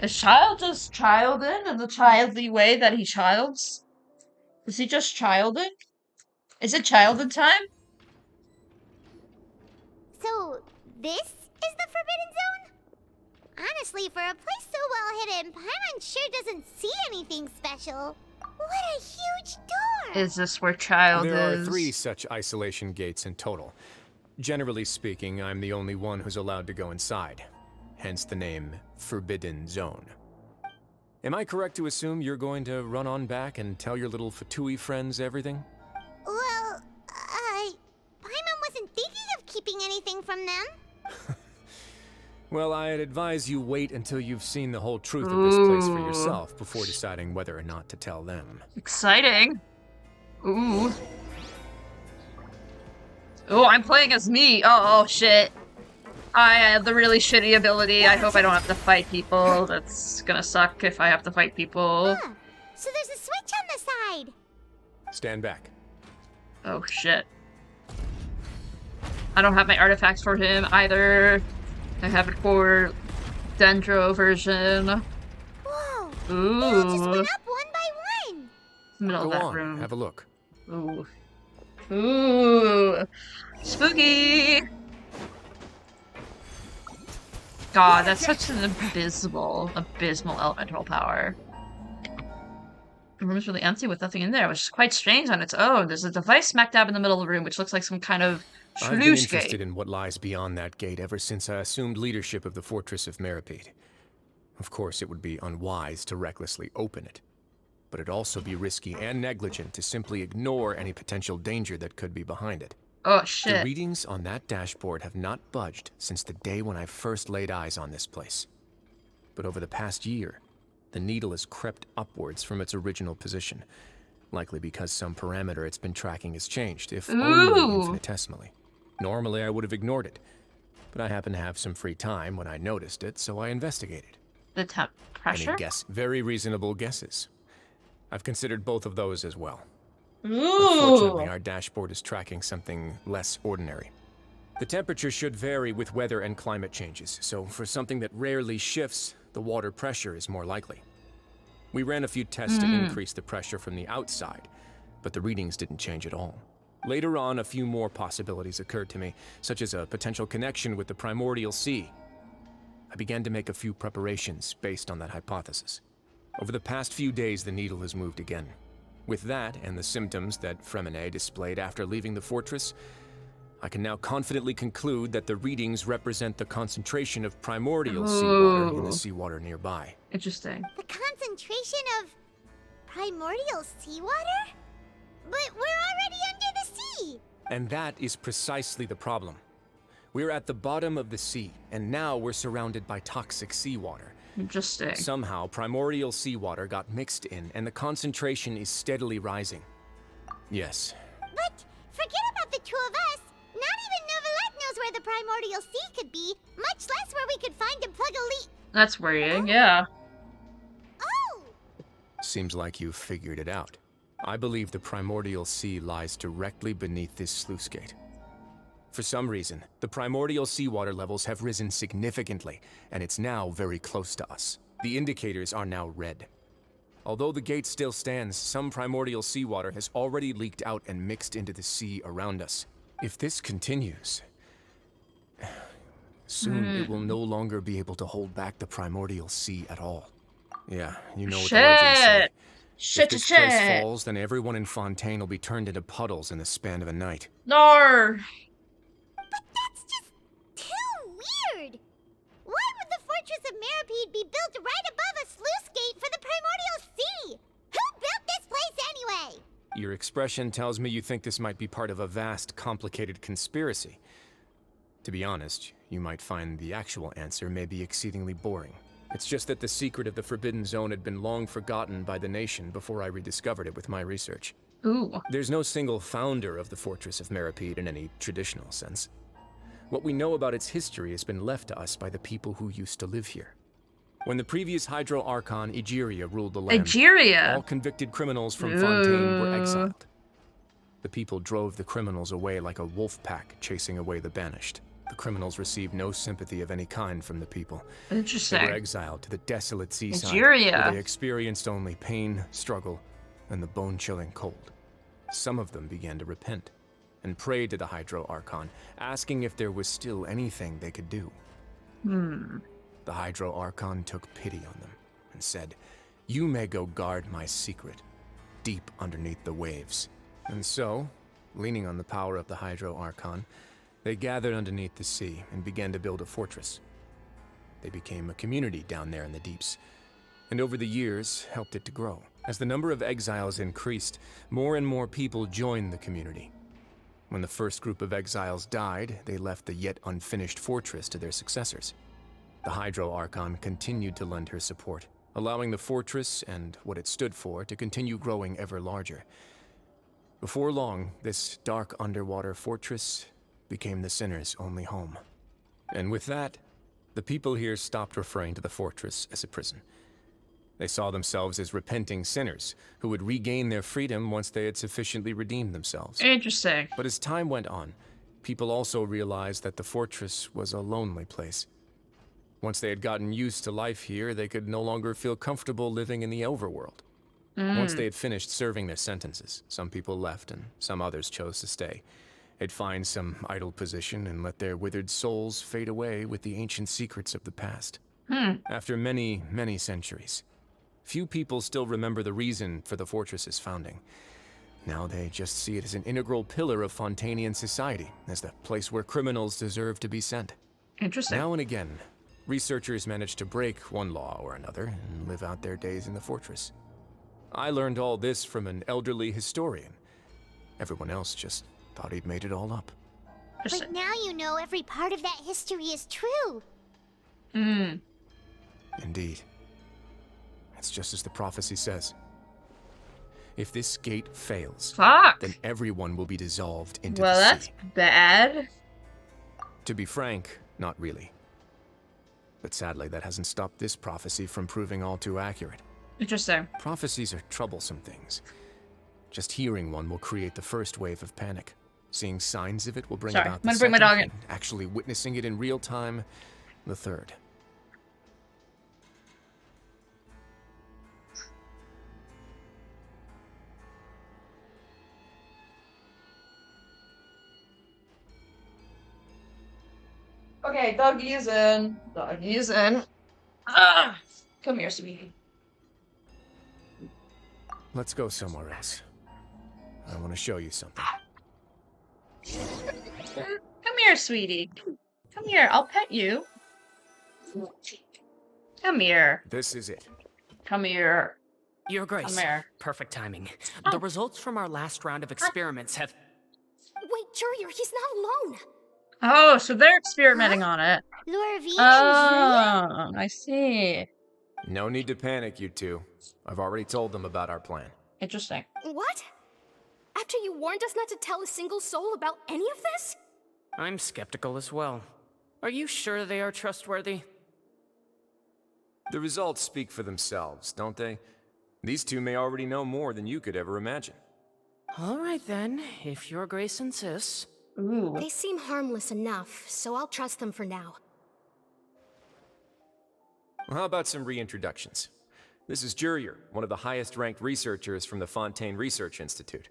Is Child just childing in the childly way that he childs? Is he just childing? Is it childhood time? So, this is the Forbidden Zone? Honestly, for a place so well hidden, Paimon sure doesn't see anything special. What a huge door! Is this where Child There is? are 3 such isolation gates in total. Generally speaking, I'm the only one who's allowed to go inside. Hence the name Forbidden Zone. Am I correct to assume you're going to run on back and tell your little Fatui friends everything? Well, Paimon wasn't thinking of keeping anything from them. Well, I'd advise you wait until you've seen the whole truth of this place for yourself before deciding whether or not to tell them. Exciting. Ooh. Oh, I'm playing as me. Oh, shit. I have the really shitty ability. I hope I don't have to fight people. That's gonna suck if I have to fight people. Huh. So there's a switch on the side. Stand back. Oh, shit. I don't have my artifacts for him either. I have it for Dendro version. Whoa! Ooh. They all just went up one by one. Middle Go of that on, room. have a look. Ooh. Ooh. Spooky! God, that's such an abysmal elemental power. The room is really empty with nothing in there, which is quite strange on its own. There's a device smack dab in the middle of the room, which looks like some kind of I've been sluice interested gate. in what lies beyond that gate ever since I assumed leadership of the Fortress of Meripede. Of course, it would be unwise to recklessly open it, but it'd also be risky and negligent to simply ignore any potential danger that could be behind it. Oh, The shit. readings on that dashboard have not budged since the day when I first laid eyes on this place. But over the past year, the needle has crept upwards from its original position, likely because some parameter it's been tracking has changed, if only Ooh. infinitesimally. Normally I would have ignored it, but I happened to have some free time when I noticed it, so I investigated. The temp pressure? Any guess? Very reasonable guesses. I've considered both of those as well. Ooh. Unfortunately, our dashboard is tracking something less ordinary. The temperature should vary with weather and climate changes, so for something that rarely shifts, the water pressure is more likely. We ran a few tests to increase the pressure from the outside, but the readings didn't change at all. Later on, a few more possibilities occurred to me, such as a potential connection with the primordial sea. I began to make a few preparations based on that hypothesis. Over the past few days, the needle has moved again. With that, and the symptoms that Fremine displayed after leaving the fortress, I can now confidently conclude that the readings represent the concentration of primordial seawater in the seawater nearby. Interesting. The concentration of primordial seawater? But we're already under the sea! And that is precisely the problem. We're at the bottom of the sea, and now we're surrounded by toxic seawater. Interesting. Somehow, primordial seawater got mixed in, and the concentration is steadily rising. Yes. But forget about the two of us. Not even Novelette knows where the primordial sea could be, much less where we could find and plug a leak. That's worrying, yeah. Oh! Seems like you've figured it out. I believe the primordial sea lies directly beneath this sluice gate. For some reason, the primordial seawater levels have risen significantly, and it's now very close to us. The indicators are now red. Although the gate still stands, some primordial seawater has already leaked out and mixed into the sea around us. If this continues... Soon, it will no longer be able to hold back the primordial sea at all. Yeah, you know what the Shit. legends say. Shit, If this shit, place shit. falls, then everyone in Fontaine will be turned into puddles in the span of a night. No. That's just too weird! Why would the Fortress of Meripede be built right above a sluice gate for the Primordial Sea? Who built this place anyway? Your expression tells me you think this might be part of a vast, complicated conspiracy. To be honest, you might find the actual answer may be exceedingly boring. It's just that the secret of the Forbidden Zone had been long forgotten by the nation before I rediscovered it with my research. Ooh. There's no single founder of the Fortress of Meripede in any traditional sense. What we know about its history has been left to us by the people who used to live here. When the previous Hydro Archon Egeria ruled the land, all convicted criminals from Fontaine were exiled. The people drove the criminals away like a wolf pack chasing away the banished. The criminals received no sympathy of any kind from the people. Interesting. They were exiled to the desolate seaside, Egeria. where they experienced only pain, struggle, and the bone-chilling cold. Some of them began to repent and prayed to the Hydro Archon, asking if there was still anything they could do. The Hydro Archon took pity on them and said, "You may go guard my secret, deep underneath the waves." And so, leaning on the power of the Hydro Archon, they gathered underneath the sea and began to build a fortress. They became a community down there in the deeps, and over the years helped it to grow. As the number of exiles increased, more and more people joined the community. When the first group of exiles died, they left the yet unfinished fortress to their successors. The Hydro Archon continued to lend her support, allowing the fortress and what it stood for to continue growing ever larger. Before long, this dark underwater fortress became the sinner's only home. And with that, the people here stopped referring to the fortress as a prison. They saw themselves as repenting sinners who would regain their freedom once they had sufficiently redeemed themselves. Interesting. But as time went on, people also realized that the fortress was a lonely place. Once they had gotten used to life here, they could no longer feel comfortable living in the overworld. Once they had finished serving their sentences, some people left and some others chose to stay. They'd find some idle position and let their withered souls fade away with the ancient secrets of the past. After many, many centuries, few people still remember the reason for the fortress's founding. Now they just see it as an integral pillar of Fontainian society, as the place where criminals deserve to be sent. Interesting. Now and again, researchers manage to break one law or another and live out their days in the fortress. I learned all this from an elderly historian. Everyone else just thought he'd made it all up. But now you know every part of that history is true. Indeed. It's just as the prophecy says. If this gate fails, then everyone will be dissolved into the sea. Well, that's bad. To be frank, not really. But sadly, that hasn't stopped this prophecy from proving all too accurate. Interesting. Prophecies are troublesome things. Just hearing one will create the first wave of panic. Seeing signs of it will bring about the I'm gonna bring my second, dog in. and actually witnessing it in real time, the third. Okay, doggy is in. Doggy is in. Ah! Come here, sweetie. Let's go somewhere else. I want to show you something. Come here, sweetie. Come here, I'll pet you. Come here. This is it. Come here. Your Grace. Come here. Perfect timing. The results from our last round of experiments have... Wait, Jurier, he's not alone. Oh, so they're experimenting on it. Lorvine Oh, I see. No need to panic, you two. I've already told them about our plan. Interesting. What? After you warned us not to tell a single soul about any of this? I'm skeptical as well. Are you sure they are trustworthy? The results speak for themselves, don't they? These two may already know more than you could ever imagine. All right then, if Your Grace insists. Ooh. They seem harmless enough, so I'll trust them for now. Well, how about some reintroductions? This is Jurier, one of the highest-ranked researchers from the Fontaine Research Institute.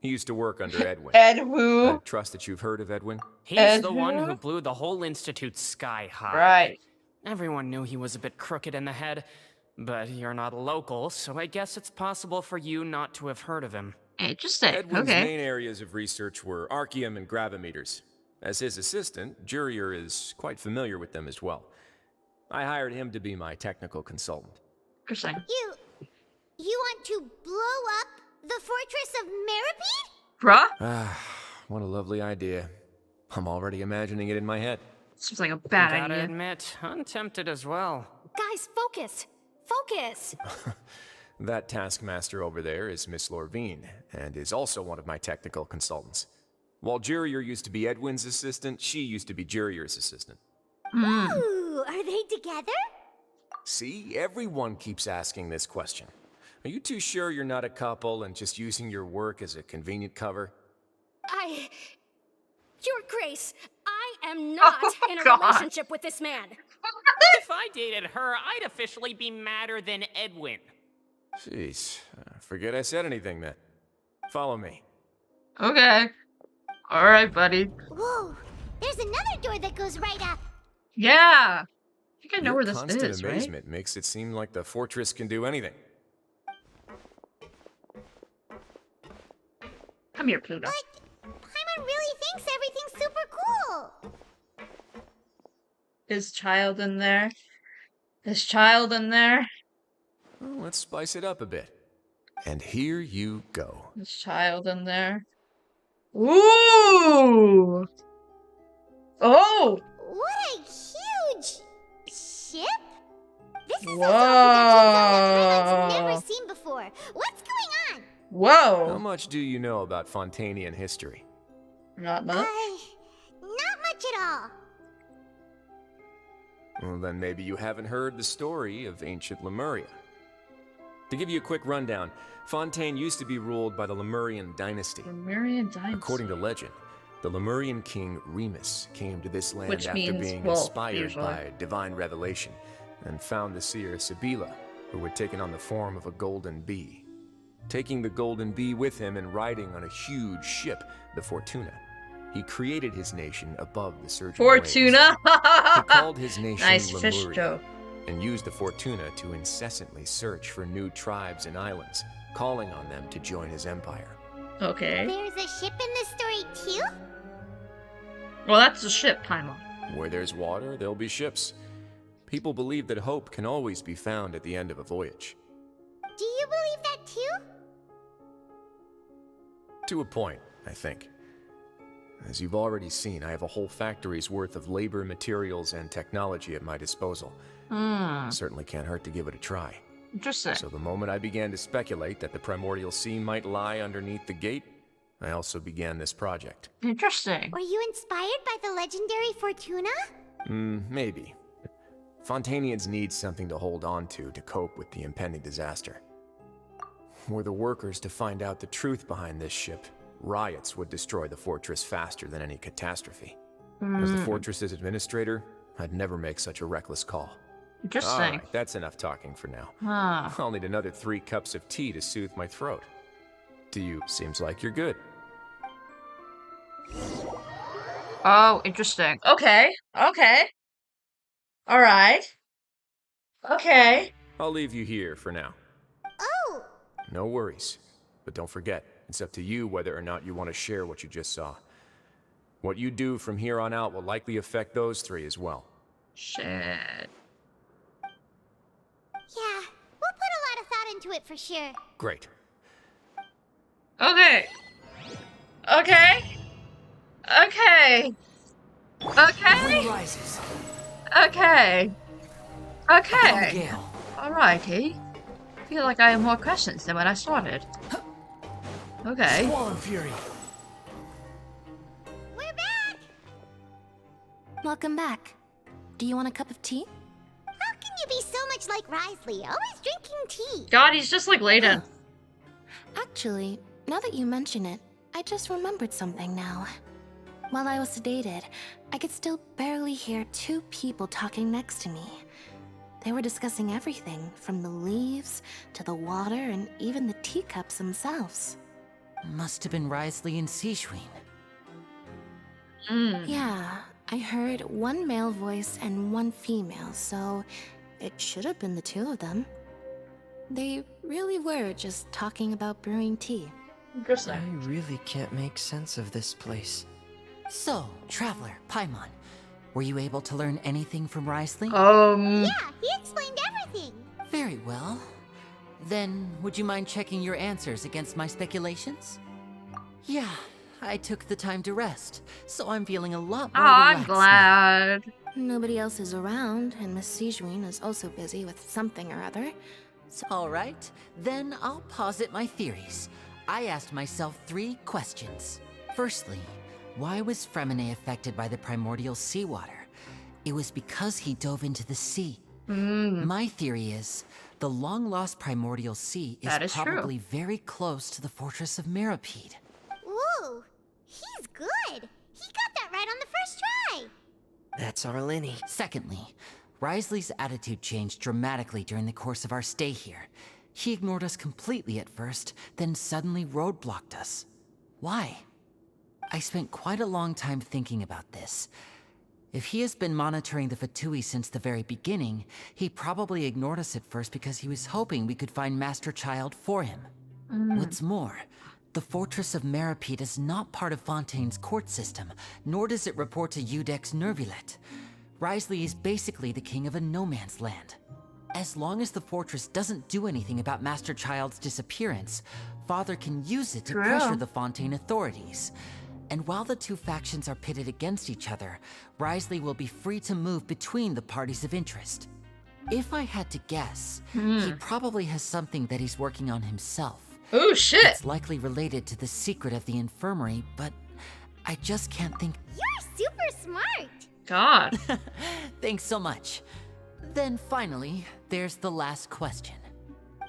He used to work under Edwin. Ed who? I trust that you've heard of Edwin. He's the one who blew the whole institute sky high. Right. Everyone knew he was a bit crooked in the head, but you're not a local, so I guess it's possible for you not to have heard of him. Interesting. Edwin's Okay. main areas of research were archaeum and gravimeters. As his assistant, Jurier is quite familiar with them as well. I hired him to be my technical consultant. Interesting. You want to blow up the fortress of Meripede? Bruh? Ah, what a lovely idea. I'm already imagining it in my head. Seems like a bad Gotta idea. admit, I'm tempted as well. Guys, focus! Focus! That taskmaster over there is Miss Lorvine, and is also one of my technical consultants. While Jurier used to be Edwin's assistant, she used to be Jurier's assistant. Ooh, are they together? See, everyone keeps asking this question. Are you too sure you're not a couple and just using your work as a convenient cover? Your Grace, I am not in a relationship with this man. If I dated her, I'd officially be madder than Edwin. Jeez, forget I said anything then. Follow me. Okay. Alright, buddy. Whoa, there's another door that goes right up. Yeah. I think I know Your where this constant is, right? amazement makes it seem like the fortress can do anything. Come here, Pluto. But Paimon really thinks everything's super cool. Is child in there? Is child in there? Well, let's spice it up a bit. And here you go. Is child in there? Ooh! Oh! What a huge ship? This is Whoa! a Paimon's never seen before. What's going on? Whoa! How much do you know about Fontainian history? Not much. Not much at all. Well, then maybe you haven't heard the story of ancient Lemuria. To give you a quick rundown, Fontaine used to be ruled by the Lemurian dynasty. Lemurian dynasty. According to legend, the Lemurian king Remus came to this land Which after means being wolf, inspired usually. by divine revelation and found the seer Sibila, who had taken on the form of a golden bee. Taking the golden bee with him and riding on a huge ship, the Fortuna, he created his nation above the surging Fortuna! waves. He called his nation Nice fish Lemuria joke. and used the Fortuna to incessantly search for new tribes and islands, calling on them to join his empire. Okay. There's a ship in this story too? Well, that's the ship, Paimon. Where there's water, there'll be ships. People believe that hope can always be found at the end of a voyage. Do you believe that too? To a point, I think. As you've already seen, I have a whole factory's worth of labor, materials, and technology at my disposal. Certainly can't hurt to give it a try. Interesting. So the moment I began to speculate that the primordial sea might lie underneath the gate, I also began this project. Interesting. Were you inspired by the legendary Fortuna? Maybe. Fontainians need something to hold on to cope with the impending disaster. Were the workers to find out the truth behind this ship, riots would destroy the fortress faster than any catastrophe. As the fortress's administrator, I'd never make such a reckless call. Interesting. All right, that's enough talking for now. I'll need another 3 cups of tea to soothe my throat. To you, seems like you're good. Oh, interesting. Okay. Okay. Alright. Okay. I'll leave you here for now. Oh! No worries. But don't forget, it's up to you whether or not you want to share what you just saw. What you do from here on out will likely affect those 3 as well. Shit. Yeah, we'll put a lot of thought into it for sure. Great. Okay. Okay. Okay. Okay. Rises. Okay. Okay. Gale. Alrighty. I feel like I have more questions than when I started. Okay. Swan Fury. We're back! Welcome back. Do you want a cup of tea? How can you be so much like Risley, always drinking tea? God, he's just like Layden. Actually, now that you mention it, I just remembered something now. While I was sedated, I could still barely hear 2 people talking next to me. They were discussing everything, from the leaves to the water and even the teacups themselves. Must have been Wriothesley and Sigewinne. Yeah, I heard one male voice and one female, so it should have been the two of them. They really were just talking about brewing tea. I really can't make sense of this place. So, Traveler, Paimon, were you able to learn anything from Wriothesley? Yeah, he explained everything. Very well. Then, would you mind checking your answers against my speculations? Yeah, I took the time to rest, so I'm feeling a lot more I'm relaxed glad. Nobody else is around, and Miss Sigewinne is also busy with something or other. So, all right, then I'll posit my theories. I asked myself 3 questions. Firstly, why was Fremine affected by the primordial seawater? It was because he dove into the sea. My theory is, the long-lost primordial sea is probably very close to the fortress of Mirapede. Ooh, he's good. He got that right on the first try. That's Arlecchino. Secondly, Wriothesley's attitude changed dramatically during the course of our stay here. He ignored us completely at first, then suddenly roadblocked us. Why? I spent quite a long time thinking about this. If he has been monitoring the Fatui since the very beginning, he probably ignored us at first because he was hoping we could find Master Child for him. What's more, the Fortress of Mirapede is not part of Fontaine's court system, nor does it report to Iudex Nervulet. Wriothesley is basically the king of a no-man's land. As long as the fortress doesn't do anything about Master Child's disappearance, Father can use it to pressure the Fontaine authorities. And while the 2 factions are pitted against each other, Wriothesley will be free to move between the parties of interest. If I had to guess, he probably has something that he's working on himself. Oh shit! It's likely related to the secret of the infirmary, but I just can't think. You're super smart. God. Thanks so much. Then finally, there's the last question.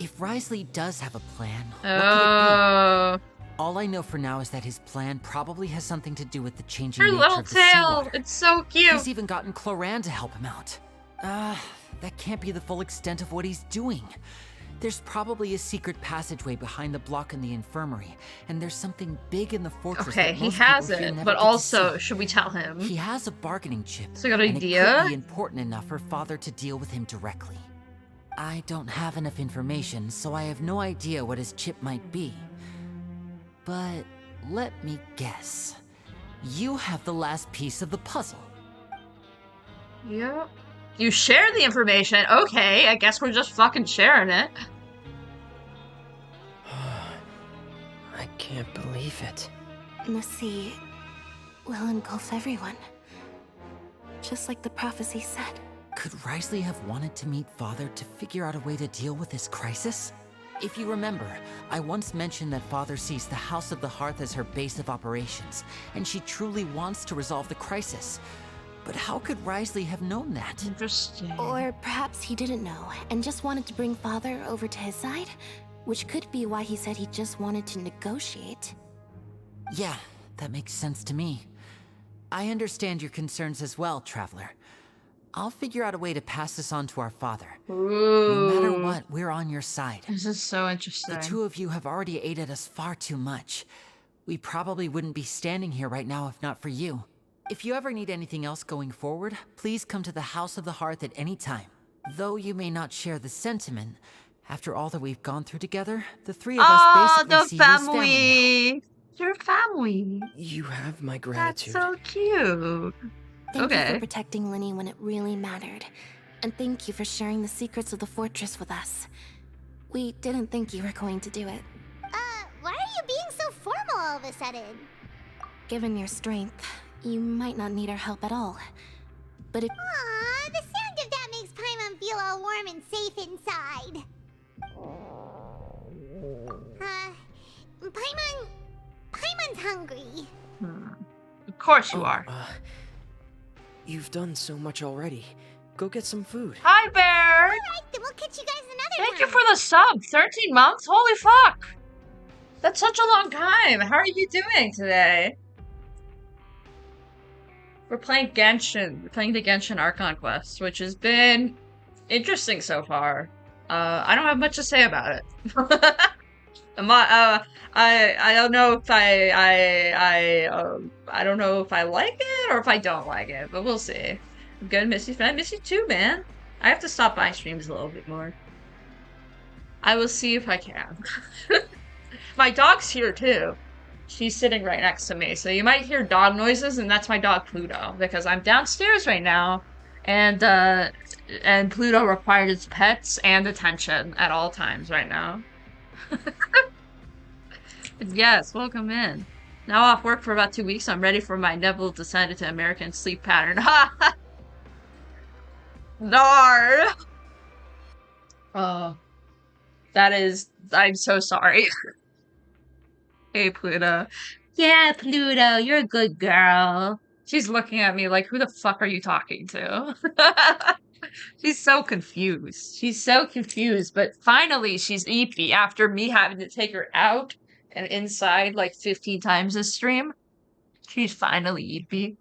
If Wriothesley does have a plan, what could it be? All I know for now is that his plan probably has something to do with the changing Her nature little of the tail, seawater. it's so cute. He's even gotten Cloran to help him out. That can't be the full extent of what he's doing. There's probably a secret passageway behind the block in the infirmary, and there's something big in the fortress. Okay, that he most has people here it, never but get to also, see. should we tell him? He has a bargaining chip. It's a good and idea. it could be important enough for Father to deal with him directly. I don't have enough information, so I have no idea what his chip might be. But let me guess. You have the last piece of the puzzle. Yep. You share the information. Okay, I guess we're just fucking sharing it. I can't believe it. The sea will engulf everyone. Just like the prophecy said. Could Wriothesley have wanted to meet Father to figure out a way to deal with this crisis? If you remember, I once mentioned that Father sees the House of the Hearth as her base of operations, and she truly wants to resolve the crisis. But how could Wriothesley have known that? Interesting. Or perhaps he didn't know, and just wanted to bring Father over to his side? Which could be why he said he just wanted to negotiate. Yeah, that makes sense to me. I understand your concerns as well, Traveler. I'll figure out a way to pass this on to our father. Ooh. No matter what, we're on your side. This is so interesting. The 2 of you have already aided us far too much. We probably wouldn't be standing here right now if not for you. If you ever need anything else going forward, please come to the House of the Hearth at any time. Though you may not share the sentiment, after all that we've gone through together, the 3 of us basically see you as family now. Your family. You have my gratitude. That's so cute. Thank you for protecting Linny when it really mattered. And thank you for sharing the secrets of the fortress with us. We didn't think you were going to do it. Why are you being so formal all of a sudden? Given your strength, you might not need our help at all. But if— Aww, the sound of that makes Paimon feel all warm and safe inside. Paimon's hungry. Of course you are. You've done so much already. Go get some food. Hi, Bear! Alright, then we'll catch you guys another time. Thank you for the sub. 13 months? Holy fuck! That's such a long time. How are you doing today? We're playing Genshin. We're playing the Genshin Archon quest, which has been interesting so far. I don't have much to say about it. I don't know if I don't know if I like it or if I don't like it, but we'll see. I'm gonna miss you, I miss you too, man. I have to stop by streams a little bit more. I will see if I can. My dog's here too. She's sitting right next to me, so you might hear dog noises, and that's my dog Pluto, because I'm downstairs right now, and Pluto requires pets and attention at all times right now. Yes, welcome in. Now off work for about 2 weeks, I'm ready for my Neville decided to American sleep pattern. Ha! Nar! Oh. I'm so sorry. Hey, Pluto. Yeah, Pluto, you're a good girl. She's looking at me like, who the fuck are you talking to? She's so confused. She's so confused, but finally she's eepy after me having to take her out and inside like 15 times this stream. She's finally eepy.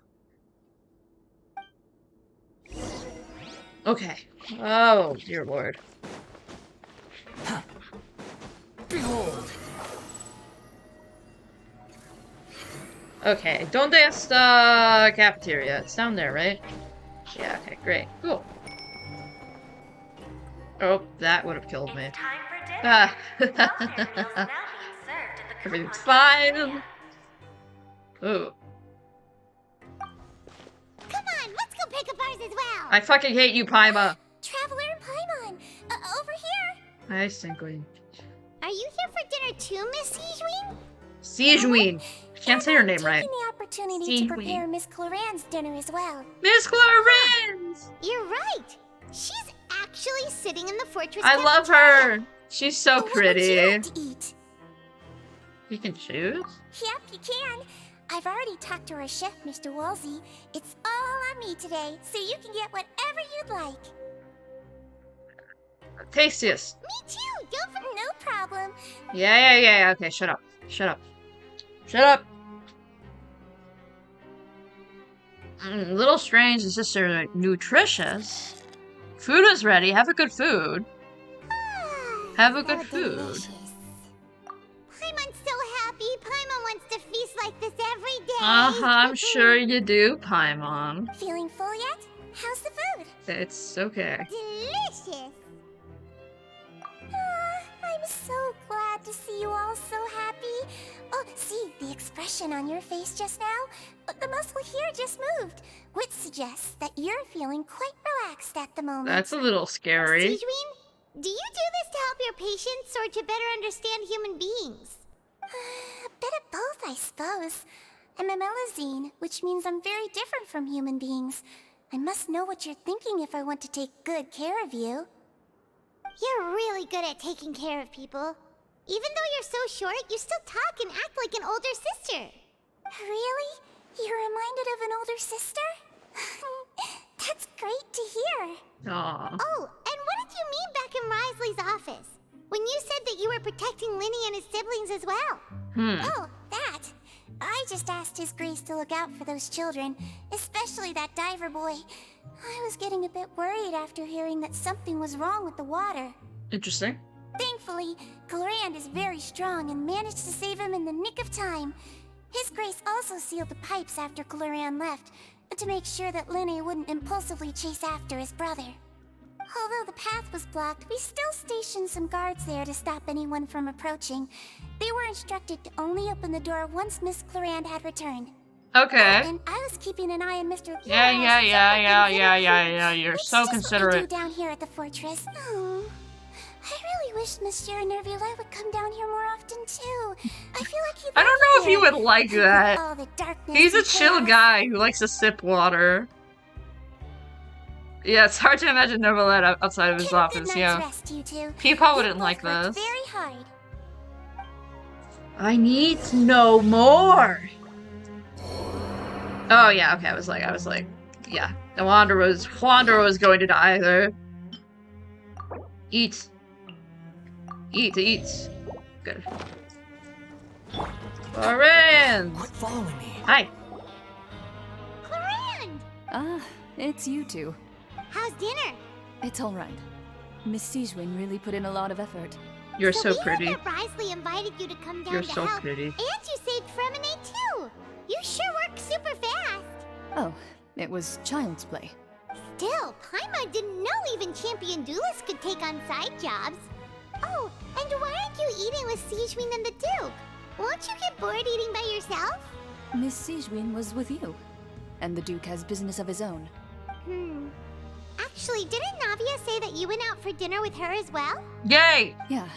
Okay. Oh, dear lord. Behold. Okay, donde está cafeteria? It's down there, right? Yeah, okay, great. Cool. Oh, that would have killed me. Ah. Everything's fine. Ooh. Come on, let's go pick up ours as well. I fucking hate you, Paimon. Traveler and Paimon, over here. Hi, Sinclair. Are you here for dinner too, Miss Siegeween? Siegeween. I can't say her name right. Taking the opportunity to prepare Miss Cloran's dinner as well. Miss Cloran's! You're right. She's actually sitting in the fortress. I love her. She's so pretty. What would you like to eat? You can choose? Yep, you can. I've already talked to our chef, Mr. Woolsey. It's all on me today, so you can get whatever you'd like. Tastiest. Me too. No problem. Yeah. Okay, shut up. Shut up. Little strange. It's just nutritious. Food is ready. Have a good food. Have a good food. Paimon's so happy. Paimon wants to feast like this every day. I'm sure you do, Paimon. Feeling full yet? How's the food? It's okay. Delicious. I'm so glad to see you all so happy. Oh, see, the expression on your face just now? The muscle here just moved, which suggests that you're feeling quite relaxed at the moment. That's a little scary. Siegeween, do you do this to help your patients or to better understand human beings? A bit of both, I suppose. I'm a Melazine, which means I'm very different from human beings. I must know what you're thinking if I want to take good care of you. You're really good at taking care of people. Even though you're so short, you still talk and act like an older sister. Really? You're reminded of an older sister? That's great to hear. Aww. Oh, and what did you mean back in Risley's office? When you said that you were protecting Linny and his siblings as well. Oh, that. I just asked His Grace to look out for those children, especially that diver boy. I was getting a bit worried after hearing that something was wrong with the water. Interesting. Thankfully, Clorand is very strong and managed to save him in the nick of time. His Grace also sealed the pipes after Clorand left, to make sure that Linny wouldn't impulsively chase after his brother. Although the path was blocked, we still stationed some guards there to stop anyone from approaching. They were instructed to only open the door once Miss Clorand had returned. Okay. And I was keeping an eye on Mr. Yeah. You're so considerate. What we do down here at the fortress. Oh, I really wish Monsieur Nervula would come down here more often too. I feel like he'd I don't know if here. he would like that. All the darkness He's a and chill chaos. guy who likes to sip water. Yeah, it's hard to imagine Nervilla outside of his office, yeah. Rest, you two. Peepaw wouldn't like this. Very hard. I need to know more. Oh yeah, okay, I was like, yeah. The Wanderer was going to die there. Eat. Good. Cloran! Quit following me. Hi. Clorand! It's you two. How's dinner? It's all right. Miss Siegewin really put in a lot of effort. You're so we pretty. heard that Risley invited you to come down You're to so help, pretty. and you saved Fremonade too. You sure work super fast. Oh, it was child's play. Still, Paimon didn't know even champion duelists could take on side jobs. Oh, and why aren't you eating with Sijwin and the Duke? Won't you get bored eating by yourself? Miss Sijwin was with you, and the Duke has business of his own. Actually, didn't Navia say that you went out for dinner with her as well? Yay! Yeah.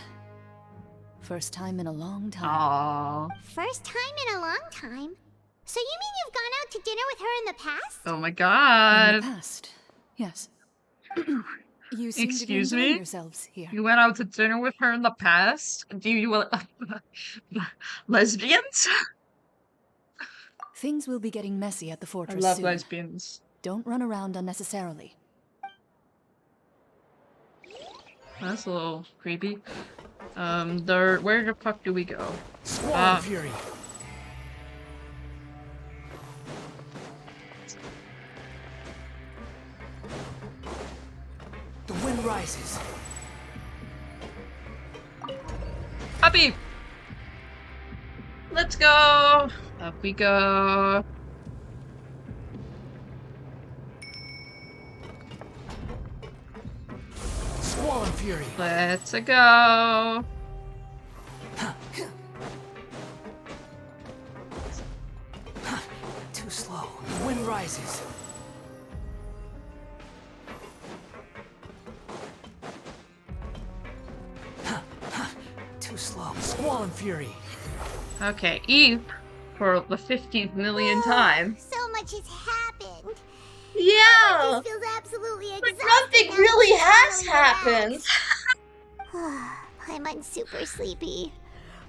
First time in a long time. Aww. First time in a long time? So you mean you've gone out to dinner with her in the past? Oh my god. In the past, yes. You seem Excuse to be enjoying me? yourselves here. You went out to dinner with her in the past? Do you lesbians? Things will be getting messy at the I fortress love soon. lesbians. Don't run around unnecessarily. That's a little creepy. Where the fuck do we go? Squall Fury. The wind rises. Puppy! Let's go! Up we go. Squall Fury. Let's go. Too slow. The wind rises. Too slow. Squall Fury. Okay, Eve, for the 15th million time. So much has happened. Yeah! This feels absolutely But exhausting. nothing now. really I'm has finally happened. I'm super sleepy.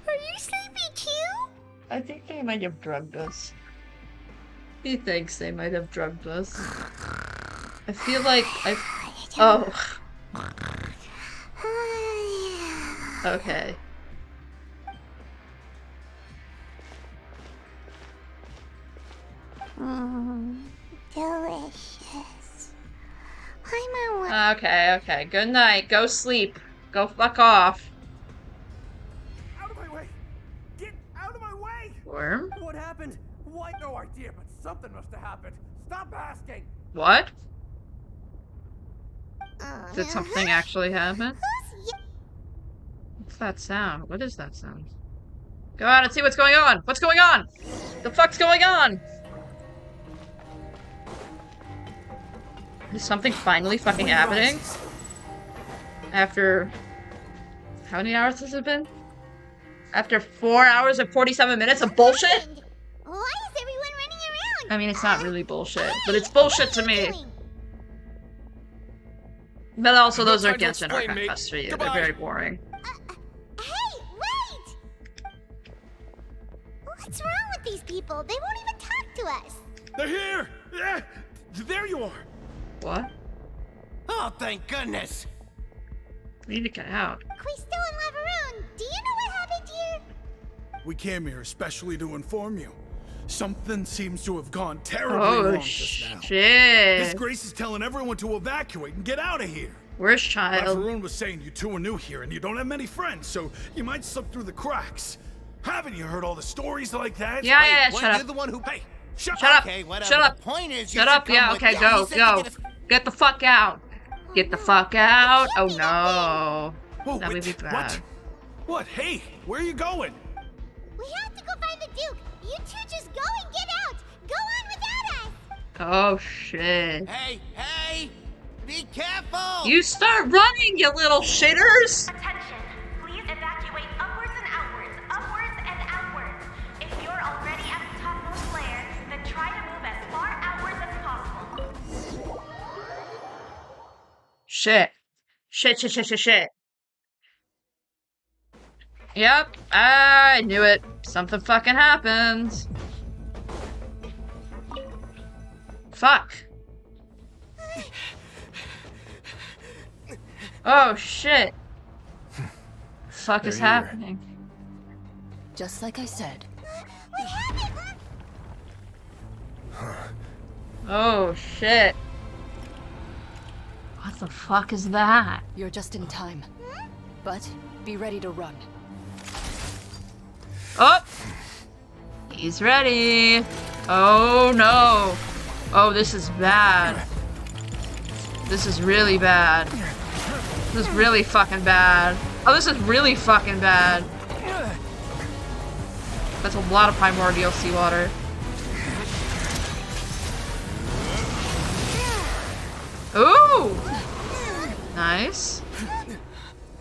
Are you sleepy too? I think they might have drugged us. He thinks they might have drugged us. I feel like Oh. Okay. Delicious. I'm Okay. Good night. Go sleep. Go fuck off. Out of my way! Get out of my way! Worm? What happened? Why? No idea, but something must have happened. Stop asking! What? Did something actually happen? What's that sound? What is that sound? Go out and see what's going on! What's going on? The fuck's going on? Is something finally fucking happening? After... How many hours has it been? After 4 hours and 47 minutes of bullshit? Why is everyone running around? I mean, it's not really bullshit, but it's bullshit to me. But also, those are Genshin archives for you. They're very boring. Hey, wait! What's wrong with these people? They won't even talk to us. They're here! Yeah, there you are! What? Oh, thank goodness! We need to get out. Quisto and Laveroon, do you know what happened here? We came here especially to inform you. Something seems to have gone terribly wrong just now. Shit. Miss Grace is telling everyone to evacuate and get out of here. Where's Child? Laveroon was saying you two are new here and you don't have many friends, so you might slip through the cracks. Haven't you heard all the stories like that? Yeah, shut up. You're the one who... Hey, shut up. Okay, whatever. Shut up. The point is, Shut up. Yeah, okay, go. Get the fuck out. Get the fuck out. Oh no. Whoa, That would be wait, bad. What? Hey, where are you going? We have to go find the Duke. You two just go and get out. Go on without us. Oh shit. Hey! Be careful! You start running, you little shitters! Attention! Please evacuate upwards and outwards, upwards and outwards. If you're already at the topmost layer, then try to move as far outwards as possible. Shit. Shit. Yep, I knew it. Something fucking happened. Fuck. Oh shit. Fuck is happening? Just like I said. Oh shit. What the fuck is that? You're just in time. But Be ready to run. Oh! He's ready! Oh no! Oh, this is bad. This is really bad. This is really fucking bad. Oh, this is really fucking bad. That's a lot of primordial seawater. Ooh! Nice.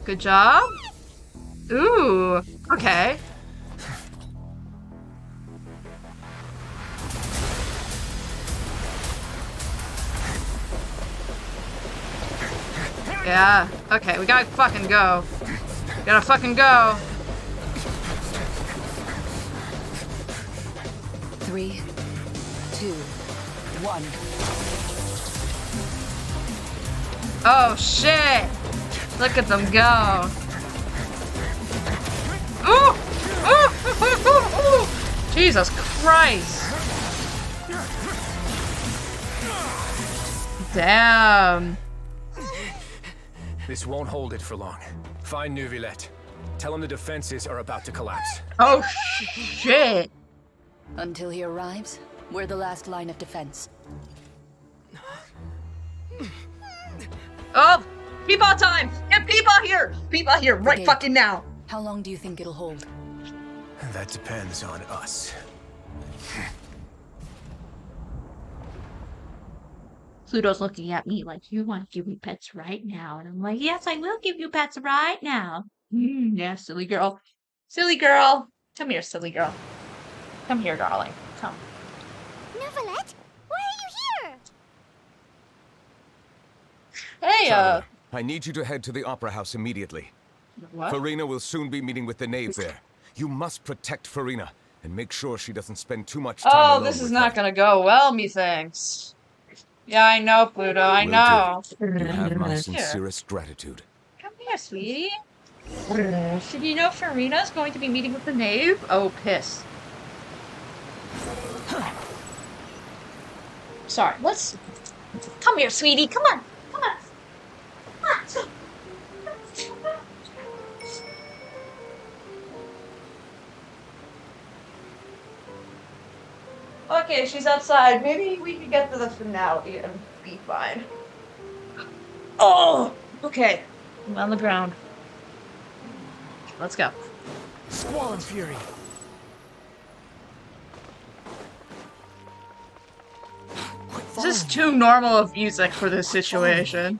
Good job. Ooh. Okay. Yeah. Okay, we gotta fucking go. We gotta fucking go. 3, 2, 1. Oh shit! Look at them go. Ooh! Ooh! Jesus Christ! Damn. This won't hold it for long. Find Neuvillette. Tell him the defenses are about to collapse. Oh shit! Until he arrives, we're the last line of defense. Oh! Peepaw time! Get Peepaw here! Peepaw here right fucking now! How long do you think it'll hold? That depends on us. Pluto's looking at me like, you want to give me pets right now. And I'm like, yes, I will give you pets right now. Yeah, silly girl. Silly girl. Come here, silly girl. Come here, darling. Come. Neuvillette, why are you here? Hey, Traveler, I need you to head to the Opera House immediately. What? Farina will soon be meeting with the knave there. You must protect Farina and make sure she doesn't spend too much time alone this is with not her. gonna go well, methinks. Yeah, I know, Pluto. I Will know. do. You have my Here. sincerest gratitude. Come here, sweetie. Should you know Farina's going to be meeting with the knave? Oh, piss. Sorry, let's... Come here, sweetie. Come on. Come on. Come on. Okay, she's outside. Maybe we can get to the finale and be fine. Oh! Okay. I'm on the ground. Let's go. Squall and Fury. This is too normal of music for this situation.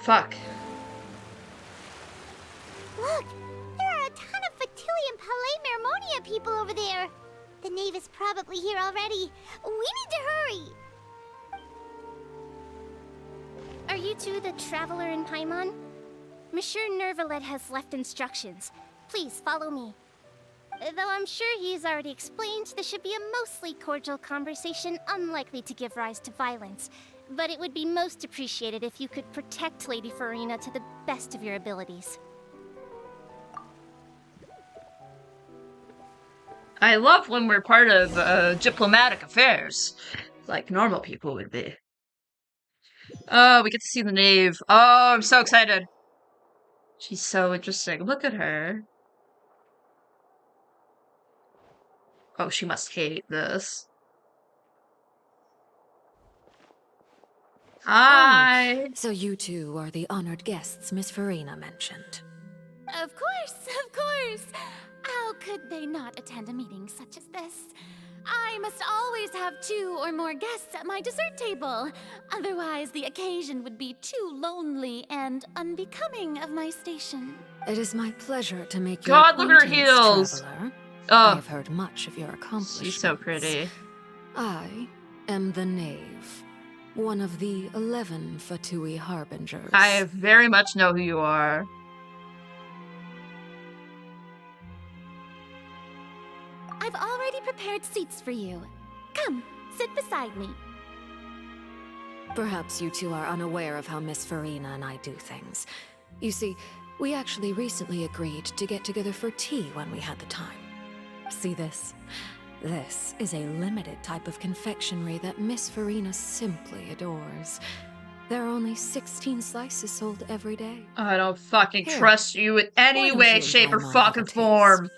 Fuck. Look, there are a ton of Fatui Palais Mermonia people over there. The knave is probably here already. We need to hurry. Are you two the traveler in Paimon? Monsieur Neuvillette has left instructions. Please follow me. Though I'm sure he's already explained, this should be a mostly cordial conversation, unlikely to give rise to violence. But it would be most appreciated if you could protect Lady Farina to the best of your abilities. I love when we're part of diplomatic affairs, like normal people would be. Oh, we get to see the knave. Oh, I'm so excited. She's so interesting. Look at her. Oh, she must hate this. Hi! Oh, so you two are the honored guests Miss Farina mentioned. Of course, of course! How could they not attend a meeting such as this? I must always have 2 or more guests at my dessert table. Otherwise, the occasion would be too lonely and unbecoming of my station. It is my pleasure to make your God, look at her acquaintance, heels! traveler. Oh. I have heard much of your accomplishments. She's so pretty. I am the knave, one of the 11 Fatui Harbingers. I very much know who you are. I've already prepared seats for you. Come, sit beside me. Perhaps you two are unaware of how Miss Farina and I do things. You see, we actually recently agreed to get together for tea when we had the time. See this? This is a limited type of confectionery that Miss Farina simply adores. There are only 16 slices sold every day. I don't fucking Here, trust you in any why don't way, you shape, and or Paimon have a fucking taste? form.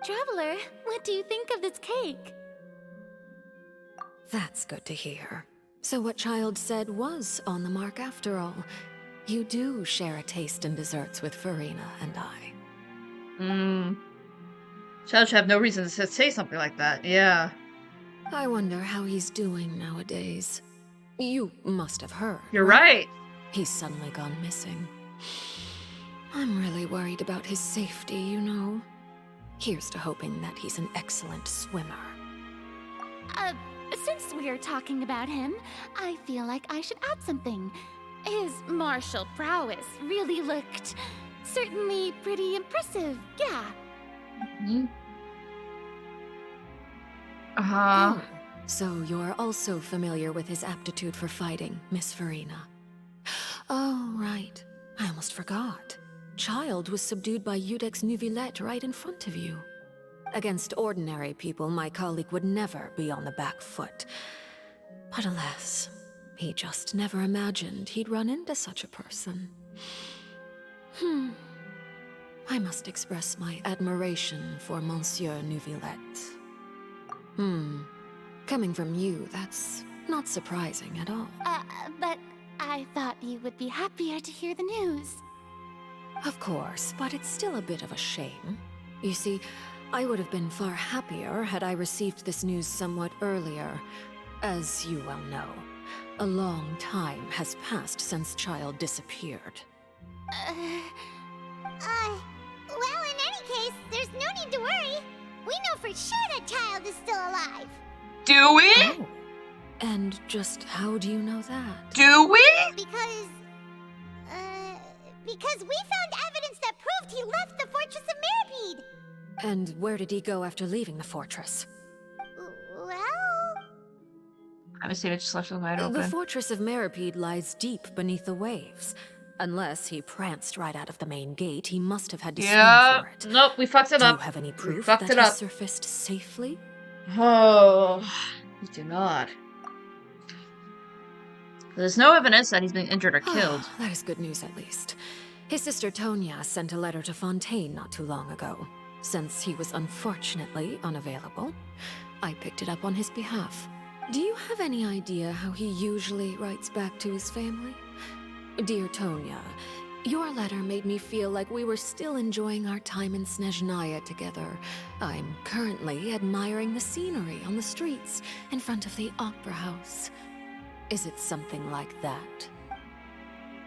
Traveler, what do you think of this cake? That's good to hear. So what Child said was on the mark after all. You do share a taste in desserts with Farina and I. Child should have no reason to say something like that. Yeah. I wonder how he's doing nowadays. You must have heard. You're right. He's suddenly gone missing. I'm really worried about his safety, you know. Here's to hoping that he's an excellent swimmer. Since we're talking about him, I feel like I should add something. His martial prowess really looked certainly pretty impressive, yeah. Uh-huh. Oh, so you're also familiar with his aptitude for fighting, Miss Farina. Oh, right. I almost forgot. Child was subdued by Udex Neuvillette right in front of you. Against ordinary people, my colleague would never be on the back foot. But alas, he just never imagined he'd run into such a person. I must express my admiration for Monsieur Neuvillette. Coming from you, that's not surprising at all. But I thought you would be happier to hear the news. Of course, but it's still a bit of a shame. You see, I would have been far happier had I received this news somewhat earlier. As you well know, a long time has passed since Child disappeared. Well, in any case, there's no need to worry. We know for sure that Child is still alive. Do we? Oh. And just how do you know that? Do we? Because we found evidence that proved he left the Fortress of Mirapede. And where did he go after leaving the fortress? Well... I would say it just left it wide open. The Fortress of Mirapede lies deep beneath the waves. Unless he pranced right out of the main gate, he must have had to swim for it. Nope, we fucked it up. Do you have any proof that he surfaced safely? Oh, we do not. There's no evidence that he's been injured or killed. That is good news at least. His sister Tonya sent a letter to Fontaine not too long ago. Since he was unfortunately unavailable, I picked it up on his behalf. Do you have any idea how he usually writes back to his family? Dear Tonya, your letter made me feel like we were still enjoying our time in Snezhnaya together. I'm currently admiring the scenery on the streets in front of the opera house. Is it something like that?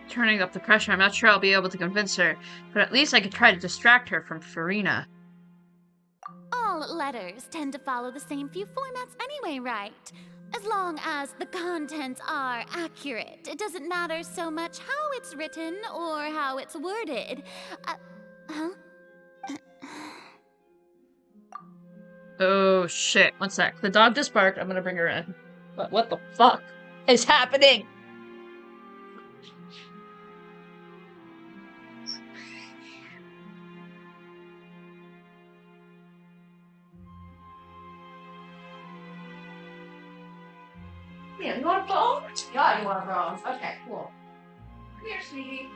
Turning up the pressure, I'm not sure I'll be able to convince her, but at least I could try to distract her from Farina. All letters tend to follow the same few formats anyway, right? As long as the contents are accurate, it doesn't matter so much how it's written or how it's worded. Oh shit, one sec. The dog just barked, I'm gonna bring her in. But what the fuck is happening? Yeah, you want a bone? Yeah, you want a bone. Okay, cool. Come here, sweetie.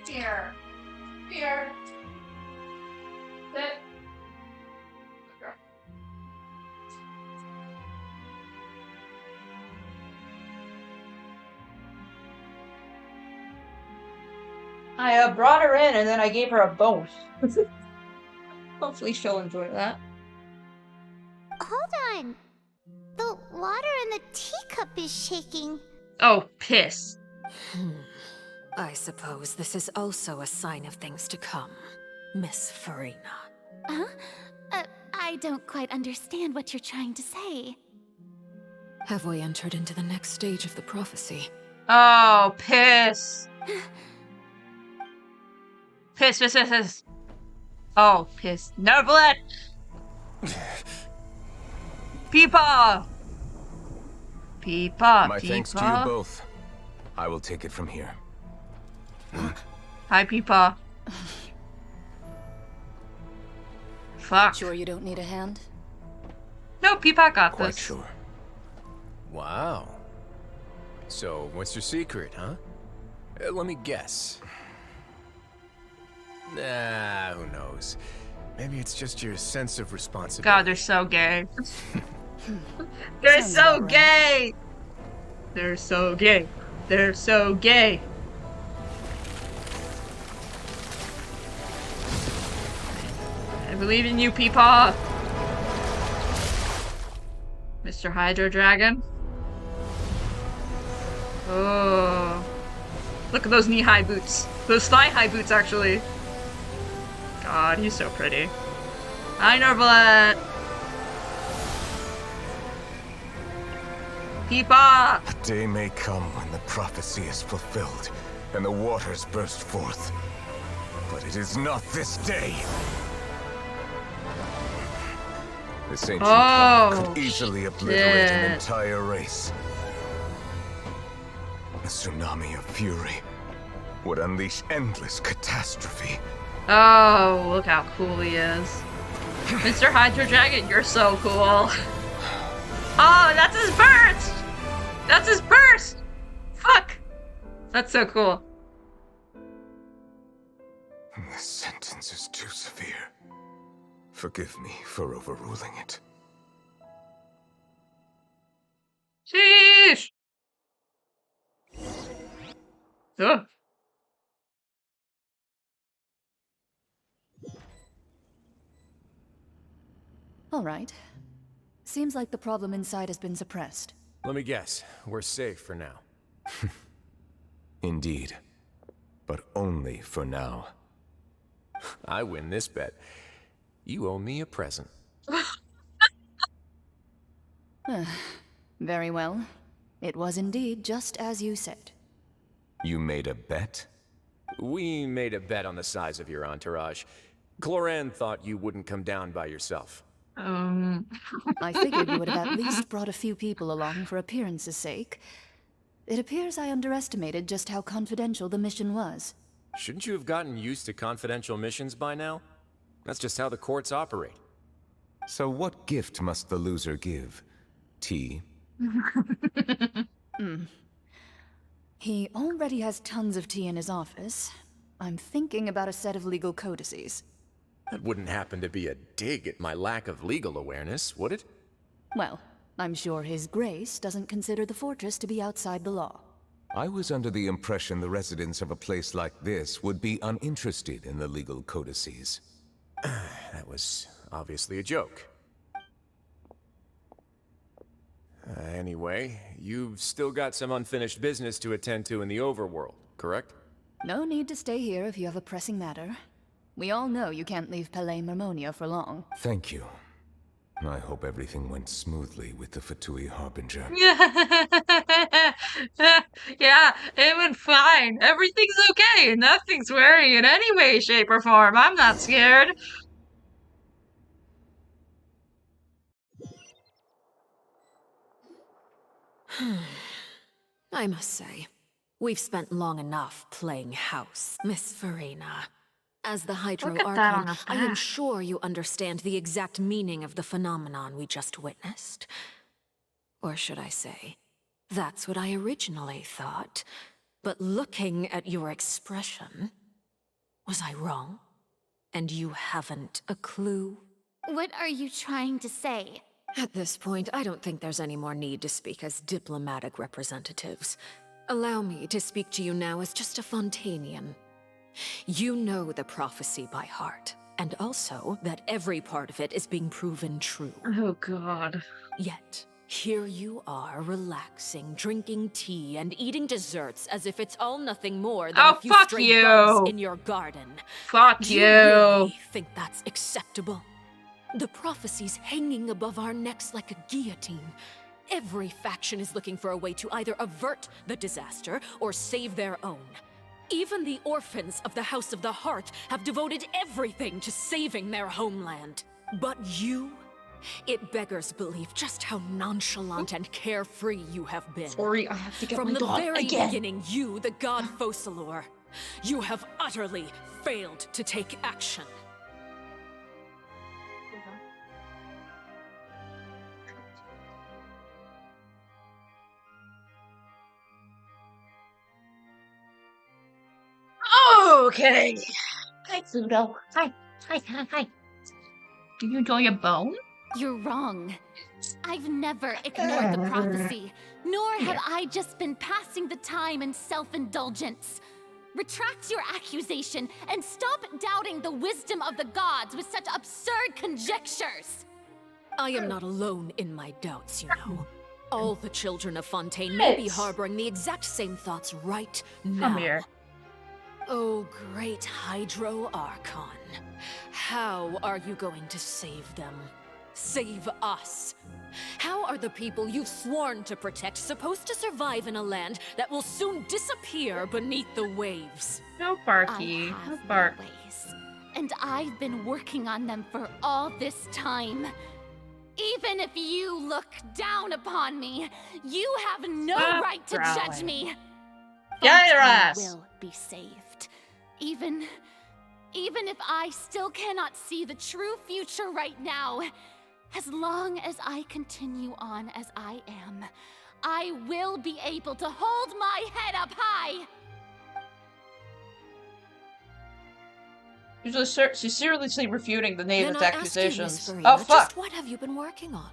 Here. Here. Sit. Good girl. I brought her in and then I gave her a bone. Hopefully she'll enjoy that. Hold on. The water in the teacup is shaking. Oh, piss. I suppose this is also a sign of things to come, Miss Farina. Huh? I don't quite understand what you're trying to say. Have we entered into the next stage of the prophecy? Oh, piss. Piss. Oh, piss. Neuvillette! Peepaw! My thanks to you both. I will take it from here. Hi, Peepaw. Fuck. Sure you don't need a hand? No, Peepaw got Quite this. sure. Wow. So, what's your secret, huh? Let me guess. Nah, who knows? Maybe it's just your sense of responsibility. God, they're so gay. They're so gay! They're so gay. They're so gay. I believe in you, Peepaw. Mr. Hydro Dragon. Oh. Look at those knee-high boots. Those thigh-high boots, actually. God, he's so pretty. Hi, Nervlet. Peepaw! A day may come when the prophecy is fulfilled and the waters burst forth. But it is not this day. This ancient power could easily obliterate an entire race. A tsunami of fury would unleash endless catastrophe. Oh, look how cool he is. Mr. Hydro Dragon, you're so cool. Oh, that's his burst! That's his burst! Fuck! That's so cool. This sentence is too severe. Forgive me for overruling it. Sheesh! Ugh. All right. Seems like the problem inside has been suppressed. Let me guess. We're safe for now. Indeed. But only for now. I win this bet. You owe me a present. Very well. It was indeed just as you said. You made a bet? We made a bet on the size of your entourage. Cloran thought you wouldn't come down by yourself. I figured you would have at least brought a few people along for appearance's sake. It appears I underestimated just how confidential the mission was. Shouldn't you have gotten used to confidential missions by now? That's just how the courts operate. So what gift must the loser give? Tea? He already has tons of tea in his office. I'm thinking about a set of legal codices. That wouldn't happen to be a dig at my lack of legal awareness, would it? Well, I'm sure His Grace doesn't consider the fortress to be outside the law. I was under the impression the residents of a place like this would be uninterested in the legal codices. That was obviously a joke. Anyway, you've still got some unfinished business to attend to in the overworld, correct? No need to stay here if you have a pressing matter. We all know you can't leave Palais Mermonia for long. Thank you. I hope everything went smoothly with the Fatui Harbinger. Yeah, it went fine. Everything's okay. Nothing's worrying in any way, shape, or form. I'm not scared. I must say, we've spent long enough playing house, Miss Farina. As the Hydro Look at that on Archon, the I am back. sure you understand the exact meaning of the phenomenon we just witnessed. Or should I say, that's what I originally thought. But looking at your expression, was I wrong? And you haven't a clue? What are you trying to say? At this point, I don't think there's any more need to speak as diplomatic representatives. Allow me to speak to you now as just a Fontainian. You know the prophecy by heart, and also that every part of it is being proven true. Oh, God. Yet, here you are relaxing, drinking tea, and eating desserts as if it's all nothing more than a few fuck stray you. bugs in your garden. Fuck Do you. really think that's acceptable? The prophecy's hanging above our necks like a guillotine. Every faction is looking for a way to either avert the disaster or save their own. Even the orphans of the House of the Heart have devoted everything to saving their homeland. But you? It beggars belief just how nonchalant and carefree you have been. Sorry, I have to get From my the dog very again. beginning, you, the god Focalor, you have utterly failed to take action. Okay. Hi, Pluto. Hi. Hi. Do you enjoy a bone? You're wrong. I've never ignored the prophecy, nor have I just been passing the time in self-indulgence. Retract your accusation and stop doubting the wisdom of the gods with such absurd conjectures. I am not alone in my doubts, you know. All the children of Fontaine may be harboring the exact same thoughts right now. Come here. Oh, great Hydro Archon. How are you going to save them? Save us? How are the people you've sworn to protect supposed to survive in a land that will soon disappear beneath the waves? No, Barky. No bark. Ways, and I've been working on them for all this time. Even if you look down upon me, you have no right to judge me. Get your Fontaine ass. will be saved. Even if I still cannot see the true future right now, as long as I continue on as I am, I will be able to hold my head up high. She's seriously refuting the neighbor's Then I accusations. ask you, Miss Oh, Farina, fuck! just what have you been working on?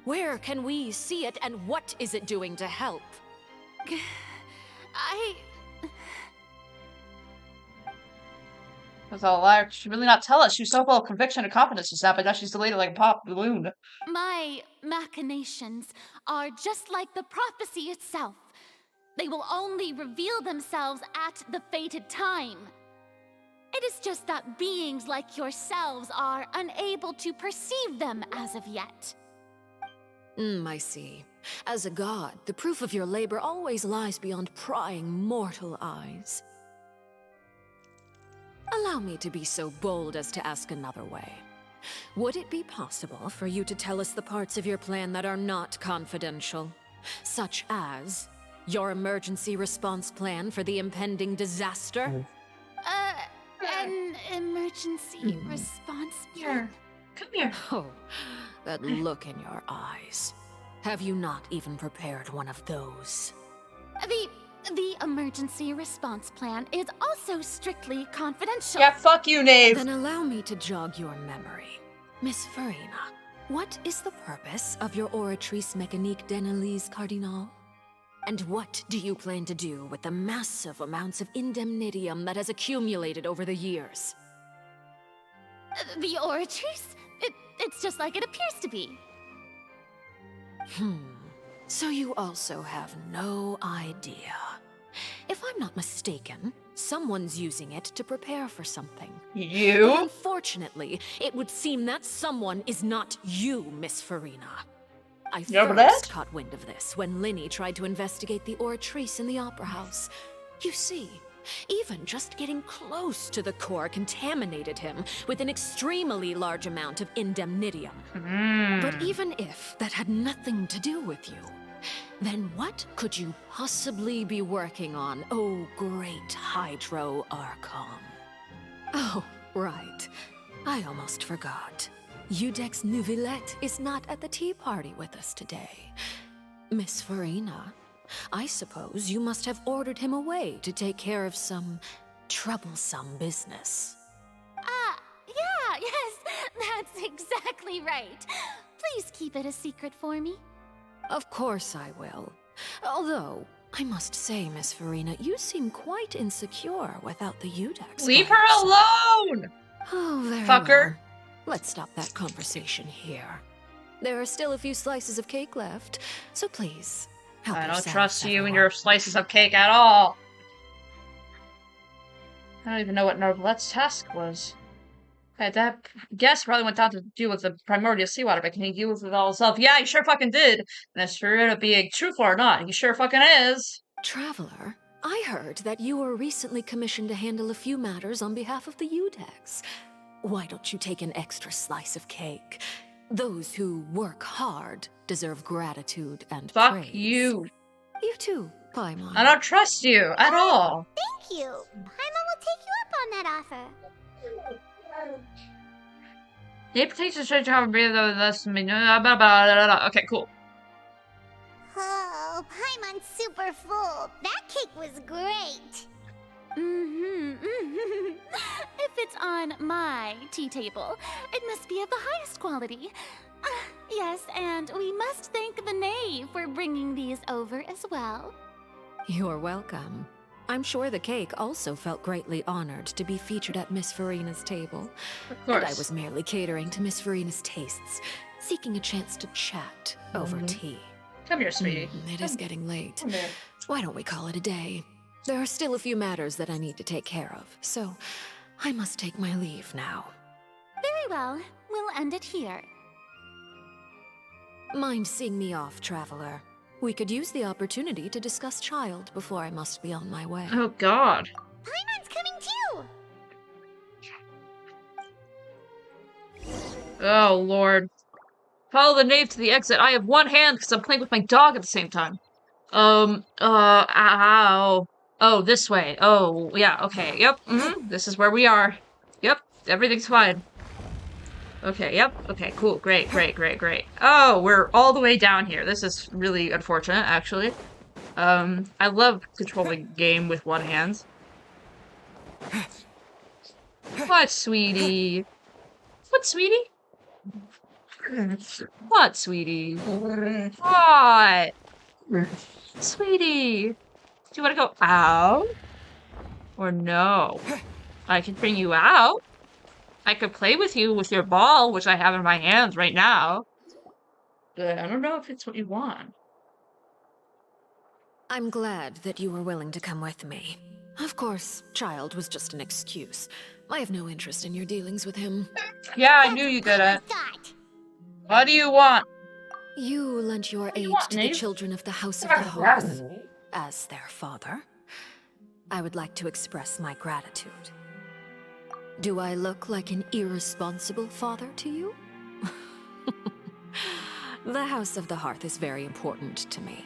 Where can we see it, and what is it doing to help? That's all a liar. She really not tell us. She's so full of conviction and confidence just now, but now she's delayed like a pop balloon. My machinations are just like the prophecy itself. They will only reveal themselves at the fated time. It is just that beings like yourselves are unable to perceive them as of yet. I see. As a god, the proof of your labor always lies beyond prying mortal eyes. Allow me to be so bold as to ask another way. Would it be possible for you to tell us the parts of your plan that are not confidential? Such as your emergency response plan for the impending disaster? An emergency response plan? Come here. Oh, that look in your eyes. Have you not even prepared one of those? The emergency response plan is also strictly confidential. Yeah, fuck you, Knave. Then allow me to jog your memory. Miss Farina, what is the purpose of your Oratrice Mécanique d'Analyse Cardinal? And what do you plan to do with the massive amounts of indemnitium that has accumulated over the years? The Oratrice? It's just like it appears to be. So you also have no idea. If I'm not mistaken, someone's using it to prepare for something. You? But unfortunately, it would seem that someone is not you, Miss Farina. I first caught wind of this when Linny tried to investigate the Oratrice in the Opera House. You see, even just getting close to the core contaminated him with an extremely large amount of indemnitium. But even if that had nothing to do with you, then what could you possibly be working on, oh great Hydro Archon? Oh, right. I almost forgot. Udex Neuvillette is not at the tea party with us today. Miss Farina, I suppose you must have ordered him away to take care of some troublesome business. Yeah, yes, that's exactly right. Please keep it a secret for me. Of course I will. Although, I must say, Miss Farina, you seem quite insecure without the Udex. Leave her alone! Oh, very fucker. well. Let's stop that conversation here. There are still a few slices of cake left, so please, help I don't yourselves, trust you everyone. and your slices of cake at all. I don't even know what Norvlette's task was. That guest probably went down to deal with the primordial seawater, but can he deal with it all himself? Yeah, he sure fucking did. And as for it being truthful or not, he sure fucking is. Traveler, I heard that you were recently commissioned to handle a few matters on behalf of the Udex. Why don't you take an extra slice of cake? Those who work hard deserve gratitude and praise. Fuck you. You too, Paimon. I don't trust you at all. Thank you. Paimon will take you up on that offer. They takes a straight to have a breathe though less Okay, cool. Oh, Paimon's super full. That cake was great. If it's on my tea table, it must be of the highest quality. Yes, and we must thank the knave for bringing these over as well. You're welcome. I'm sure the cake also felt greatly honored to be featured at Miss Farina's table. Of course. And I was merely catering to Miss Farina's tastes, seeking a chance to chat over tea. Come here, sweetie. It is getting late. Come here. Why don't we call it a day? There are still a few matters that I need to take care of, so I must take my leave now. Very well. We'll end it here. Mind seeing me off, traveler? We could use the opportunity to discuss Child before I must be on my way. Oh, God. Paimon's coming too! Oh, Lord. Follow the knave to the exit. I have one hand because I'm playing with my dog at the same time. Ow. Oh, this way. Oh, yeah, okay. Yep, this is where we are. Yep, everything's fine. Okay, yep. Okay, cool. Great. Oh, we're all the way down here. This is really unfortunate, actually. I love controlling game with one hand. What, sweetie? What, sweetie? What, sweetie? What? Sweetie? Do you want to go out? Or no? I can bring you out. I could play with you with your ball, which I have in my hands right now. But I don't know if it's what you want. I'm glad that you were willing to come with me. Of course, Child was just an excuse. I have no interest in your dealings with him. Yeah, I knew you didn't. What do you want? You lent your aid to the children of the House of the Hearth. As their father, I would like to express my gratitude. Do I look like an irresponsible father to you? The House of the Hearth is very important to me.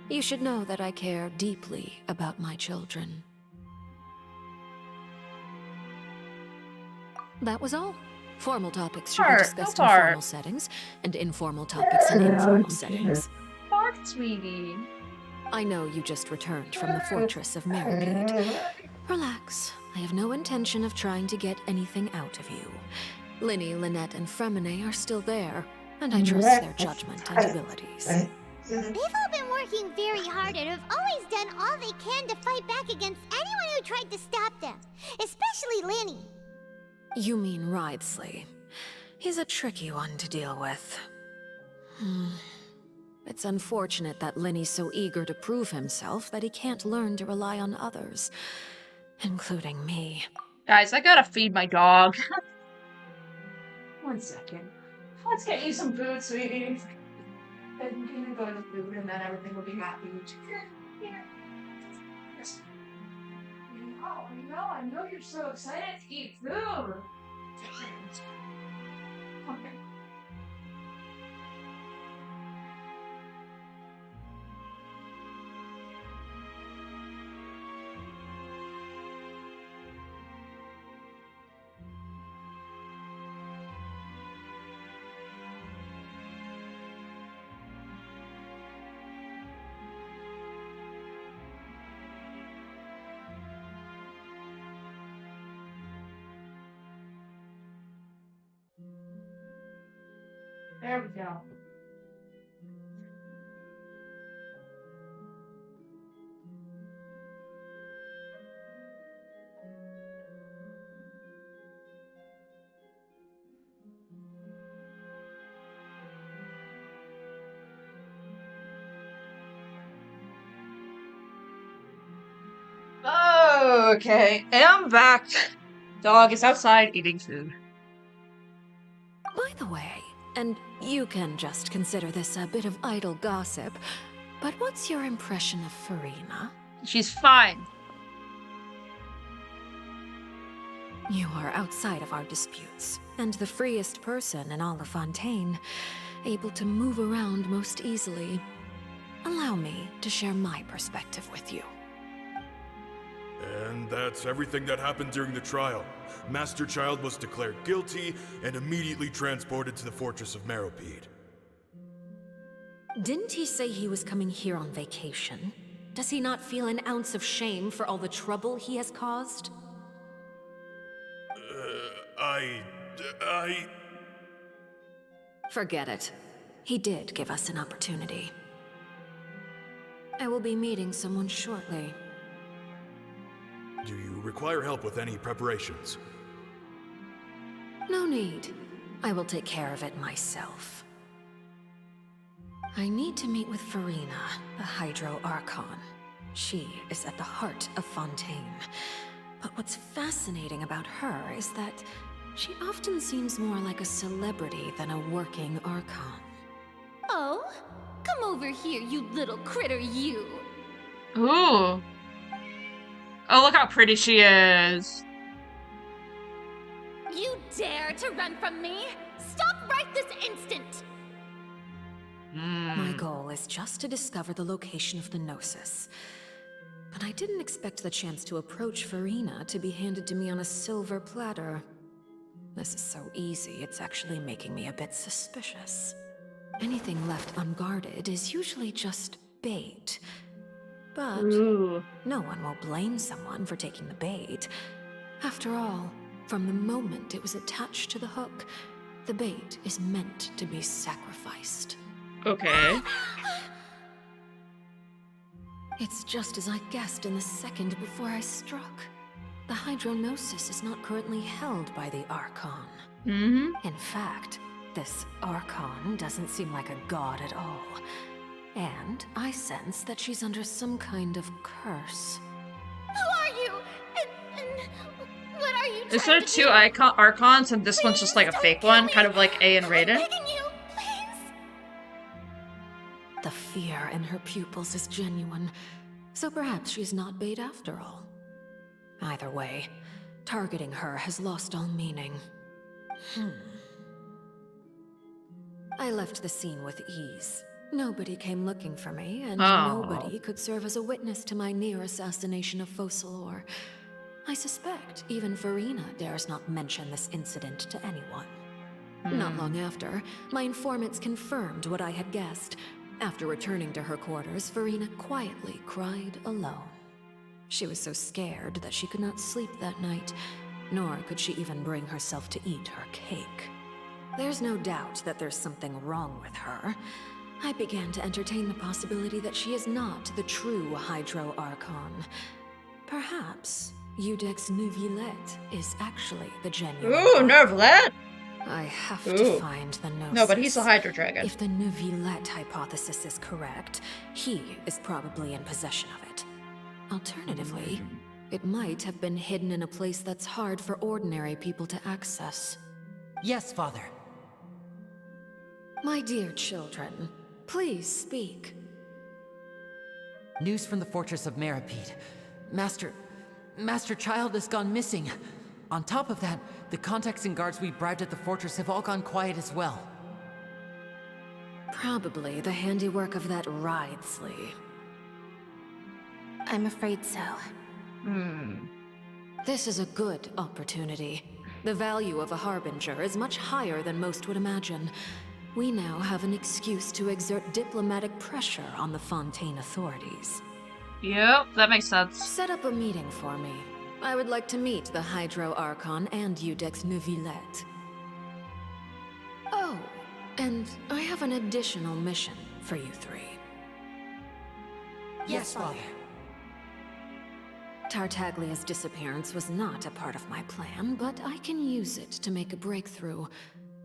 You should know that I care deeply about my children. That was all. Formal topics should be discussed in formal settings, and informal topics in informal settings. Bark, sweetie. I know you just returned from the fortress of Meripede. Relax. I have no intention of trying to get anything out of you. Linny, Lynette, and Fremine are still there, and I trust their judgment and abilities. They've all been working very hard and have always done all they can to fight back against anyone who tried to stop them, especially Linny. You mean Wriothesley. He's a tricky one to deal with. It's unfortunate that Linny's so eager to prove himself that he can't learn to rely on others, including me. Guys, I gotta feed my dog. 1 second. Let's get you some food, sweetie. I'm gonna go to the food and then everything will be happy. Here. I know you're so excited to eat food. Okay. There we go. Okay, and I'm back. Dog is outside eating food. By the way, and you can just consider this a bit of idle gossip, but what's your impression of Farina? She's fine. You are outside of our disputes, and the freest person in all of Fontaine, able to move around most easily. Allow me to share my perspective with you. And that's everything that happened during the trial. Master Child was declared guilty and immediately transported to the fortress of Meripede. Didn't he say he was coming here on vacation? Does he not feel an ounce of shame for all the trouble he has caused? Forget it. He did give us an opportunity. I will be meeting someone shortly. Do you require help with any preparations? No need. I will take care of it myself. I need to meet with Farina, the Hydro Archon. She is at the heart of Fontaine. But what's fascinating about her is that she often seems more like a celebrity than a working Archon. Oh? Come over here, you little critter, you! Ooh. Oh, look how pretty she is. You dare to run from me? Stop right this instant! My goal is just to discover the location of the Gnosis. But I didn't expect the chance to approach Farina to be handed to me on a silver platter. This is so easy, it's actually making me a bit suspicious. Anything left unguarded is usually just bait. But no one will blame someone for taking the bait. After all, from the moment it was attached to the hook, the bait is meant to be sacrificed. Okay. It's just as I guessed in the second before I struck. The Hydronosis is not currently held by the Archon. In fact, this Archon doesn't seem like a god at all. And I sense that she's under some kind of curse. Who are you? And what are you Is there two Archons and this one's just like a fake one? Kind of like A and Raiden? The fear in her pupils is genuine, so perhaps she's not bait after all. Either way, targeting her has lost all meaning. I left the scene with ease. Nobody came looking for me, and nobody could serve as a witness to my near assassination of Focalor. I suspect even Farina dares not mention this incident to anyone. Not long after, my informants confirmed what I had guessed. After returning to her quarters, Farina quietly cried alone. She was so scared that she could not sleep that night, nor could she even bring herself to eat her cake. There's no doubt that there's something wrong with her. I began to entertain the possibility that she is not the true Hydro Archon. Perhaps Iudex Neuvillette is actually the genuine. Ooh, Neuvillette! I have to find the Gnosis. No, but he's a Hydro Dragon. If the Neuvillette hypothesis is correct, he is probably in possession of it. Alternatively, it might have been hidden in a place that's hard for ordinary people to access. Yes, Father. My dear children, please speak. News from the fortress of Meripede. Master Child has gone missing. On top of that, the contacts and guards we bribed at the fortress have all gone quiet as well. Probably the handiwork of that Wriothesley. I'm afraid so. This is a good opportunity. The value of a Harbinger is much higher than most would imagine. We now have an excuse to exert diplomatic pressure on the Fontaine authorities. Yep, that makes sense. Set up a meeting for me. I would like to meet the Hydro Archon and Iudex Neuvillette. Oh, and I have an additional mission for you three. Yes, Father. Tartaglia's disappearance was not a part of my plan, but I can use it to make a breakthrough.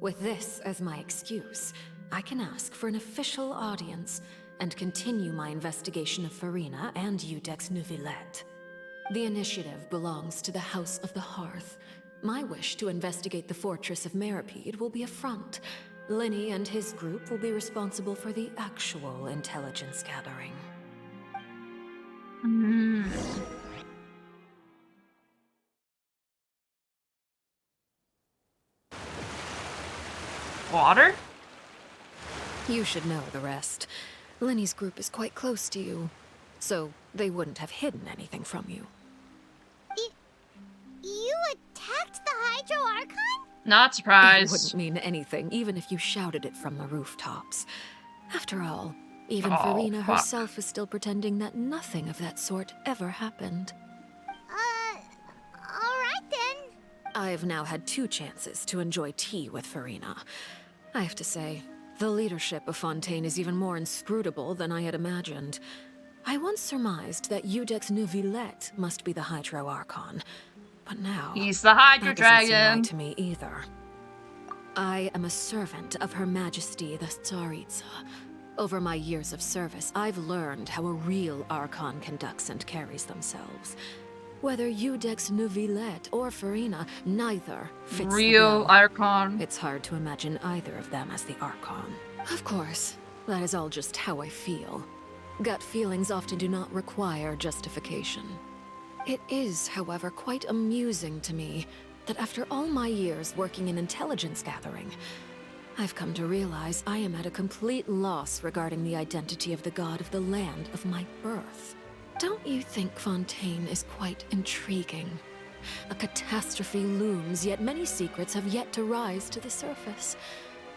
With this as my excuse, I can ask for an official audience and continue my investigation of Farina and Iudex Neuvillette. The initiative belongs to the House of the Hearth. My wish to investigate the fortress of Meripede will be a front. Linny and his group will be responsible for the actual intelligence gathering. Water? You should know the rest. Linny's group is quite close to you, so they wouldn't have hidden anything from you. You attacked the Hydro Archon? Not surprised. It wouldn't mean anything, even if you shouted it from the rooftops. After all, Even Oh, Farina fuck. herself is still pretending that nothing of that sort ever happened. Alright then. I've now had 2 chances to enjoy tea with Farina. I have to say, the leadership of Fontaine is even more inscrutable than I had imagined. I once surmised that Iudex Neuvillette must be the Hydro Archon, but now He's the Hydro that doesn't seem Dragon. right to me either. I am a servant of Her Majesty the Tsaritsa. Over my years of service, I've learned how a real Archon conducts and carries themselves. Whether Iudex Neuvillette or Farina, neither fits the Real bill. Archon. It's hard to imagine either of them as the Archon. Of course, that is all just how I feel. Gut feelings often do not require justification. It is, however, quite amusing to me that after all my years working in intelligence gathering, I've come to realize I am at a complete loss regarding the identity of the god of the land of my birth. Don't you think Fontaine is quite intriguing? A catastrophe looms, yet many secrets have yet to rise to the surface.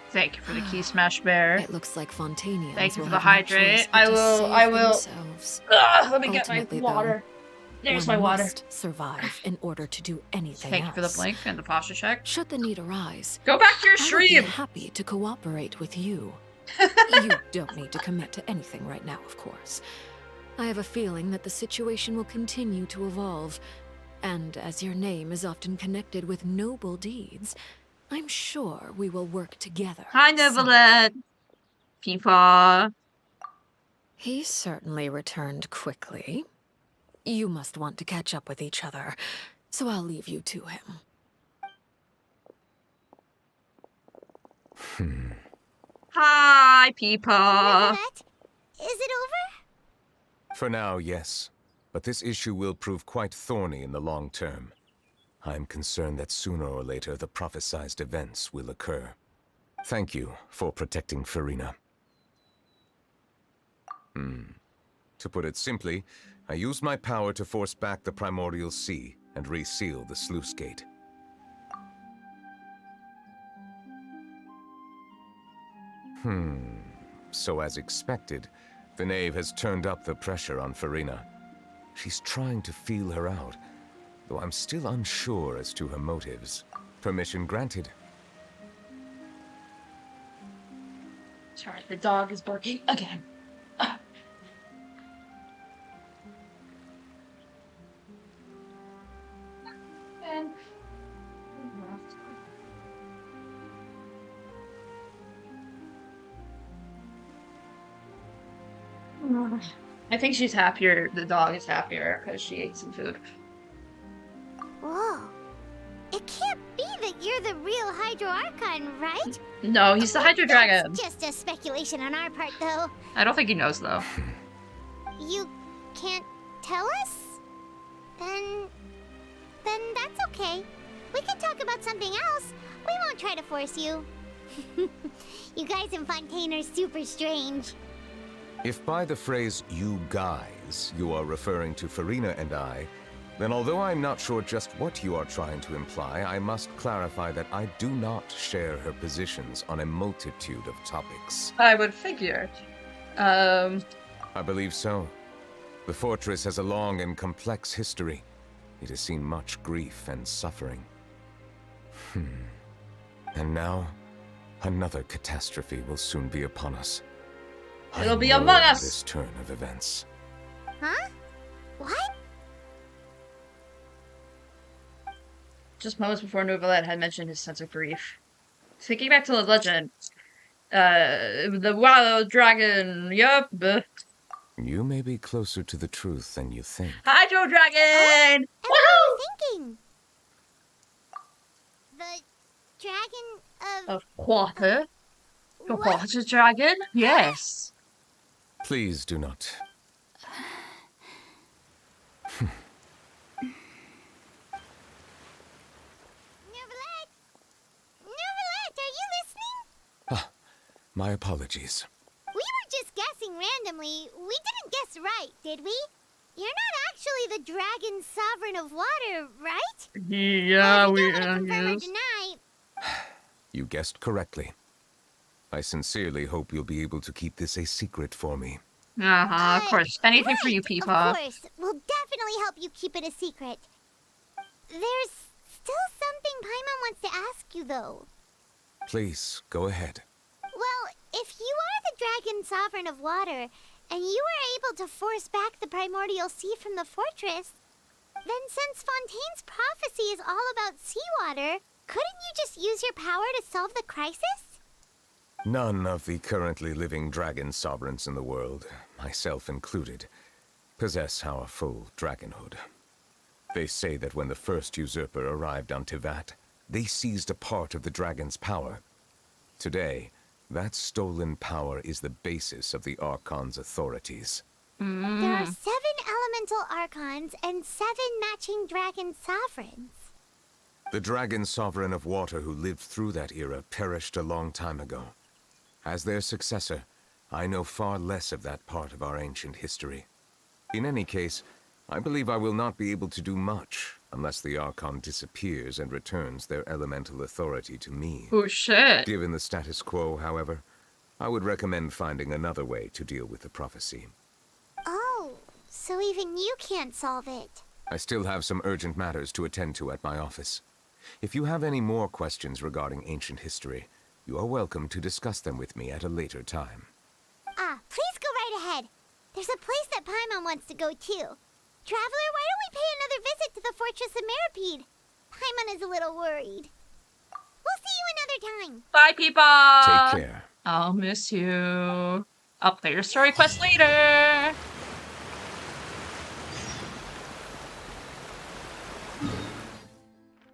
Thank you for the key smash bear. It looks like Fontainians Thank you will for the have no choice hydrate. but I to will. save I will. themselves. Let me get my Ultimately, water. though, There's one my water. must survive in order to do anything Thank you else. for the blink and the posture check. Should the need arise, Go back to your I would stream. be happy to cooperate with you. You don't need to commit to anything right now, of course. I have a feeling that the situation will continue to evolve, and as your name is often connected with noble deeds, I'm sure we will work together. Hi, Neuvillette. Peepaw. He certainly returned quickly. You must want to catch up with each other, so I'll leave you to him. Hi, Peepaw. Neuvillette, is it over? For now, yes. But this issue will prove quite thorny in the long term. I'm concerned that sooner or later the prophesized events will occur. Thank you for protecting Farina. To put it simply, I used my power to force back the Primordial Sea and reseal the sluice gate. So as expected, the Knave has turned up the pressure on Farina. She's trying to feel her out, though I'm still unsure as to her motives. Permission granted. Sorry, the dog is barking again. And... I think she's happier. The dog is happier because she ate some food. Whoa. It can't be that you're the real Hydro Archon, right? No, he's the Hydro Dragon. That's just a speculation on our part, though. I don't think he knows, though. You can't tell us? Then that's okay. We can talk about something else. We won't try to force you. You guys in Fontaine are super strange. If by the phrase, you guys, you are referring to Farina and I, then although I'm not sure just what you are trying to imply, I must clarify that I do not share her positions on a multitude of topics. I would figure. I believe so. The fortress has a long and complex history. It has seen much grief and suffering. And now, another catastrophe will soon be upon us. It'll be I among mourn us. this turn of events. Huh? What? Just moments before Neuvillette had mentioned his sense of grief. Thinking back to the legend, the wild dragon, yup. You may be closer to the truth than you think. Hydro Dragon! And what are you thinking? The dragon Of water? The water dragon? Yes. Please do not. Neuvillette, are you listening? My apologies. We were just guessing randomly. We didn't guess right, did we? You're not actually the dragon sovereign of water, right? Yeah, Well, if we you don't want to confirm or yes. deny, You guessed correctly. I sincerely hope you'll be able to keep this a secret for me. Of course. Anything for you, Peepaw. Of course. We'll definitely help you keep it a secret. There's still something Paimon wants to ask you, though. Please, go ahead. Well, if you are the Dragon Sovereign of Water, and you were able to force back the primordial sea from the fortress, then since Fontaine's prophecy is all about seawater, couldn't you just use your power to solve the crisis? None of the currently living dragon sovereigns in the world, myself included, possess our full dragonhood. They say that when the first usurper arrived on Tivat, they seized a part of the dragon's power. Today, that stolen power is the basis of the Archon's authorities. There are 7 elemental Archons and 7 matching dragon sovereigns. The dragon sovereign of water who lived through that era perished a long time ago. As their successor, I know far less of that part of our ancient history. In any case, I believe I will not be able to do much unless the Archon disappears and returns their elemental authority to me. Oh shit. Given the status quo, however, I would recommend finding another way to deal with the prophecy. Oh, so even you can't solve it. I still have some urgent matters to attend to at my office. If you have any more questions regarding ancient history, you are welcome to discuss them with me at a later time. Please go right ahead. There's a place that Paimon wants to go too. Traveler, why don't we pay another visit to the Fortress of Meropide? Paimon is a little worried. We'll see you another time. Bye, Peepaw. Take care. I'll miss you. I'll play your story quest later.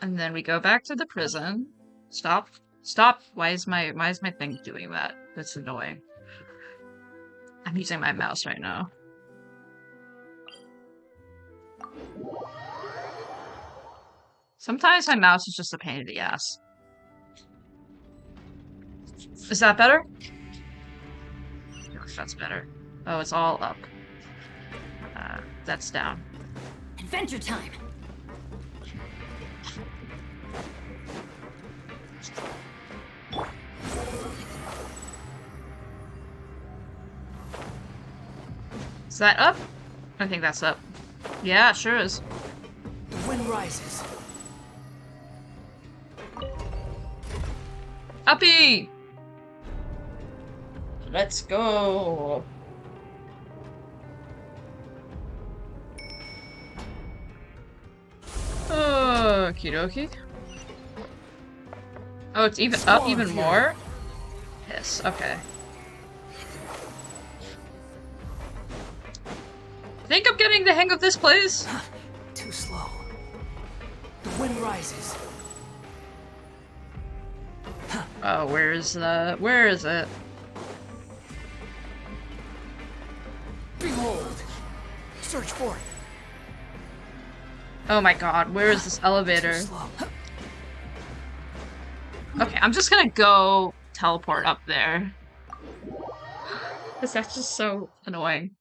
And then we go back to the prison. Stop. Stop. Why is my thing doing that? That's annoying. I'm using my mouse right now. Sometimes my mouse is just a pain in the ass. Is that better? I don't know if that's better. Oh, it's all up. That's down. Adventure time! Is that up? I think that's up. Yeah, it sure is. The wind rises. Uppy! Let's go. Okie dokie. Oh, it's even up even more? Yes, okay. I think I'm getting the hang of this place. Too slow. The wind rises. Oh, where is it? Behold! Search for it. Oh my god, where is this elevator? Okay, I'm just gonna go teleport up there. Cause that's just so annoying.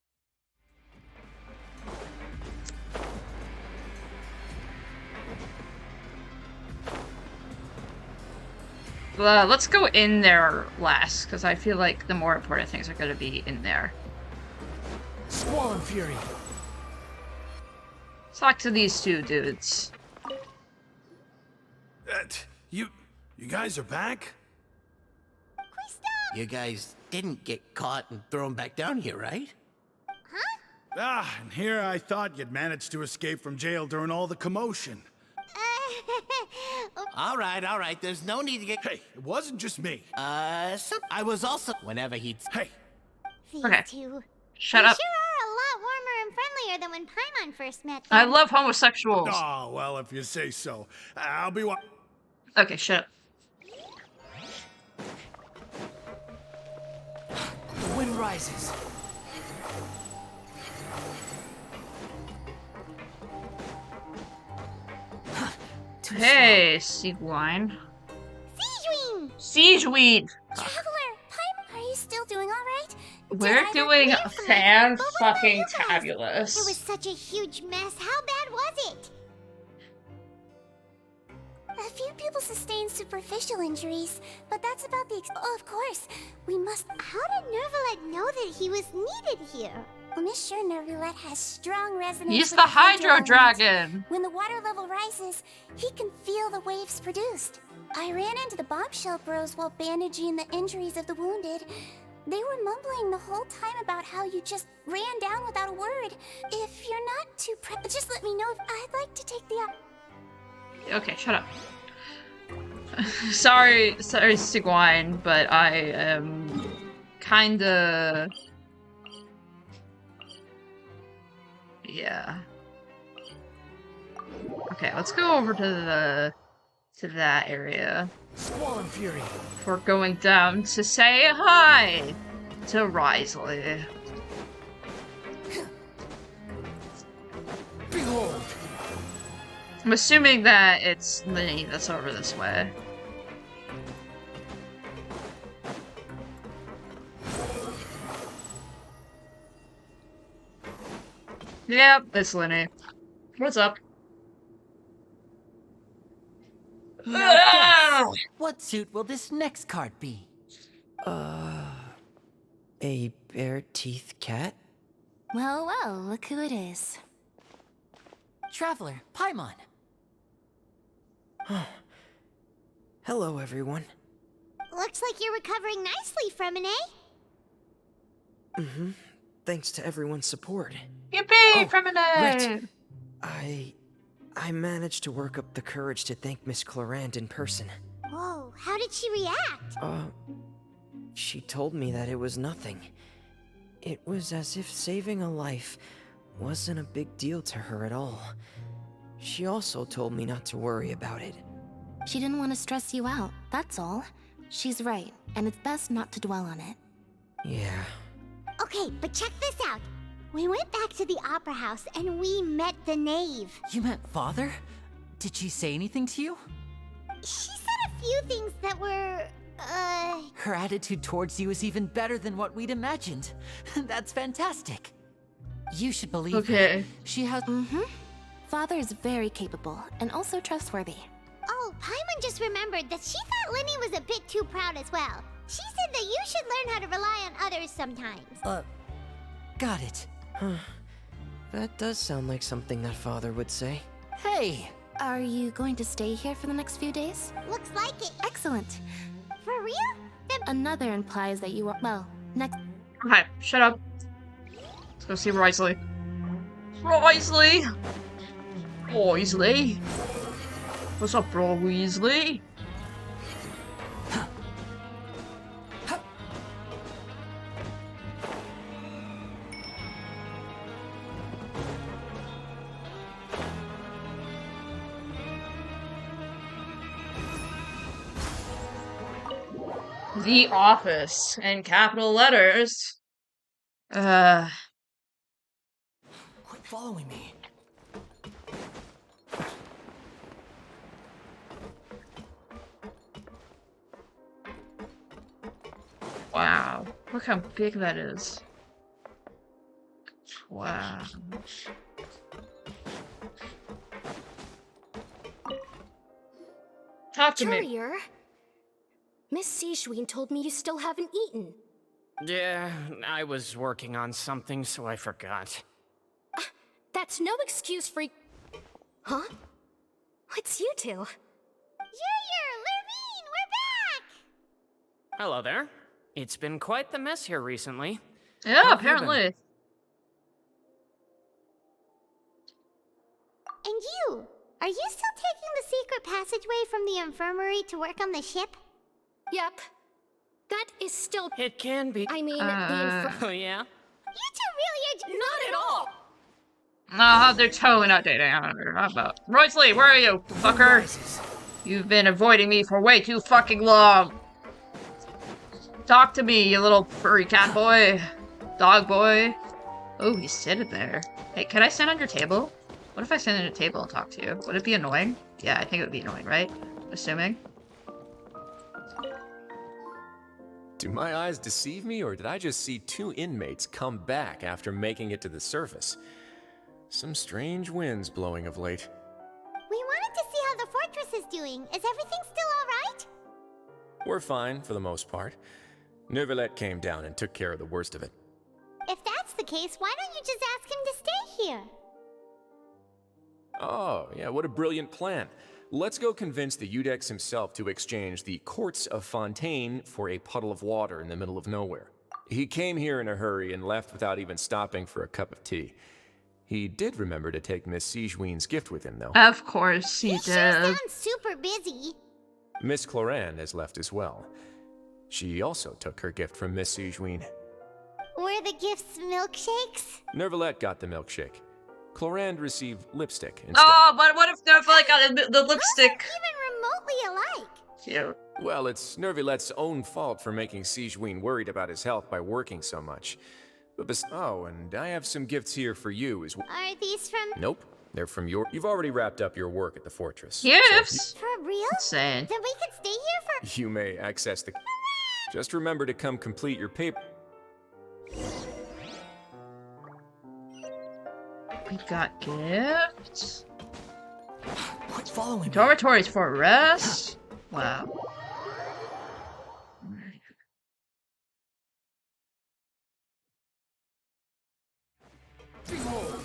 Let's go in there last, because I feel like the more important things are going to be in there. Squall and Fury. Talk to these two dudes. You guys are back? You guys didn't get caught and thrown back down here, right? And here I thought you'd managed to escape from jail during all the commotion. All right, there's no need to get... Hey, it wasn't just me. I was also... Whenever he'd... Hey. These Okay. two. Shut they up. sure are a lot warmer and friendlier than when Paimon first met them. I love homosexuals. Oh, well, if you say so. I'll be Okay, shut up. The wind rises. Hey, Siegwine. Siegeween! Siegweed! Traveler, Paimon, are you still doing all right? We're doing fan-fucking-tabulous. It was such a huge mess. How bad was it? A few people sustained superficial injuries, but that's about the oh, of course, we must... How did Nervalet know that he was needed here? Well, Miss sure Nervalet has strong resonance. He's with the Hydro element. Dragon. When the water level rises, he can feel the waves produced. I ran into the bombshell bros while bandaging the injuries of the wounded. They were mumbling the whole time about how you just ran down without a word. If you're not too just let me know if I'd like to take the Okay, shut up. sorry, Sigwine, but I am kinda... Yeah. Okay, let's go over to that area. Squall Fury. We're going down to say hi to Risley. Behold. I'm assuming that it's Linny that's over this way. Yep, it's Linny. What's up? Now guess, what suit will this next card be? A bare teeth cat? Well, well, look who it is. Traveler, Paimon. Hello, everyone. Looks like you're recovering nicely from it, eh? Mm-hmm. Thanks to everyone's support. Yippee! From an right. I managed to work up the courage to thank Miss Clorant in person. Whoa, how did she react? She told me that it was nothing. It was as if saving a life wasn't a big deal to her at all. She also told me not to worry about it. She didn't want to stress you out, that's all. She's right, and it's best not to dwell on it. Yeah. Okay, but check this out. We went back to the opera house and we met the knave. You met Father? Did she say anything to you? She said a few things that were, Her attitude towards you is even better than what we'd imagined. That's fantastic. You should believe Okay. her. She has... Father is very capable, and also trustworthy. Oh, Paimon just remembered that she thought Linny was a bit too proud as well. She said that you should learn how to rely on others sometimes. Got it. Huh. That does sound like something that Father would say. Hey! Are you going to stay here for the next few days? Looks like it. Excellent. For real? Another implies that you are, well, next... Okay, shut up. Let's go see Risley. Risley! Risley! What's up, bro, Weasley? The office in capital letters. Quit following me. Wow. Look how big that is. Wow. Talk to me. Courier, Miss Sijween told me you still haven't eaten. Yeah, I was working on something, so I forgot. That's no excuse for... Huh? It's you two. Junior, Lurvine, we're back! Hello there. It's been quite the mess here recently. Yeah, How have you apparently. been? And you? Are you still taking the secret passageway from the infirmary to work on the ship? Yep. That is still... It can be. I mean, Oh, yeah? You two really are... Not at all! Oh, they're totally not dating. I don't know about. Risley, where are you, fucker? You've been avoiding me for way too fucking long. Talk to me, you little furry cat boy. Dog boy. Oh, he's sitting there. Hey, can I stand on your table? What if I stand on your table and talk to you? Would it be annoying? Yeah, I think it would be annoying, right? Assuming. Do my eyes deceive me, or did I just see two inmates come back after making it to the surface? Some strange winds blowing of late. We wanted to see how the fortress is doing? Is everything still alright? We're fine for the most part. Neuvillette came down and took care of the worst of it. If that's the case, why don't you just ask him to stay here? Oh, yeah, what a brilliant plan. Let's go convince the Udex himself to exchange the courts of Fontaine for a puddle of water in the middle of nowhere. He came here in a hurry and left without even stopping for a cup of tea. He did remember to take Miss Sigewinne's gift with him, though. Of course he did. Sure sounds super busy. Miss Clorinde has left as well. She also took her gift from Miss Sigewinne. Were the gifts milkshakes? Neuvillette got the milkshake. Clorinde received lipstick instead. Oh, but what if Neuvillette got the lipstick? Even remotely alike. Cute. Well, it's Neuvillette's own fault for making Sigewinne worried about his health by working so much. But oh, and I have some gifts here for you as well. Are these from... Nope, they're from your... You've already wrapped up your work at the fortress. Gifts? For real? Insane. Then we could stay here for... You may access the... Just remember to come complete your paper... We got gifts. Quit following me. Dormitories for rest. Wow. Behold.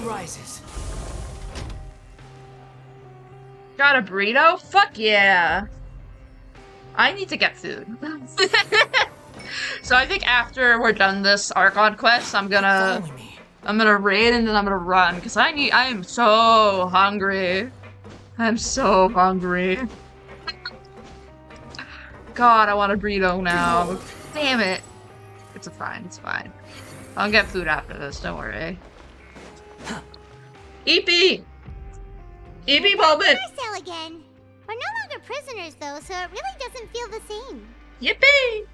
Rises. Got a burrito? Fuck yeah. I need to get food. So I think after we're done this Archon quest, I'm gonna raid and then I'm gonna run because I am so hungry. I'm so hungry. God, I want a burrito now. Damn it. It's fine, it's fine. I'll get food after this, don't worry. EP! EP moment! Cell again. We're no longer prisoners though, so it really doesn't feel the same. Yippee!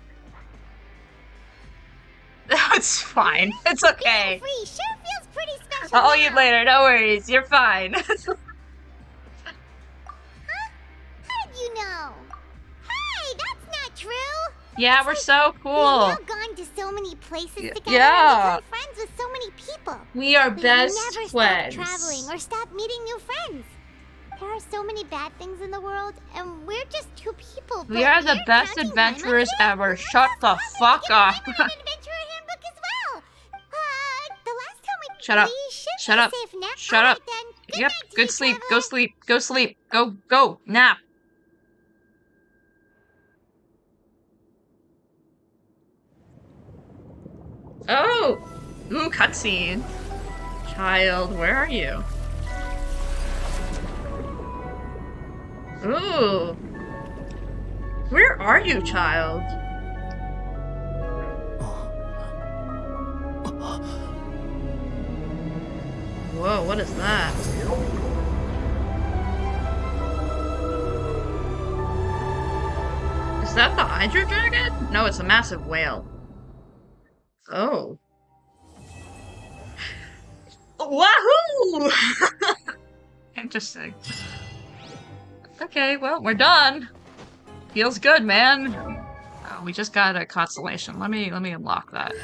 That's fine. It's okay. Free sure feels pretty special. I'll eat later, no worries. You're fine. Huh? How did you know? Hey, that's not true! Yeah, we're so cool. We've now gone to so many places together yeah. and become friends with so many people. We are best never friends. Stop traveling or stop meeting new friends. There are so many bad things in the world, and we're just two people. We are the best adventurers ever. Shut the fuck up. The last time we Shut up. Shut up. Shut up. Yep. Good sleep. Go sleep. Go sleep. Go. Nap. Oh! Ooh, cutscene. Child, where are you? Ooh. Where are you, child? Whoa, what is that? Is that the Hydra Dragon? No, it's a massive whale. Oh. Wahoo! Interesting. Okay, well, we're done. Feels good, man. Oh, we just got a constellation. Let me unlock that.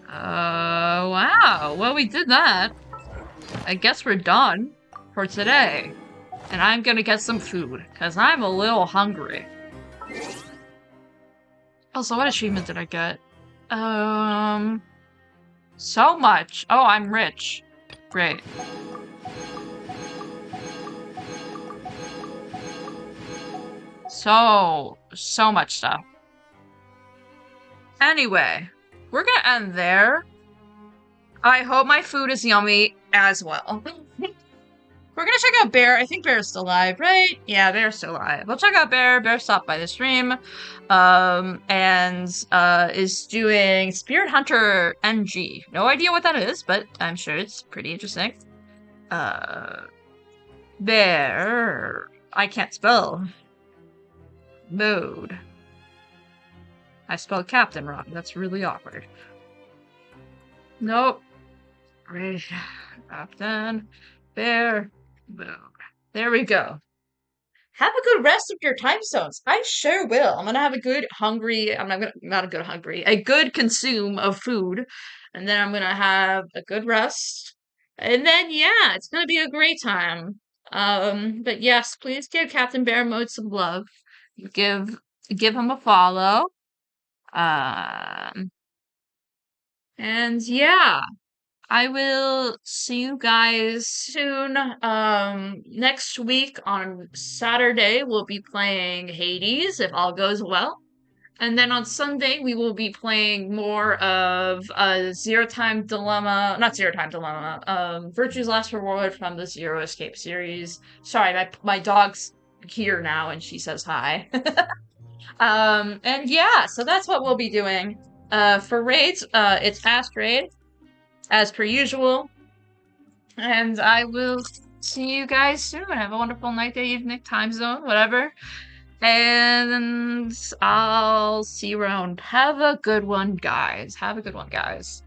Wow. Well, we did that. I guess we're done for today. And I'm gonna get some food, because I'm a little hungry. Also, what achievement did I get? So much. Oh, I'm rich. Great. So much stuff. Anyway, we're gonna end there. I hope my food is yummy as well. We're gonna check out Bear. I think Bear's still alive, right? Yeah, Bear's still alive. We'll check out Bear. Bear stopped by the stream. And is doing Spirit Hunter NG. No idea what that is, but I'm sure it's pretty interesting. Bear. I can't spell. Mode. I spelled captain wrong. That's really awkward. Nope. Captain Bear Mode. There we go. Have a good rest of your time zones. I sure will. I'm gonna have a good a good consume of food, and then I'm gonna have a good rest, and then yeah, it's gonna be a great time. But yes, please give Captain Bear Mode some love. Give him a follow. And yeah. I will see you guys soon. Next week on Saturday, we'll be playing Hades, if all goes well. And then on Sunday, we will be playing more of Zero Time Dilemma, not Zero Time Dilemma, Virtue's Last Reward from the Zero Escape series. Sorry, my dog's here now and she says hi. And yeah, so that's what we'll be doing. For raids, it's Fast Raid, as per usual. And I will see you guys soon. Have a wonderful night, day, evening, time zone, whatever. And I'll see you around. Have a good one, guys. Have a good one, guys.